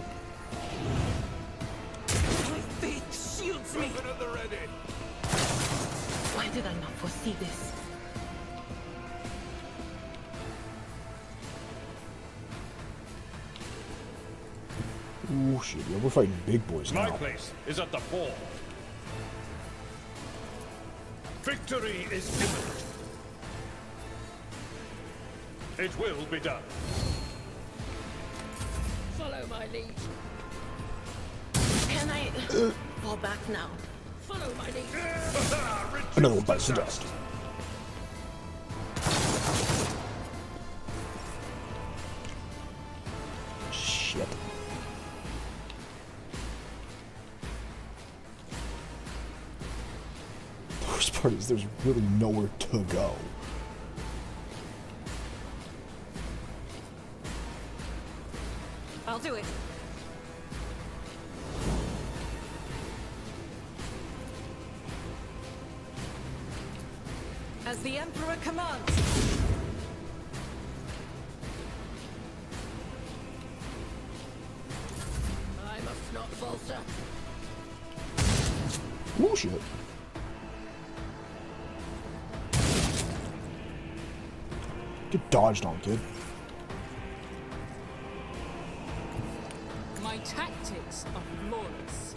My faith shields me! Why did I not foresee this? Ooh, shit, yeah, we're fighting big boys now. My place is at the fore. Victory is imminent. It will be done. Follow my lead. Can I fall back now? Follow my lead. Another one bites the dust. Shit. The worst part is there's really nowhere to go. I'll do it. As the Emperor commands. I must not falter. Ooh, shit. Get dodged on, kid. My tactics are flawless.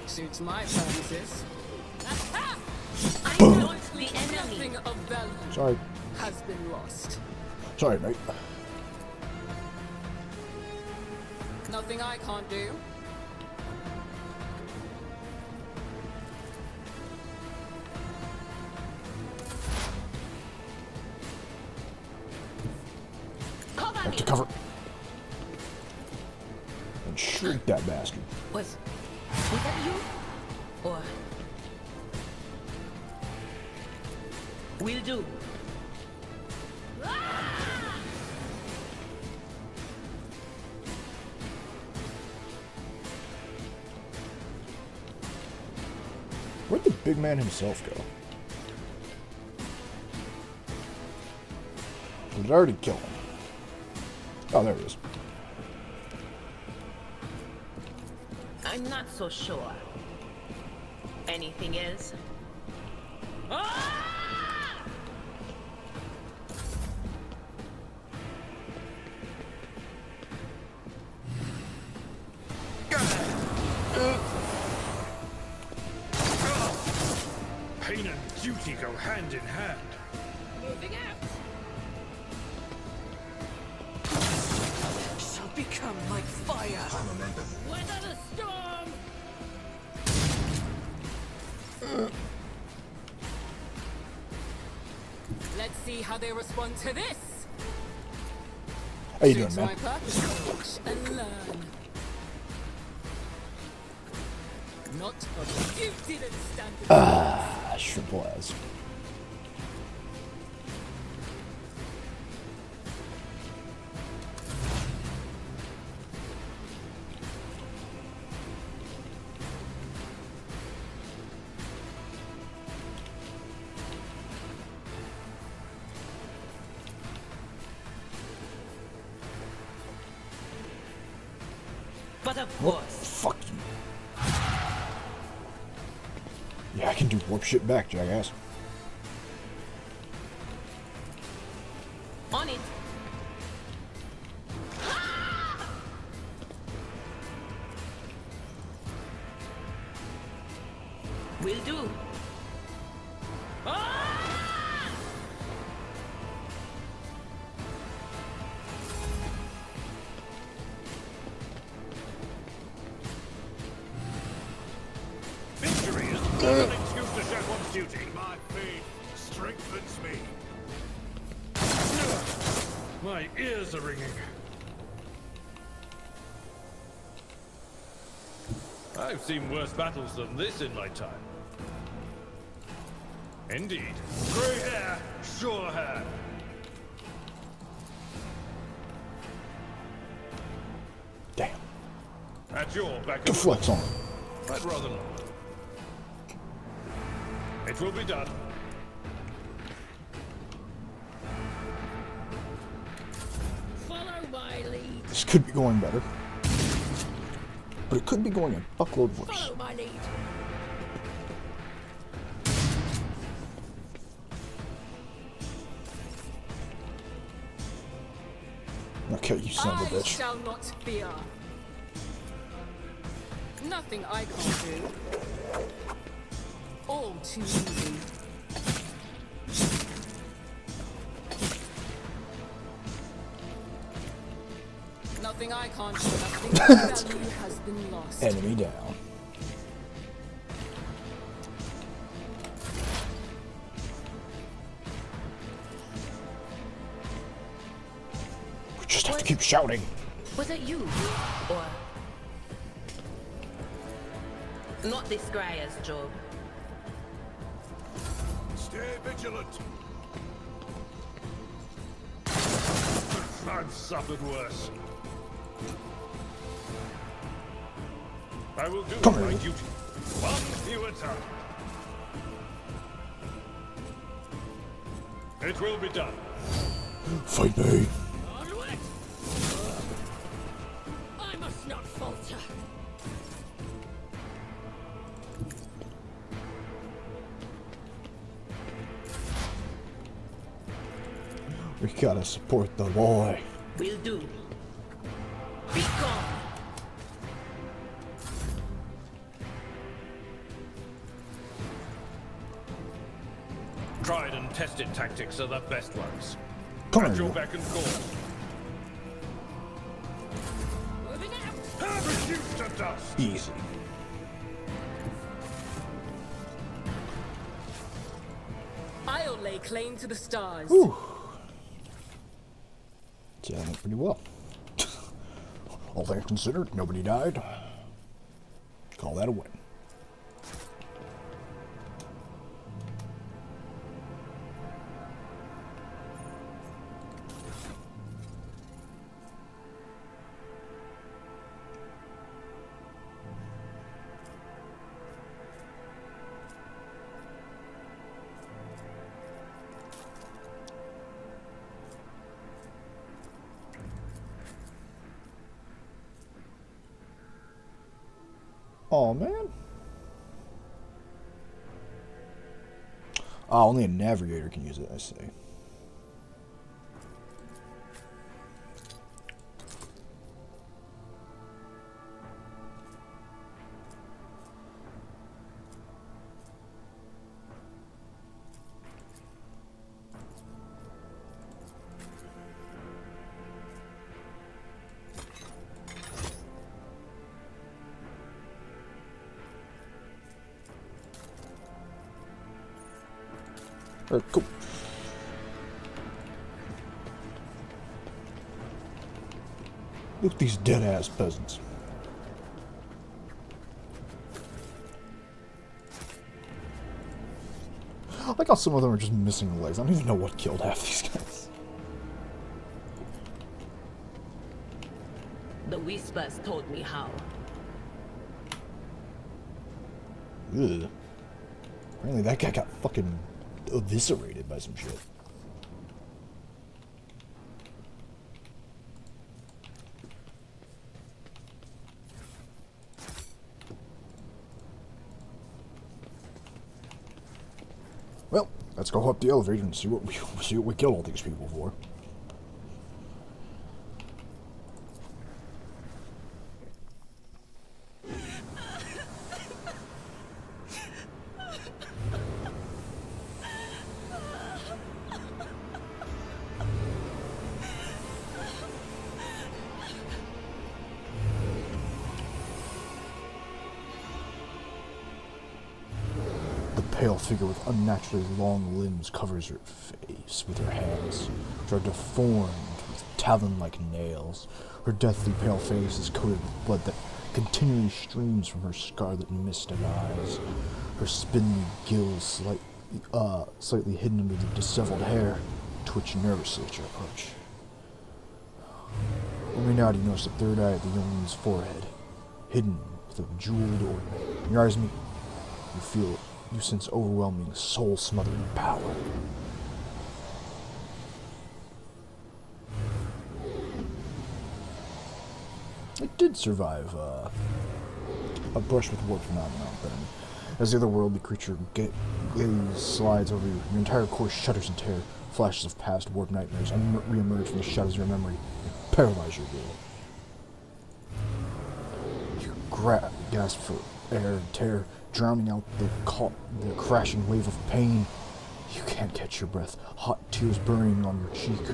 Suits my purposes. I know the enemy of value Sorry. has been lost. Sorry, mate. Nothing I can't do. Back to cover. And shrink that bastard. Was that you? Or Will do. Where'd the big man himself go? Or did I already kill him? Oh, there he is. I'm not so sure. Anything else? Pain and duty go hand in hand. moving out? Shall become like fire. Weather the storm! see how they respond to this. How you doing, Suits man? my purpose. Watch and learn. Not a you didn't stand a Triple S. But of course. Fuck you. Yeah, I can do warp shit back, jackass. On it. Will do. Victory is not an excuse to shirk one's duty. My faith strengthens me. My ears are ringing. I've seen worse battles than this in my time. Indeed. Grey hair, sure hair. Damn. At your back. Deflects on. I'd rather not. It will be done. follow my lead. This could be going better. But it could be going a buckload worse. Follow my lead. Okay, you son of a I bitch. shall not fear. Nothing I can't do. All too easy. Nothing I can't do. Nothing of value has been lost. Enemy down. We just have to keep shouting. Was it you? Or... Not this Greyer's job. Stay vigilant. I've suffered worse. I will do my duty. One fewer time. It will be done. Fight me. Onward! I must not falter. We gotta support the boy. Will do. Be gone. Tried and tested tactics are the best ones. Come At on, your you. beck and call. Moving out. Have reduced to dust. Easy. I'll lay claim to the stars. Whew. Yeah, that went pretty well. All things considered, nobody died. Call that a win. Oh man. Oh, only a navigator can use it, I see. Cool. Look at these dead-ass peasants. I like how some of them are just missing legs. I don't even know what killed half these guys. The whispers told me how. Ugh. Apparently that guy got fucking eviscerated by some shit. Well, let's go up the elevator and see what we killed all these people for. Pale figure with unnaturally long limbs covers her face with her hands, which are deformed with talon-like nails. Her deathly pale face is coated with blood that continually streams from her scarlet misted eyes. Her spindly gills slightly hidden under the disheveled hair twitch nervously at your approach. Only now do you notice the third eye at the young woman's forehead, hidden with a jeweled ornament. In your eyes meet, you sense overwhelming, soul-smothering power. It did survive a brush with warp phenomenon, but as the otherworldly creature gaze slides over you, your entire core shudders in terror. Flashes of past warp nightmares re-emerge from the shadows of your memory and paralyze your will. You gasp for air and terror, drowning out the crashing wave of pain. You can't catch your breath, hot tears burning on your cheek.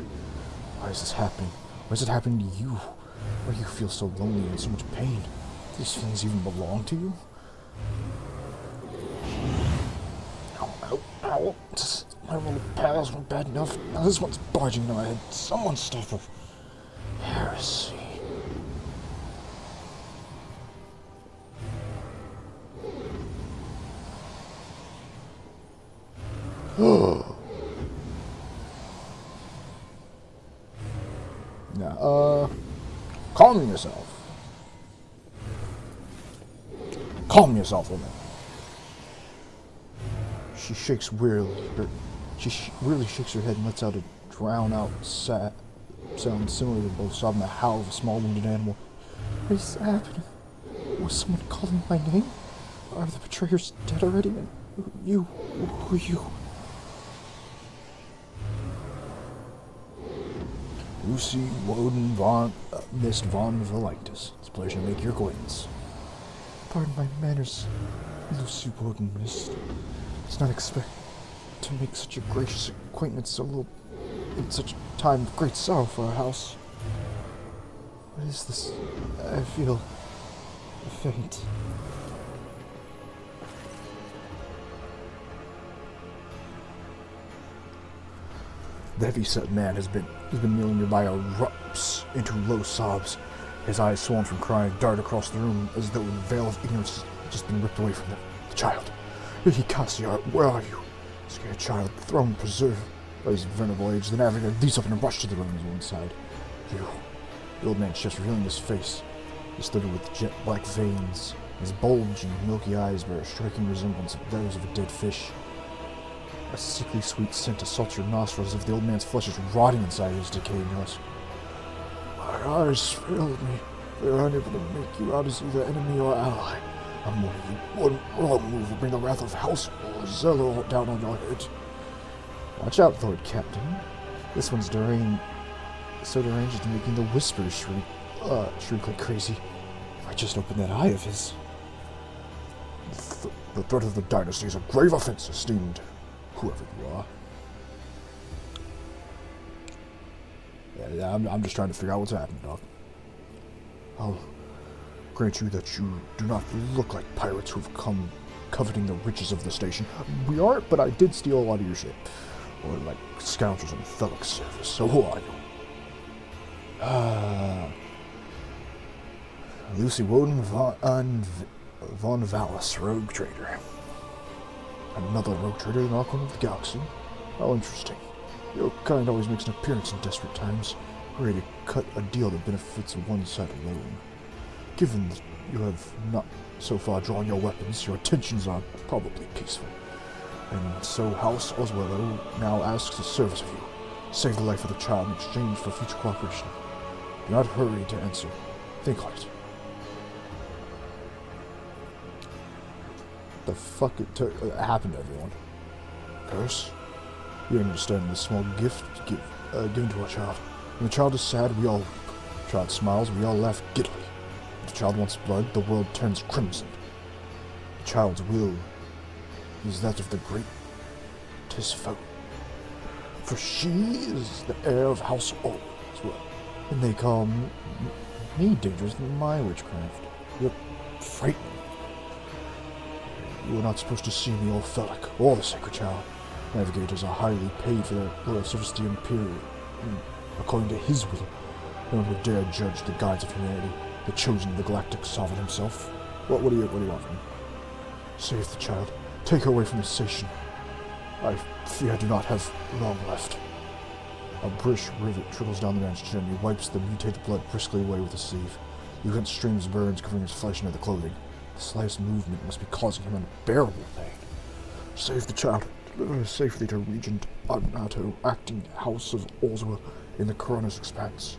Why is this happening? Why is it happening to you? Why do you feel so lonely and in so much pain? Do these feelings even belong to you? Ow. My little pals were bad enough. Now this one's barging into my head. Someone stop her. Heresy. Now, calm yourself. Calm yourself, woman. She shakes wearily. She weirdly shakes her head and lets out a drown-out sound similar to both sob and the howl of a small wounded animal. What is happening? Was someone calling my name? Are the betrayers dead already? And who are you? Lucy Woden Miss von Velictus. It's a pleasure to make your acquaintance. Pardon my manners, Lucy Woden Miss. It's not expected to make such a gracious acquaintance in such a time of great sorrow for our house. What is this? I feel faint. The heavy-set man has been kneeling nearby erupts into low sobs. His eyes, swollen from crying, dart across the room as though the veil of ignorance has just been ripped away from them. The child. Cassiar, where are you? Scared child, throne preserved by his venerable age. The navigator leaps up and rushes to the room on one side. You. The old man shifts, revealing his face. He's studded with jet black veins. His bulging, milky eyes bear a striking resemblance of those of a dead fish. A sickly sweet scent assaults your nostrils as if the old man's flesh is rotting inside his decaying husk. My eyes failed me. They are unable to make you out as either enemy or ally. I'm warning you, one wrong move will bring the wrath of House Zello down on your head. Watch out, Lord Captain. This one's so deranged to making the whispers shriek like crazy. If I just opened that eye of his. The threat of the dynasty is a grave offense, esteemed whoever you are. Yeah, I'm just trying to figure out what's happening, Doc. I'll grant you that you do not look like pirates who've come coveting the riches of the station. We aren't, but I did steal a lot of your ship. Or like scoundrels on Thelic service. So who are you? Lucy Woden von Vallis, rogue trader. Another rogue trader in our corner of the galaxy. How interesting. Your kind always makes an appearance in desperate times, ready to cut a deal that benefits one side alone. Given that you have not so far drawn your weapons, your intentions are probably peaceful. And so House Oswello now asks a service of you. Save the life of the child in exchange for future cooperation. Do not hurry to answer. Think on it. The fuck happened to everyone? Curse? You don't understand the small gift given to our child. When the child is sad, we all weep. The child smiles, we all laugh giddily. If the child wants blood, the world turns crimson. The child's will is that of the great Tisfo. For she is the heir of House Oswell, and they call me dangerous than my witchcraft. You're frightening. You are not supposed to see me or Felix, or the Sacred Child. Navigators are highly paid for their loyal service to the Imperial. According to his will, no one would dare judge the guides of humanity, the chosen of the Galactic Sovereign himself. What do you want from me? Save the child. Take her away from the station. I fear I do not have long left. A British rivet trickles down the man's chin. He wipes the mutated blood briskly away with a sleeve. The event streams burns, covering his flesh and the clothing. The slightest movement must be causing him unbearable pain. Save the child. Deliver her safely to Regent Agnato, acting House of Oswell in the Coroner's Expanse.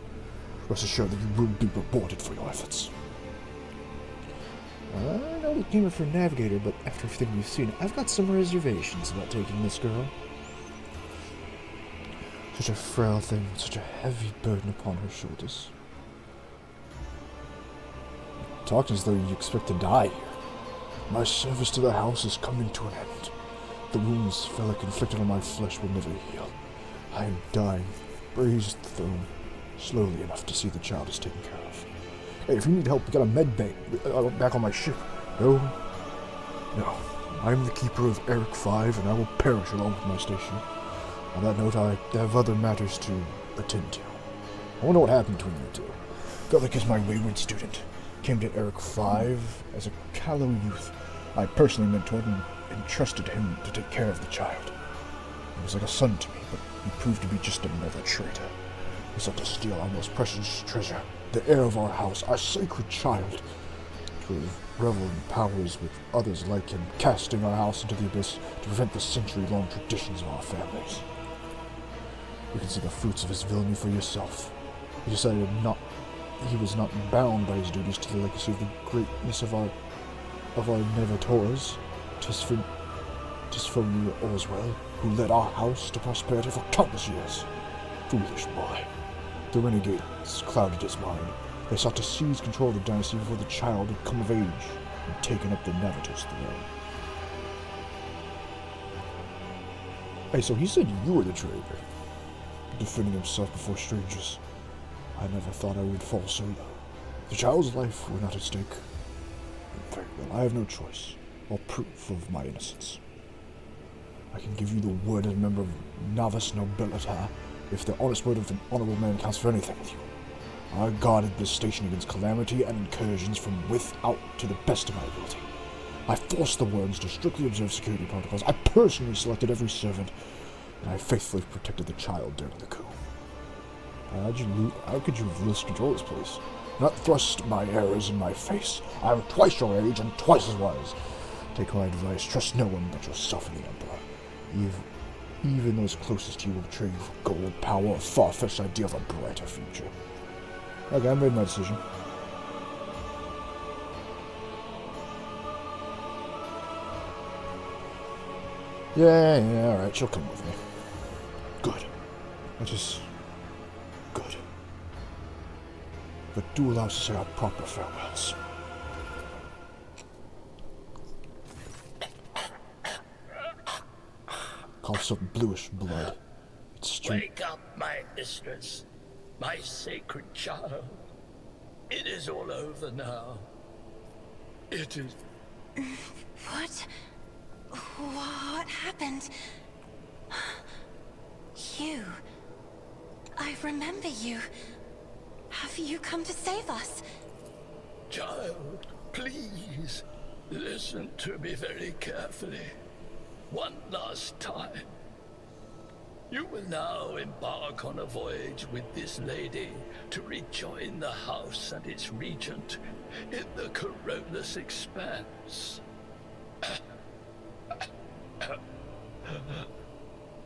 Rest assured that you will be rewarded for your efforts. I know we came for Navigator, but after everything we've seen, I've got some reservations about taking this girl. Such a frail thing, such a heavy burden upon her shoulders. Talking as though you expect to die here. My service to the house is coming to an end. The wounds Felix inflicted on my flesh will never heal. I am dying, raised the throne, slowly enough to see the child is taken care of. Hey, if you need help, get a med bank back on my ship. No. I am the keeper of Eric 5, and I will perish along with my station. On that note, I have other matters to attend to. I wonder what happened between you two. Felix is my wayward student. Came to Eric 5 as a callow youth. I personally mentored and entrusted him to take care of the child. He was like a son to me, but he proved to be just another traitor. He sought to steal our most precious treasure, the heir of our house, our sacred child, to revel in powers with others like him, casting our house into the abyss to prevent the century-long traditions of our families. You can see the fruits of his villainy for yourself. He decided he was not bound by his duties to the legacy of the greatness of our Nevators, Tisfonia Oswell, who led our house to prosperity for countless years. Foolish boy. The renegades clouded his mind. They sought to seize control of the dynasty before the child had come of age and taken up the Navitor's throne. Hey, so he said you were the traitor, defending himself before strangers. I never thought I would fall so low. The child's life were not at stake. Very well, I have no choice, or proof of my innocence. I can give you the word as a member of Novus Nobilitas, if the honest word of an honorable man counts for anything with you. I guarded this station against calamity and incursions from without to the best of my ability. I forced the Worms to strictly observe security protocols. I personally selected every servant, and I faithfully protected the child during the coup. How could you have lost control of this place? Not thrust my errors in my face. I am twice your age and twice as wise. Take my advice. Trust no one but yourself and the Emperor. Even those closest to you will betray you for gold, power, or far-fetched idea of a brighter future. Okay, I made my decision. Yeah, alright, she'll come with me. Good. That is good. But do allow us to say our proper farewells. Coughs up bluish blood. Wake up, my mistress, my sacred child. It is all over now. It is. What? What happened? You. I remember you. Have you come to save us? Child, please, listen to me very carefully. One last time. You will now embark on a voyage with this lady to rejoin the house and its regent in the Corollas Expanse.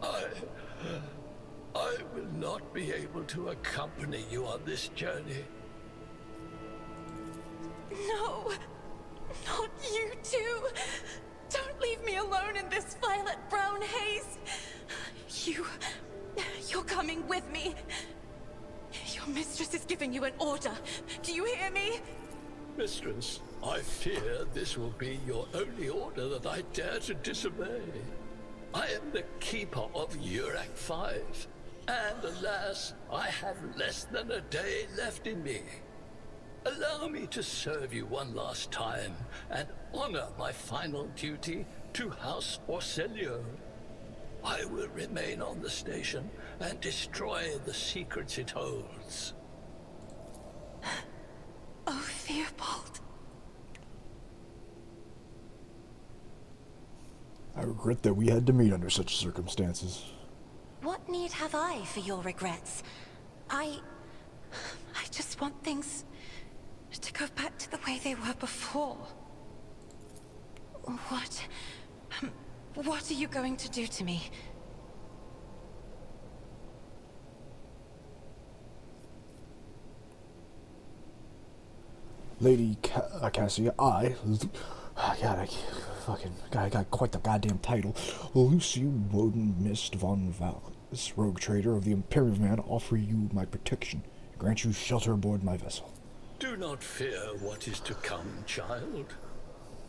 I will not be able to accompany you on this journey. No, not you too. Don't leave me alone in this violet-brown haze. You're coming with me. Your mistress is giving you an order. Do you hear me? Mistress, I fear this will be your only order that I dare to disobey. I am the keeper of Urak 5, and alas, I have less than a day left in me. Allow me to serve you one last time and honor my final duty to House Orselio. I will remain on the station and destroy the secrets it holds. Oh, Theobald. I regret that we had to meet under such circumstances. What need have I for your regrets? I just want things to go back to the way they were before. What are you going to do to me? Lady Cassia, I got quite the goddamn title. Lucy Woden Mist von Vallis, rogue trader of the Imperial Man, offer you my protection, grant you shelter aboard my vessel. Do not fear what is to come, child.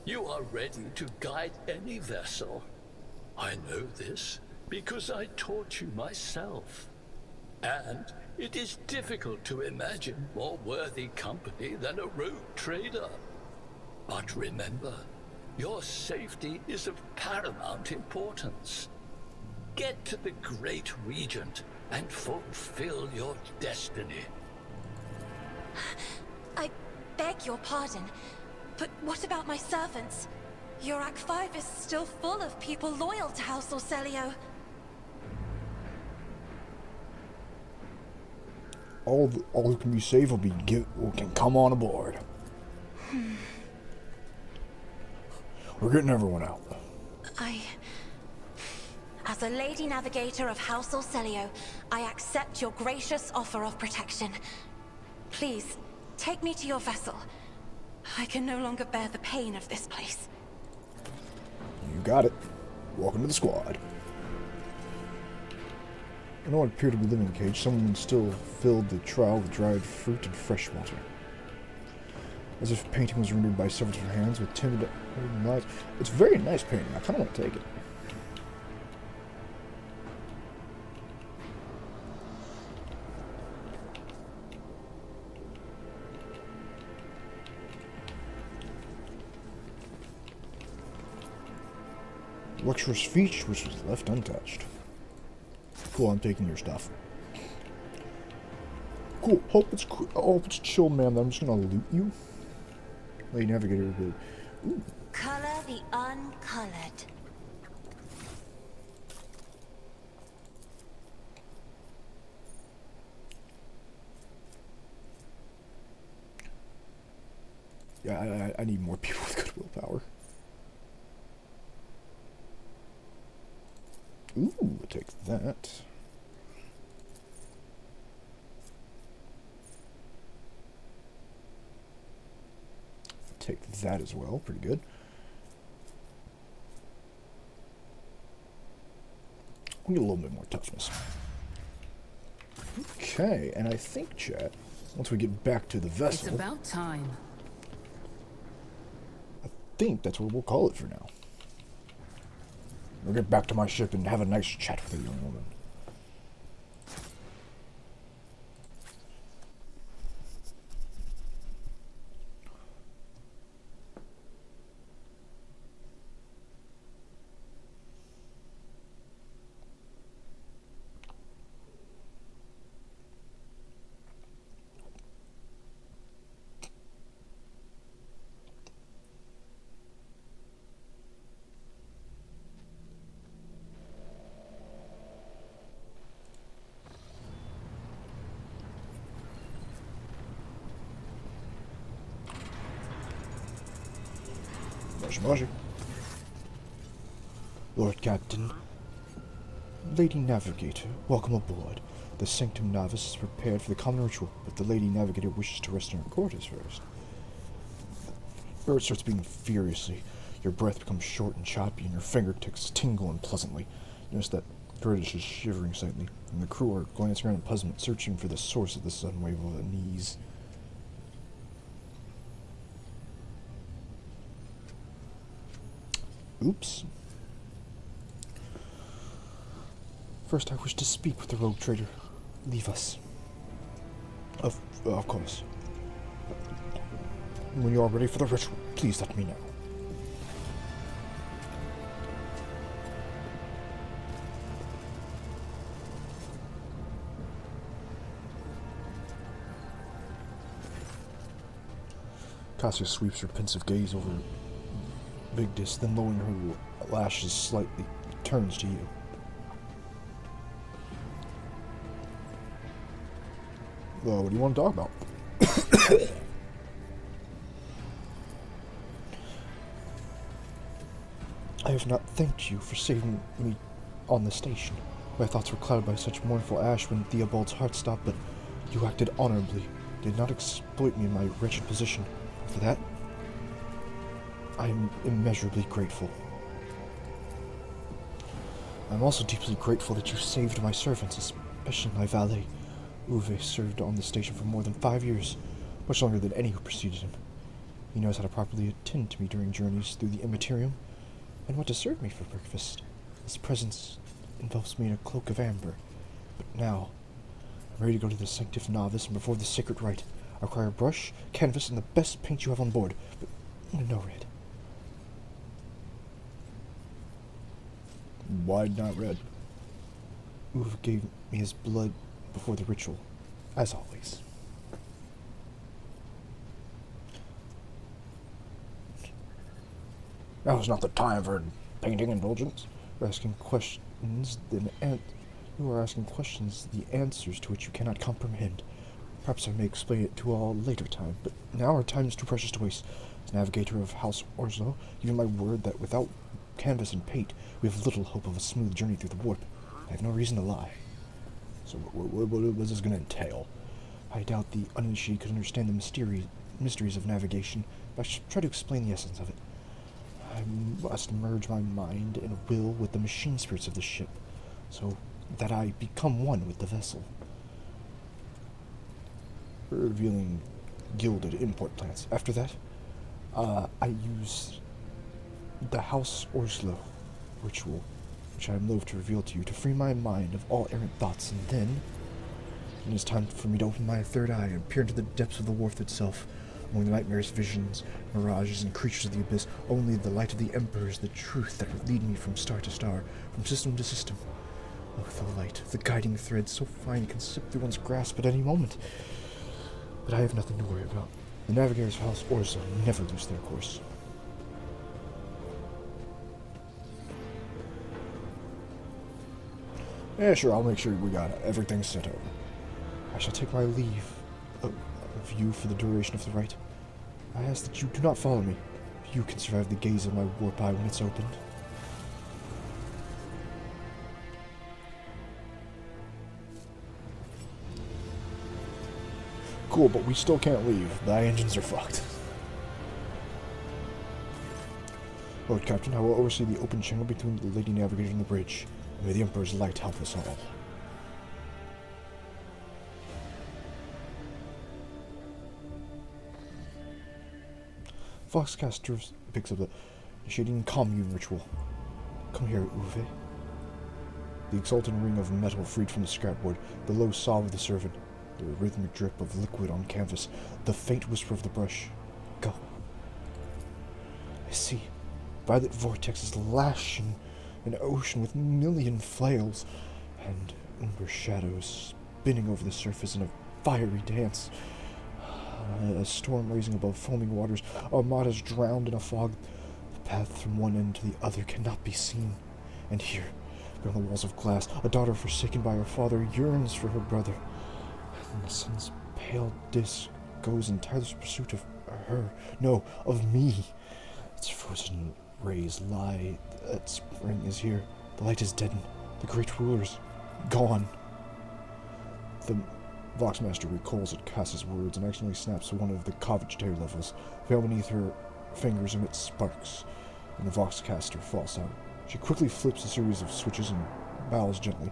You are ready to guide any vessel. I know this because I taught you myself. And it is difficult to imagine more worthy company than a rogue trader. But remember, your safety is of paramount importance. Get to the Great Regent and fulfill your destiny. I beg your pardon, but what about my servants? Urak 5 is still full of people loyal to House Orselio. All who can be saved can come on aboard. We're getting everyone out. As a Lady Navigator of House Orselio, I accept your gracious offer of protection. Please, take me to your vessel. I can no longer bear the pain of this place. You got it. Welcome to the squad. I don't appear to be living in a cage. Someone still filled the trial with dried fruit and fresh water. As if painting was rendered by several different hands with timid lights. It's a very nice painting. I kind of want to take it. Luxurious feast which was left untouched. Cool, I'm taking your stuff. Cool. Hope it's chill, man. I'm just gonna loot you. Lady Navigator. Ooh. Color the uncolored. Yeah, I need more people with good willpower. Ooh, take that. Take that as well. Pretty good. We'll get a little bit more toughness. Okay, and I think, chat, once we get back to the vessel... It's about time. I think that's what we'll call it for now. We'll get back to my ship and have a nice chat with a young woman. Moshi. Lord Captain, Lady Navigator, welcome aboard. The Sanctum Navis is prepared for the common ritual, but the Lady Navigator wishes to rest in her quarters first. The earth starts beating furiously. Your breath becomes short and choppy, and your fingertips tingle unpleasantly. You notice that Curtis is shivering slightly, and the crew are glancing around in puzzlement, searching for the source of this sudden wave of unease. Oops. First, I wish to speak with the rogue trader. Leave us. Of course. When you are ready for the ritual, please let me know. Cassia sweeps her pensive gaze over Vigdis, then lowering her lashes slightly, turns to you. Well, what do you want to talk about? I have not thanked you for saving me on the station. My thoughts were clouded by such mournful ash when Theobald's heart stopped, but you acted honorably, did not exploit me in my wretched position. For that, I am immeasurably grateful. I'm also deeply grateful that you saved my servants, especially my valet. Uwe served on the station for more than 5 years, much longer than any who preceded him. He knows how to properly attend to me during journeys through the Immaterium, and what to serve me for breakfast. His presence envelops me in a cloak of amber. But now, I'm ready to go to the Sanctum Navis and before the sacred rite. I require a brush, canvas, and the best paint you have on board, but no red. Why not red? Uwe gave me his blood before the ritual, as always. Now is not the time for painting indulgence. You're asking questions, you are asking questions, the answers to which you cannot comprehend. Perhaps I may explain it to all later time, but now our time is too precious to waste. As navigator of House Orslo, give you my word that without canvas and paint, we have little hope of a smooth journey through the warp. I have no reason to lie. So what is this going to entail? I doubt the uninitiated could understand the mysteries of navigation, but I should try to explain the essence of it. I must merge my mind and will with the machine spirits of the ship, so that I become one with the vessel. Revealing gilded import plants. After that, I use the House Orslo ritual, which I am loath to reveal to you, to free my mind of all errant thoughts, and then it is time for me to open my third eye and peer into the depths of the wharf itself. Among the nightmares, visions, mirages, and creatures of the abyss, only the light of the Emperor is the truth that would lead me from star to star, from system to system. Oh, the light, the guiding thread, so fine it can slip through one's grasp at any moment. But I have nothing to worry about. The navigators of House Orslo never lose their course. Yeah, sure, I'll make sure we got everything set up. I shall take my leave of you for the duration of the rite. I ask that you do not follow me. You can survive the gaze of my warp eye when it's opened. Cool, but we still can't leave. The engines are fucked. Lord Captain, I will oversee the open channel between the Lady Navigator and the bridge. May the Emperor's light help us all. Foxcaster picks up the initiating commune ritual. Come here, Uwe. The exultant ring of metal freed from the scrapboard, the low sob of the servant, the rhythmic drip of liquid on canvas, the faint whisper of the brush. Go. I see. Violet vortexes lashing an ocean with million flails, and umber shadows spinning over the surface in a fiery dance. A storm raising above foaming waters, armadas drowned in a fog. The path from one end to the other cannot be seen. And here, beyond the walls of glass, a daughter forsaken by her father yearns for her brother. And the sun's pale disk goes in tireless pursuit of her, no, of me. Its frozen rays lie. That spring is here. The light is deadened. The great ruler's gone. The Voxmaster recalls at Cass's words and accidentally snaps one of the covagitator levels. Veil beneath her fingers emits sparks, and the Voxcaster falls out. She quickly flips a series of switches and bows gently.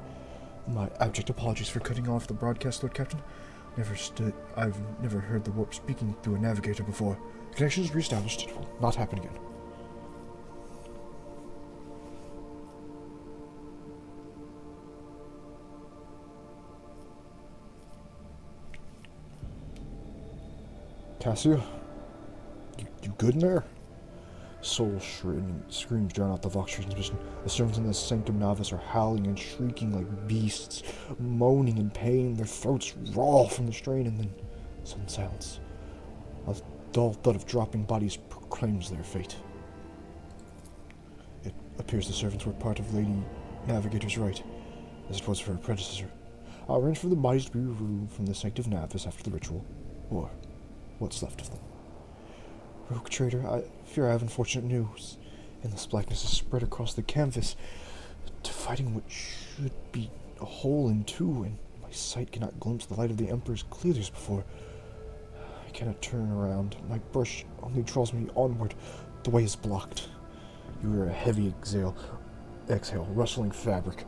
My abject apologies for cutting off the broadcast, Lord Captain. I've never heard the warp speaking through a navigator before. The connection is reestablished. It will not happen again. Cassia? You good in there? Soul-shredding screams drown out the Vox transmission. The servants in the Sanctum Navis are howling and shrieking like beasts, moaning in pain, their throats raw from the strain, and then sudden silence. A dull thud of dropping bodies proclaims their fate. It appears the servants were part of Lady Navigator's right, as it was for her predecessor. I'll arrange for the bodies to be removed from the Sanctum Navis after the ritual, or what's left of them. Rogue Trader, I fear I have unfortunate news. Endless blackness is spread across the canvas, dividing what should be a hole in two, and my sight cannot glimpse the light of the Emperor as clearly as before. I cannot turn around. My brush only draws me onward. The way is blocked. You hear a heavy exhale, rustling fabric,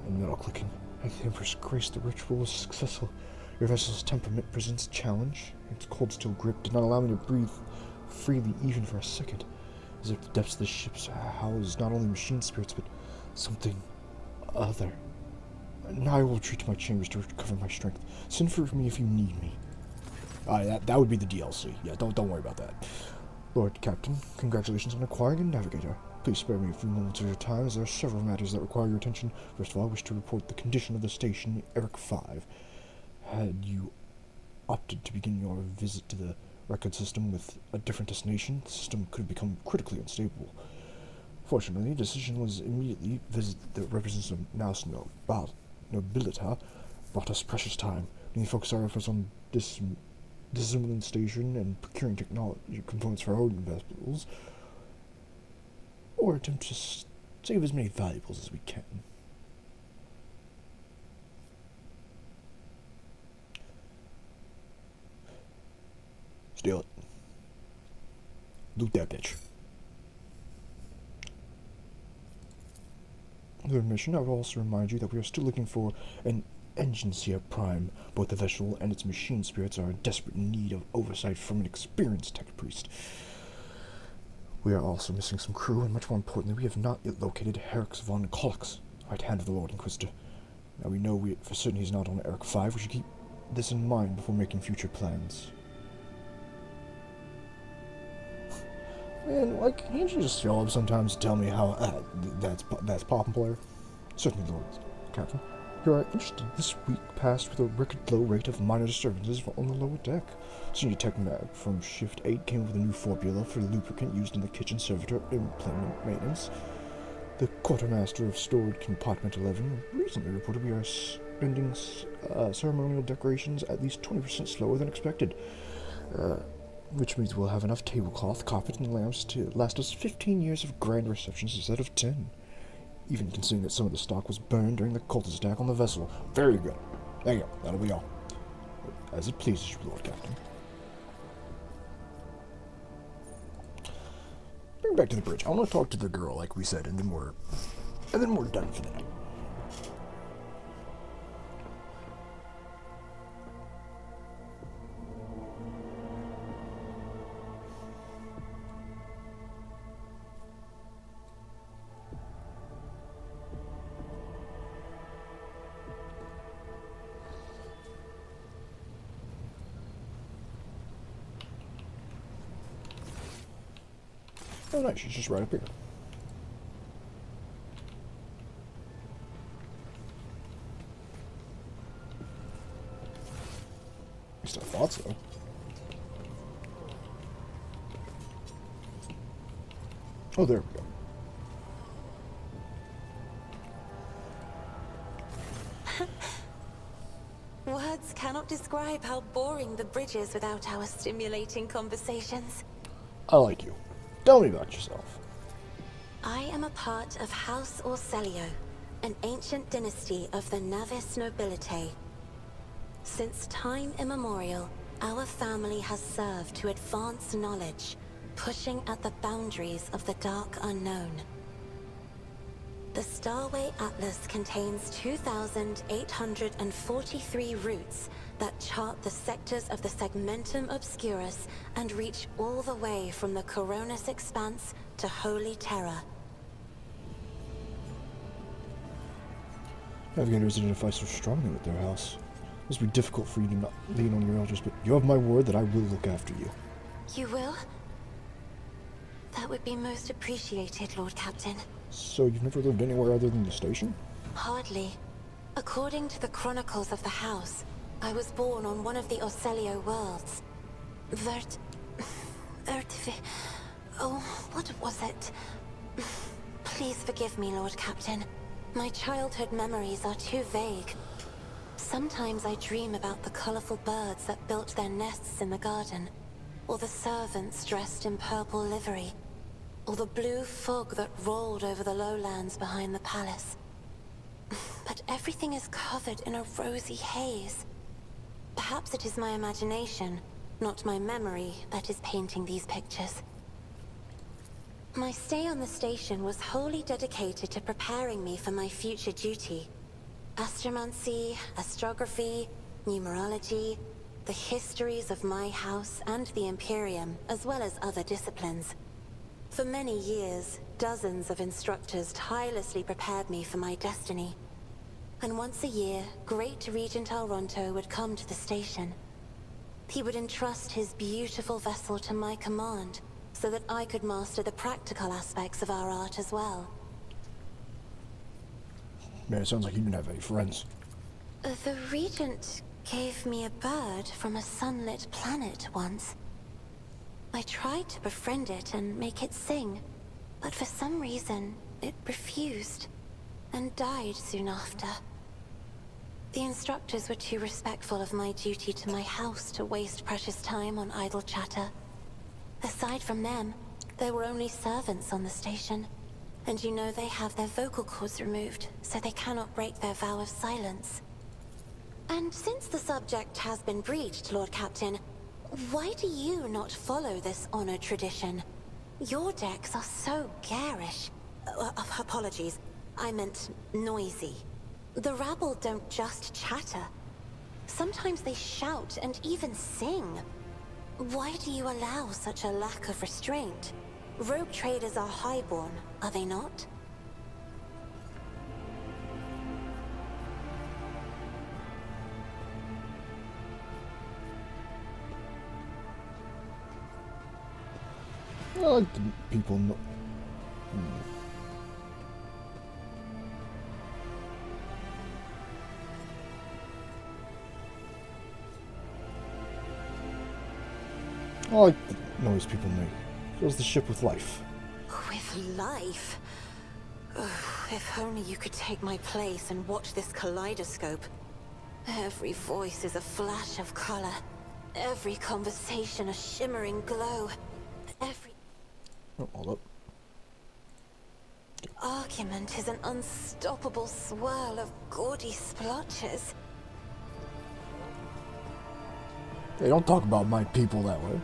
and metal clicking. Like the Emperor's grace, the ritual was successful. Your vessel's temperament presents a challenge. Its cold steel grip did not allow me to breathe freely even for a second, as if the depths of the ships housed not only machine spirits, but something other. Now I will retreat to my chambers to recover my strength. Send for me if you need me. That would be the DLC. Yeah, don't worry about that. Lord Captain, congratulations on acquiring a navigator. Please spare me a few moments of your time, as there are several matters that require your attention. First of all, I wish to report the condition of the station, Eric 5. Had you opted to begin your visit to the record system with a different destination, the system could have become critically unstable. Fortunately, a decision was immediately visited that represents a Naus nobilita brought us precious time. We focus our efforts on dismantling station and procuring technology components for our own vessels, or attempt to save as many valuables as we can. Steal it. Loot that bitch. The mission, I will also remind you that we are still looking for an Engineer Prime. Both the vessel and its machine spirits are in desperate need of oversight from an experienced tech priest. We are also missing some crew, and much more importantly, we have not yet located Herix von Kolix, right hand of the Lord Inquisitor. Now we know for certain he's not on Eric 5. We should keep this in mind before making future plans. Man, like, can't you just show up sometimes and tell me how that's poppin' player? Certainly, Lord Captain. You are interested this week passed with a record low rate of minor disturbances on the lower deck. Senior Tech Mag from Shift 8 came with a new formula for the lubricant used in the kitchen servitor implement maintenance. The Quartermaster of Stored Compartment 11 recently reported we are spending ceremonial decorations at least 20% slower than expected. Which means we'll have enough tablecloth, carpet, and lamps to last us 15 years of grand receptions instead of 10. Even considering that some of the stock was burned during the cultist attack on the vessel. Very good. There you go. That'll be all. As it pleases you, Lord Captain. Bring back to the bridge. I want to talk to the girl, like we said, and then we're done for the night. Oh, nice. She's just right up here. At least I thought so. Oh, there we go. Words cannot describe how boring the bridge is without our stimulating conversations. I like you. Tell me about yourself. I am a part of House Orselio, an ancient dynasty of the Navis nobility. Since time immemorial, our family has served to advance knowledge, pushing at the boundaries of the dark unknown. The Starway Atlas contains 2,843 routes that chart the sectors of the Segmentum Obscurus and reach all the way from the Coronis Expanse to Holy Terra. Navigators identify so strongly with their house. It must be difficult for you to not lean on your elders, but you have my word that I will look after you. You will? That would be most appreciated, Lord Captain. So you've never lived anywhere other than the station? Hardly. According to the chronicles of the house, I was born on one of the Orselio worlds. Oh, what was it? Please forgive me, Lord Captain. My childhood memories are too vague. Sometimes I dream about the colorful birds that built their nests in the garden, or the servants dressed in purple livery, or the blue fog that rolled over the lowlands behind the palace. But everything is covered in a rosy haze. Perhaps it is my imagination, not my memory, that is painting these pictures. My stay on the station was wholly dedicated to preparing me for my future duty. Astromancy, astrography, numerology, the histories of my house and the Imperium, as well as other disciplines. For many years, dozens of instructors tirelessly prepared me for my destiny. And once a year, Great Regent Alronto would come to the station. He would entrust his beautiful vessel to my command, so that I could master the practical aspects of our art as well. Man, it sounds like you didn't have any friends. The Regent gave me a bird from a sunlit planet once. I tried to befriend it and make it sing, but for some reason, it refused, and died soon after. The instructors were too respectful of my duty to my house to waste precious time on idle chatter. Aside from them, there were only servants on the station, and you know they have their vocal cords removed, so they cannot break their vow of silence. And since the subject has been breached, Lord Captain, why do you not follow this honored tradition? Your decks are so garish. Apologies, I meant noisy. The rabble don't just chatter. Sometimes they shout and even sing. Why do you allow such a lack of restraint? Rogue traders are highborn, are they not? I like the people know. I like the noise people make. Fills the ship with life. With life? Ugh, if only you could take my place and watch this kaleidoscope. Every voice is a flash of color. Every conversation a shimmering glow. Every Oh, hold up. argument is an unstoppable swirl of gaudy splotches. Hey, don't talk about my people that way.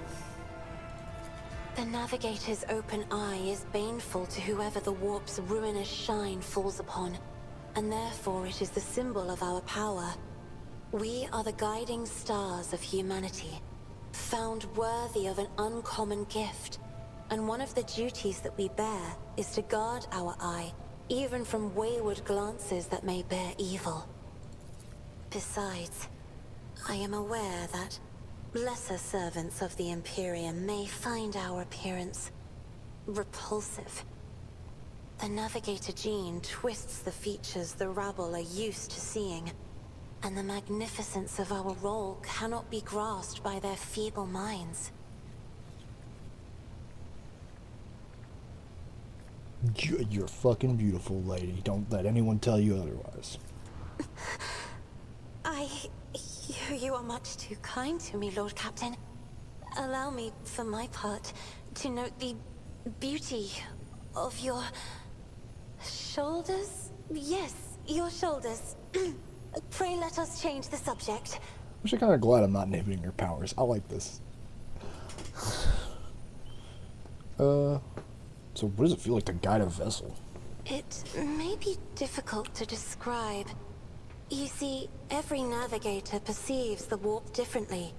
The Navigator's open eye is baneful to whoever the warp's ruinous shine falls upon, and therefore it is the symbol of our power. We are the guiding stars of humanity, found worthy of an uncommon gift, and one of the duties that we bear is to guard our eye, even from wayward glances that may bear evil. Besides, I am aware that lesser servants of the Imperium may find our appearance repulsive. The Navigator gene twists the features the rabble are used to seeing, and the magnificence of our role cannot be grasped by their feeble minds. You're fucking beautiful, lady. Don't let anyone tell you otherwise. You are much too kind to me, Lord Captain. Allow me, for my part, to note the beauty of your shoulders? Yes, your shoulders. Pray let us change the subject. I'm actually kind of glad I'm not naming your powers. I like this. So what does it feel like to guide a vessel? It may be difficult to describe. You see, every navigator perceives the warp differently.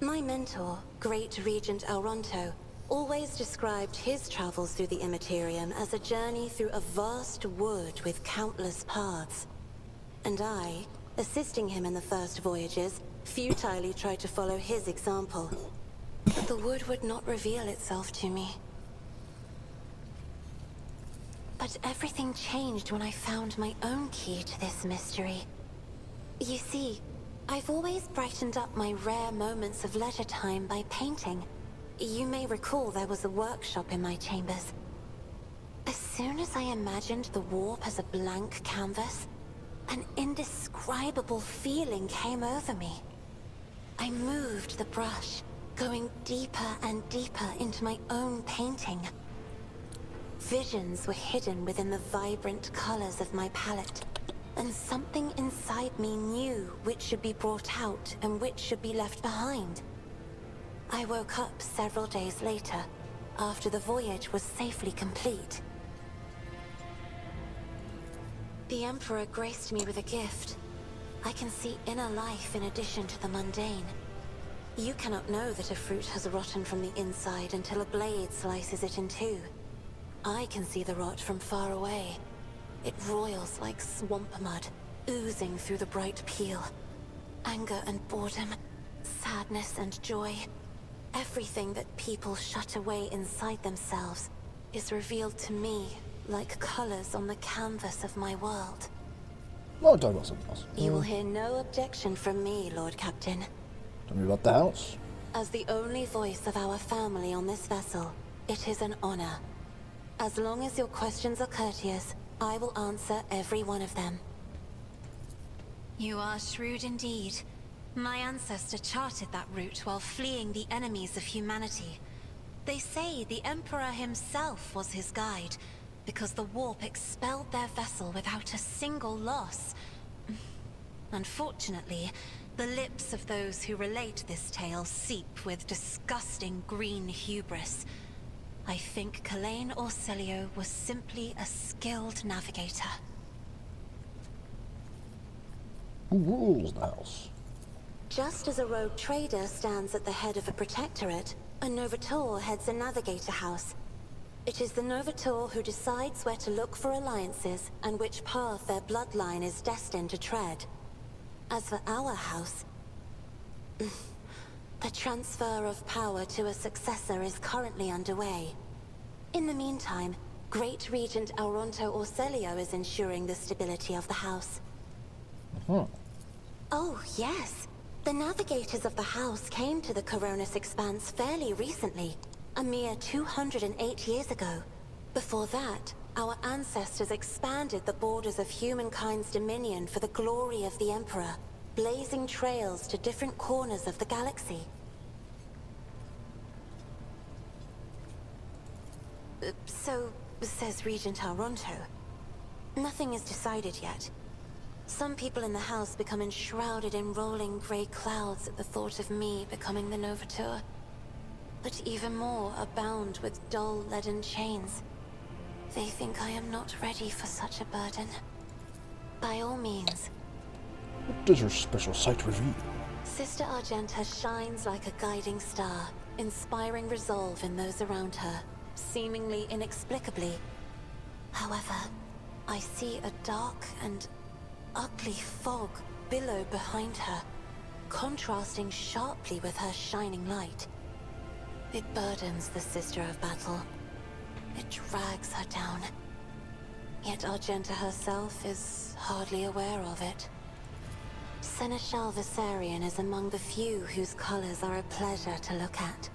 My mentor, Great Regent Elronto, always described his travels through the Immaterium as a journey through a vast wood with countless paths. And I, assisting him in the first voyages, futilely tried to follow his example. But the wood would not reveal itself to me. But everything changed when I found my own key to this mystery. You see, I've always brightened up my rare moments of leisure time by painting. You may recall there was a workshop in my chambers. As soon as I imagined the warp as a blank canvas, an indescribable feeling came over me. I moved the brush, going deeper and deeper into my own painting. Visions were hidden within the vibrant colors of my palette, and something inside me knew which should be brought out and which should be left behind. I woke up several days later, after the voyage was safely complete. The Emperor graced me with a gift. I can see inner life in addition to the mundane. You cannot know that a fruit has rotten from the inside until a blade slices it in two. I can see the rot from far away. It roils like swamp mud, oozing through the bright peel. Anger and boredom, sadness and joy. Everything that people shut away inside themselves is revealed to me like colors on the canvas of my world. Well, talk about something else. You will hear no objection from me, Lord Captain. Tell me about the house. As the only voice of our family on this vessel, it is an honor. As long as your questions are courteous, I will answer every one of them. You are shrewd indeed. My ancestor charted that route while fleeing the enemies of humanity. They say the Emperor himself was his guide, because the warp expelled their vessel without a single loss. Unfortunately, the lips of those who relate this tale seep with disgusting green hubris. I think Kalain Orselio was simply a skilled navigator. Who rules the house? Just as a rogue trader stands at the head of a protectorate, a Novator heads a navigator house. It is the Novator who decides where to look for alliances and which path their bloodline is destined to tread. As for our house, the transfer of power to a successor is currently underway. In the meantime, Great Regent Elronto Orselio is ensuring the stability of the house. Oh, yes. The navigators of the house came to the Coronis Expanse fairly recently, a mere 208 years ago. Before that, our ancestors expanded the borders of humankind's dominion for the glory of the Emperor, blazing trails to different corners of the galaxy. So, says Regent Elronto. Nothing is decided yet. Some people in the house become enshrouded in rolling grey clouds at the thought of me becoming the Novator. But even more are bound with dull leaden chains. They think I am not ready for such a burden. By all means. What does her special sight reveal? Sister Argenta shines like a guiding star, inspiring resolve in those around her, seemingly inexplicably. However, I see a dark and ugly fog billow behind her, contrasting sharply with her shining light. It burdens the Sister of Battle. It drags her down. Yet Argenta herself is hardly aware of it. Seneschal Viserion is among the few whose colors are a pleasure to look at.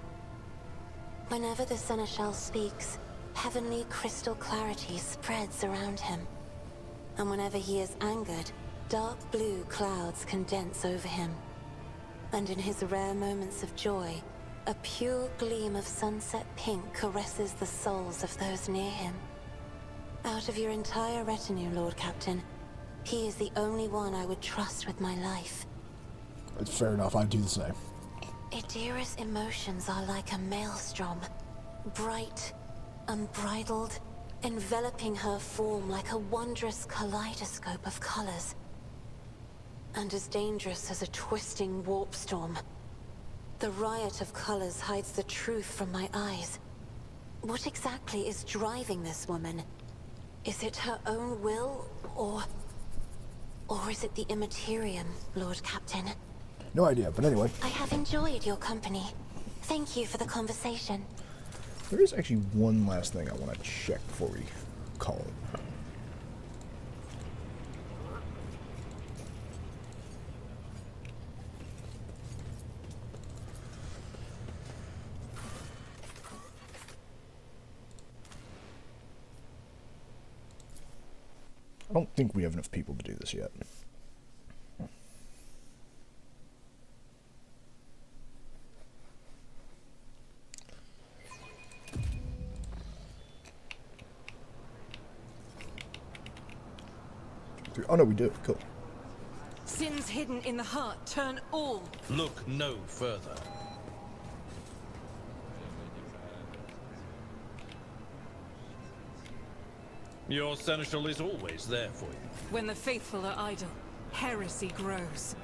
Whenever the Seneschal speaks, heavenly crystal clarity spreads around him. And whenever he is angered, dark blue clouds condense over him. And in his rare moments of joy, A pure gleam of sunset pink caresses the souls of those near him. Out of your entire retinue, Lord Captain, he is the only one I would trust with my life. It's fair enough, I'd do the same. Idira's emotions are like a maelstrom. Bright, unbridled, enveloping her form like a wondrous kaleidoscope of colors. And as dangerous as a twisting warp storm. The riot of colors hides the truth from my eyes. What exactly is driving this woman? Is it her own will, or is it the Immaterium, Lord Captain? No idea, but anyway. I have enjoyed your company. Thank you for the conversation. There is actually one last thing I want to check before we call it. I don't think we have enough people to do this yet. Oh no, we do. Cool. Sins hidden in the heart turn all. Look no further. Your seneschal is always there for you. When the faithful are idle, heresy grows.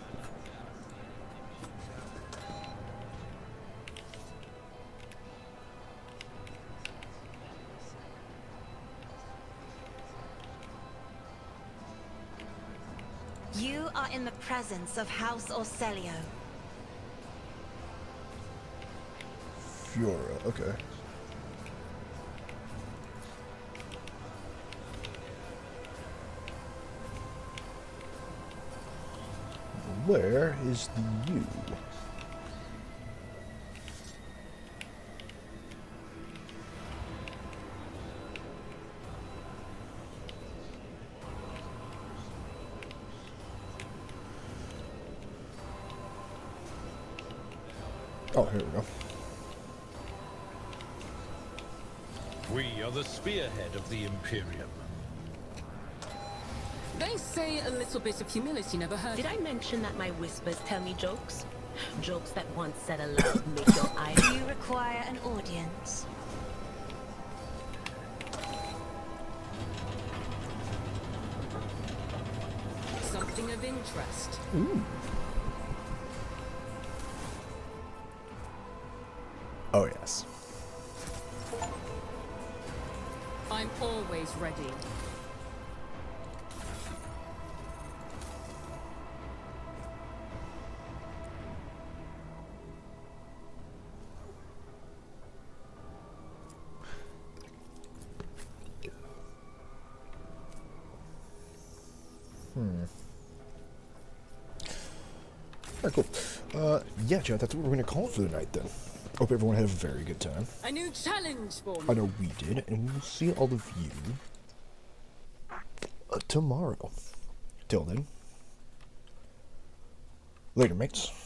You are in the presence of House Orselio. Fiora, okay. Where is the U? Oh, here we go. We are the spearhead of the Imperium. They say a little bit of humility never hurt. Did I mention that my whispers tell me jokes? Jokes that once said aloud make your eyes... You require an audience. Something of interest. Ooh. Oh, yes. I'm always ready. Alright, cool. Yeah, Chad, that's what we're gonna call it for the night then. Hope everyone had a very good time. A new challenge for me. I know we did, and we'll see all of you tomorrow. Till then, later, mates.